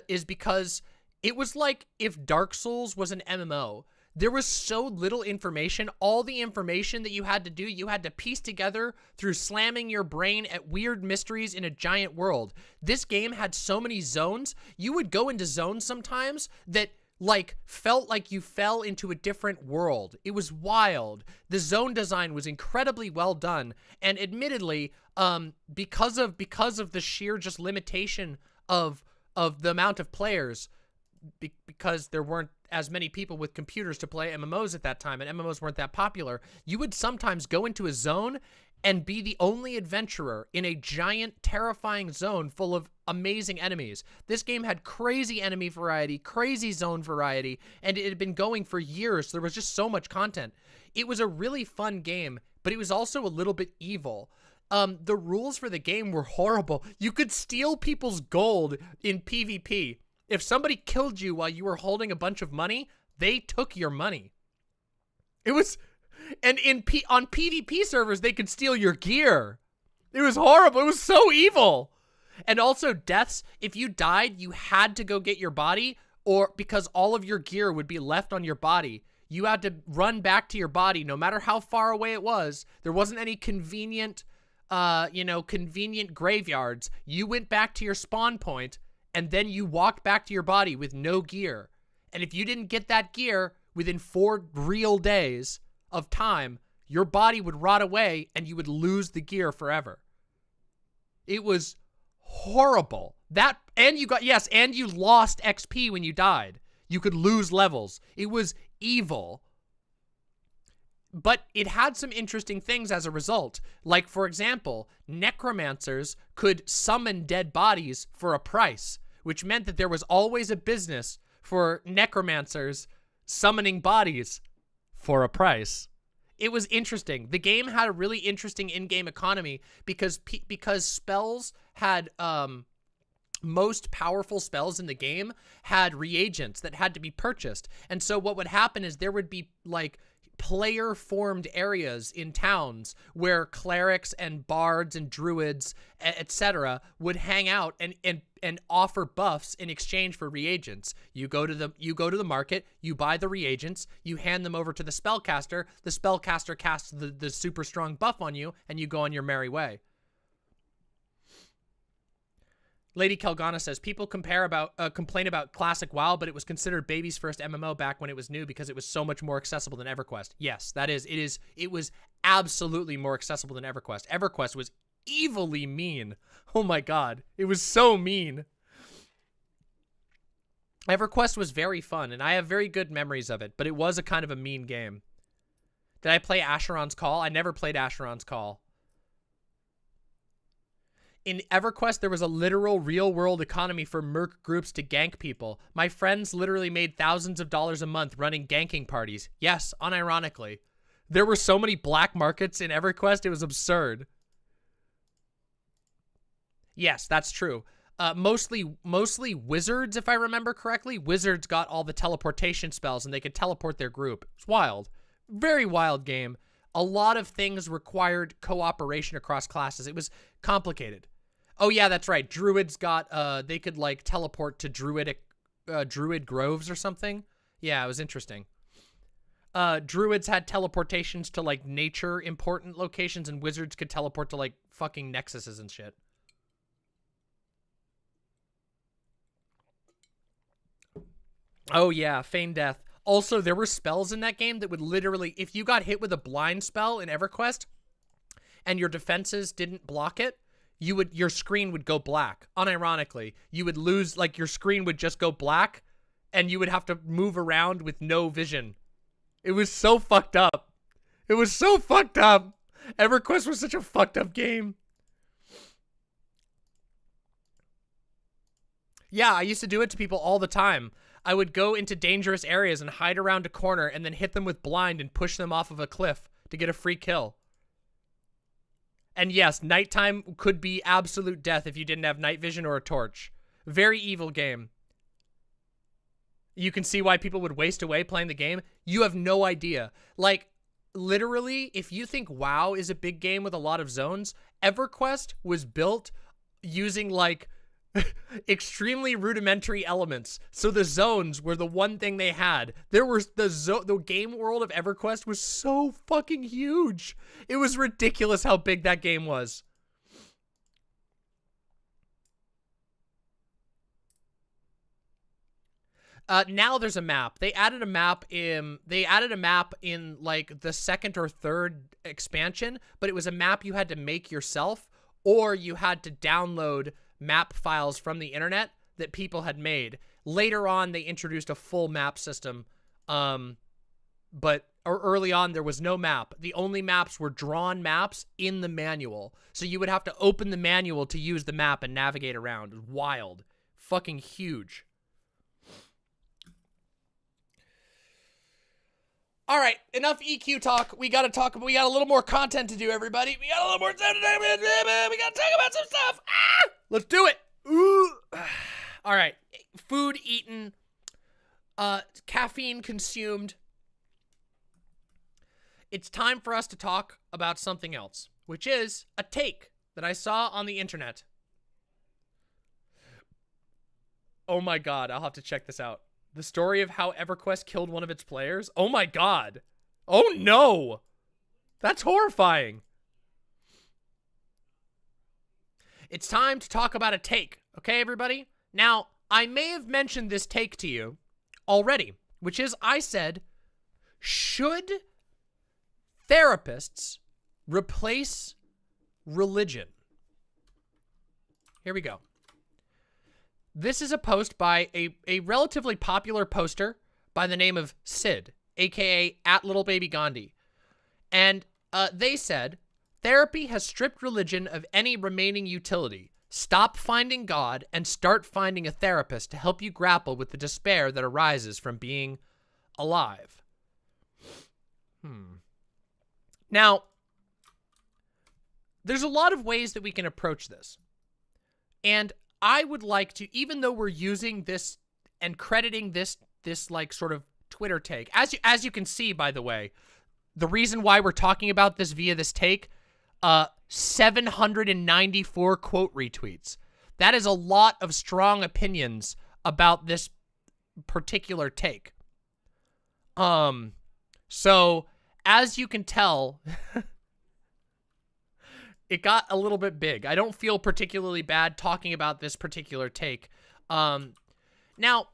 is because it was like if Dark Souls was an MMO. There was so little information. All the information that you had to do, you had to piece together through slamming your brain at weird mysteries in a giant world. This game had so many zones. You would go into zones sometimes that like felt like you fell into a different world. It was wild. The zone design was incredibly well done. And admittedly, because of the sheer just limitation of the amount of players, because there weren't as many people with computers to play MMOs at that time, and MMOs weren't that popular, you would sometimes go into a zone and be the only adventurer in a giant, terrifying zone full of amazing enemies. This game had crazy enemy variety, crazy zone variety, and it had been going for years, so there was just so much content. It was a really fun game, but it was also a little bit evil. The rules for the game were horrible. You could steal people's gold in PvP. If somebody killed you while you were holding a bunch of money, they took your money. It was... And on PvP servers, they could steal your gear. It was horrible. It was so evil. And also deaths, if you died, you had to go get your body, or because all of your gear would be left on your body. You had to run back to your body no matter how far away it was. There wasn't any convenient, convenient graveyards. You went back to your spawn point, and then you walked back to your body with no gear. And if you didn't get that gear within 4 real days of time, your body would rot away and you would lose the gear forever. It was horrible. And you lost XP when you died. You could lose levels. It was evil. But it had some interesting things as a result. Like, for example, necromancers could summon dead bodies for a price, which meant that there was always a business for necromancers summoning bodies for a price. It was interesting. The game had a really interesting in-game economy because spells had most powerful spells in the game had reagents that had to be purchased. And so what would happen is there would be like player-formed areas in towns where clerics and bards and druids, etc., would hang out and offer buffs in exchange for reagents. You go to the market, you buy the reagents, you hand them over to the spellcaster casts the super strong buff on you, and you go on your merry way. Lady Kelgana says, people complain about classic WoW, but it was considered baby's first MMO back when it was new because it was so much more accessible than Everquest. Yes, it was absolutely more accessible than Everquest. Everquest was evilly mean. Oh my God. It was so mean. Everquest was very fun, and I have very good memories of it, but it was a kind of a mean game. Did I play Asheron's Call? I never played Asheron's Call. In Everquest, there was a literal real-world economy for merc groups to gank people. My friends literally made thousands of dollars a month running ganking parties. Yes, unironically. There were so many black markets in Everquest, it was absurd. Yes, that's true. Mostly wizards, if I remember correctly. Wizards got all the teleportation spells, and they could teleport their group. It's wild. Very wild game. A lot of things required cooperation across classes. It was complicated. Oh yeah, that's right. Druids got, they could like teleport to druid groves or something. Yeah, it was interesting. Druids had teleportations to like nature important locations, and wizards could teleport to like fucking nexuses and shit. Oh yeah, feign death. Also, there were spells in that game that would literally, if you got hit with a blind spell in Everquest and your defenses didn't block it, your screen would go black. Unironically, you would lose, like your screen would just go black and you would have to move around with no vision. It was so fucked up. It was so fucked up. Everquest was such a fucked up game. Yeah, I used to do it to people all the time. I would go into dangerous areas and hide around a corner and then hit them with blind and push them off of a cliff to get a free kill. And yes, nighttime could be absolute death if you didn't have night vision or a torch. Very evil game. You can see why people would waste away playing the game. You have no idea. Like, literally, if you think WoW is a big game with a lot of zones, Everquest was built using, like, extremely rudimentary elements. So the zones were the one thing they had. There was the game world of Everquest was so fucking huge. It was ridiculous how big that game was. Now there's a map. They added a map in like the second or third expansion, but it was a map you had to make yourself, or you had to download map files from the internet that people had made. Later on, they introduced a full map system, but early on, there was no map. The only maps were drawn maps in the manual. So you would have to open the manual to use the map and navigate around. It was wild. Fucking huge. All right, enough EQ talk. We got a little more content to do, everybody. We got a little more time to do. We got to talk about some stuff. Let's do it. Ooh. All right, food eaten, caffeine consumed. It's time for us to talk about something else, which is a take that I saw on the internet. Oh my God, I'll have to check this out. The story of how Everquest killed one of its players? Oh my God. Oh no. That's horrifying. It's time to talk about a take, okay, everybody? Now, I may have mentioned this take to you already, which is I said, should therapists replace religion? Here we go. This is a post by a relatively popular poster by the name of Sid, aka @LittleBabyGandhi. And they said, therapy has stripped religion of any remaining utility. Stop finding God and start finding a therapist to help you grapple with the despair that arises from being alive. Now, there's a lot of ways that we can approach this. And I would like to, even though we're using this and crediting this like sort of Twitter take, as you can see, by the way, the reason why we're talking about this via this take, 794 quote retweets. That is a lot of strong opinions about this particular take. So as you can tell, it got a little bit big. I don't feel particularly bad talking about this particular take. Now,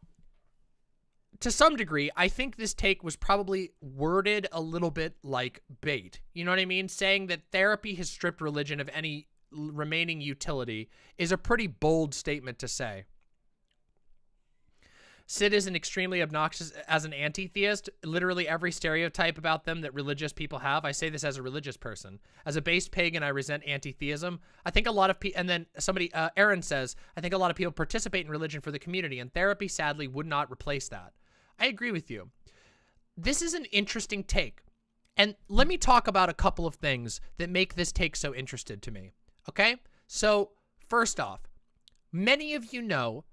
to some degree, I think this take was probably worded a little bit like bait. You know what I mean? Saying that therapy has stripped religion of any remaining utility is a pretty bold statement to say. Sid is an extremely obnoxious as an anti-theist. Literally every stereotype about them that religious people have. I say this as a religious person. As a based pagan, I resent anti-theism. I think a lot of people, and then somebody, Aaron says, I think a lot of people participate in religion for the community, and therapy sadly would not replace that. I agree with you. This is an interesting take. And let me talk about a couple of things that make this take so interesting to me. Okay? So, first off, many of you know,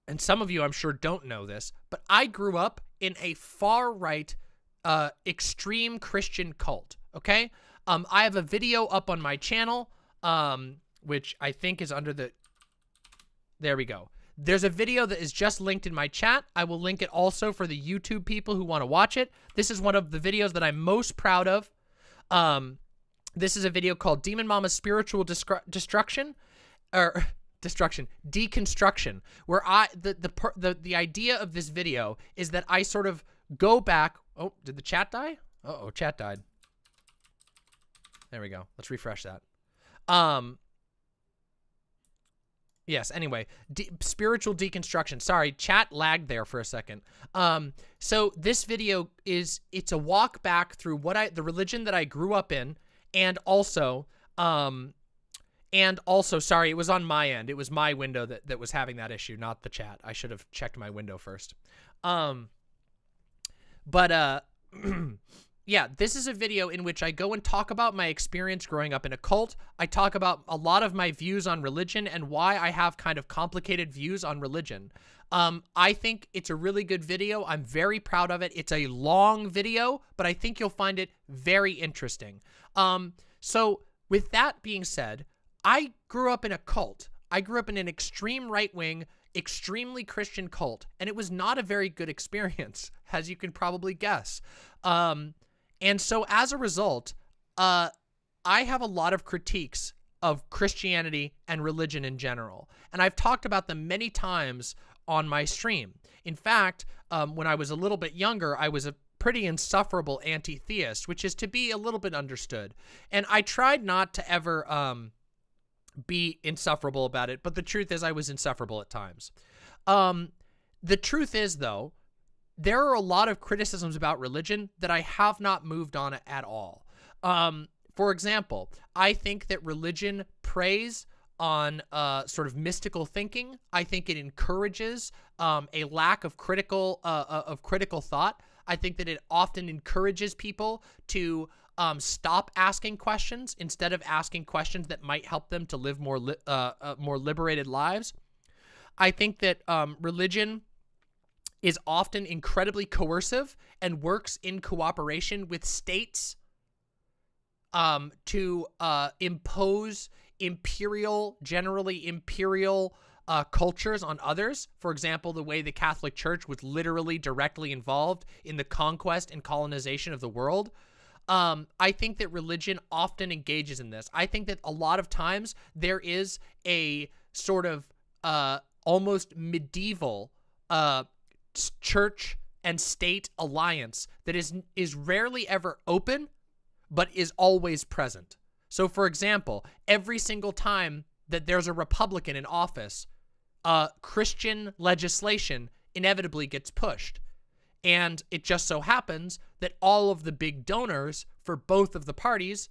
and some of you I'm sure don't know this, but I grew up in a far-right, extreme Christian cult, okay? I have a video up on my channel, which I think is under the... There we go. There's a video that is just linked in my chat. I will link it also for the YouTube people who want to watch it. This is one of the videos that I'm most proud of. This is a video called Demon Mama's Spiritual Destruction, or... deconstruction, where the idea of this video is that I sort of go back. Oh, did the chat die? Uh-oh, chat died. There we go. Let's refresh that. Yes, anyway, spiritual deconstruction. Sorry, chat lagged there for a second. So this video it's a walk back through the religion that I grew up in, and also, sorry, it was on my end. It was my window that was having that issue, not the chat. I should have checked my window first. Yeah, this is a video in which I go and talk about my experience growing up in a cult. I talk about a lot of my views on religion and why I have kind of complicated views on religion. I think it's a really good video. I'm very proud of it. It's a long video, but I think you'll find it very interesting. So with that being said, I grew up in a cult. I grew up in an extreme right-wing, extremely Christian cult, and it was not a very good experience, as you can probably guess. And so as a result, I have a lot of critiques of Christianity and religion in general, and I've talked about them many times on my stream. In fact, when I was a little bit younger, I was a pretty insufferable anti-theist, which is to be a little bit understood. And I tried not to ever be insufferable about it, but the truth is I was insufferable at times. The truth is, though, there are a lot of criticisms about religion that I have not moved on at all. For example, I think that religion preys on sort of mystical thinking. I think it encourages a lack of critical thought. I think that it often encourages people to stop asking questions instead of asking questions that might help them to live more liberated lives. I think that religion is often incredibly coercive and works in cooperation with states to impose generally imperial cultures on others. For example, the way the Catholic Church was literally directly involved in the conquest and colonization of the world. I think that religion often engages in this. I think that a lot of times there is a sort of almost medieval church and state alliance that is rarely ever open, but is always present. So, for example, every single time that there's a Republican in office, Christian legislation inevitably gets pushed. And it just so happens that all of the big donors for both of the parties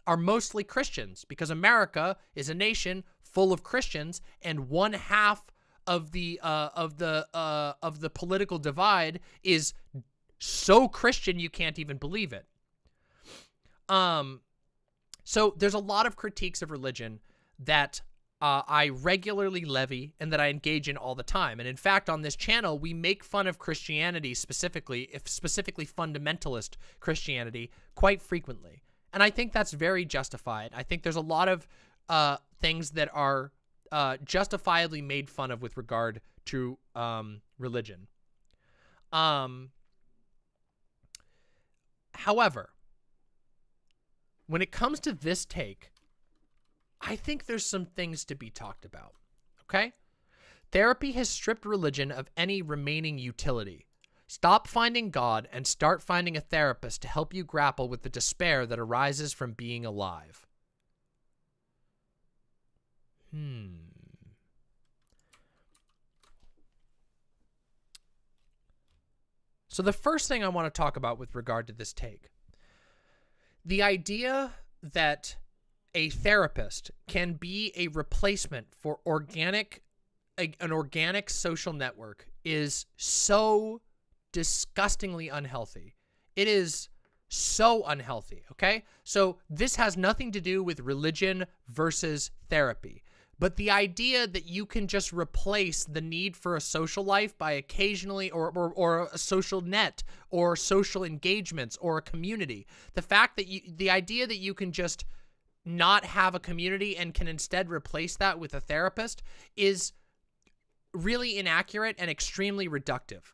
are mostly Christians, because America is a nation full of Christians, and one half of the political divide is so Christian you can't even believe it. So there's a lot of critiques of religion that I regularly levy and that I engage in all the time. And in fact, on this channel, we make fun of Christianity specifically fundamentalist Christianity, quite frequently. And I think that's very justified. I think there's a lot of things that are justifiably made fun of with regard to religion. However, when it comes to this take, I think there's some things to be talked about, okay? Therapy has stripped religion of any remaining utility. Stop finding God and start finding a therapist to help you grapple with the despair that arises from being alive. So the first thing I want to talk about with regard to this take, the idea that a therapist can be a replacement for an organic social network is so disgustingly unhealthy. It is so unhealthy, okay? So this has nothing to do with religion versus therapy. But the idea that you can just replace the need for a social life by occasionally or a social net or social engagements or a community, the idea that you can just not have a community and can instead replace that with a therapist is really inaccurate and extremely reductive.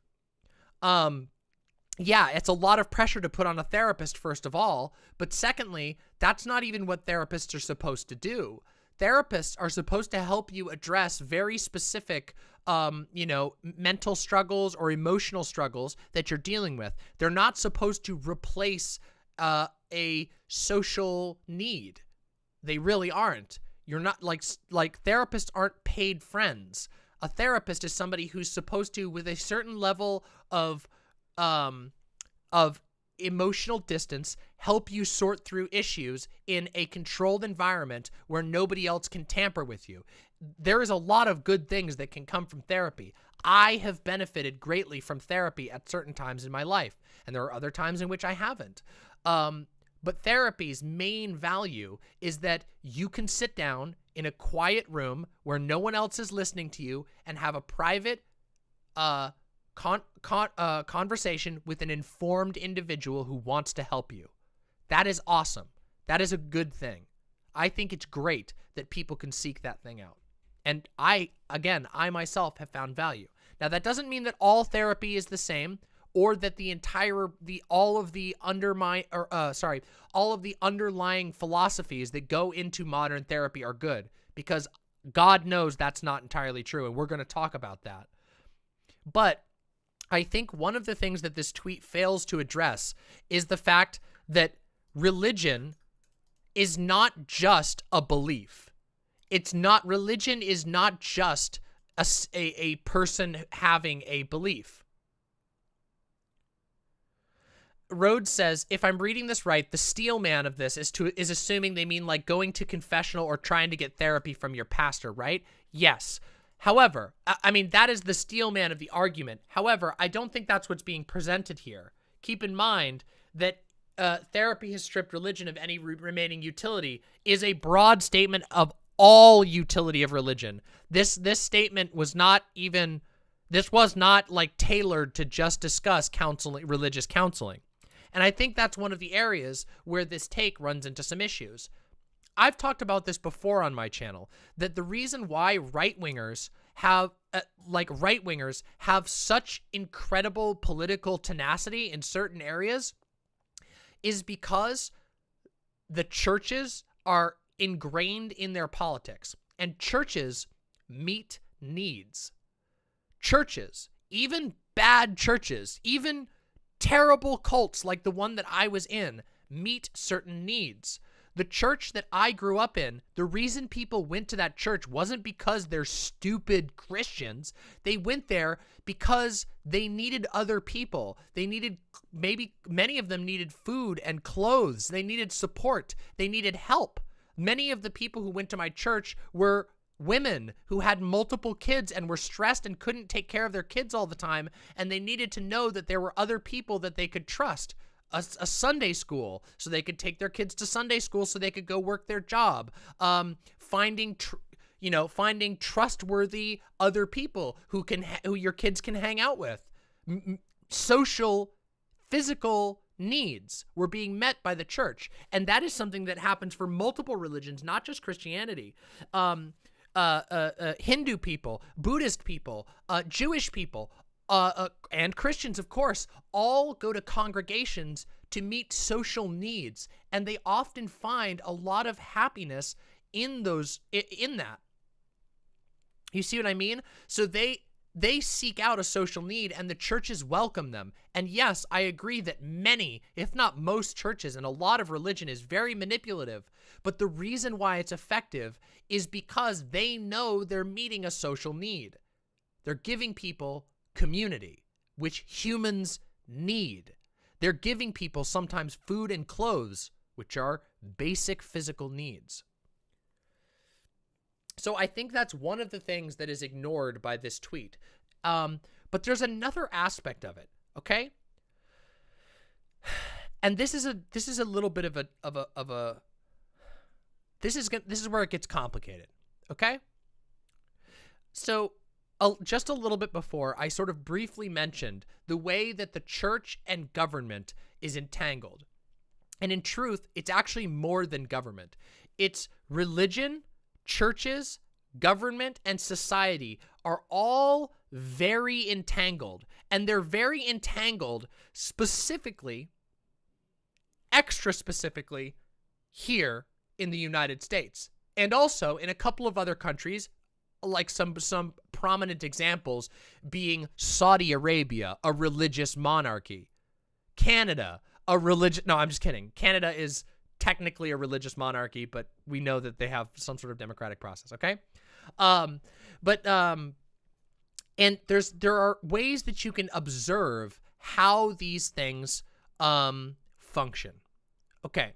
Yeah, it's a lot of pressure to put on a therapist, first of all, but secondly, that's not even what therapists are supposed to do. Therapists are supposed to help you address very specific, mental struggles or emotional struggles that you're dealing with. They're not supposed to replace a social need. They really aren't. You're not like therapists aren't paid friends. A therapist is somebody who's supposed to, with a certain level of emotional distance, help you sort through issues in a controlled environment where nobody else can tamper with you. There is a lot of good things that can come from therapy. I have benefited greatly from therapy at certain times in my life, and there are other times in which I haven't. But therapy's main value is that you can sit down in a quiet room where no one else is listening to you and have a private conversation with an informed individual who wants to help you. That is awesome. That is a good thing. I think it's great that people can seek that thing out. And I myself have found value. Now, that doesn't mean that all therapy is the same, or that all of the underlying philosophies that go into modern therapy are good, because God knows that's not entirely true, and we're going to talk about that. But I think one of the things that this tweet fails to address is the fact that religion is not just a belief. Religion is not just a person having a belief. Rhodes says, if I'm reading this right, the steel man of this is assuming they mean like going to confessional or trying to get therapy from your pastor, right? Yes. However, I mean, that is the steel man of the argument. However, I don't think that's what's being presented here. Keep in mind that therapy has stripped religion of any remaining utility is a broad statement of all utility of religion. This statement was not even, this was not like tailored to just discuss counseling, religious counseling. And I think that's one of the areas where this take runs into some issues. I've talked about this before on my channel, that the reason why right-wingers have, have such incredible political tenacity in certain areas is because the churches are ingrained in their politics, and churches meet needs. Churches, even bad churches, even terrible cults like the one that I was in, meet certain needs. The church that I grew up in, the reason people went to that church wasn't because they're stupid Christians. They went there because they needed other people. They needed, maybe many of them needed food and clothes. They needed support. They needed help. Many of the people who went to my church were women who had multiple kids and were stressed and couldn't take care of their kids all the time, and they needed to know that there were other people that they could trust. A Sunday school, so they could take their kids to Sunday school so they could go work their job. Finding trustworthy other people who your kids can hang out with. Social, physical needs were being met by the church, and that is something that happens for multiple religions, not just Christianity. Hindu people, Buddhist people, Jewish people, and Christians, of course, all go to congregations to meet social needs, and they often find a lot of happiness in that. You see what I mean? So they seek out a social need, and the churches welcome them. And yes, I agree that many, if not most churches, and a lot of religion is very manipulative. But the reason why it's effective is because they know they're meeting a social need. They're giving people community, which humans need. They're giving people sometimes food and clothes, which are basic physical needs. So I think that's one of the things that is ignored by this tweet. But there's another aspect of it, okay? And this is a little bit of a this is where it gets complicated, okay? So just a little bit before, I sort of briefly mentioned the way that the church and government is entangled. And in truth, it's actually more than government. It's religion, churches, government, and society are all very entangled. And they're very entangled specifically, extra specifically, here in the United States. And also in a couple of other countries, like some prominent examples being Saudi Arabia, a religious monarchy. Canada, no, I'm just kidding. Canada is technically a religious monarchy, but we know that they have some sort of democratic process, okay? And there are ways that you can observe how these things function. Okay,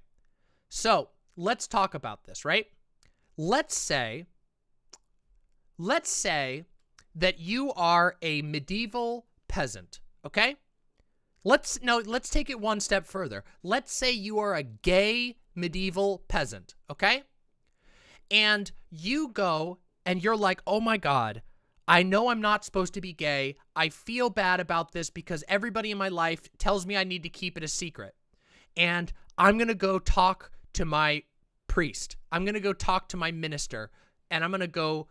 so let's talk about this, right? Let's say that you are a medieval peasant, okay? Let's take it one step further. Let's say you are a gay medieval peasant, okay? And you go and you're like, oh my God, I know I'm not supposed to be gay. I feel bad about this because everybody in my life tells me I need to keep it a secret. And I'm going to go talk to my priest. I'm going to go talk to my minister, and I'm going to go,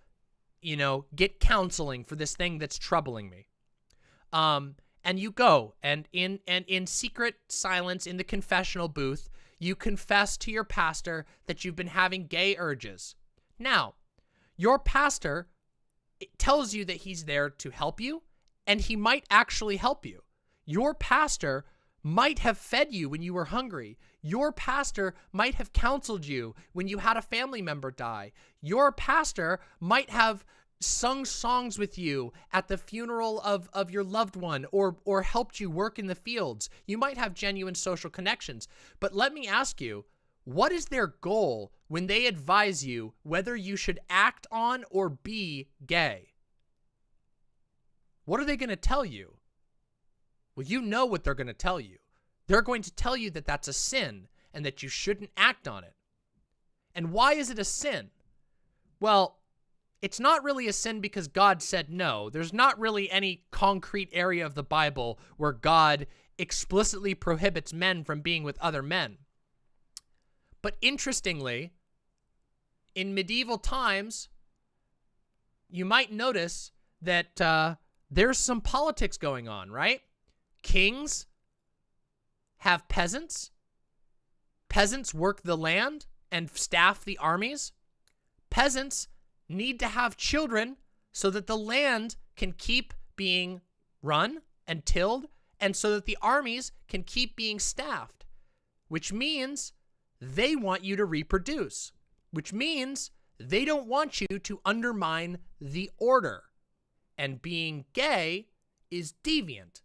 get counseling for this thing that's troubling me. And you go, and in secret silence in the confessional booth, you confess to your pastor that you've been having gay urges. Now, your pastor tells you that he's there to help you, and he might actually help you. Your pastor might have fed you when you were hungry. Your pastor might have counseled you when you had a family member die. Your pastor might have sung songs with you at the funeral of your loved one, or helped you work in the fields. You might have genuine social connections. But let me ask you, what is their goal when they advise you whether you should act on or be gay? What are they going to tell you? Well, you know what they're going to tell you. They're going to tell you that that's a sin and that you shouldn't act on it. And why is it a sin? Well, it's not really a sin because God said no. There's not really any concrete area of the Bible where God explicitly prohibits men from being with other men. But interestingly, in medieval times, you might notice that there's some politics going on, right? Kings have peasants. Peasants work the land and staff the armies. Peasants need to have children so that the land can keep being run and tilled, and so that the armies can keep being staffed, which means they want you to reproduce, which means they don't want you to undermine the order. And being gay is deviant.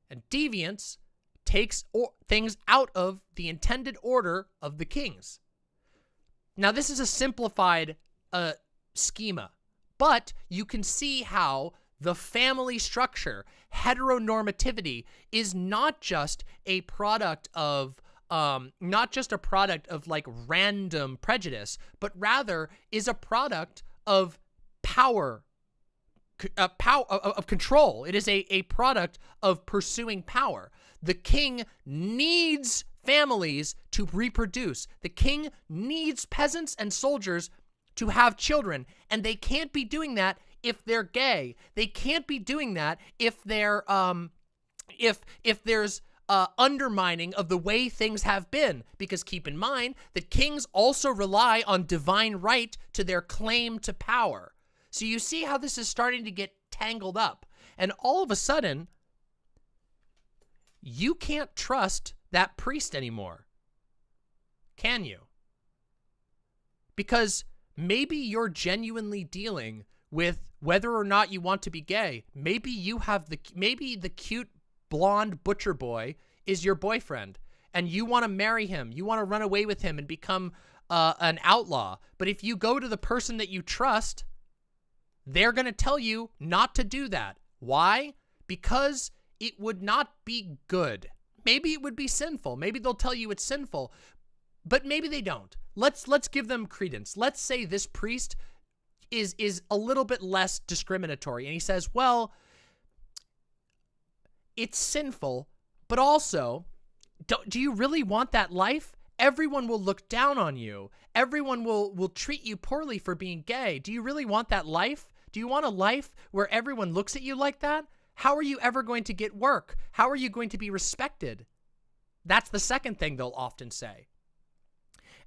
And deviance takes things out of the intended order of the kings. Now, this is a simplified schema, but you can see how the family structure, heteronormativity, is not just a product of like random prejudice, but rather is a product of power, of control. It is a product of pursuing power. The king needs families to reproduce. The king needs peasants and soldiers to have children, and they can't be doing that if they're gay. They can't be doing that if they're if there's undermining of the way things have been, because keep in mind that kings also rely on divine right to their claim to power. So you see how this is starting to get tangled up, and all of a sudden you can't trust that priest anymore, can you? Because maybe you're genuinely dealing with whether or not you want to be gay. Maybe you have maybe the cute blonde butcher boy is your boyfriend and you want to marry him. You want to run away with him and become an outlaw. But if you go to the person that you trust, they're going to tell you not to do that. Why? Because it would not be good. Maybe it would be sinful. Maybe they'll tell you it's sinful, but maybe they don't. Let's give them credence. Let's say this priest is a little bit less discriminatory, and he says, well, it's sinful, but also, do you really want that life? Everyone will look down on you. Everyone will treat you poorly for being gay. Do you really want that life? Do you want a life where everyone looks at you like that? How are you ever going to get work? How are you going to be respected? That's the second thing they'll often say.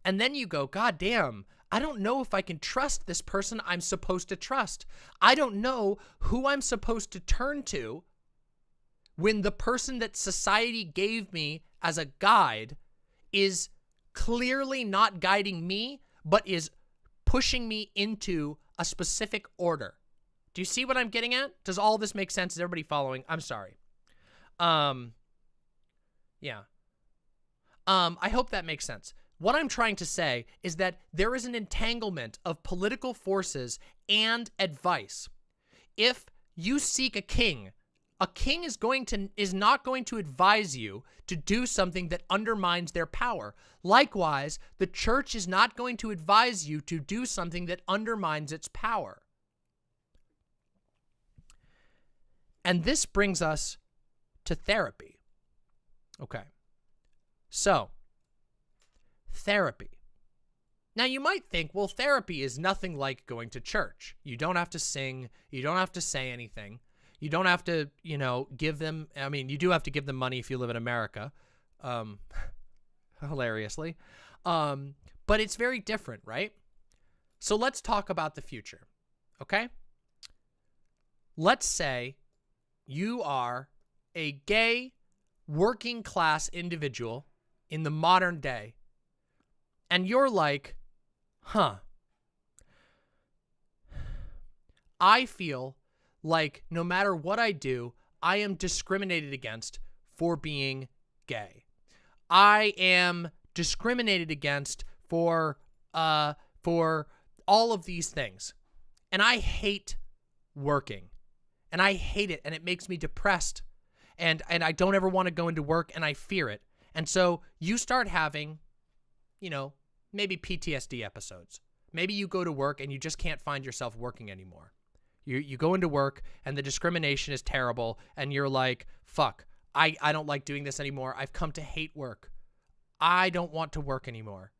And then you go, God damn, I don't know if I can trust this person I'm supposed to trust. I don't know who I'm supposed to turn to when the person that society gave me as a guide is clearly not guiding me, but is pushing me into a specific order. Do you see what I'm getting at? Does all this make sense? Is everybody following? I'm sorry. Yeah. I hope that makes sense. What I'm trying to say is that there is an entanglement of political forces and advice. If you seek a king is not going to advise you to do something that undermines their power. Likewise, the church is not going to advise you to do something that undermines its power. And this brings us to therapy. Okay. So, therapy. Now, you might think, well, therapy is nothing like going to church. You don't have to sing. You don't have to say anything. You don't have to, give them, you do have to give them money if you live in America, hilariously. But it's very different, right? So let's talk about the future, okay? Let's say you are a gay working class individual in the modern day, and you're like, I feel like no matter what I do, I am discriminated against for being gay. I am discriminated against for all of these things. And I hate working. And I hate it, and it makes me depressed. And I don't ever want to go into work, and I fear it. And so you start having, you know, maybe PTSD episodes. Maybe you go to work and you just can't find yourself working anymore. You go into work and the discrimination is terrible, and you're like, fuck, I don't like doing this anymore. I've come to hate work. I don't want to work anymore.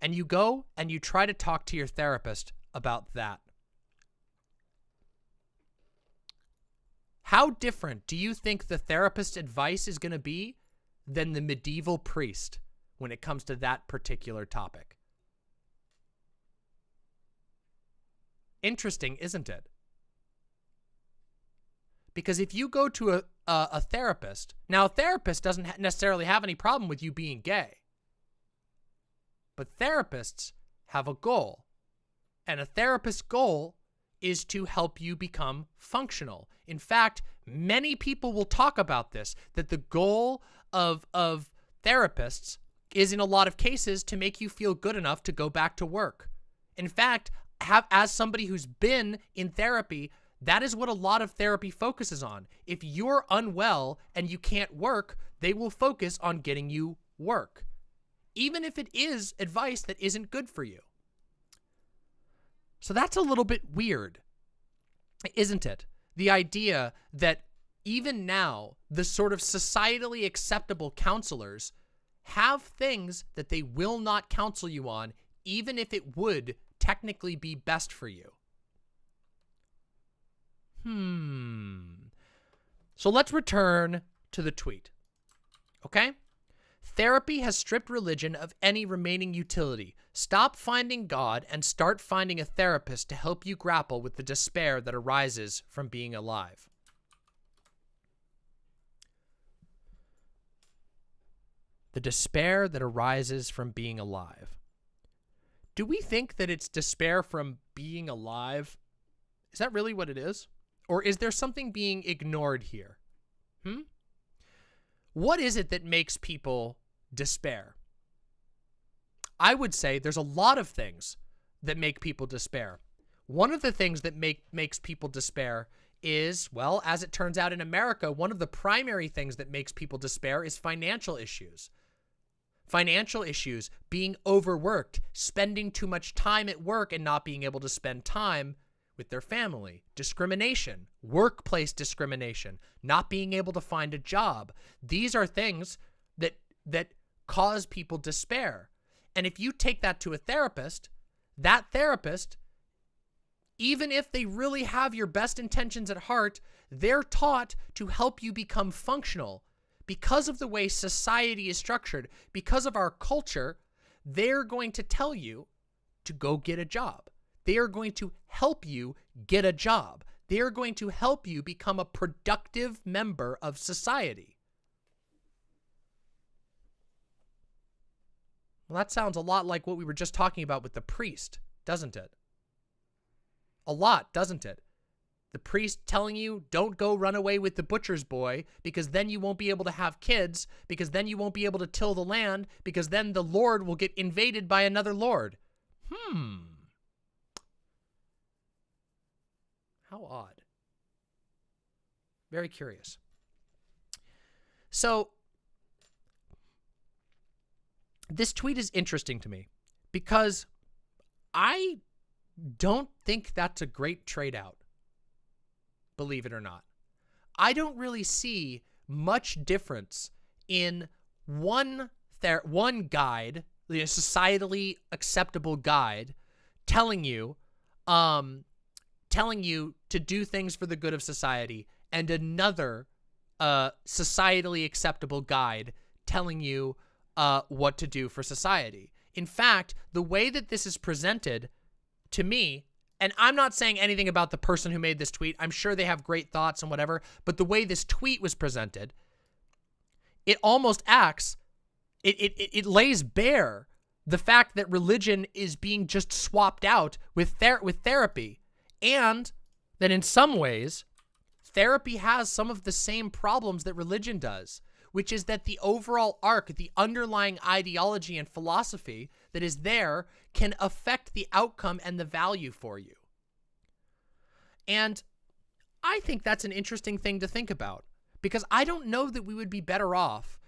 And you go and you try to talk to your therapist about that. How different do you think the therapist's advice is going to be than the medieval priest when it comes to that particular topic? Interesting, isn't it? Because if you go to a therapist, now a therapist doesn't necessarily have any problem with you being gay, but therapists have a goal, and a therapist's goal is to help you become functional. In fact, many people will talk about this, that the goal of therapists is in a lot of cases to make you feel good enough to go back to work. In fact, as somebody who's been in therapy, that is what a lot of therapy focuses on. If you're unwell and you can't work, they will focus on getting you work, even if it is advice that isn't good for you. So that's a little bit weird, isn't it? The idea that even now, the sort of societally acceptable counselors have things that they will not counsel you on, even if it would technically be best for you. So let's return to the tweet. Okay? Therapy has stripped religion of any remaining utility. Stop finding God and start finding a therapist to help you grapple with the despair that arises from being alive. The despair that arises from being alive. Do we think that it's despair from being alive? Is that really what it is? Or is there something being ignored here? What is it that makes people despair? I would say there's a lot of things that make people despair. One of the things that makes people despair is, well, as it turns out in America, one of the primary things that makes people despair is financial issues. Financial issues, being overworked, spending too much time at work and not being able to spend time with their family, discrimination, workplace discrimination, not being able to find a job. These are things that cause people despair. And if you take that to a therapist, that therapist, even if they really have your best intentions at heart, they're taught to help you become functional. Because of the way society is structured, because of our culture, they're going to tell you to go get a job. They are going to help you get a job. They are going to help you become a productive member of society. Well, that sounds a lot like what we were just talking about with the priest, doesn't it? A lot, doesn't it? The priest telling you, don't go run away with the butcher's boy, because then you won't be able to have kids, because then you won't be able to till the land, because then the Lord will get invaded by another Lord. How odd. Very curious. So, this tweet is interesting to me because I don't think that's a great trade out. Believe it or not. I don't really see much difference in one guide, the societally acceptable guide, telling you to do things for the good of society, and another societally acceptable guide telling you what to do for society. In fact, the way that this is presented to me, and I'm not saying anything about the person who made this tweet. I'm sure they have great thoughts and whatever, but the way this tweet was presented, it almost acts, it lays bare the fact that religion is being just swapped out with therapy. And that in some ways, therapy has some of the same problems that religion does, which is that the overall arc, the underlying ideology and philosophy that is there can affect the outcome and the value for you. And I think that's an interesting thing to think about, because I don't know that we would be better off,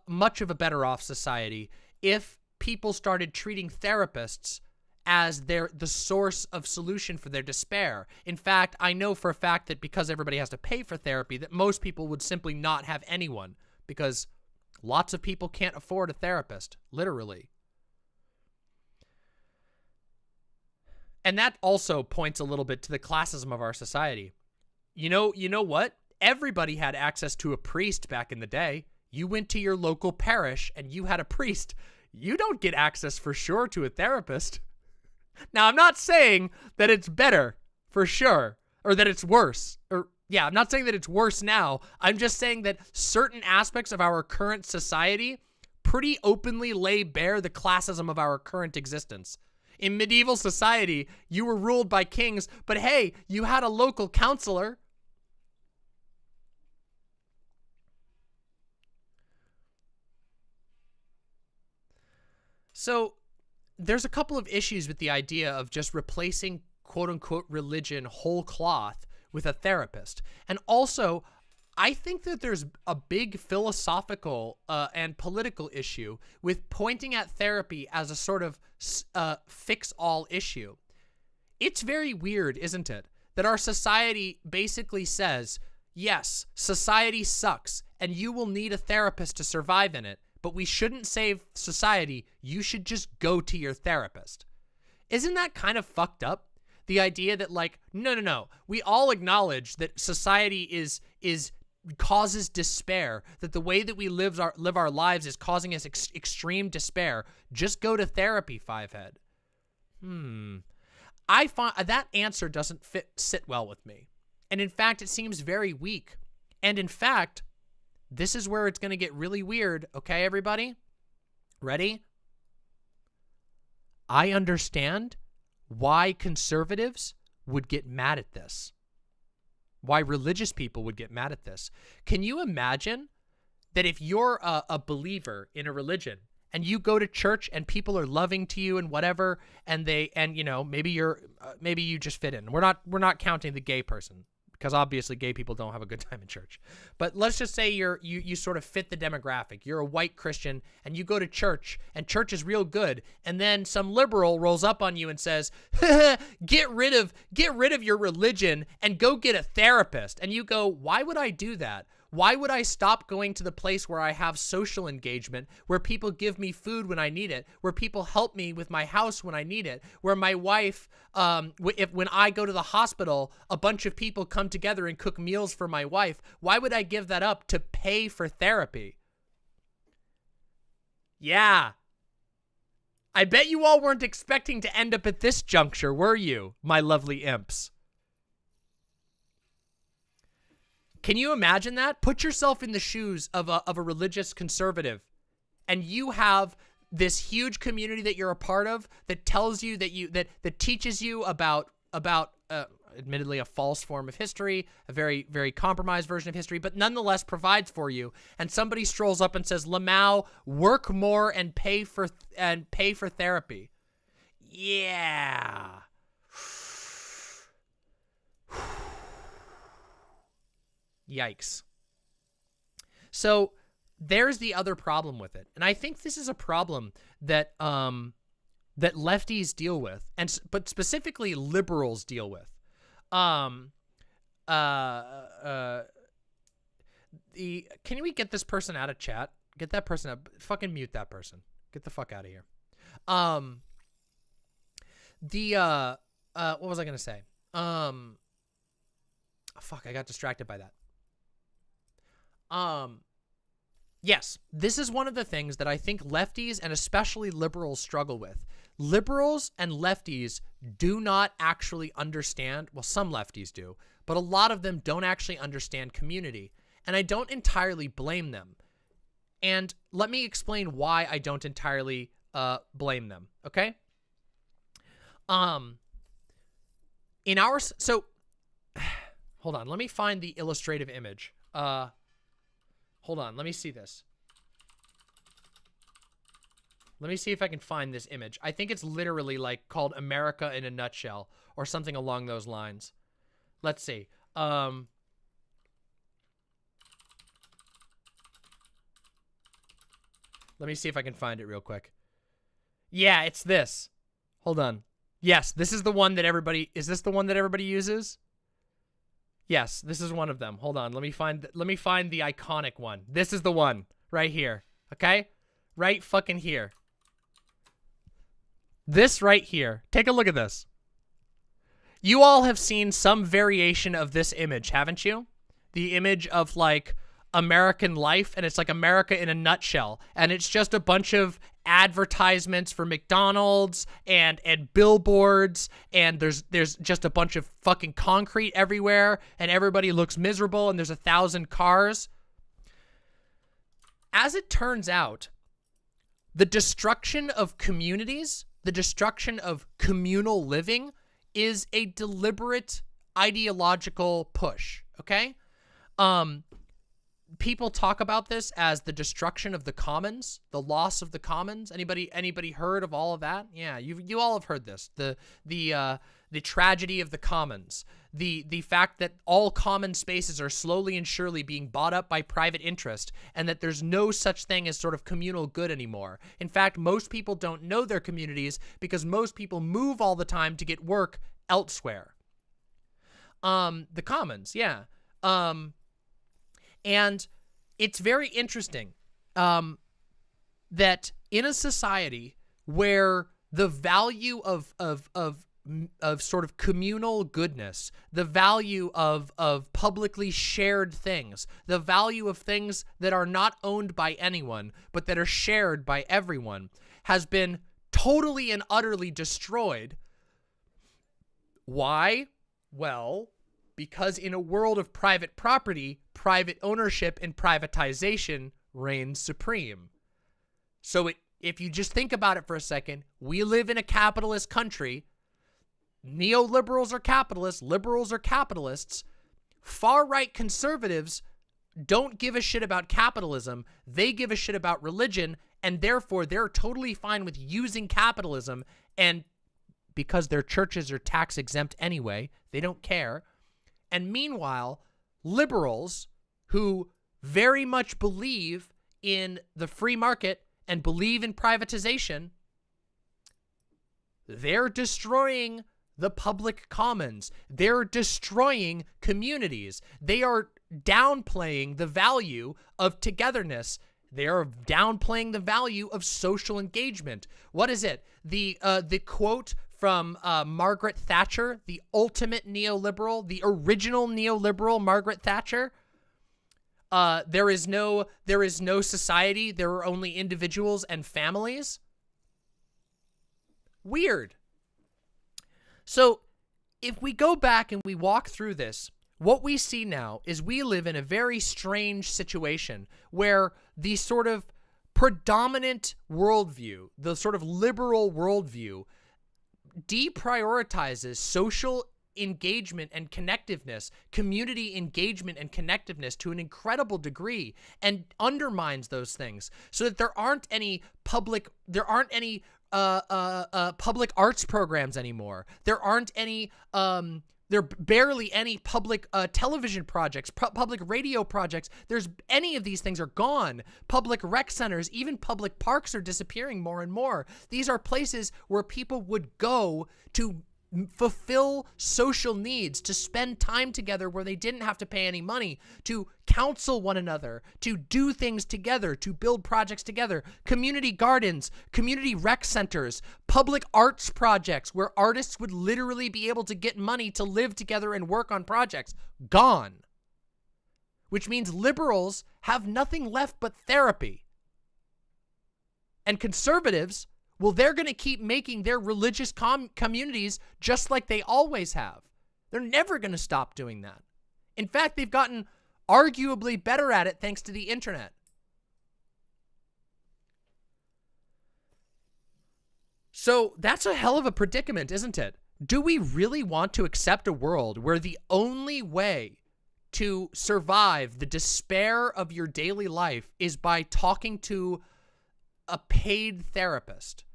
much of a better off society, if people started treating therapists as the source of solution for their despair. In fact, I know for a fact that because everybody has to pay for therapy, that most people would simply not have anyone, because lots of people can't afford a therapist, literally. And that also points a little bit to the classism of our society. You know what? Everybody had access to a priest back in the day. You went to your local parish and you had a priest. You don't get access for sure to a therapist. Now, I'm not saying that it's better for sure, or that it's worse. I'm not saying that it's worse now. I'm just saying that certain aspects of our current society pretty openly lay bare the classism of our current existence. In medieval society, you were ruled by kings, but hey, you had a local counselor. So there's a couple of issues with the idea of just replacing quote-unquote religion whole cloth with a therapist. And also, I think that there's a big philosophical and political issue with pointing at therapy as a sort of fix-all issue. It's very weird, isn't it, that our society basically says, yes, society sucks, and you will need a therapist to survive in it, but we shouldn't save society. You should just go to your therapist. Isn't that kind of fucked up? The idea that, like, no. We all acknowledge that society causes despair, that the way that we live our lives is causing us extreme despair. Just go to therapy, Fivehead. I find that answer doesn't sit well with me. And in fact, it seems very weak. And in fact, this is where it's going to get really weird. Okay, everybody? Ready? I understand why conservatives would get mad at this. Why religious people would get mad at this. Can you imagine that if you're a believer in a religion and you go to church and people are loving to you and whatever, and you know, maybe you just fit in. We're not counting the gay person, because obviously gay people don't have a good time in church. But let's just say you sort of fit the demographic. You're a white Christian and you go to church and church is real good, and then some liberal rolls up on you and says, get rid of your religion and go get a therapist. And you go, why would I do that? Why would I stop going to the place where I have social engagement, where people give me food when I need it, where people help me with my house when I need it, where my wife, when I go to the hospital, a bunch of people come together and cook meals for my wife? Why would I give that up to pay for therapy? Yeah. I bet you all weren't expecting to end up at this juncture, were you, my lovely imps? Can you imagine that? Put yourself in the shoes of a religious conservative, and you have this huge community that you're a part of that tells you that teaches you about admittedly a false form of history, a very, very compromised version of history, but nonetheless provides for you. And somebody strolls up and says, Lamau, work more and pay for therapy. Yeah. Yikes. So there's the other problem with it. And I think this is a problem that that lefties deal with, but specifically liberals deal with. Can we get this person out of chat? Get that person up. Fucking mute that person. Get the fuck out of here. What was I gonna say? Fuck, I got distracted by that. Yes, this is one of the things that I think lefties and especially liberals struggle with. Liberals and lefties do not actually understand, well, some lefties do, but a lot of them don't actually understand community. And I don't entirely blame them. And let me explain why I don't entirely blame them, okay? in our, so hold on, let me find the illustrative image. Hold on, let me see this. Let me see if I can find this image. I think it's literally like called America in a Nutshell or something along those lines. Let's see. Let me see if I can find it real quick. Yeah, it's this. Hold on. Yes, this is the one that everybody, is this the one that everybody uses? Yes, this is one of them. Hold on. Let me find the iconic one. This is the one right here. Okay? Right fucking here. This right here. Take a look at this. You all have seen some variation of this image, haven't you? The image of like American life, and it's like America in a nutshell, and it's just a bunch of advertisements for McDonald's and billboards, and there's just a bunch of fucking concrete everywhere, and everybody looks miserable, and there's 1,000 cars. As it turns out, the destruction of communities, the destruction of communal living is a deliberate ideological push, okay? People talk about this as the destruction of the commons, the loss of the commons. Anybody heard of all of that? Yeah, you all have heard this. The tragedy of the commons. The fact that all common spaces are slowly and surely being bought up by private interest, and that there's no such thing as sort of communal good anymore. In fact, most people don't know their communities because most people move all the time to get work elsewhere. The commons, yeah. And it's very interesting that in a society where the value of sort of communal goodness, the value of publicly shared things, the value of things that are not owned by anyone, but that are shared by everyone, has been totally and utterly destroyed. Why? Well, because in a world of private property, private ownership and privatization reigns supreme. So if you just think about it for a second, we live in a capitalist country. Neoliberals are capitalists, liberals are capitalists. Far-right conservatives don't give a shit about capitalism. They give a shit about religion, and therefore they're totally fine with using capitalism, and because their churches are tax exempt anyway, they don't care. And meanwhile, liberals who very much believe in the free market and believe in privatization, they're destroying the public commons. They're destroying communities. They are downplaying the value of togetherness. They are downplaying the value of social engagement. What is it? The quote from Margaret Thatcher, the ultimate neoliberal, the original neoliberal Margaret Thatcher. There is no society. There are only individuals and families. Weird. So if we go back and we walk through this, what we see now is we live in a very strange situation where the sort of predominant worldview, the sort of liberal worldview, deprioritizes social engagement and connectiveness, community engagement and connectiveness to an incredible degree, and undermines those things so that there aren't any public arts programs anymore. There aren't any there are barely any public television projects, public radio projects. There's any of these things are gone. Public rec centers, even public parks are disappearing more and more. These are places where people would go to fulfill social needs, to spend time together where they didn't have to pay any money, to counsel one another, to do things together, to build projects together, community gardens, community rec centers, public arts projects where artists would literally be able to get money to live together and work on projects. Gone. Which means liberals have nothing left but therapy. And conservatives, well, they're going to keep making their religious communities just like they always have. They're never going to stop doing that. In fact, they've gotten arguably better at it thanks to the internet. So that's a hell of a predicament, isn't it? Do we really want to accept a world where the only way to survive the despair of your daily life is by talking to a paid therapist?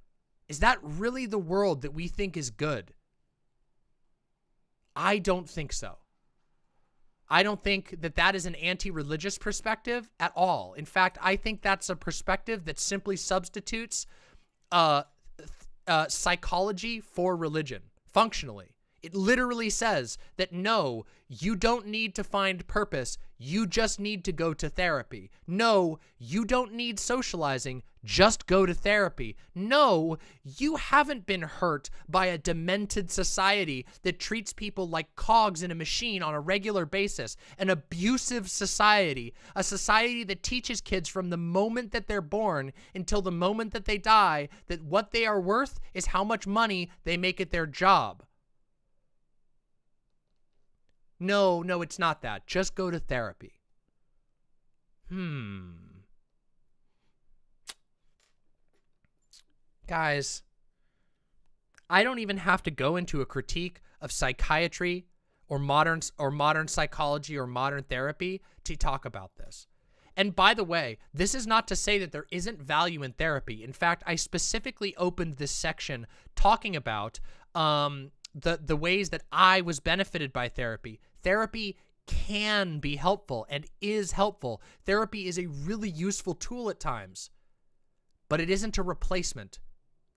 Is that really the world that we think is good? I don't think so. I don't think that that is an anti-religious perspective at all. In fact, I think that's a perspective that simply substitutes psychology for religion, functionally. It literally says that no, you don't need to find purpose. You just need to go to therapy. No, you don't need socializing. Just go to therapy. No, you haven't been hurt by a demented society that treats people like cogs in a machine on a regular basis. An abusive society. A society that teaches kids from the moment that they're born until the moment that they die that what they are worth is how much money they make at their job. No, it's not that. Just go to therapy. Guys, I don't even have to go into a critique of psychiatry or modern psychology or modern therapy to talk about this. And by the way, this is not to say that there isn't value in therapy. In fact, I specifically opened this section talking about the ways that I was benefited by therapy. Therapy can be helpful and is helpful. Therapy is a really useful tool at times, but it isn't a replacement.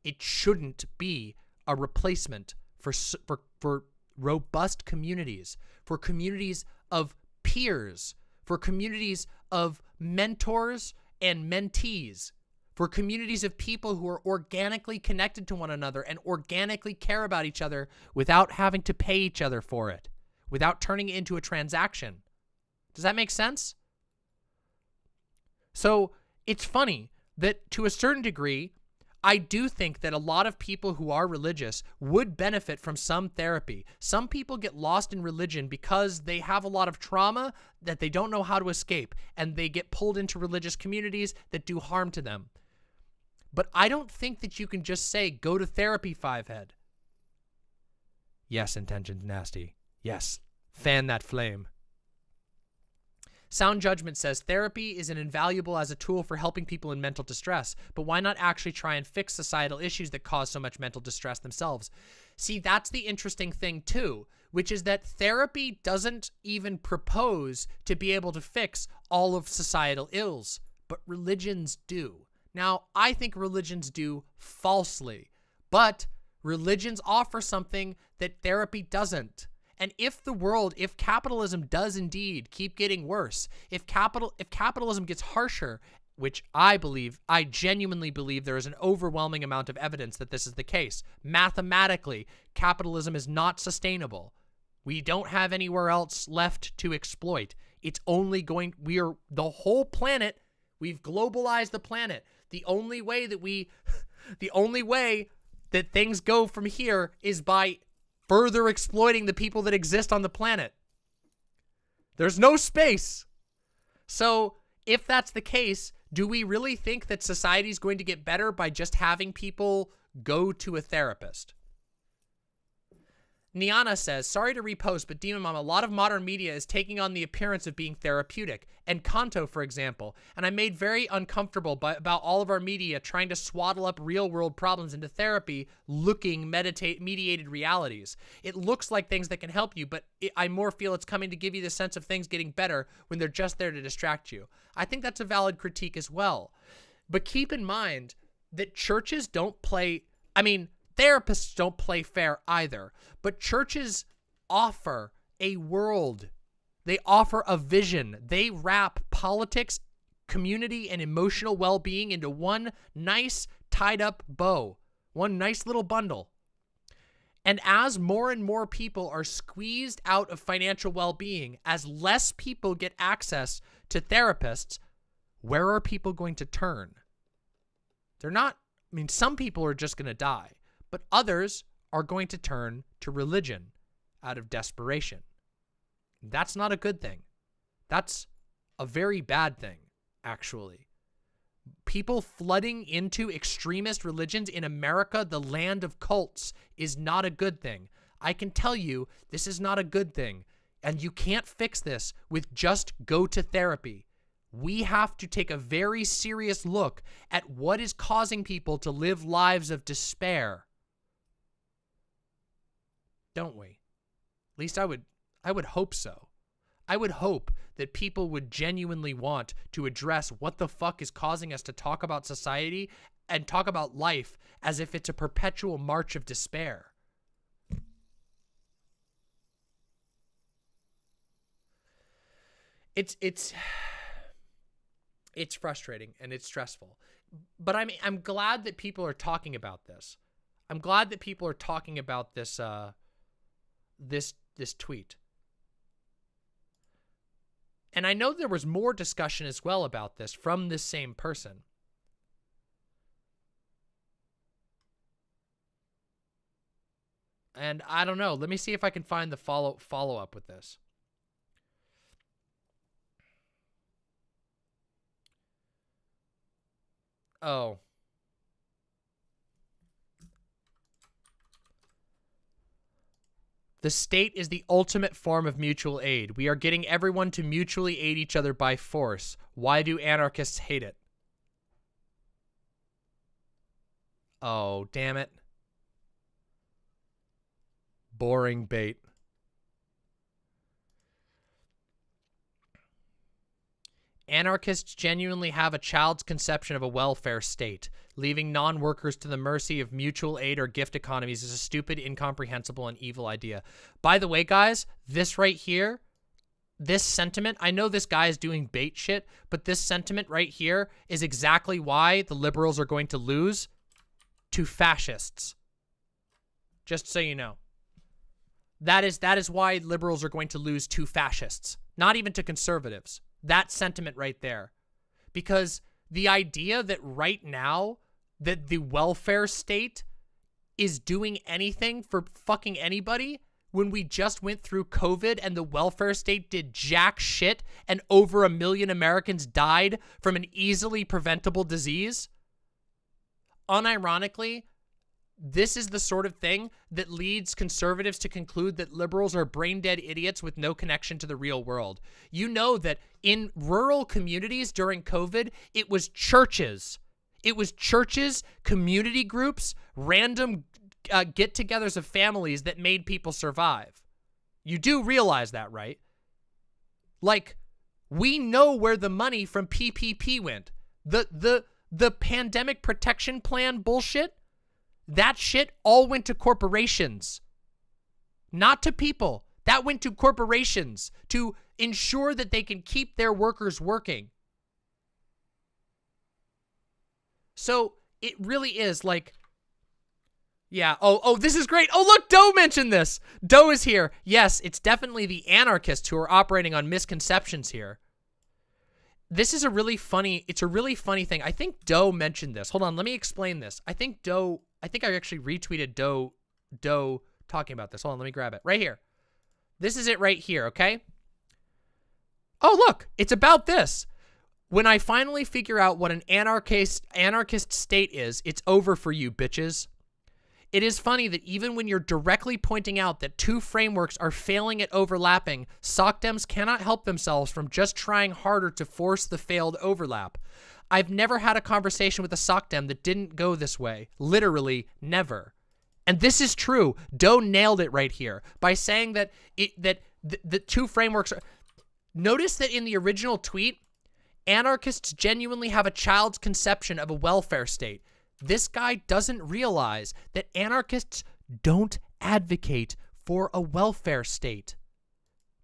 It shouldn't be a replacement for robust communities, for communities of peers, for communities of mentors and mentees, for communities of people who are organically connected to one another and organically care about each other without having to pay each other for it, without turning it into a transaction. Does that make sense? So it's funny that to a certain degree, I do think that a lot of people who are religious would benefit from some therapy. Some people get lost in religion because they have a lot of trauma that they don't know how to escape, and they get pulled into religious communities that do harm to them. But I don't think that you can just say, go to therapy, Fivehead. Yes, intention's nasty. Yes, fan that flame. Sound Judgment says, therapy is invaluable as a tool for helping people in mental distress, but why not actually try and fix societal issues that cause so much mental distress themselves? See, that's the interesting thing too, which is that therapy doesn't even propose to be able to fix all of societal ills, but religions do. Now, I think religions do falsely, but religions offer something that therapy doesn't. And if capitalism does indeed keep getting worse, if capitalism gets harsher, which I genuinely believe there is an overwhelming amount of evidence that this is the case. Mathematically, capitalism is not sustainable. We don't have anywhere else left to exploit. It's only the whole planet, we've globalized the planet. The only way that things go from here is by further exploiting the people that exist on the planet. There's no space. So if that's the case, do we really think that society is going to get better by just having people go to a therapist? Niana says, sorry to repost, but Demon Mom, a lot of modern media is taking on the appearance of being therapeutic. And Kanto, for example. And I'm made very uncomfortable about all of our media trying to swaddle up real-world problems into therapy-looking mediated realities. It looks like things that can help you, but I more feel it's coming to give you the sense of things getting better when they're just there to distract you. I think that's a valid critique as well. But keep in mind that churches don't play... therapists don't play fair either, but churches offer a world. They offer a vision. They wrap politics, community, and emotional well-being into one nice tied-up bow, one nice little bundle. And as more and more people are squeezed out of financial well-being, as less people get access to therapists, where are people going to turn? They're not, some people are just going to die. But others are going to turn to religion out of desperation. That's not a good thing. That's a very bad thing, actually. People flooding into extremist religions in America, the land of cults, is not a good thing. I can tell you this is not a good thing. And you can't fix this with just go to therapy. We have to take a very serious look at what is causing people to live lives of despair. Don't we? At least I would hope so. I would hope that people would genuinely want to address what the fuck is causing us to talk about society and talk about life as if it's a perpetual march of despair. It's frustrating and it's stressful. But I'm glad that people are talking about this. I'm glad that people are talking about this this tweet. And I know there was more discussion as well about this from this same person. And I don't know. Let me see if I can find the follow up with this. Oh. The state is the ultimate form of mutual aid. We are getting everyone to mutually aid each other by force. Why do anarchists hate it? Oh, damn it. Boring bait. Anarchists genuinely have a child's conception of a welfare state. Leaving non-workers to the mercy of mutual aid or gift economies is a stupid, incomprehensible, and evil idea. By the way, guys, this right here, this sentiment, I know this guy is doing bait shit, but this sentiment right here is exactly why the liberals are going to lose to fascists. Just so you know. That is why liberals are going to lose to fascists, not even to conservatives. That sentiment right there. Because the idea that right now that the welfare state is doing anything for fucking anybody when we just went through COVID and the welfare state did jack shit and over 1 million Americans died from an easily preventable disease. Unironically, this is the sort of thing that leads conservatives to conclude that liberals are brain-dead idiots with no connection to the real world. You know that in rural communities during COVID, it was churches. It was churches, community groups, random get-togethers of families that made people survive. You do realize that, right? Like, we know where the money from PPP went. The pandemic protection plan bullshit, that shit all went to corporations, not to people. That went to corporations to ensure that they can keep their workers working. So it really is like, yeah. Oh, this is great. Oh, look, Doe mentioned this. Doe is here. Yes, it's definitely the anarchists who are operating on misconceptions here. This is a really funny, it's a really funny thing. I think Doe mentioned this. Hold on, let me explain this. I think I actually retweeted Doe talking about this. Hold on, let me grab it. Right here. This is it right here, okay? Oh, look, it's about this. When I finally figure out what an anarchist state is, it's over for you, bitches. It is funny that even when you're directly pointing out that two frameworks are failing at overlapping, SOCDEMs cannot help themselves from just trying harder to force the failed overlap. I've never had a conversation with a SOCDEM that didn't go this way. Literally, never. And this is true. Doe nailed it right here by saying that the two frameworks are... Notice that in the original tweet, anarchists genuinely have a child's conception of a welfare state. This guy doesn't realize that anarchists don't advocate for a welfare state.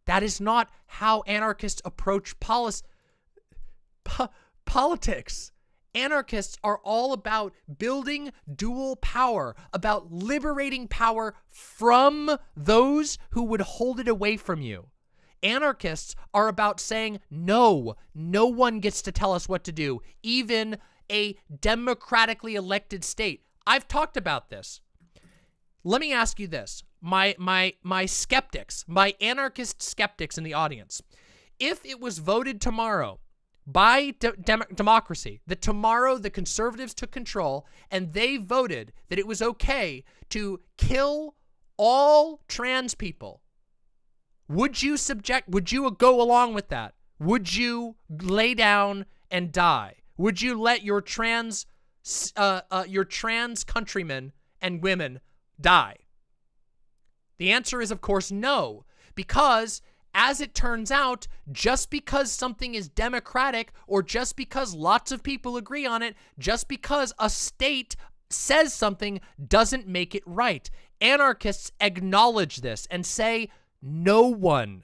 That is not how anarchists approach politics. Anarchists are all about building dual power, about liberating power from those who would hold it away from you. Anarchists are about saying, no one gets to tell us what to do, even a democratically elected state. I've talked about this. Let me ask you this. My skeptics, my anarchist skeptics in the audience, if it was voted tomorrow by democracy, that tomorrow the conservatives took control and they voted that it was okay to kill all trans people, would you go along with that? Would you lay down and die? Would you let your trans countrymen and women die? The answer is, of course, no, because as it turns out, just because something is democratic or just because lots of people agree on it, just because a state says something doesn't make it right. Anarchists acknowledge this and say no one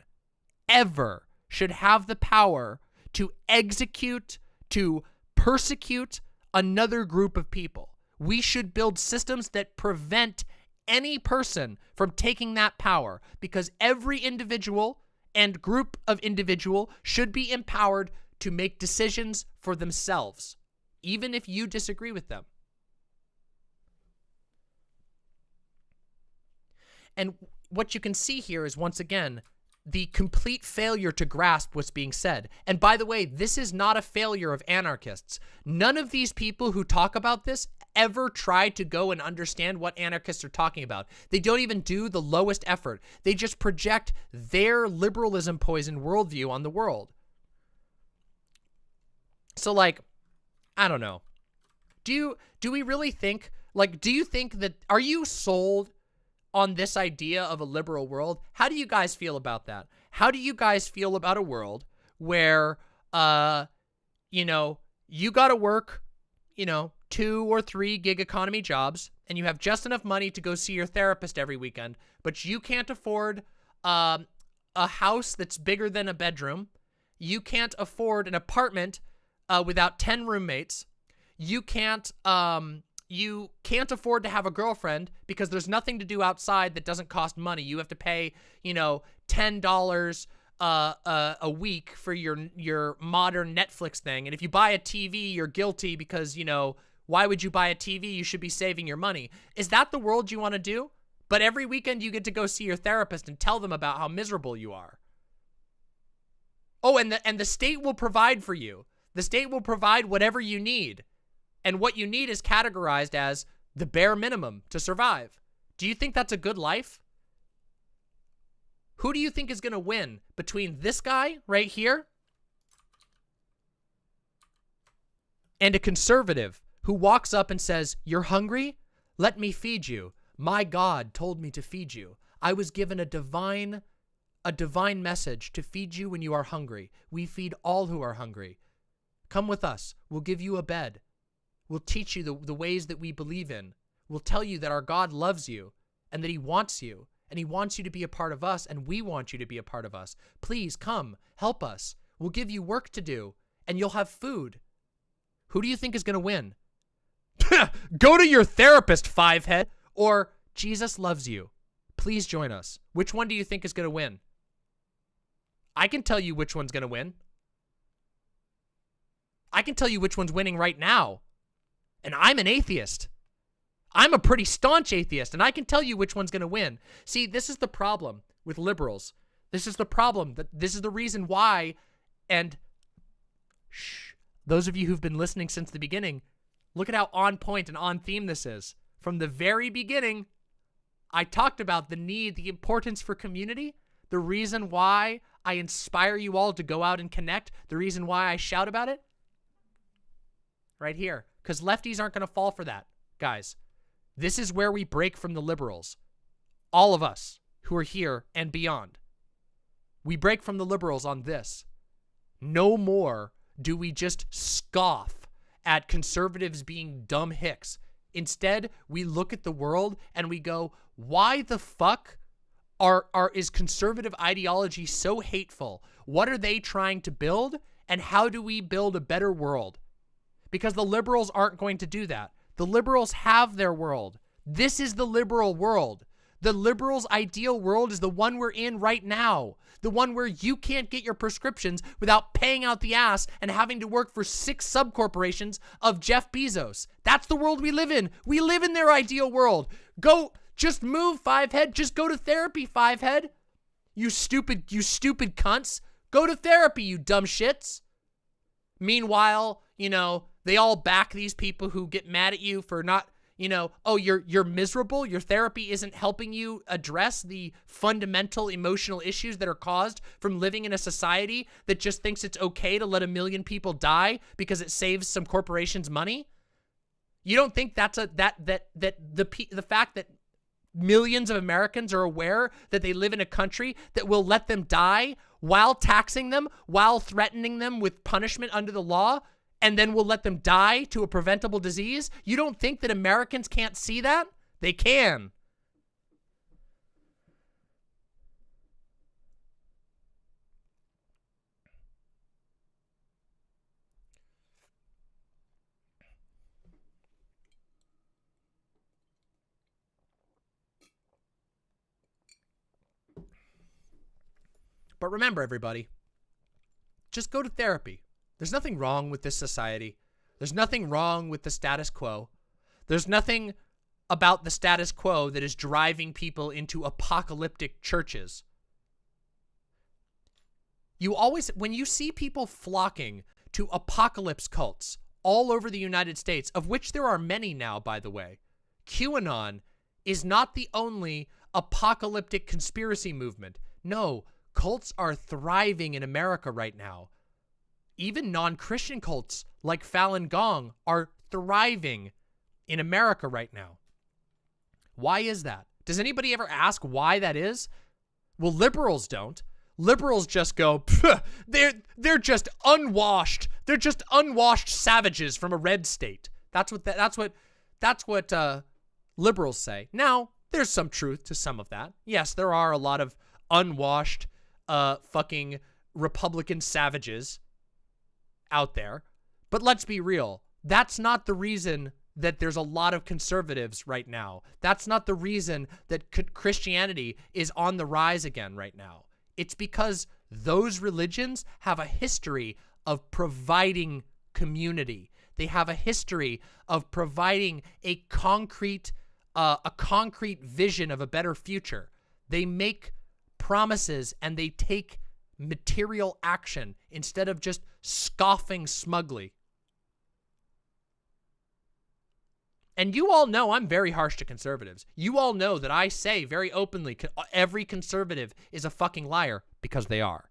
ever should have the power to execute, to persecute another group of people. We should build systems that prevent any person from taking that power, because every individual and group of individual should be empowered to make decisions for themselves, even if you disagree with them. And what you can see here is, once again, the complete failure to grasp what's being said. And by the way, this is not a failure of anarchists. None of these people who talk about this ever try to go and understand what anarchists are talking about. They don't even do the lowest effort. They just project their liberalism poison worldview on the world. So, like, I don't know. Do we really think, like, do you think that, are you sold on this idea of a liberal world? How do you guys feel about that? How do you guys feel about a world where, you know, you gotta work, you know, 2 or 3 gig economy jobs, and you have just enough money to go see your therapist every weekend, but you can't afford a house that's bigger than a bedroom. You can't afford an apartment without 10 roommates. You can't afford to have a girlfriend because there's nothing to do outside that doesn't cost money. You have to pay, you know, $10 a week for your modern Netflix thing. And if you buy a TV, you're guilty because, you know, why would you buy a TV? You should be saving your money. Is that the world you want to do? But every weekend you get to go see your therapist and tell them about how miserable you are. Oh, and the state will provide for you. The state will provide whatever you need. And what you need is categorized as the bare minimum to survive. Do you think that's a good life? Who do you think is going to win between this guy right here and a conservative who walks up and says, "You're hungry? Let me feed you. My God told me to feed you. I was given a divine message to feed you when you are hungry. We feed all who are hungry. Come with us. We'll give you a bed. We'll teach you the ways that we believe in. We'll tell you that our God loves you and that he wants you, and he wants you to be a part of us, and we want you to be a part of us. Please come, help us. We'll give you work to do, and you'll have food." Who do you think is going to win? Go to your therapist, fivehead, or Jesus loves you. Please join us. Which one do you think is going to win? I can tell you which one's going to win. I can tell you which one's winning right now. And I'm an atheist. I'm a pretty staunch atheist, and I can tell you which one's going to win. See, this is the problem with liberals. This is the problem. This is the reason why, and shh, those of you who've been listening since the beginning, look at how on point and on theme this is. From the very beginning, I talked about the need, the importance for community, the reason why I inspire you all to go out and connect, the reason why I shout about it. Right here. Because lefties aren't going to fall for that, guys. This is where we break from the liberals. All of us who are here and beyond. We break from the liberals on this. No more do we just scoff at conservatives being dumb hicks. Instead, we look at the world and we go, why the fuck is conservative ideology so hateful? What are they trying to build? And how do we build a better world? Because the liberals aren't going to do that. The liberals have their world. This is the liberal world. The liberals' ideal world is the one we're in right now. The one where you can't get your prescriptions without paying out the ass and having to work for 6 subcorporations of Jeff Bezos. That's the world we live in. We live in their ideal world. Go, just move, fivehead. Just go to therapy, fivehead. You stupid cunts. Go to therapy, you dumb shits. Meanwhile, you know, they all back these people who get mad at you for not, You know, oh, you're miserable. Your therapy isn't helping you address the fundamental emotional issues that are caused from living in a society that just thinks it's okay to let 1 million people die because it saves some corporations money. You don't think that's the fact that millions of Americans are aware that they live in a country that will let them die while taxing them, while threatening them with punishment under the law, and then will let them die to a preventable disease? You don't think that Americans can't see that? They can. But remember, everybody, just go to therapy. There's nothing wrong with this society. There's nothing wrong with the status quo. There's nothing about the status quo that is driving people into apocalyptic churches. You always, when you see people flocking to apocalypse cults all over the United States, of which there are many now, by the way, QAnon is not the only apocalyptic conspiracy movement. No, cults are thriving in America right now. Even non-Christian cults like Falun Gong are thriving in America right now. Why is that? Does anybody ever ask why that is? Well, liberals don't. Liberals just go, they're just unwashed. They're just unwashed savages from a red state. That's what liberals say. Now, there's some truth to some of that. Yes, there are a lot of unwashed fucking Republican savages out there. But let's be real. That's not the reason that there's a lot of conservatives right now. That's not the reason that Christianity is on the rise again right now. It's because those religions have a history of providing community. They have a history of providing a concrete vision of a better future. They make promises and they take material action instead of just scoffing smugly. And you all know I'm very harsh to conservatives. You all know that I say very openly every conservative is a fucking liar, because they are.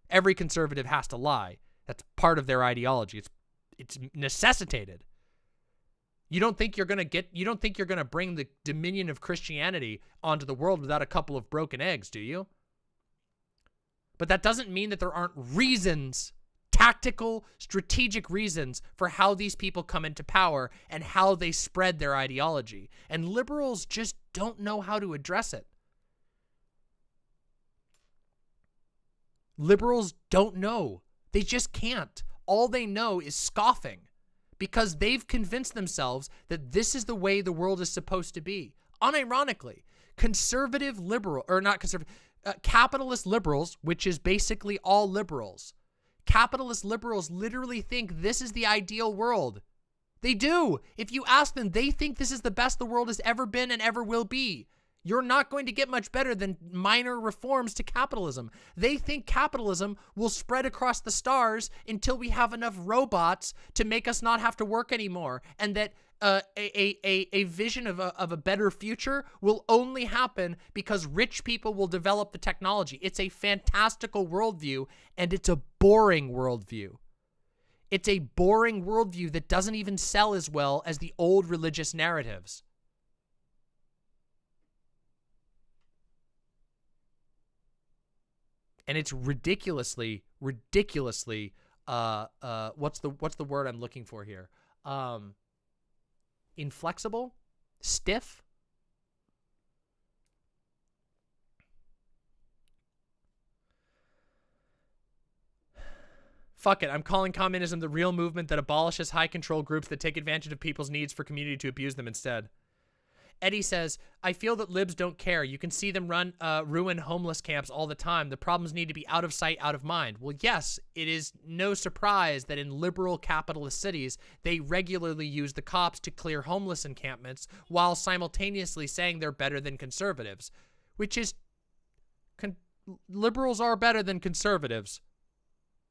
Every conservative has to lie. That's part of their ideology. It's necessitated. You don't think you're going to bring the dominion of Christianity onto the world without a couple of broken eggs, do you? But that doesn't mean that there aren't reasons, tactical, strategic reasons for how these people come into power and how they spread their ideology. And liberals just don't know how to address it. Liberals don't know. They just can't. All they know is scoffing because they've convinced themselves that this is the way the world is supposed to be. Unironically, conservative liberal, or not conservative, capitalist liberals, which is basically all liberals, capitalist liberals literally think this is the ideal world. They do. If you ask them, they think this is the best the world has ever been and ever will be. You're not going to get much better than minor reforms to capitalism. They think capitalism will spread across the stars until we have enough robots to make us not have to work anymore, and that a vision of a better future will only happen because rich people will develop the technology. It's a fantastical worldview, and it's a boring worldview. It's a boring worldview that doesn't even sell as well as the old religious narratives. And it's ridiculously, what's the word I'm looking for here? Inflexible? Stiff? Fuck it, I'm calling communism the real movement that abolishes high control groups that take advantage of people's needs for community to abuse them instead. Eddie says, I feel that libs don't care. You can see them ruin homeless camps all the time. The problems need to be out of sight, out of mind. Well, yes, it is no surprise that in liberal capitalist cities, they regularly use the cops to clear homeless encampments while simultaneously saying they're better than conservatives, which is, liberals are better than conservatives,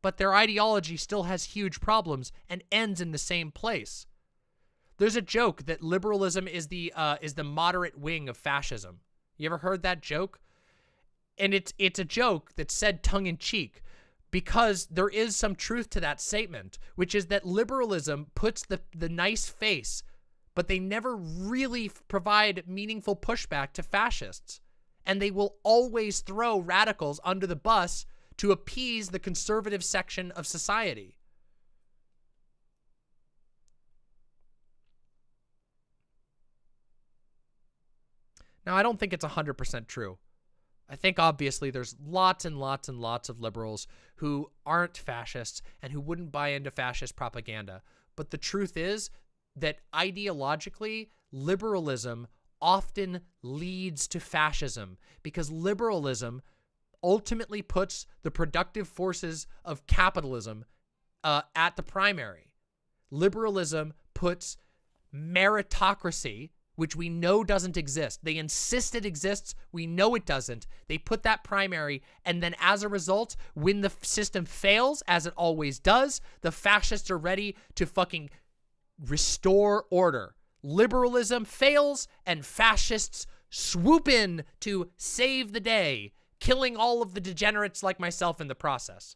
but their ideology still has huge problems and ends in the same place. There's a joke that liberalism is the moderate wing of fascism. You ever heard that joke? And it's a joke that's said tongue-in-cheek because there is some truth to that statement, which is that liberalism puts the nice face, but they never really provide meaningful pushback to fascists. And they will always throw radicals under the bus to appease the conservative section of society. Now, I don't think it's 100% true. I think obviously there's lots and lots and lots of liberals who aren't fascists and who wouldn't buy into fascist propaganda. But the truth is that ideologically, liberalism often leads to fascism because liberalism ultimately puts the productive forces of capitalism at the primary. Liberalism puts meritocracy, which we know doesn't exist. They insist it exists. We know it doesn't. They put that primary, and then as a result, when the system fails, as it always does, the fascists are ready to fucking restore order. Liberalism fails, and fascists swoop in to save the day, killing all of the degenerates like myself in the process.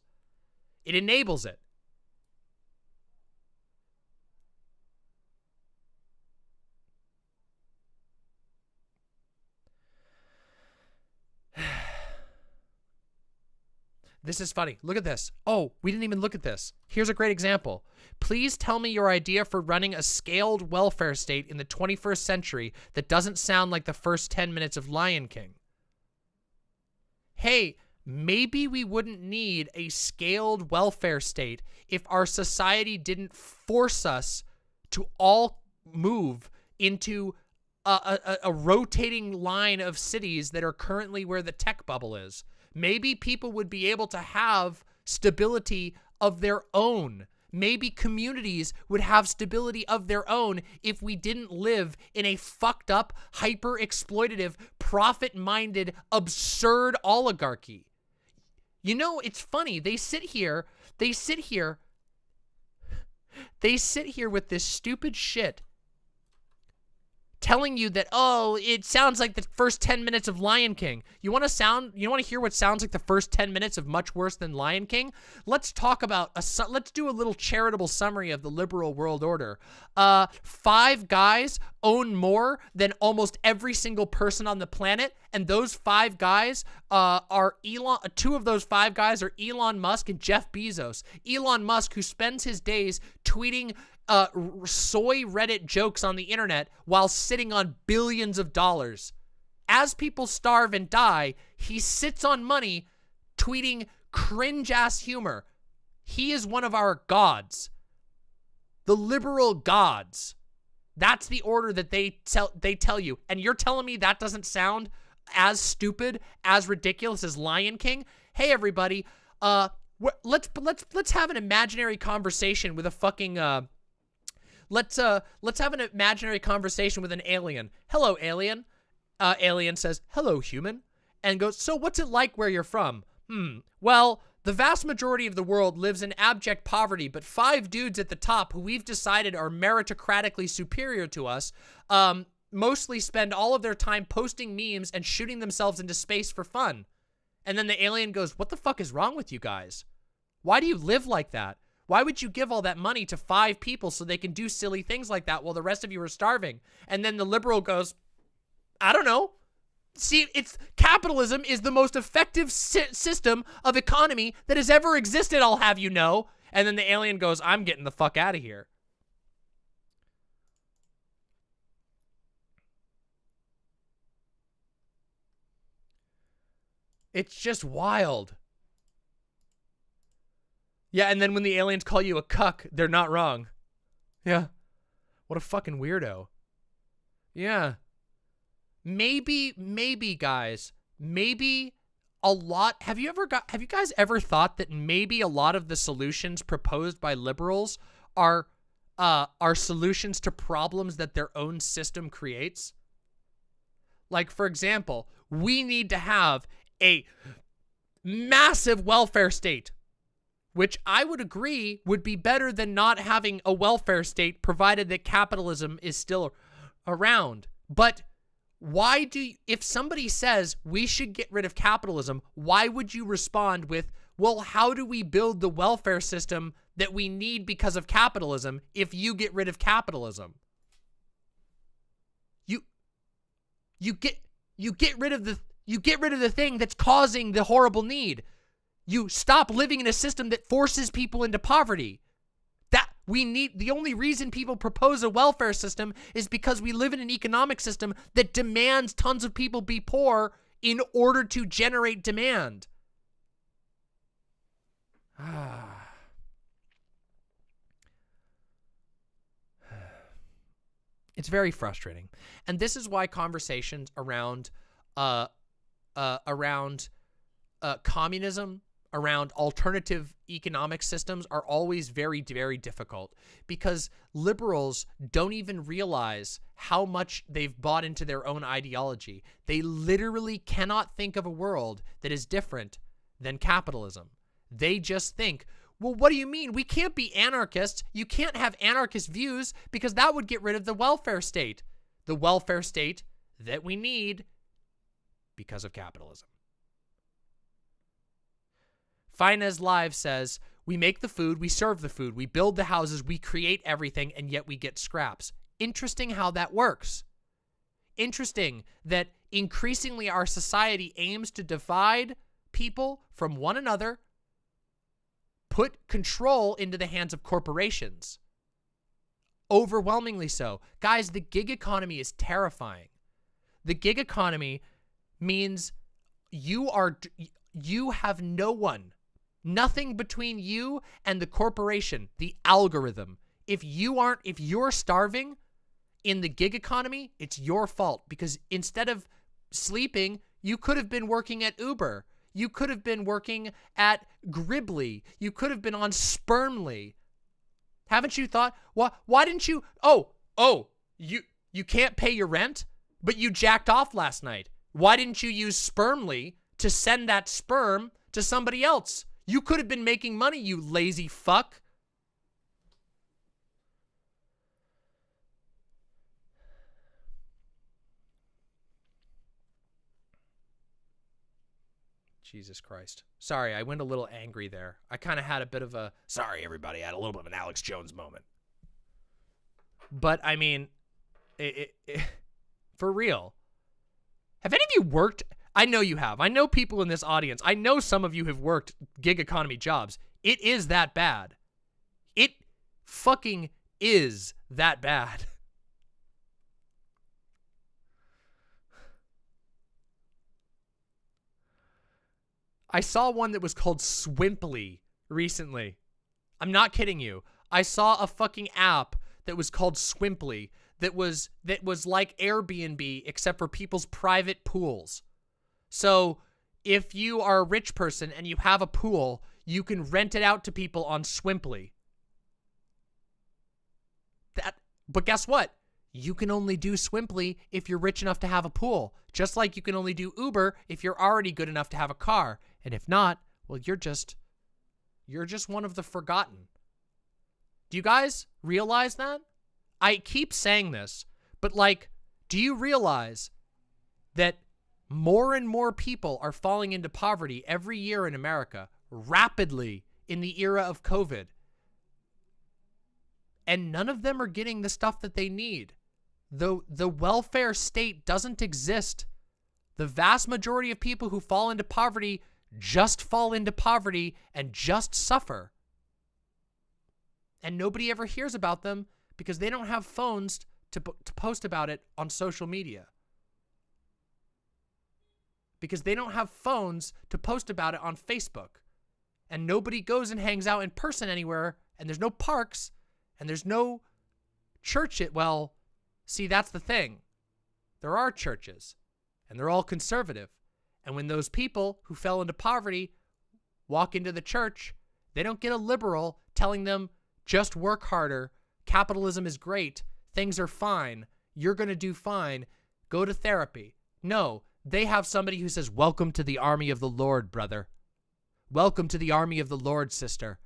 It enables it. This is funny. Look at this. Oh, we didn't even look at this. Here's a great example. Please tell me your idea for running a scaled welfare state in the 21st century that doesn't sound like the first 10 minutes of Lion King. Hey, maybe we wouldn't need a scaled welfare state if our society didn't force us to all move into a rotating line of cities that are currently where the tech bubble is. Maybe people would be able to have stability of their own. Maybe communities would have stability of their own if we didn't live in a fucked up, hyper-exploitative, profit-minded, absurd oligarchy. You know, it's funny. They sit here with this stupid shit telling you that, oh, it sounds like the first 10 minutes of Lion King. You want to hear what sounds like the first 10 minutes of much worse than Lion King? Let's talk about, let's do a little charitable summary of the liberal world order. 5 guys own more than almost every single person on the planet, and those 5 guys are 2 of those 5 guys are Elon Musk and Jeff Bezos. Elon Musk, who spends his days tweeting soy Reddit jokes on the internet while sitting on billions of dollars. As people starve and die, he sits on money tweeting cringe-ass humor. He is one of our gods. The liberal gods. That's the order that they tell you. And you're telling me that doesn't sound as stupid, as ridiculous as Lion King? Hey, everybody, let's have an imaginary conversation with a fucking Let's have an imaginary conversation with an alien. Hello, alien. Alien says, hello, human. And goes, so what's it like where you're from? Well, the vast majority of the world lives in abject poverty, but 5 dudes at the top who we've decided are meritocratically superior to us, mostly spend all of their time posting memes and shooting themselves into space for fun. And then the alien goes, what the fuck is wrong with you guys? Why do you live like that? Why would you give all that money to 5 people so they can do silly things like that while the rest of you are starving? And then the liberal goes, I don't know. See, capitalism is the most effective system of economy that has ever existed, I'll have you know. And then the alien goes, I'm getting the fuck out of here. It's just wild. Yeah, and then when the aliens call you a cuck, they're not wrong. Yeah. What a fucking weirdo. Yeah. Maybe, guys, maybe a lot, have you guys ever thought that maybe a lot of the solutions proposed by liberals are solutions to problems that their own system creates? Like, for example, we need to have a massive welfare state. which I would agree would be better than not having a welfare state, provided that capitalism is still around. But why do you, if somebody says we should get rid of capitalism, why would you respond with, well, how do we build the welfare system that we need because of capitalism if you get rid of capitalism? You get rid of the thing that's causing the horrible need. You stop living in a system that forces people into poverty. That we need, the only reason people propose a welfare system is because we live in an economic system that demands tons of people be poor in order to generate demand. It's very frustrating. And this is why conversations around communism, around alternative economic systems are always very, very difficult, because liberals don't even realize how much they've bought into their own ideology. They literally cannot think of a world that is different than capitalism. They just think, well, what do you mean? We can't be anarchists. You can't have anarchist views because that would get rid of the welfare state. The welfare state that we need because of capitalism. Finez Live says, we make the food, we serve the food, we build the houses, we create everything, and yet we get scraps. Interesting how that works. Interesting that increasingly our society aims to divide people from one another, put control into the hands of corporations. Overwhelmingly so. Guys, the gig economy is terrifying. The gig economy means you have no one, nothing between you and the corporation, the algorithm. If you're starving in the gig economy, it's your fault, because instead of sleeping, you could have been working at Uber. You could have been working at Gribbly. You could have been on Spermly. Haven't you thought, why didn't you, you can't pay your rent, but you jacked off last night. Why didn't you use Spermly to send that sperm to somebody else? You could have been making money, you lazy fuck. Jesus Christ. Sorry, I went a little angry there. I kind of had a bit of a, sorry everybody, I had a little bit of an Alex Jones moment. But I mean, for real. Have any of you worked? I know you have. I know people in this audience. I know some of you have worked gig economy jobs. It is that bad. It fucking is that bad. I saw one that was called Swimply recently. I'm not kidding you. I saw a fucking app that was called Swimply that was like Airbnb except for people's private pools. So if you are a rich person and you have a pool, you can rent it out to people on Swimply. But guess what? You can only do Swimply if you're rich enough to have a pool. Just like you can only do Uber if you're already good enough to have a car. And if not, well, you're just one of the forgotten. Do you guys realize that? I keep saying this, but like, do you realize that more and more people are falling into poverty every year in America, rapidly in the era of COVID? And none of them are getting the stuff that they need. The welfare state doesn't exist. The vast majority of people who fall into poverty just fall into poverty and just suffer. And nobody ever hears about them because they don't have phones to post about it on social media. Because they don't have phones to post about it on Facebook. And nobody goes and hangs out in person anywhere, and there's no parks, and there's no church. Well, see, that's the thing. There are churches, and they're all conservative. And when those people who fell into poverty walk into the church, they don't get a liberal telling them, just work harder, capitalism is great, things are fine, you're going to do fine, go to therapy. No, they have somebody who says, welcome to the army of the Lord, brother. Welcome to the army of the Lord, sister.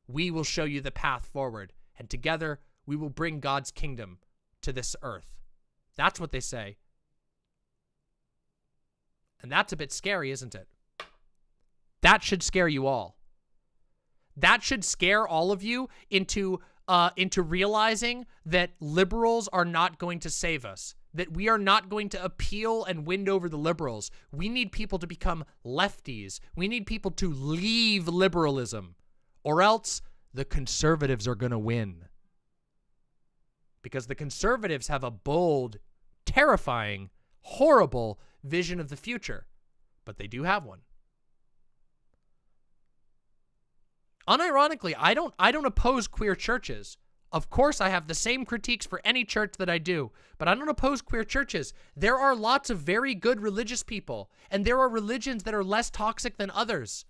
We will show you the path forward, and together we will bring God's kingdom to this earth. That's what they say. And that's a bit scary, isn't it? That should scare you all. That should scare all of you into realizing that liberals are not going to save us, that we are not going to appeal and win over the liberals. We need people to become lefties. We need people to leave liberalism, or else the conservatives are going to win. Because the conservatives have a bold, terrifying, horrible vision of the future, but they do have one. Unironically, I don't oppose queer churches. Of course, I have the same critiques for any church that I do, but I don't oppose queer churches. There are lots of very good religious people, and there are religions that are less toxic than others.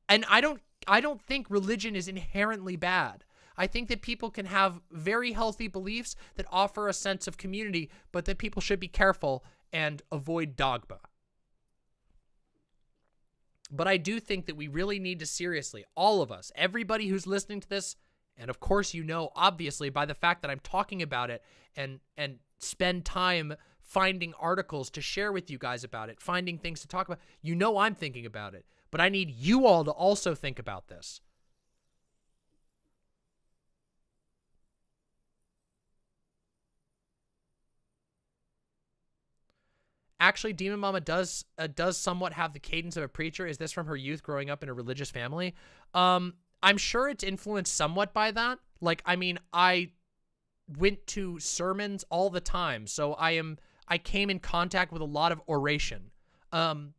And I don't think religion is inherently bad. I think that people can have very healthy beliefs that offer a sense of community, but that people should be careful and avoid dogma. But I do think that we really need to seriously, all of us, everybody who's listening to this, and of course you know, obviously, by the fact that I'm talking about it and spend time finding articles to share with you guys about it, finding things to talk about, you know I'm thinking about it. But I need you all to also think about this. Actually, Demon Mama does somewhat have the cadence of a preacher. Is this from her youth growing up in a religious family? I'm sure it's influenced somewhat by that. Like, I mean, I went to sermons all the time, so I came in contact with a lot of oration.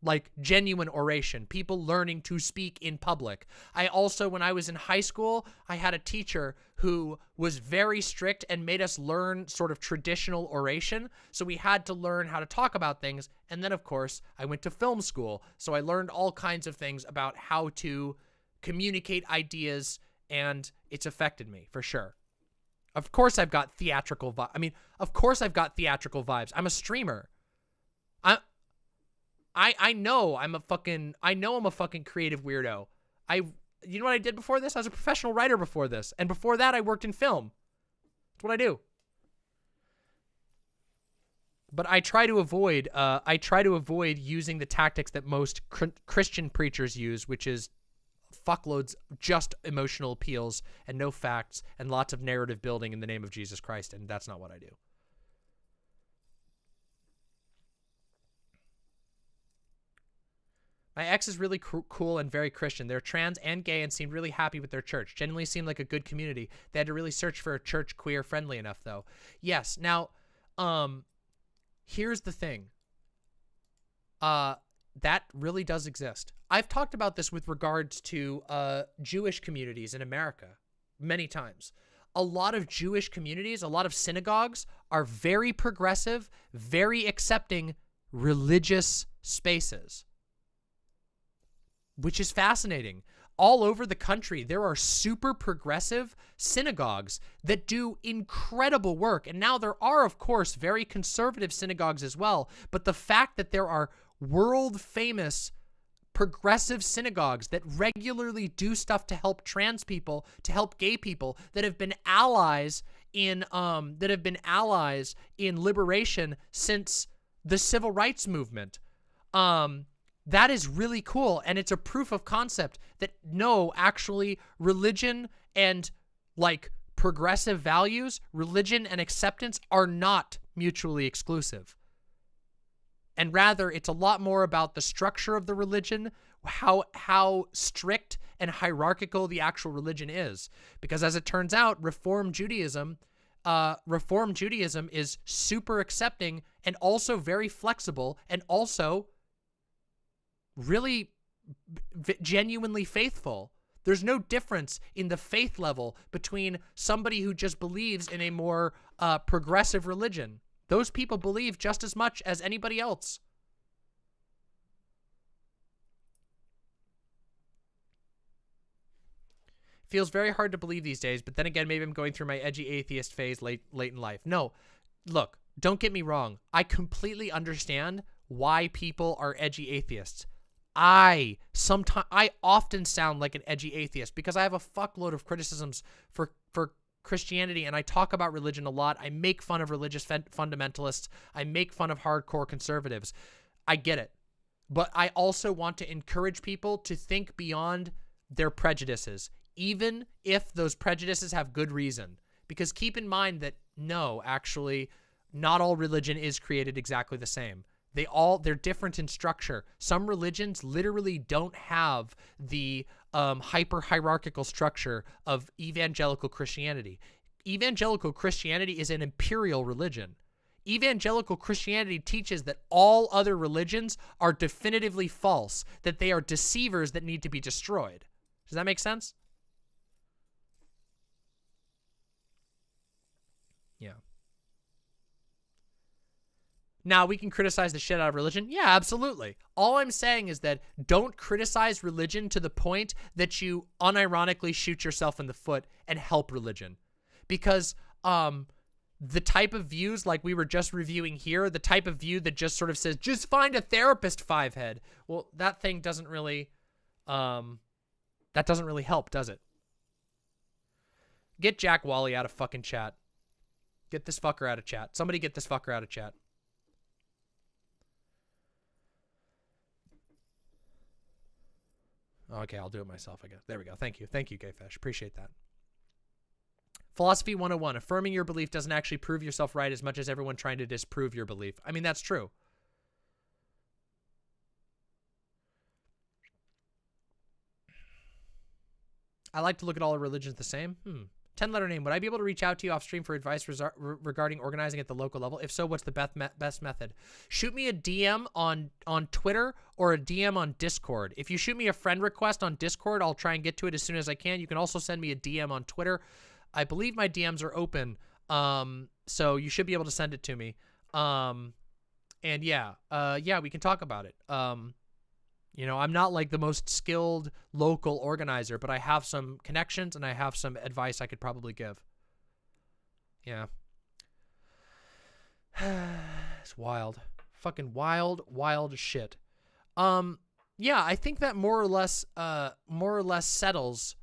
Like genuine oration, people learning to speak in public. I also, when I was in high school, I had a teacher who was very strict and made us learn sort of traditional oration. So we had to learn how to talk about things. And then, of course, I went to film school. So I learned all kinds of things about how to communicate ideas, and it's affected me for sure. Of course, I've got theatrical of course I've got theatrical vibes. I'm a streamer. I know I'm a fucking creative weirdo. You know what I did before this? I was a professional writer before this. And before that, I worked in film. That's what I do. But I try to avoid using the tactics that most Christian preachers use, which is fuckloads just emotional appeals and no facts and lots of narrative building in the name of Jesus Christ. And that's not what I do. My ex is really cool and very Christian. They're trans and gay and seemed really happy with their church. Genuinely seemed like a good community. They had to really search for a church queer friendly enough, though. Yes. Now, here's the thing. That really does exist. I've talked about this with regards to Jewish communities in America many times. A lot of Jewish communities, a lot of synagogues are very progressive, very accepting religious spaces. Which is fascinating. All over the country, there are super progressive synagogues that do incredible work. And now there are, of course, very conservative synagogues as well. But the fact that there are world-famous progressive synagogues that regularly do stuff to help trans people, to help gay people, that have been allies in liberation since the civil rights movement. That is really cool, and it's a proof of concept that no, actually, religion and, like, progressive values, religion and acceptance are not mutually exclusive. And rather, it's a lot more about the structure of the religion, how strict and hierarchical the actual religion is. Because as it turns out, Reform Judaism is super accepting and also very flexible and also really genuinely faithful. There's no difference in the faith level between somebody who just believes in a more progressive religion. Those people believe just as much as anybody else. Feels very hard to believe these days, but then again, maybe I'm going through my edgy atheist phase late in life. No, look, don't get me wrong. I completely understand why people are edgy atheists. I often sound like an edgy atheist because I have a fuckload of criticisms for Christianity, and I talk about religion a lot. I make fun of religious fundamentalists. I make fun of hardcore conservatives. I get it. But I also want to encourage people to think beyond their prejudices, even if those prejudices have good reason. Because keep in mind that, no, actually, not all religion is created exactly the same. They're different in structure. Some religions literally don't have the hyper-hierarchical structure of evangelical Christianity. Evangelical Christianity is an imperial religion. Evangelical Christianity teaches that all other religions are definitively false, that they are deceivers that need to be destroyed. Does that make sense? Yeah. Now, we can criticize the shit out of religion. Yeah, absolutely. All I'm saying is that don't criticize religion to the point that you unironically shoot yourself in the foot and help religion. Because the type of views like we were just reviewing here, the type of view that just sort of says, just find a therapist, five-head. Well, that thing doesn't really, that doesn't really help, does it? Get Jack Wally out of fucking chat. Get this fucker out of chat. Somebody get this fucker out of chat. Okay, I'll do it myself, I guess. There we go. Thank you. Thank you, Gayfish. Appreciate that. Philosophy 101. Affirming your belief doesn't actually prove yourself right as much as everyone trying to disprove your belief. I mean, that's true. I like to look at all religions the same. 10-letter name. Would I be able to reach out to you off stream for advice regarding organizing at the local level? If so, what's the best method? Shoot me a DM on Twitter or a DM on Discord. If you shoot me a friend request on Discord, I'll try and get to it as soon as I can. You can also send me a DM on Twitter. I believe my DMs are open, so you should be able to send it to me. And yeah, we can talk about it. You know, I'm not like the most skilled local organizer, but I have some connections and I have some advice I could probably give. Yeah. It's wild. Fucking wild shit. Yeah, I think that more or less settles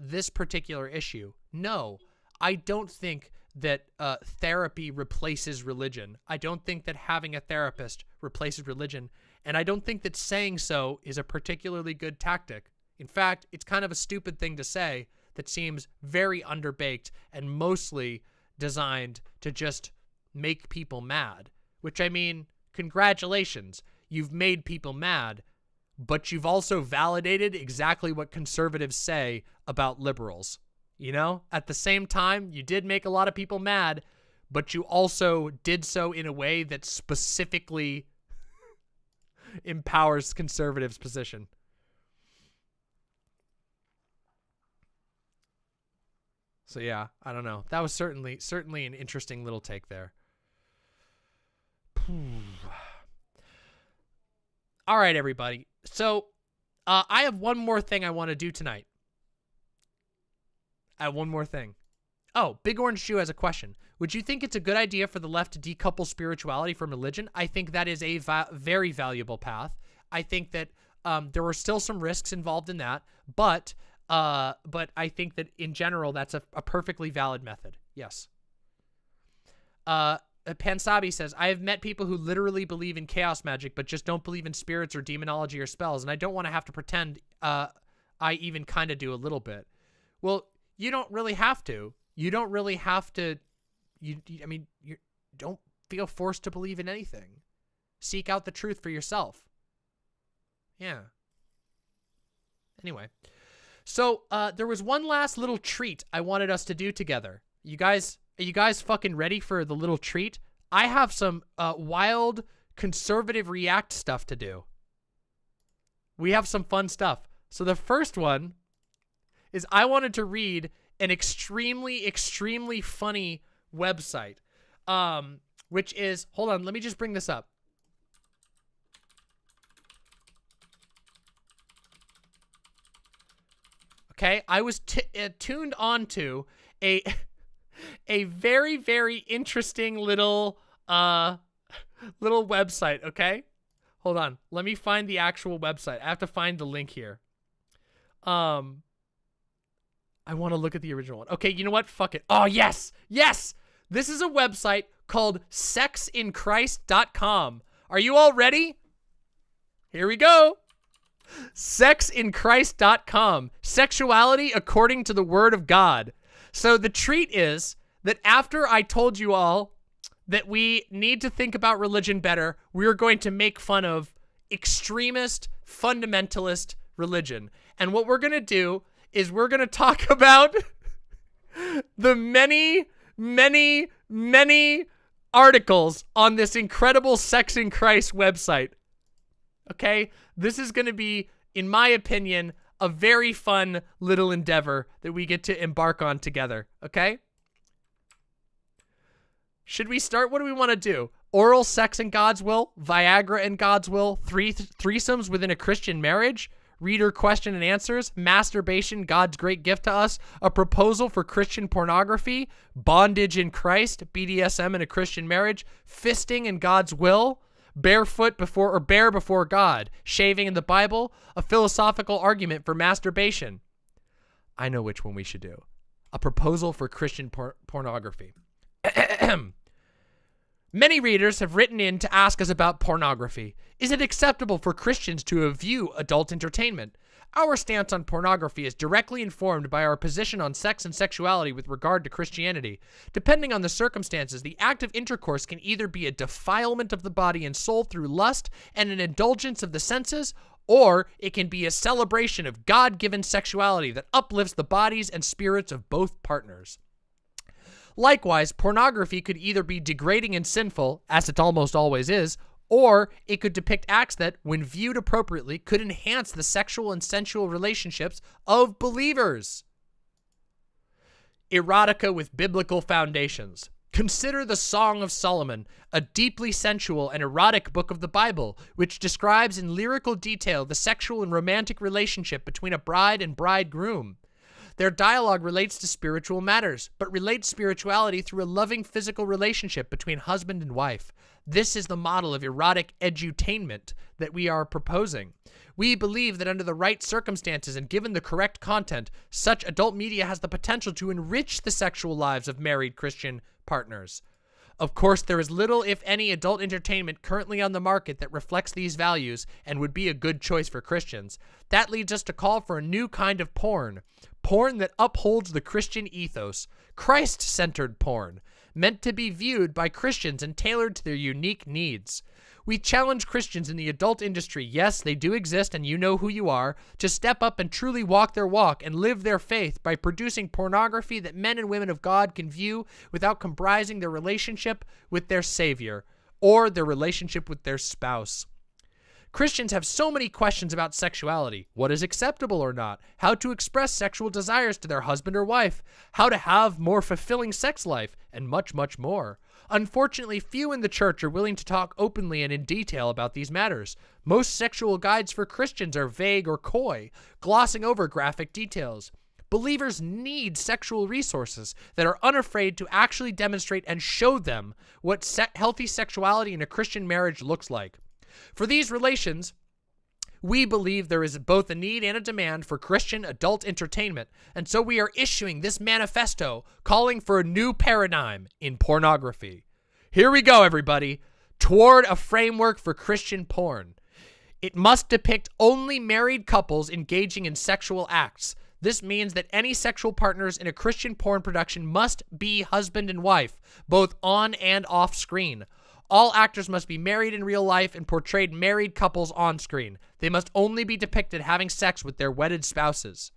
this particular issue. No, I don't think that therapy replaces religion. I don't think that having a therapist replaces religion. And I don't think that saying so is a particularly good tactic. In fact, it's kind of a stupid thing to say that seems very underbaked and mostly designed to just make people mad. Which, I mean, congratulations. You've made people mad, but you've also validated exactly what conservatives say about liberals. You know? At the same time, you did make a lot of people mad, but you also did so in a way that specifically empowers conservatives' position. So yeah, I don't know. That was certainly an interesting little take there. All right, everybody. So I have one more thing I want to do tonight. I have one more thing. Oh, Big Orange Shoe has a question. Would you think it's a good idea for the left to decouple spirituality from religion? I think that is a very valuable path. I think that there are still some risks involved in that, but I think that in general, that's a perfectly valid method. Yes. Pansabi says, I have met people who literally believe in chaos magic, but just don't believe in spirits or demonology or spells, and I don't want to have to pretend I even kind of do a little bit. Well, you don't really have to. You don't really have to. I mean, you don't feel forced to believe in anything. Seek out the truth for yourself. Yeah. Anyway. So, there was one last little treat I wanted us to do together. Are you guys fucking ready for the little treat? I have some wild conservative react stuff to do. We have some fun stuff. So the first one is I wanted to read an extremely, extremely funny website, which is, hold on, let me just bring this up. Okay, I was tuned onto a very, very interesting little website, okay? Hold on. Let me find the actual website. I have to find the link here. I want to look at the original one. Okay, you know what? Fuck it. Oh, yes. Yes. This is a website called sexinchrist.com. Are you all ready? Here we go. Sexinchrist.com. Sexuality according to the word of God. So the treat is that after I told you all that we need to think about religion better, we are going to make fun of extremist, fundamentalist religion. And what we're going to do is we're going to talk about the many, many, many articles on this incredible Sex in Christ website. Okay? This is going to be, in my opinion, a very fun little endeavor that we get to embark on together. Okay? Should we start? What do we want to do? Oral sex in God's will? Viagra in God's will? Threesomes within a Christian marriage? Reader question and answers? Masturbation, God's great gift to us? A proposal for Christian pornography? Bondage in Christ? BDSM in a Christian marriage? Fisting in God's will? Barefoot before or bare before God? Shaving in the Bible? A philosophical argument for masturbation? I know which one we should do. A proposal for Christian pornography. Many readers have written in to ask us about pornography. Is it acceptable for Christians to view adult entertainment? Our stance on pornography is directly informed by our position on sex and sexuality with regard to Christianity. Depending on the circumstances, the act of intercourse can either be a defilement of the body and soul through lust and an indulgence of the senses, or it can be a celebration of God-given sexuality that uplifts the bodies and spirits of both partners. Likewise, pornography could either be degrading and sinful, as it almost always is, or it could depict acts that, when viewed appropriately, could enhance the sexual and sensual relationships of believers. Erotica with biblical foundations. Consider the Song of Solomon, a deeply sensual and erotic book of the Bible, which describes in lyrical detail the sexual and romantic relationship between a bride and bridegroom. Their dialogue relates to spiritual matters, but relates spirituality through a loving physical relationship between husband and wife. This is the model of erotic edutainment that we are proposing. We believe that under the right circumstances and given the correct content, such adult media has the potential to enrich the sexual lives of married Christian partners. Of course, there is little, if any, adult entertainment currently on the market that reflects these values and would be a good choice for Christians. That leads us to call for a new kind of porn. Porn that upholds the Christian ethos. Christ-centered porn, meant to be viewed by Christians and tailored to their unique needs. We challenge Christians in the adult industry, yes, they do exist and you know who you are, to step up and truly walk their walk and live their faith by producing pornography that men and women of God can view without compromising their relationship with their Savior or their relationship with their spouse. Christians have so many questions about sexuality, what is acceptable or not, how to express sexual desires to their husband or wife, how to have more fulfilling sex life, and much, much more. Unfortunately, few in the church are willing to talk openly and in detail about these matters. Most sexual guides for Christians are vague or coy, glossing over graphic details. Believers need sexual resources that are unafraid to actually demonstrate and show them what healthy sexuality in a Christian marriage looks like. For these relations, we believe there is both a need and a demand for Christian adult entertainment, and so we are issuing this manifesto calling for a new paradigm in pornography. Here we go, everybody. Toward a framework for Christian porn. It must depict only married couples engaging in sexual acts. This means that any sexual partners in a Christian porn production must be husband and wife, both on and off screen. All actors must be married in real life and portrayed married couples on screen. They must only be depicted having sex with their wedded spouses.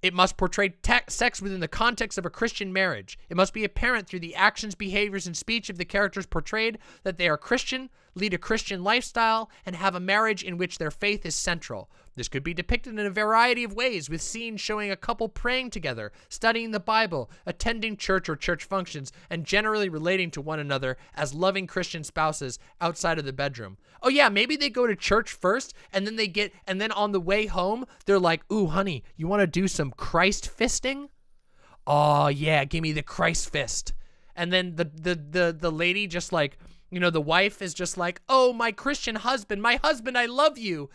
It must portray sex within the context of a Christian marriage. It must be apparent through the actions, behaviors, and speech of the characters portrayed that they are Christian, lead a Christian lifestyle, and have a marriage in which their faith is central. This could be depicted in a variety of ways, with scenes showing a couple praying together, studying the Bible, attending church or church functions, and generally relating to one another as loving Christian spouses outside of the bedroom. Oh yeah, maybe they go to church first, and then on the way home, they're like, ooh, honey, you want to do some Christ fisting? Oh yeah, give me the Christ fist. And then the lady just like You know, the wife is just like, oh, my Christian husband, I love you.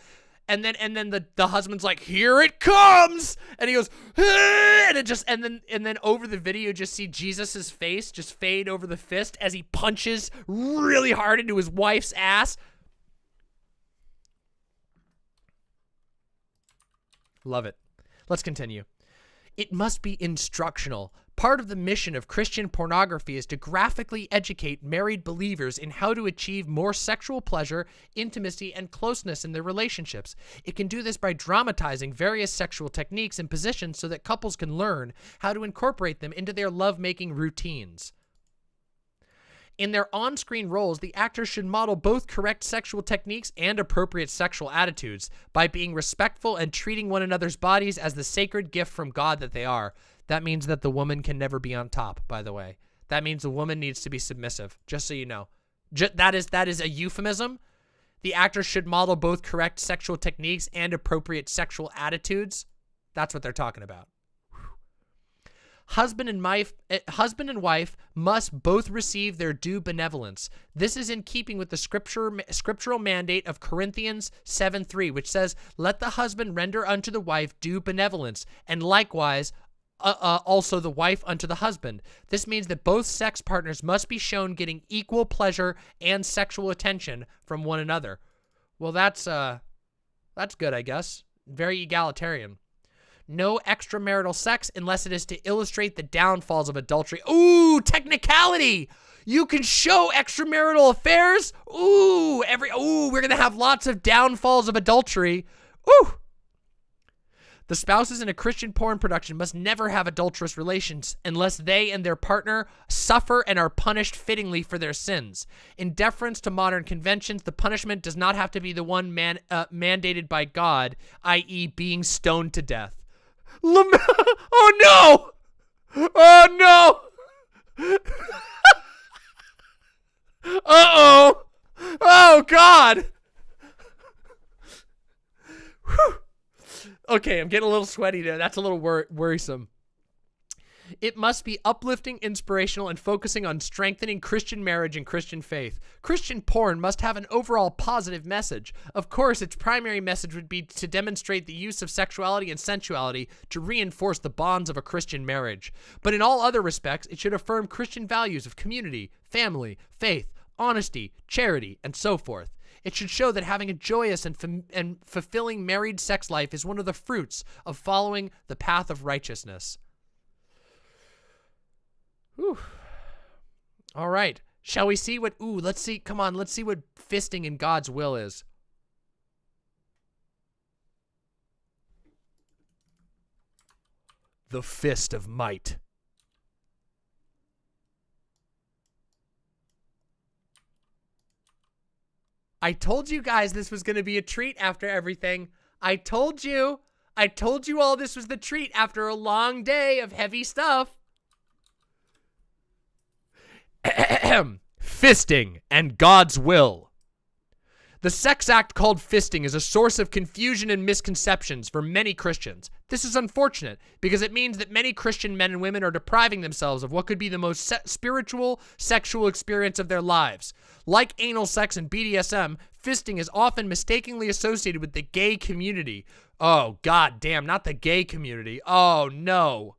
And then the husband's like, here it comes. And he goes, "Ah!" and then over the video, you just see Jesus's face just fade over the fist as he punches really hard into his wife's ass. Love it. Let's continue. It must be instructional. Part of the mission of Christian pornography is to graphically educate married believers in how to achieve more sexual pleasure, intimacy, and closeness in their relationships. It can do this by dramatizing various sexual techniques and positions so that couples can learn how to incorporate them into their lovemaking routines. In their on-screen roles, the actors should model both correct sexual techniques and appropriate sexual attitudes by being respectful and treating one another's bodies as the sacred gift from God that they are. That means that the woman can never be on top, by the way. That means the woman needs to be submissive, just so you know. That is a euphemism. The actors should model both correct sexual techniques and appropriate sexual attitudes. That's what they're talking about. Husband and wife must both receive their due benevolence. This is in keeping with the scriptural mandate of Corinthians 7:3, which says, let the husband render unto the wife due benevolence, and likewise also the wife unto the husband. This means that both sex partners must be shown getting equal pleasure and sexual attention from one another. Well, that's good, I guess. Very egalitarian. No extramarital sex unless it is to illustrate the downfalls of adultery. Ooh, technicality! You can show extramarital affairs. Ooh, we're gonna have lots of downfalls of adultery. Ooh. The spouses in a Christian porn production must never have adulterous relations unless they and their partner suffer and are punished fittingly for their sins. In deference to modern conventions, the punishment does not have to be the one mandated by God, i.e. being stoned to death. Oh no! Oh no! Uh-oh! Oh God! Whew. Okay, I'm getting a little sweaty there. That's a little worrisome. It must be uplifting, inspirational, and focusing on strengthening Christian marriage and Christian faith. Christian porn must have an overall positive message. Of course, its primary message would be to demonstrate the use of sexuality and sensuality to reinforce the bonds of a Christian marriage. But in all other respects, it should affirm Christian values of community, family, faith, honesty, charity, and so forth. It should show that having a joyous and fulfilling married sex life is one of the fruits of following the path of righteousness. Whew. All right. Shall we see what, let's see what fisting in God's will is. The fist of might. I told you guys this was going to be a treat after everything. I told you all this was the treat after a long day of heavy stuff. Fisting and God's will. The sex act called fisting is a source of confusion and misconceptions for many Christians. This is unfortunate because it means that many Christian men and women are depriving themselves of what could be the most spiritual sexual experience of their lives. Like anal sex and BDSM, fisting is often mistakenly associated with the gay community. Oh, god damn, not the gay community. Oh, no.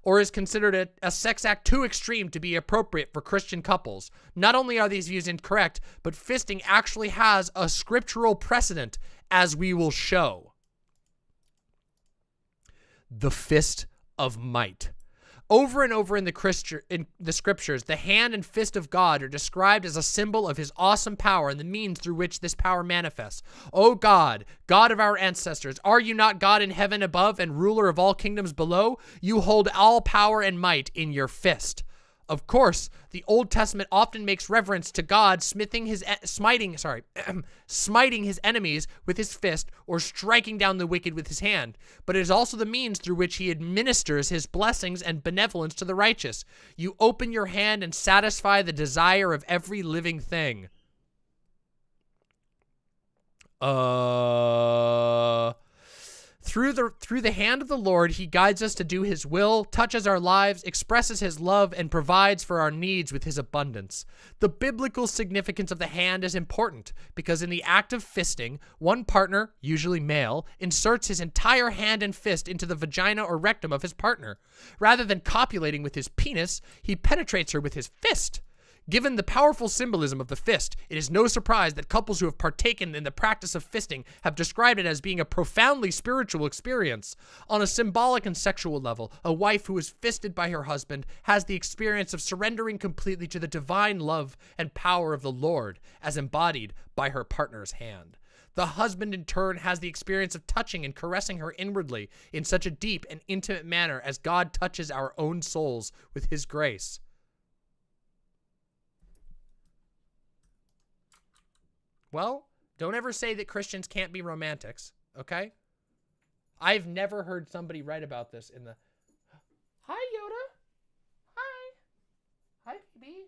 Or is considered a sex act too extreme to be appropriate for Christian couples. Not only are these views incorrect, but fisting actually has a scriptural precedent, as we will show. The fist of might. Over and over in the scriptures, the hand and fist of God are described as a symbol of his awesome power and the means through which this power manifests. O God, God of our ancestors, are you not God in heaven above and ruler of all kingdoms below? You hold all power and might in your fist. Of course, the Old Testament often makes reference to God smiting his enemies with his fist or striking down the wicked with his hand, but it is also the means through which he administers his blessings and benevolence to the righteous. You open your hand and satisfy the desire of every living thing. Through the hand of the Lord, he guides us to do his will, touches our lives, expresses his love, and provides for our needs with his abundance. The biblical significance of the hand is important because in the act of fisting, one partner, usually male, inserts his entire hand and fist into the vagina or rectum of his partner. Rather than copulating with his penis, he penetrates her with his fist. Given the powerful symbolism of the fist, it is no surprise that couples who have partaken in the practice of fisting have described it as being a profoundly spiritual experience. On a symbolic and sexual level, a wife who is fisted by her husband has the experience of surrendering completely to the divine love and power of the Lord, as embodied by her partner's hand. The husband, in turn, has the experience of touching and caressing her inwardly in such a deep and intimate manner as God touches our own souls with his grace. Well, don't ever say that Christians can't be romantics, okay? I've never heard somebody write about this in the... Hi, Yoda. Hi. Hi, baby.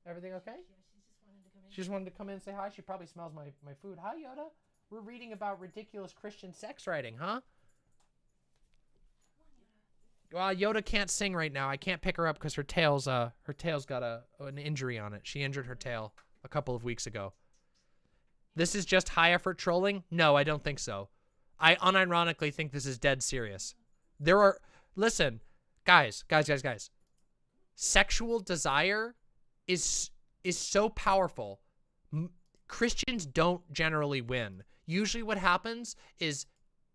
Everything okay? She just wanted to come in and say hi. She probably smells my food. Hi, Yoda. We're reading about ridiculous Christian sex writing, huh? Well, Yoda can't sing right now. I can't pick her up because her tail's got an injury on it. She injured her tail a couple of weeks ago. This is just high effort trolling? No, I don't think so. I unironically think this is dead serious. Listen, guys. Sexual desire is so powerful. Christians don't generally win. Usually what happens is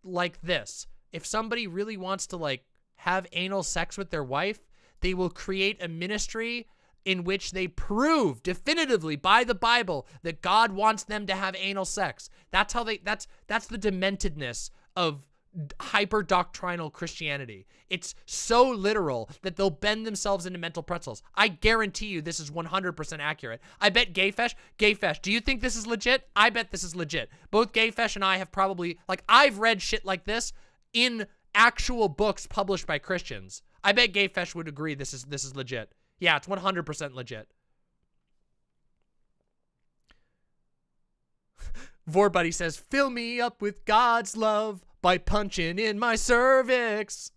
like this. If somebody really wants to like have anal sex with their wife, they will create a ministry in which they prove definitively by the Bible that God wants them to have anal sex. That's how that's the dementedness of hyper-doctrinal Christianity. It's so literal that they'll bend themselves into mental pretzels. I guarantee you this is 100% accurate. I bet Gayfesh, do you think this is legit? I bet this is legit. Both Gayfesh and I have probably, like, I've read shit like this in actual books published by Christians. I bet Gayfesh would agree this is legit. Yeah, it's 100% legit. Vorbuddy says, fill me up with God's love by punching in my cervix.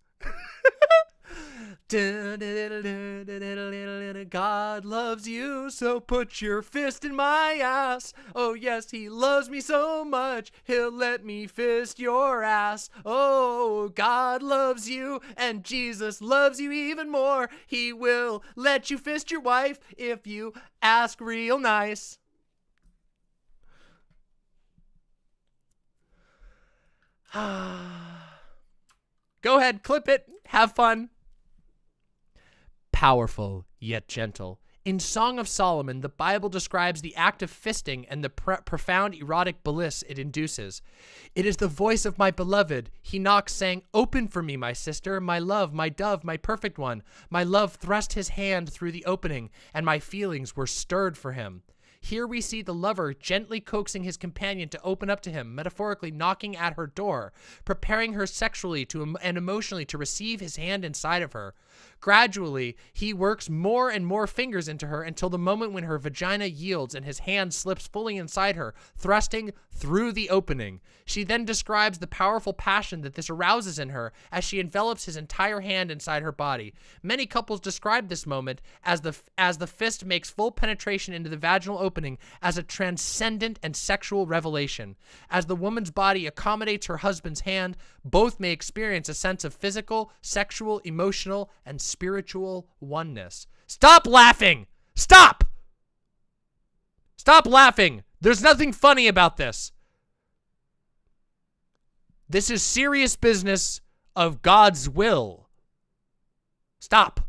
God loves you, so put your fist in my ass. Oh yes, he loves me so much, he'll let me fist your ass. Oh, God loves you, and Jesus loves you even more. He will let you fist your wife if you ask real nice. Go ahead, clip it, have fun. Powerful yet gentle. In Song of Solomon, the Bible describes the act of fisting and the profound erotic bliss it induces. It is the voice of my beloved. He knocks, saying, open for me, my sister, my love, my dove, my perfect one. My love thrust his hand through the opening, and my feelings were stirred for him. Here we see the lover gently coaxing his companion to open up to him, metaphorically knocking at her door, preparing her sexually and emotionally to receive his hand inside of her. Gradually, he works more and more fingers into her until the moment when her vagina yields and his hand slips fully inside her, thrusting through the opening. She then describes the powerful passion that this arouses in her as she envelops his entire hand inside her body. Many couples describe this moment as the fist makes full penetration into the vaginal opening as a transcendent and sexual revelation. As the woman's body accommodates her husband's hand, both may experience a sense of physical, sexual, emotional, and spiritual oneness. Stop laughing! Stop! Stop laughing! There's nothing funny about this. This is serious business of God's will. Stop.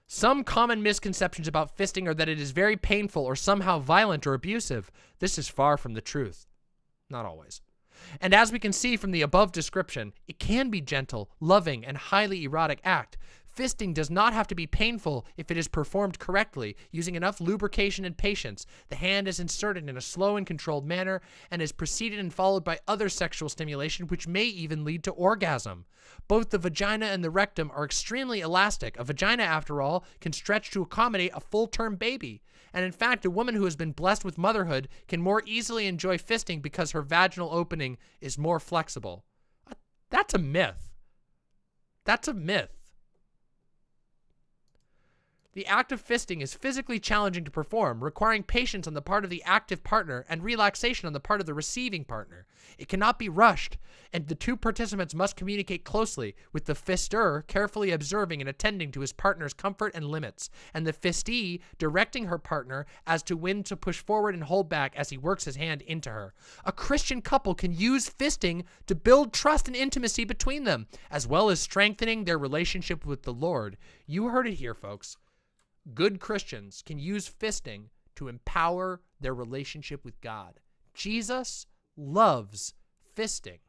Some common misconceptions about fisting are that it is very painful or somehow violent or abusive. This is far from the truth. Not always. And as we can see from the above description, it can be gentle, loving, and highly erotic act. Fisting does not have to be painful if it is performed correctly, using enough lubrication and patience. The hand is inserted in a slow and controlled manner and is preceded and followed by other sexual stimulation, which may even lead to orgasm. Both the vagina and the rectum are extremely elastic. A vagina, after all, can stretch to accommodate a full-term baby. And in fact, a woman who has been blessed with motherhood can more easily enjoy fisting because her vaginal opening is more flexible. That's a myth. That's a myth. The act of fisting is physically challenging to perform, requiring patience on the part of the active partner and relaxation on the part of the receiving partner. It cannot be rushed, and the two participants must communicate closely, with the fister carefully observing and attending to his partner's comfort and limits, and the fistee directing her partner as to when to push forward and hold back as he works his hand into her. A Christian couple can use fisting to build trust and intimacy between them, as well as strengthening their relationship with the Lord. You heard it here, folks. Good Christians can use fisting to empower their relationship with God. Jesus loves fisting.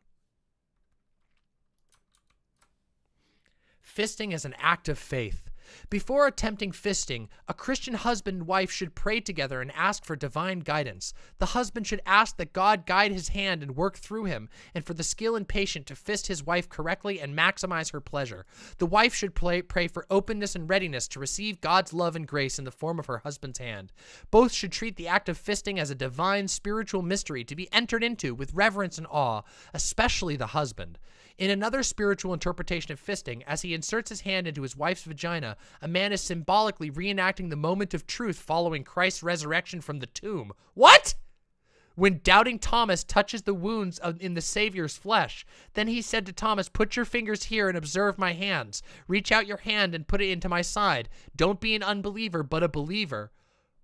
Fisting is an act of faith. Before attempting fisting, a Christian husband and wife should pray together and ask for divine guidance. The husband should ask that God guide his hand and work through him, and for the skill and patience to fist his wife correctly and maximize her pleasure. The wife should pray for openness and readiness to receive God's love and grace in the form of her husband's hand. Both should treat the act of fisting as a divine spiritual mystery to be entered into with reverence and awe, especially the husband. In another spiritual interpretation of fisting, as he inserts his hand into his wife's vagina, a man is symbolically reenacting the moment of truth following Christ's resurrection from the tomb. What? When doubting Thomas touches the wounds in the Savior's flesh, then he said to Thomas, "Put your fingers here and observe my hands. Reach out your hand and put it into my side. Don't be an unbeliever, but a believer."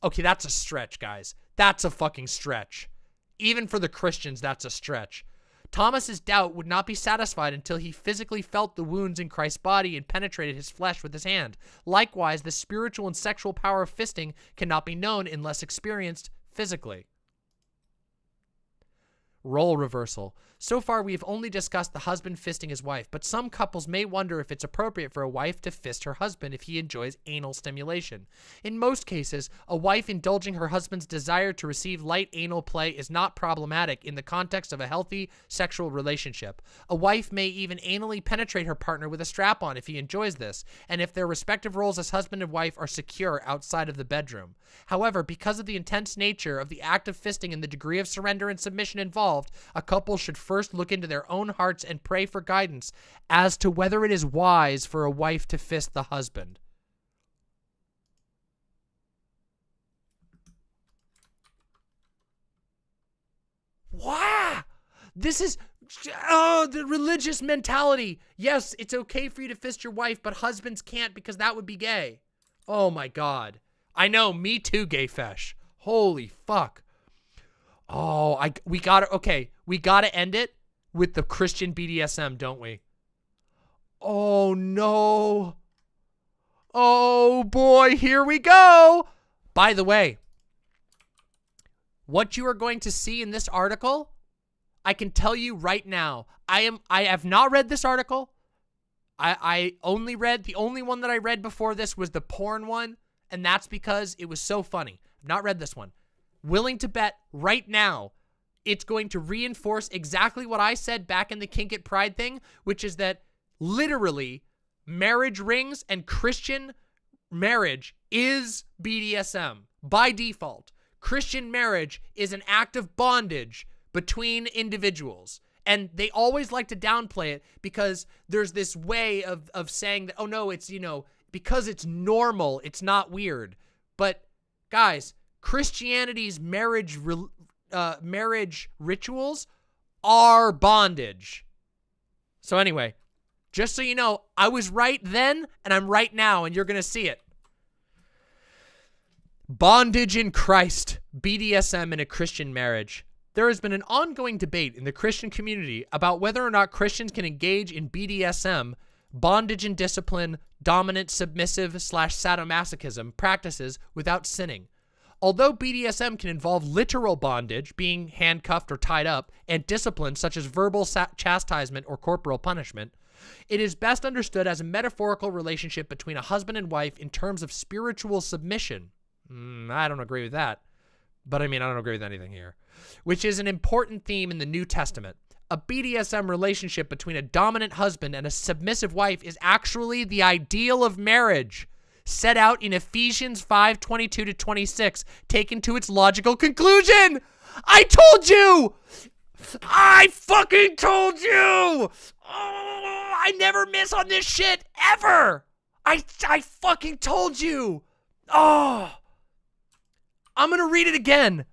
Okay, that's a stretch, guys. That's a fucking stretch. Even for the Christians, that's a stretch. Thomas's doubt would not be satisfied until he physically felt the wounds in Christ's body and penetrated his flesh with his hand. Likewise, the spiritual and sexual power of fisting cannot be known unless experienced physically. Role reversal. So far, we have only discussed the husband fisting his wife, but some couples may wonder if it's appropriate for a wife to fist her husband if he enjoys anal stimulation. In most cases, a wife indulging her husband's desire to receive light anal play is not problematic in the context of a healthy sexual relationship. A wife may even anally penetrate her partner with a strap-on if he enjoys this, and if their respective roles as husband and wife are secure outside of the bedroom. However, because of the intense nature of the act of fisting and the degree of surrender and submission involved, a couple should first look into their own hearts and pray for guidance as to whether it is wise for a wife to fist the husband. Wow! This is, the religious mentality. Yes, it's okay for you to fist your wife, but husbands can't because that would be gay. Oh my God. I know, me too, gay fesh. Holy fuck. Oh, we gotta end it with the Christian BDSM, don't we? Oh no. Oh boy, here we go. By the way, what you are going to see in this article, I can tell you right now, I have not read this article. I only read, the only one that I read before this was the porn one, and that's because it was so funny. I've not read this one. Willing to bet right now it's going to reinforce exactly what I said back in the Kink It Pride thing, which is that literally marriage rings and Christian marriage is BDSM by default. Christian marriage is an act of bondage between individuals. And they always like to downplay it because there's this way of saying that, oh no, it's, you know, because it's normal, it's not weird. But guys, Christianity's marriage rituals are bondage. So anyway, just so you know, I was right then and I'm right now, and you're going to see it. Bondage in Christ, BDSM in a Christian marriage. There has been an ongoing debate in the Christian community about whether or not Christians can engage in BDSM, bondage and discipline, dominant, submissive / sadomasochism practices without sinning. Although BDSM can involve literal bondage, being handcuffed or tied up, and discipline such as verbal chastisement or corporal punishment, It is best understood as a metaphorical relationship between a husband and wife in terms of spiritual submission. I don't agree with that. But I mean, I don't agree with anything here. Which is an important theme in the New Testament. A BDSM relationship between a dominant husband and a submissive wife is actually the ideal of marriage, set out in Ephesians 5:22-26, taken to its logical conclusion. I told you! I fucking told you! Oh, I never miss on this shit, ever! I fucking told you! Oh! I'm gonna read it again.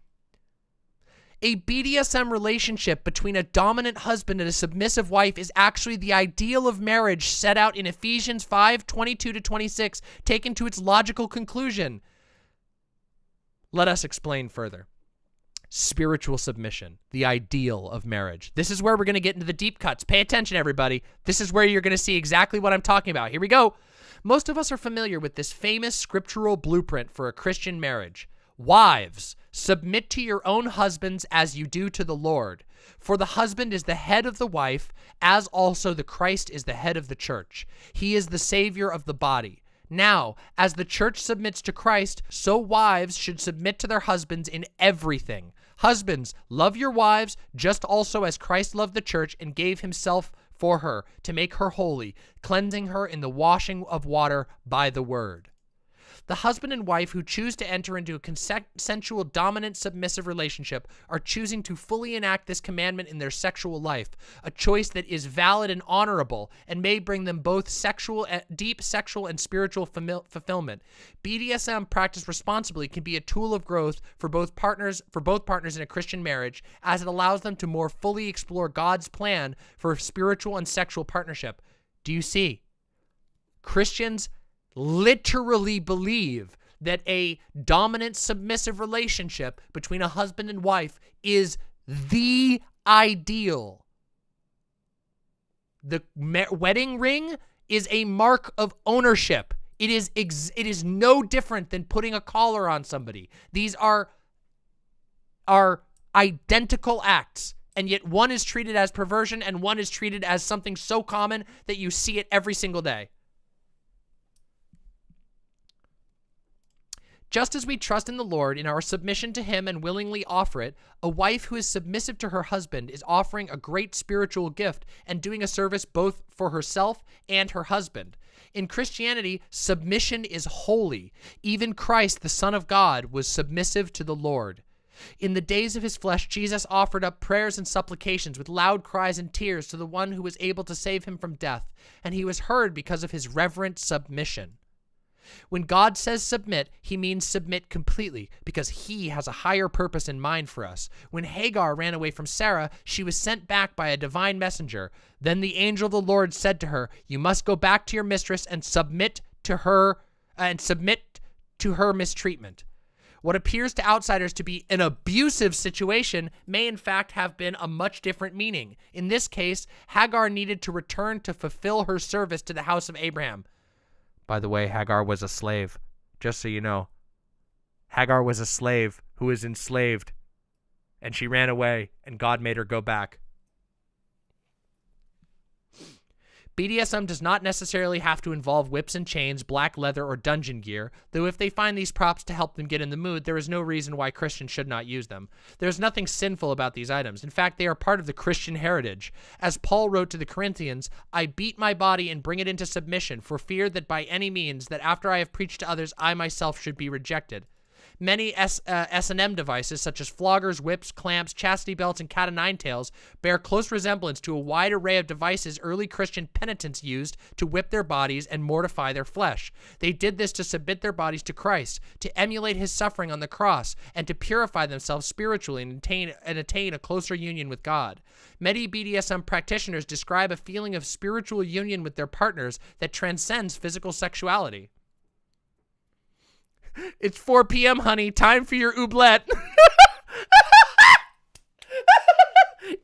A BDSM relationship between a dominant husband and a submissive wife is actually the ideal of marriage, set out in Ephesians 5:22-26, taken to its logical conclusion. Let us explain further. Spiritual submission, the ideal of marriage. This is where we're going to get into the deep cuts. Pay attention, everybody. This is where you're going to see exactly what I'm talking about. Here we go. Most of us are familiar with this famous scriptural blueprint for a Christian marriage. Wives, submit to your own husbands as you do to the Lord. For the husband is the head of the wife, as also the Christ is the head of the church. He is the Savior of the body. Now, as the church submits to Christ, so wives should submit to their husbands in everything. Husbands, love your wives, just also as Christ loved the church and gave himself for her, to make her holy, cleansing her in the washing of water by the word. The husband and wife who choose to enter into a consensual, dominant, submissive relationship are choosing to fully enact this commandment in their sexual life, a choice that is valid and honorable and may bring them both deep sexual and spiritual fulfillment. BDSM practiced responsibly can be a tool of growth for both partners in a Christian marriage, as it allows them to more fully explore God's plan for spiritual and sexual partnership. Do you see? Christians literally believe that a dominant submissive relationship between a husband and wife is the ideal. The wedding ring is a mark of ownership. It is no different than putting a collar on somebody. These are identical acts, and yet one is treated as perversion and one is treated as something so common that you see it every single day. Just as we trust in the Lord in our submission to him and willingly offer it, a wife who is submissive to her husband is offering a great spiritual gift and doing a service both for herself and her husband. In Christianity, submission is holy. Even Christ, the Son of God, was submissive to the Lord. In the days of his flesh, Jesus offered up prayers and supplications with loud cries and tears to the one who was able to save him from death, and he was heard because of his reverent submission. When God says submit, he means submit completely, because he has a higher purpose in mind for us. When Hagar ran away from Sarah, she was sent back by a divine messenger. Then the angel of the Lord said to her, "You must go back to your mistress and submit to her mistreatment." What appears to outsiders to be an abusive situation may in fact have been a much different meaning. In this case, Hagar needed to return to fulfill her service to the house of Abraham. By the way, Hagar was a slave, just so you know. Hagar was a slave who was enslaved, and she ran away, and God made her go back. BDSM does not necessarily have to involve whips and chains, black leather, or dungeon gear, though if they find these props to help them get in the mood, there is no reason why Christians should not use them. There is nothing sinful about these items. In fact, they are part of the Christian heritage. As Paul wrote to the Corinthians, "I beat my body and bring it into submission, for fear that by any means, that after I have preached to others, I myself should be rejected." Many S&M devices, such as floggers, whips, clamps, chastity belts, and cat-o'-nine-tails, bear close resemblance to a wide array of devices early Christian penitents used to whip their bodies and mortify their flesh. They did this to submit their bodies to Christ, to emulate his suffering on the cross, and to purify themselves spiritually and attain a closer union with God. Many BDSM practitioners describe a feeling of spiritual union with their partners that transcends physical sexuality. It's 4 p.m., honey. Time for your oobleck.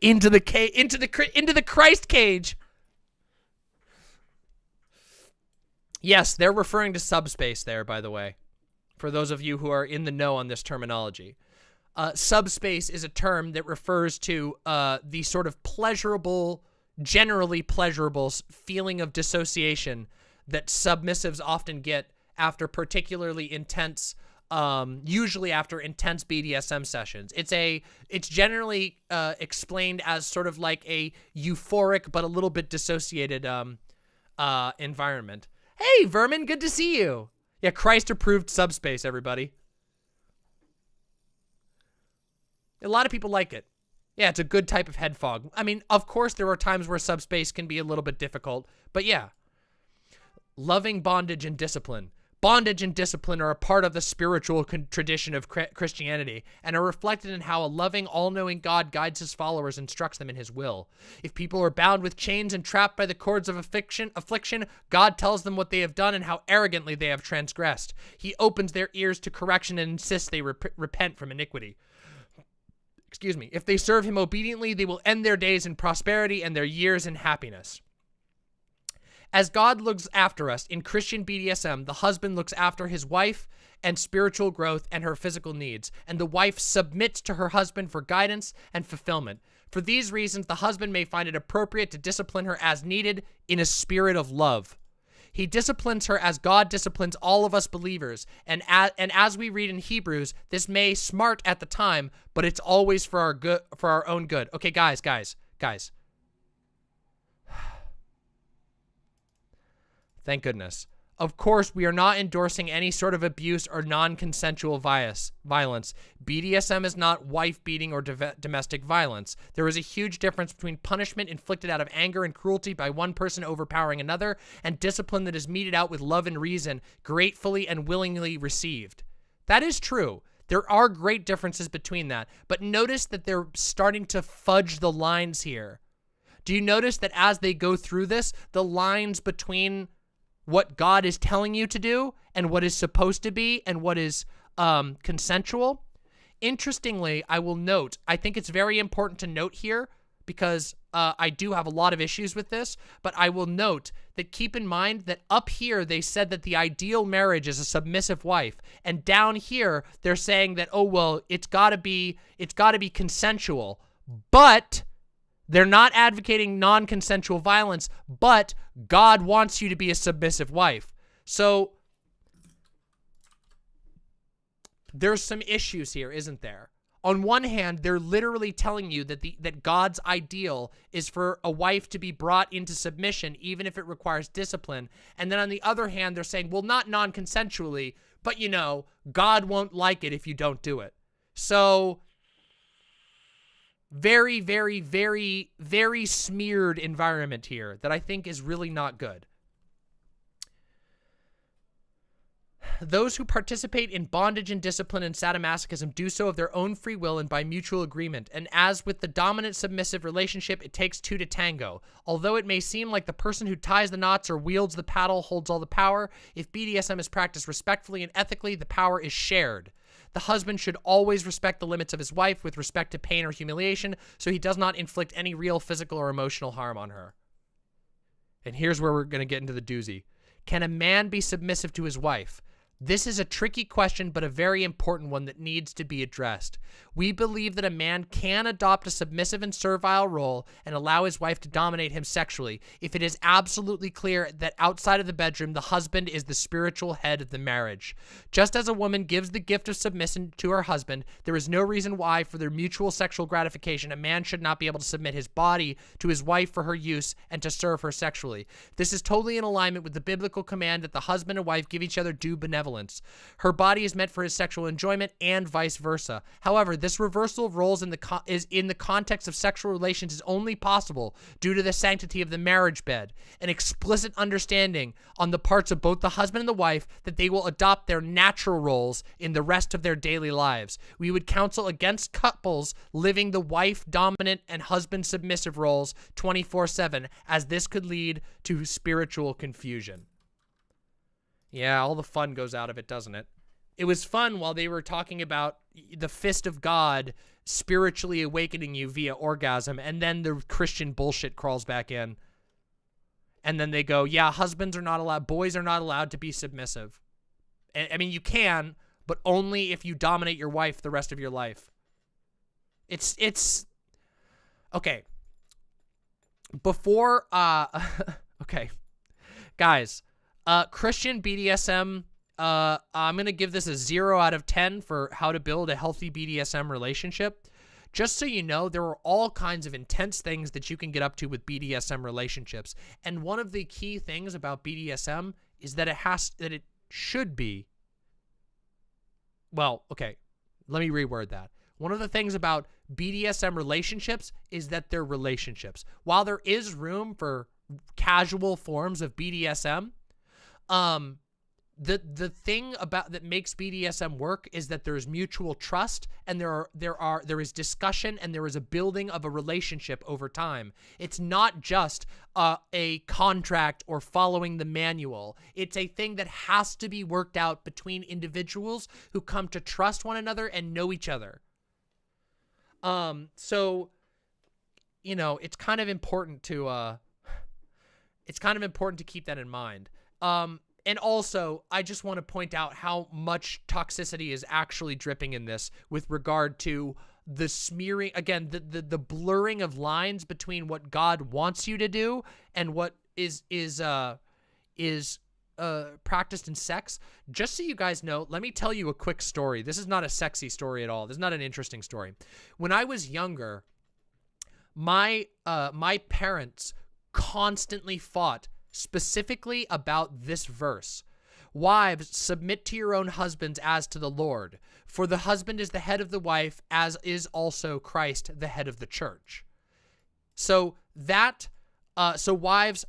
into the Christ cage. Yes, they're referring to subspace there, by the way, for those of you who are in the know on this terminology. Subspace is a term that refers to the sort of pleasurable generally pleasurable feeling of dissociation that submissives often get after particularly intense, usually after intense BDSM sessions. It's generally explained as sort of like a euphoric but a little bit dissociated environment. Hey, Vermin, good to see you. Yeah, Christ-approved subspace, everybody. A lot of people like it. Yeah, it's a good type of head fog. I mean, of course, there are times where subspace can be a little bit difficult, but yeah. Loving bondage and discipline. Bondage and discipline are a part of the spiritual tradition of Christianity and are reflected in how a loving, all-knowing God guides his followers and instructs them in his will. If people are bound with chains and trapped by the cords of affliction, God tells them what they have done and how arrogantly they have transgressed. He opens their ears to correction and insists they repent from iniquity. Excuse me. If they serve him obediently, they will end their days in prosperity and their years in happiness. As God looks after us in Christian BDSM, the husband looks after his wife and spiritual growth and her physical needs, and the wife submits to her husband for guidance and fulfillment. For these reasons, the husband may find it appropriate to discipline her as needed in a spirit of love. He disciplines her as God disciplines all of us believers, and as we read in Hebrews, this may smart at the time, but it's always for our good, for our own good. Okay, guys. Thank goodness. Of course, we are not endorsing any sort of abuse or non-consensual violence. BDSM is not wife beating or domestic violence. There is a huge difference between punishment inflicted out of anger and cruelty by one person overpowering another and discipline that is meted out with love and reason, gratefully and willingly received. That is true. There are great differences between that, but notice that they're starting to fudge the lines here. Do you notice that as they go through this, the lines between what God is telling you to do and what is supposed to be and what is consensual? Interestingly, I will note, I think it's very important to note here because I do have a lot of issues with this, but I will note that keep in mind that up here they said that the ideal marriage is a submissive wife, and down here they're saying that, oh well, it's gotta be consensual, but they're not advocating non-consensual violence, but God wants you to be a submissive wife. So there's some issues here, isn't there? On one hand, they're literally telling you that God's ideal is for a wife to be brought into submission, even if it requires discipline. And then on the other hand, they're saying, well, not non-consensually, but you know, God won't like it if you don't do it. So very, very, very, very smeared environment here that I think is really not good. Those who participate in bondage and discipline and sadomasochism do so of their own free will and by mutual agreement, and as with the dominant-submissive relationship, it takes two to tango. Although it may seem like the person who ties the knots or wields the paddle holds all the power, if BDSM is practiced respectfully and ethically, the power is shared. The husband should always respect the limits of his wife with respect to pain or humiliation, so he does not inflict any real physical or emotional harm on her. And here's where we're going to get into the doozy. Can a man be submissive to his wife? This is a tricky question, but a very important one that needs to be addressed. We believe that a man can adopt a submissive and servile role and allow his wife to dominate him sexually if it is absolutely clear that outside of the bedroom, the husband is the spiritual head of the marriage. Just as a woman gives the gift of submission to her husband, there is no reason why, for their mutual sexual gratification, a man should not be able to submit his body to his wife for her use and to serve her sexually. This is totally in alignment with the biblical command that the husband and wife give each other due benevolence. Her body is meant for his sexual enjoyment and vice versa. However, this reversal of roles in the context of sexual relations is only possible due to the sanctity of the marriage bed, an explicit understanding on the parts of both the husband and the wife that they will adopt their natural roles in the rest of their daily lives. We would counsel against couples living the wife-dominant and husband-submissive roles 24/7, as this could lead to spiritual confusion. Yeah, all the fun goes out of it, doesn't it? It was fun while they were talking about the fist of God spiritually awakening you via orgasm, and then the Christian bullshit crawls back in. And then they go, yeah, husbands are not allowed, boys are not allowed to be submissive. I mean, you can, but only if you dominate your wife the rest of your life. It's okay. before, okay, guys, Christian BDSM, I'm going to give this a 0 out of 10 for how to build a healthy BDSM relationship. Just so you know, there are all kinds of intense things that you can get up to with BDSM relationships. And one of the key things about BDSM is that it should be, well, okay, let me reword that. One of the things about BDSM relationships is that they're relationships. While there is room for casual forms of BDSM, the thing about that makes BDSM work is that there's mutual trust, and there is discussion, and there is a building of a relationship over time. It's not just a contract or following the manual. It's a thing that has to be worked out between individuals who come to trust one another and know each other. So, you know, it's kind of important to keep that in mind. And also, I just want to point out how much toxicity is actually dripping in this with regard to the smearing, again, the blurring of lines between what God wants you to do and what is practiced in sex. Just so you guys know, let me tell you a quick story. This is not a sexy story at all. This is not an interesting story. When I was younger, my parents constantly fought specifically about this verse. Wives, submit to your own husbands as to the Lord, for the husband is the head of the wife, as is also Christ the head of the church. So wives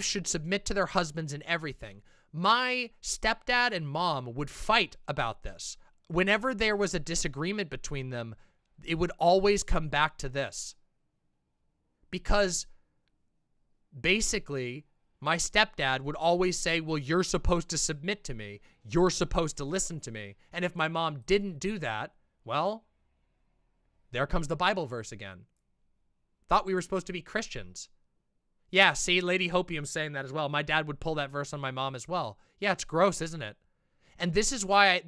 should submit to their husbands in everything. My stepdad and mom would fight about this. Whenever there was a disagreement between them, it would always come back to this. Because basically, my stepdad would always say, well, you're supposed to submit to me. You're supposed to listen to me. And if my mom didn't do that, well, there comes the Bible verse again. Thought we were supposed to be Christians. Yeah, see, Lady Hopium saying that as well. My dad would pull that verse on my mom as well. Yeah, it's gross, isn't it? And this is why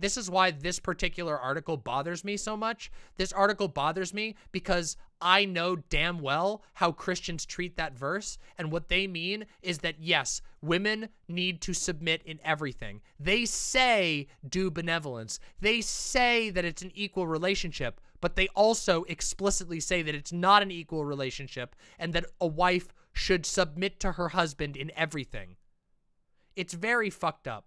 this particular article bothers me so much. This article bothers me because I know damn well how Christians treat that verse, and what they mean is that, yes, women need to submit in everything. They say do benevolence. They say that it's an equal relationship, but they also explicitly say that it's not an equal relationship and that a wife should submit to her husband in everything. It's very fucked up.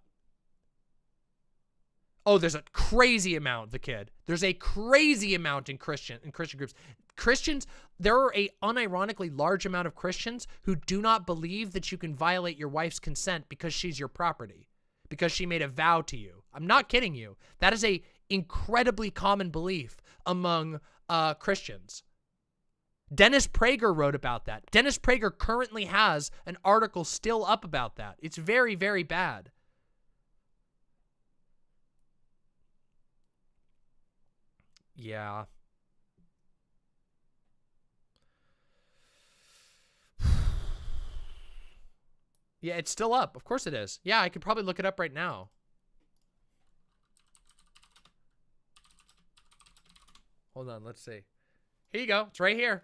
Oh, there's a crazy amount, the kid. There's a crazy amount in Christian groups. Christians, there are a unironically large amount of Christians who do not believe that you can violate your wife's consent because she's your property, because she made a vow to you. I'm not kidding you. That is a incredibly common belief among Christians. Dennis Prager wrote about that. Dennis Prager currently has an article still up about that. It's very, very bad. Yeah. Yeah, it's still up. Of course it is. Yeah, I could probably look it up right now. Hold on, let's see. Here you go. It's right here.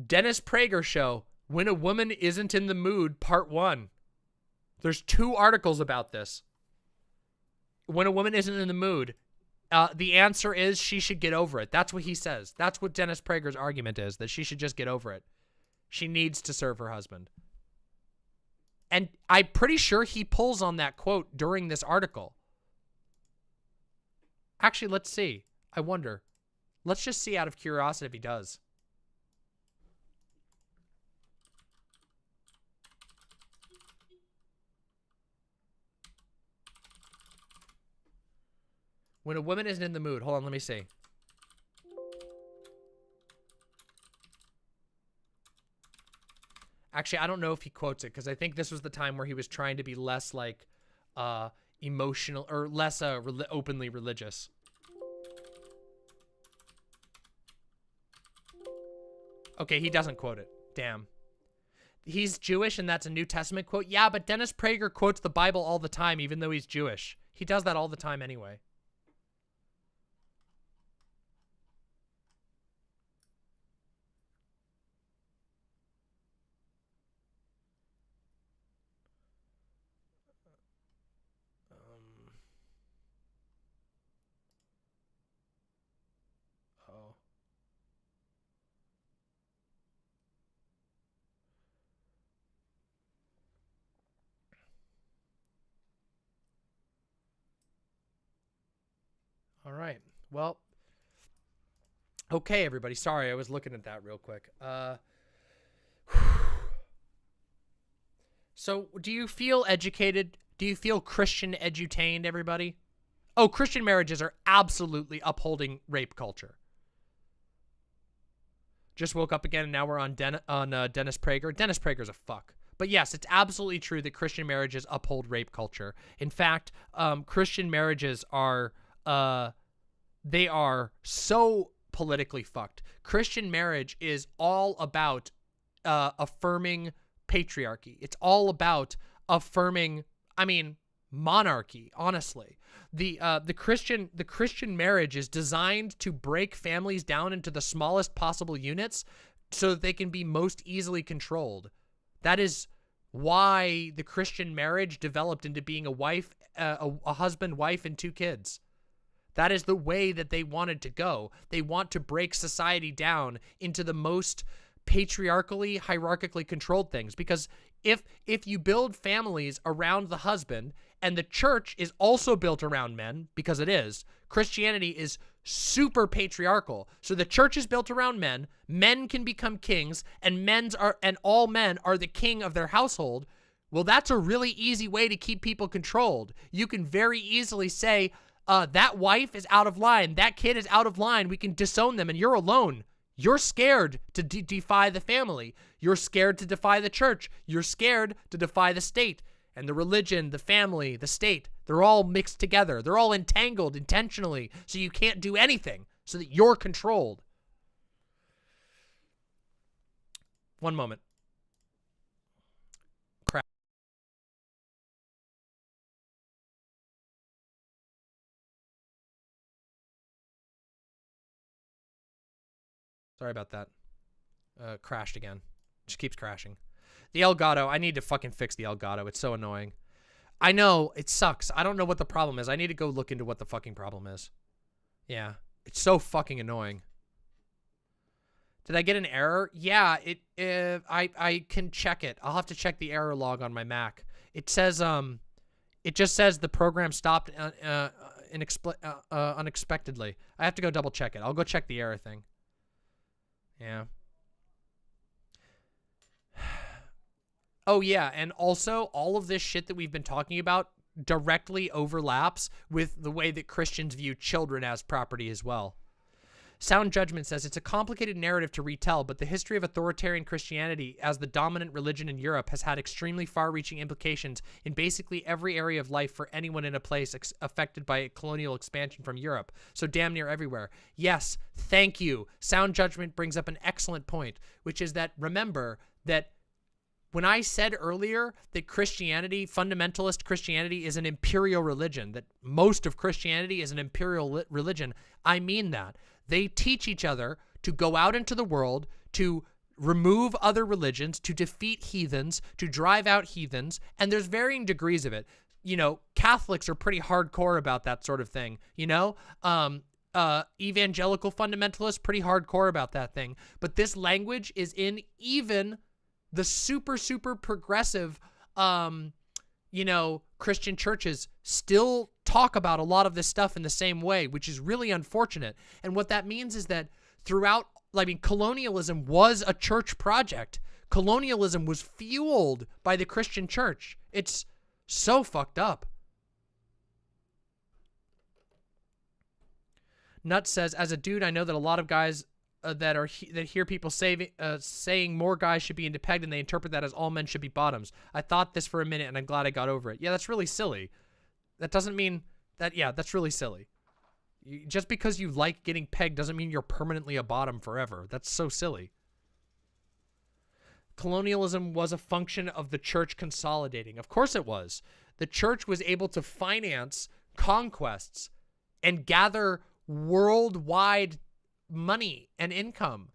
Dennis Prager Show, When a Woman Isn't in the Mood, Part 1. There's 2 articles about this. When a woman isn't in the mood, the answer is she should get over it. That's what he says. That's what Dennis Prager's argument is, that she should just get over it. She needs to serve her husband. And I'm pretty sure he pulls on that quote during this article. Actually, let's see. I wonder. Let's just see out of curiosity if he does. When a woman isn't in the mood. Hold on, let me see. Actually, I don't know if he quotes it, because I think this was the time where he was trying to be less, like, emotional, or less openly religious. Okay, he doesn't quote it. Damn. He's Jewish, and that's a New Testament quote? Yeah, but Dennis Prager quotes the Bible all the time, even though he's Jewish. He does that all the time anyway. All right. Well, okay, everybody. Sorry, I was looking at that real quick. So, do you feel educated? Do you feel Christian edutained, everybody? Oh, Christian marriages are absolutely upholding rape culture. Just woke up again, and now we're on Dennis Prager. Dennis Prager's a fuck. But yes, it's absolutely true that Christian marriages uphold rape culture. In fact, Christian marriages are, they are so politically fucked. Christian marriage is all about affirming patriarchy. It's all about affirming, I mean, monarchy, honestly. The Christian marriage is designed to break families down into the smallest possible units so that they can be most easily controlled. That is why the Christian marriage developed into being a husband, wife, and 2 kids. That is the way that they wanted to go. They want to break society down into the most patriarchally, hierarchically controlled things. Because if you build families around the husband, and the church is also built around men, because it is, Christianity is super patriarchal. So the church is built around men, men can become kings, and all men are the king of their household. Well, that's a really easy way to keep people controlled. You can very easily say, that wife is out of line, that kid is out of line, we can disown them, and you're alone. You're scared to defy the family. You're scared to defy the church. You're scared to defy the state. And the religion, the family, the state, they're all mixed together. They're all entangled intentionally, so you can't do anything, so that you're controlled. One moment. Crap. Sorry about that. Crashed again. Just keeps crashing. The Elgato, I need to fucking fix the Elgato. It's so annoying. I know, it sucks. I don't know what the problem is. I need to go look into what the fucking problem is. Yeah, it's so fucking annoying. Did I get an error? Yeah, I can check it. I'll have to check the error log on my Mac. It says, it just says the program stopped unexpectedly. I have to go double check it. I'll go check the error thing. Yeah. Oh, yeah, and also, all of this shit that we've been talking about directly overlaps with the way that Christians view children as property as well. Sound Judgment says, it's a complicated narrative to retell, but the history of authoritarian Christianity as the dominant religion in Europe has had extremely far-reaching implications in basically every area of life for anyone in a place affected by colonial expansion from Europe, so damn near everywhere. Yes, thank you. Sound Judgment brings up an excellent point, which is that, remember, that when I said earlier that Christianity, fundamentalist Christianity, is an imperial religion, that most of Christianity is an imperial religion, I mean that. They teach each other to go out into the world, to remove other religions, to defeat heathens, to drive out heathens, and there's varying degrees of it. You know, Catholics are pretty hardcore about that sort of thing, you know? Evangelical fundamentalists, pretty hardcore about that thing. But this language is in even the super, super progressive, you know, Christian churches still talk about a lot of this stuff in the same way, which is really unfortunate. And what that means is that throughout, I mean, colonialism was a church project. Colonialism was fueled by the Christian church. It's so fucked up. Nuts says, as a dude, I know that a lot of guys that hear people saying more guys should be into pegged, and they interpret that as all men should be bottoms. I thought this for a minute, and I'm glad I got over it. Yeah, that's really silly. That doesn't mean that. Yeah, that's really silly. Just because you like getting pegged doesn't mean you're permanently a bottom forever. That's so silly. Colonialism was a function of the church consolidating. Of course it was. The church was able to finance conquests and gather worldwide money and income.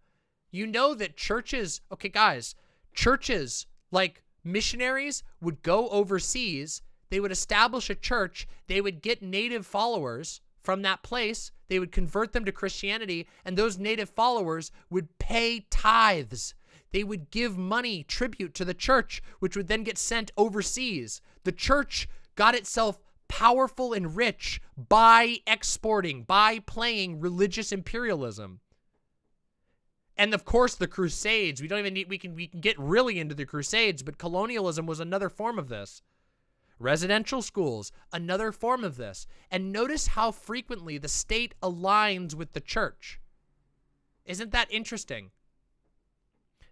You know that churches, okay guys, churches like missionaries would go overseas, they would establish a church, they would get native followers from that place, they would convert them to Christianity, and those native followers would pay tithes. They would give money, tribute to the church, which would then get sent overseas. The church got itself powerful and rich by exporting, by playing religious imperialism. And of course, the Crusades. We don't even need. We can get really into the Crusades, but colonialism was another form of this. Residential schools, another form of this. And notice how frequently the state aligns with the church. Isn't that interesting?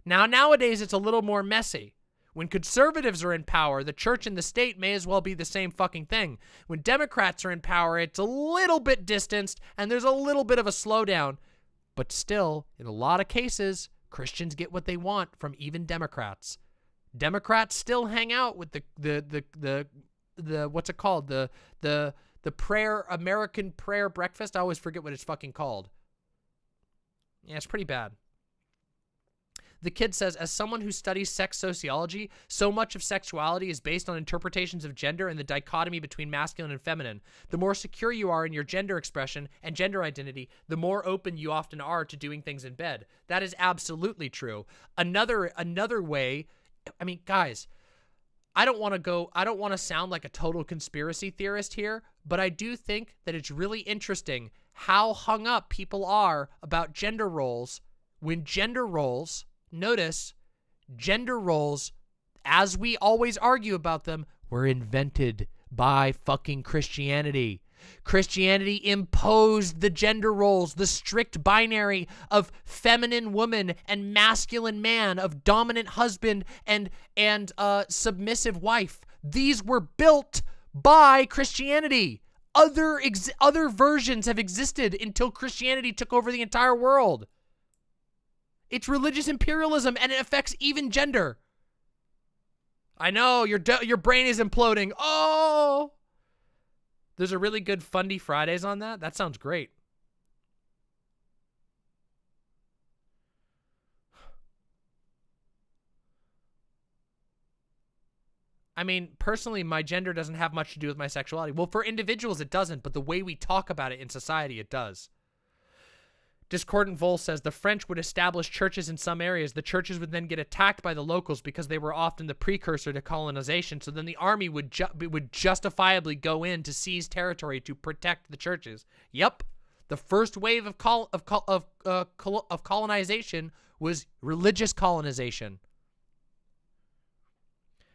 Now, nowadays, it's a little more messy. When conservatives are in power, the church and the state may as well be the same fucking thing. When Democrats are in power, it's a little bit distanced, and there's a little bit of a slowdown. But still, in a lot of cases, Christians get what they want from even Democrats. Democrats still hang out with the what's it called? The American prayer breakfast. I always forget what it's fucking called. Yeah, it's pretty bad. The kid says, as someone who studies sex sociology, so much of sexuality is based on interpretations of gender and the dichotomy between masculine and feminine. The more secure you are in your gender expression and gender identity, the more open you often are to doing things in bed. That is absolutely true. Another way, I mean, guys, I don't want to sound like a total conspiracy theorist here, but I do think that it's really interesting how hung up people are about gender roles when gender roles, notice, gender roles, as we always argue about them, were invented by fucking Christianity. Christianity imposed the gender roles, the strict binary of feminine woman and masculine man, of dominant husband and submissive wife. These were built by Christianity. Other versions have existed until Christianity took over the entire world. It's religious imperialism, and it affects even gender. I know, your brain is imploding. Oh! There's a really good Fundy Fridays on that. That sounds great. I mean, personally, my gender doesn't have much to do with my sexuality. Well, for individuals, it doesn't, but the way we talk about it in society, it does. Discordant Vol says the French would establish churches in some areas. The churches would then get attacked by the locals because they were often the precursor to colonization. So then the army would justifiably go in to seize territory to protect the churches. Yep, the first wave of colonization was religious colonization.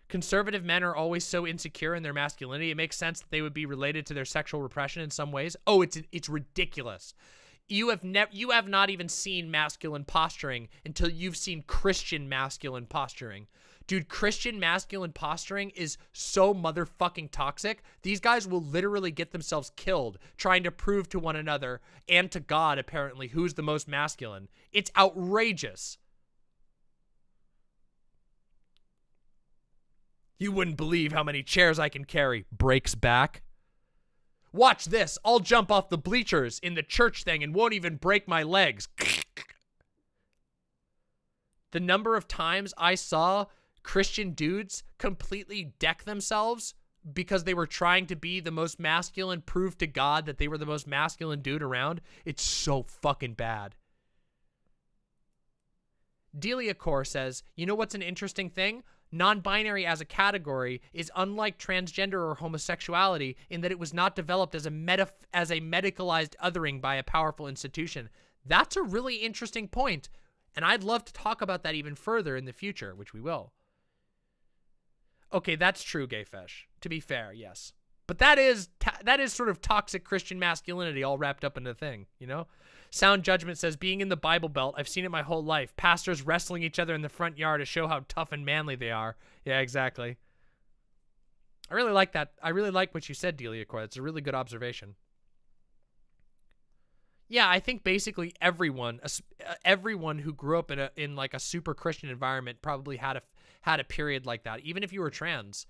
Conservative men are always so insecure in their masculinity. It makes sense that they would be related to their sexual repression in some ways. Oh, it's ridiculous. You have not even seen masculine posturing until you've seen Christian masculine posturing. Dude, Christian masculine posturing is so motherfucking toxic. These guys will literally get themselves killed trying to prove to one another and to God, apparently, who's the most masculine. It's outrageous. You wouldn't believe how many chairs I can carry. Breaks back. Watch this. I'll jump off the bleachers in the church thing and won't even break my legs. The number of times I saw Christian dudes completely deck themselves because they were trying to be the most masculine, prove to God that they were the most masculine dude around, it's so fucking bad. Delia Core says, you know what's an interesting thing? Non-binary as a category is unlike transgender or homosexuality in that it was not developed as a medicalized othering by a powerful institution. That's a really interesting point, and I'd love to talk about that even further in the future, which we will. Okay, that's true, Gayfesh. To be fair, yes. But that is sort of toxic Christian masculinity all wrapped up in a thing, you know? Sound Judgment says, being in the Bible Belt, I've seen it my whole life. Pastors wrestling each other in the front yard to show how tough and manly they are. Yeah, exactly. I really like that. I really like what you said, Delia Core. It's a really good observation. Yeah, I think basically everyone who grew up in like a super Christian environment probably had a period like that. Even if you were trans,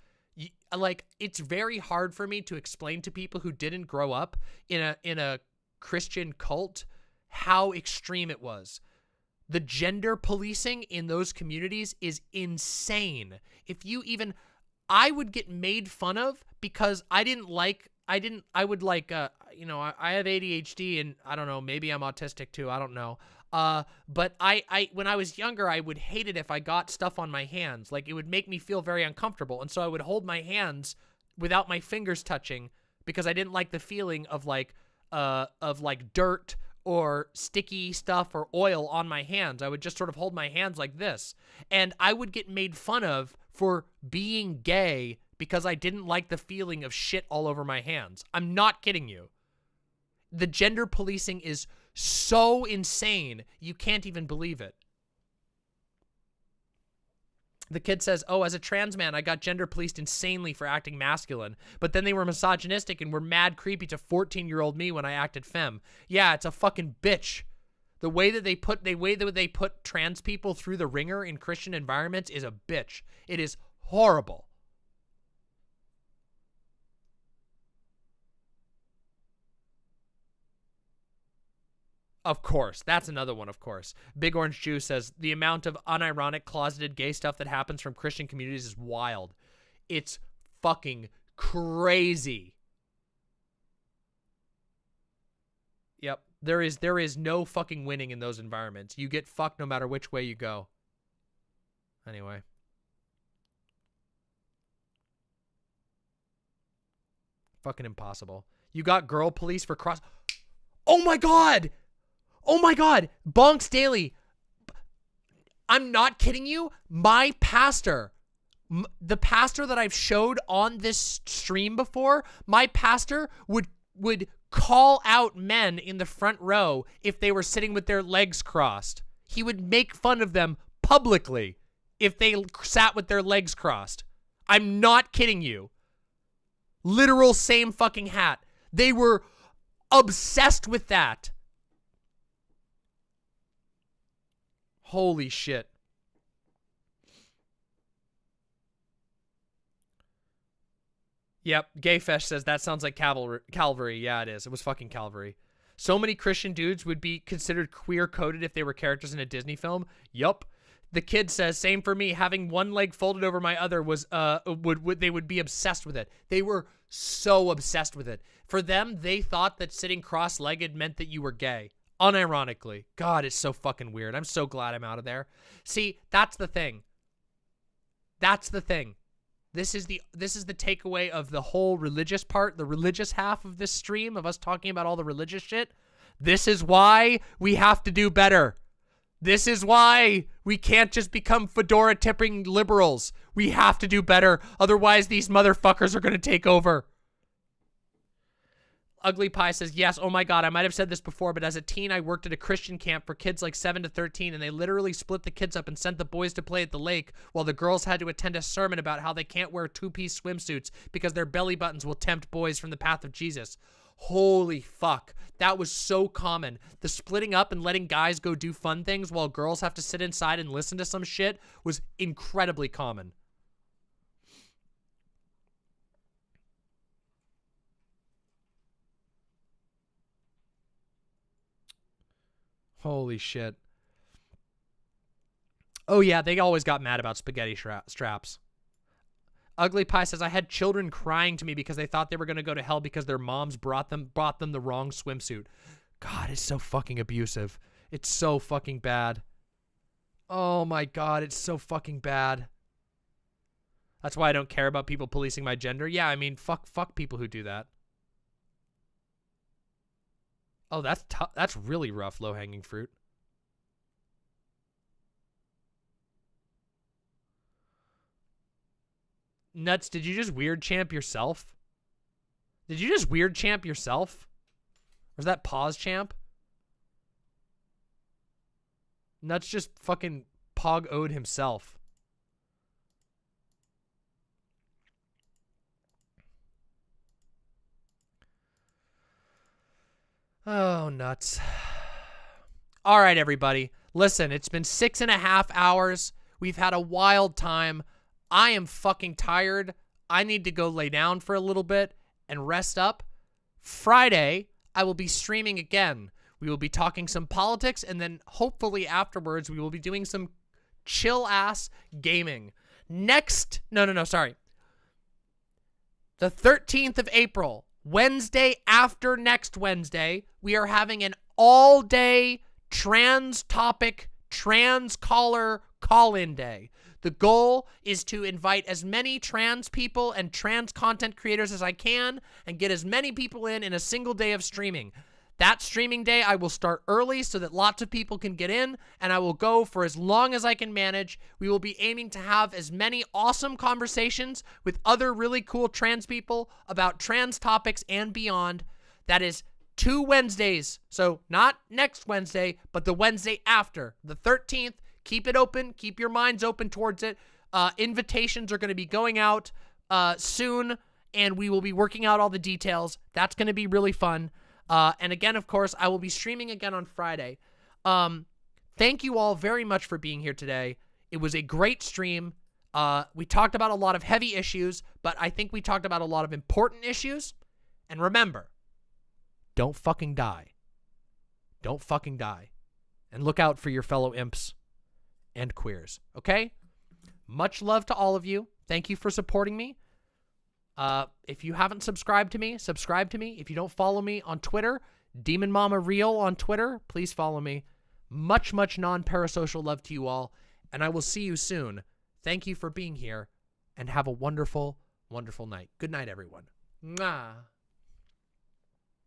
like it's very hard for me to explain to people who didn't grow up in a Christian cult how extreme it was. The gender policing in those communities is insane. I would get made fun of because I have ADHD and I don't know, maybe I'm autistic too. I don't know. But when I was younger, I would hate it if I got stuff on my hands. Like it would make me feel very uncomfortable. And so I would hold my hands without my fingers touching because I didn't like the feeling of like dirt or sticky stuff or oil on my hands. I would just sort of hold my hands like this. And I would get made fun of for being gay because I didn't like the feeling of shit all over my hands. I'm not kidding you. The gender policing is so insane, you can't even believe it. The kid says, oh, as a trans man, I got gender policed insanely for acting masculine, but then they were misogynistic and were mad creepy to 14-year-old me when I acted femme. Yeah, it's a fucking bitch. The way that they put trans people through the ringer in Christian environments is a bitch. It is horrible. Of course. That's another one, of course. Big Orange Jew says, the amount of unironic, closeted gay stuff that happens from Christian communities is wild. It's fucking crazy. Yep. There is no fucking winning in those environments. You get fucked no matter which way you go. Anyway. Fucking impossible. You got girl police for cross... Oh my god! Oh my god, Bonks Daily. I'm not kidding you. My pastor, the pastor that I've showed on this stream before, my pastor would call out men in the front row if they were sitting with their legs crossed. He would make fun of them publicly if they sat with their legs crossed. I'm not kidding you. Literal same fucking hat. They were obsessed with that. Holy shit. Yep, Gayfesh says that sounds like Calvary. Yeah, it is. It was fucking Calvary. So many Christian dudes would be considered queer-coded if they were characters in a Disney film. Yup. The kid says, same for me. Having one leg folded over my other was, they would be obsessed with it. They were so obsessed with it. For them, they thought that sitting cross-legged meant that you were gay. Unironically. God, it's so fucking weird. I'm so glad I'm out of there. See, that's the thing. That's the thing. This is the takeaway of the whole religious part, the religious half of this stream of us talking about all the religious shit. This is why we have to do better. This is why we can't just become fedora-tipping liberals. We have to do better. Otherwise, these motherfuckers are going to take over. Ugly Pie says, yes, oh my god, I might have said this before, but as a teen, I worked at a Christian camp for kids like 7 to 13, and they literally split the kids up and sent the boys to play at the lake, while the girls had to attend a sermon about how they can't wear two-piece swimsuits because their belly buttons will tempt boys from the path of Jesus. Holy fuck. That was so common. The splitting up and letting guys go do fun things while girls have to sit inside and listen to some shit was incredibly common. Holy shit. Oh yeah, they always got mad about spaghetti straps. Ugly Pie says, I had children crying to me because they thought they were going to go to hell because their moms brought them the wrong swimsuit. God, it's so fucking abusive. It's so fucking bad. Oh my god, it's so fucking bad. That's why I don't care about people policing my gender. Yeah, I mean, fuck people who do that. Oh, that's really rough, low-hanging fruit. Nuts, did you just weird champ yourself? Did you just weird champ yourself? Or is that pause champ? Nuts just fucking pog-o'd himself. Oh, nuts. All right, everybody. Listen, it's been 6.5 hours. We've had a wild time. I am fucking tired. I need to go lay down for a little bit and rest up. Friday, I will be streaming again. We will be talking some politics, and then hopefully afterwards we will be doing some chill-ass gaming. Sorry. The 13th of April, Wednesday after next Wednesday, we are having an all-day trans topic, trans caller call-in day. The goal is to invite as many trans people and trans content creators as I can and get as many people in a single day of streaming. That streaming day, I will start early so that lots of people can get in, and I will go for as long as I can manage. We will be aiming to have as many awesome conversations with other really cool trans people about trans topics and beyond. That is 2 Wednesdays. So not next Wednesday, but the Wednesday after, the 13th. Keep it open. Keep your minds open towards it. Invitations are going to be going out soon, and we will be working out all the details. That's going to be really fun. And again, of course, I will be streaming again on Friday. Thank you all very much for being here today. It was a great stream. We talked about a lot of heavy issues, but I think we talked about a lot of important issues. And remember, don't fucking die. Don't fucking die. And look out for your fellow imps and queers, okay? Much love to all of you. Thank you for supporting me. If you haven't subscribed to me, subscribe to me. If you don't follow me on Twitter, Demon Mama Real on Twitter, please follow me. Much, much non-parasocial love to you all, and I will see you soon. Thank you for being here, and have a wonderful, wonderful night. Good night, everyone. Mwah.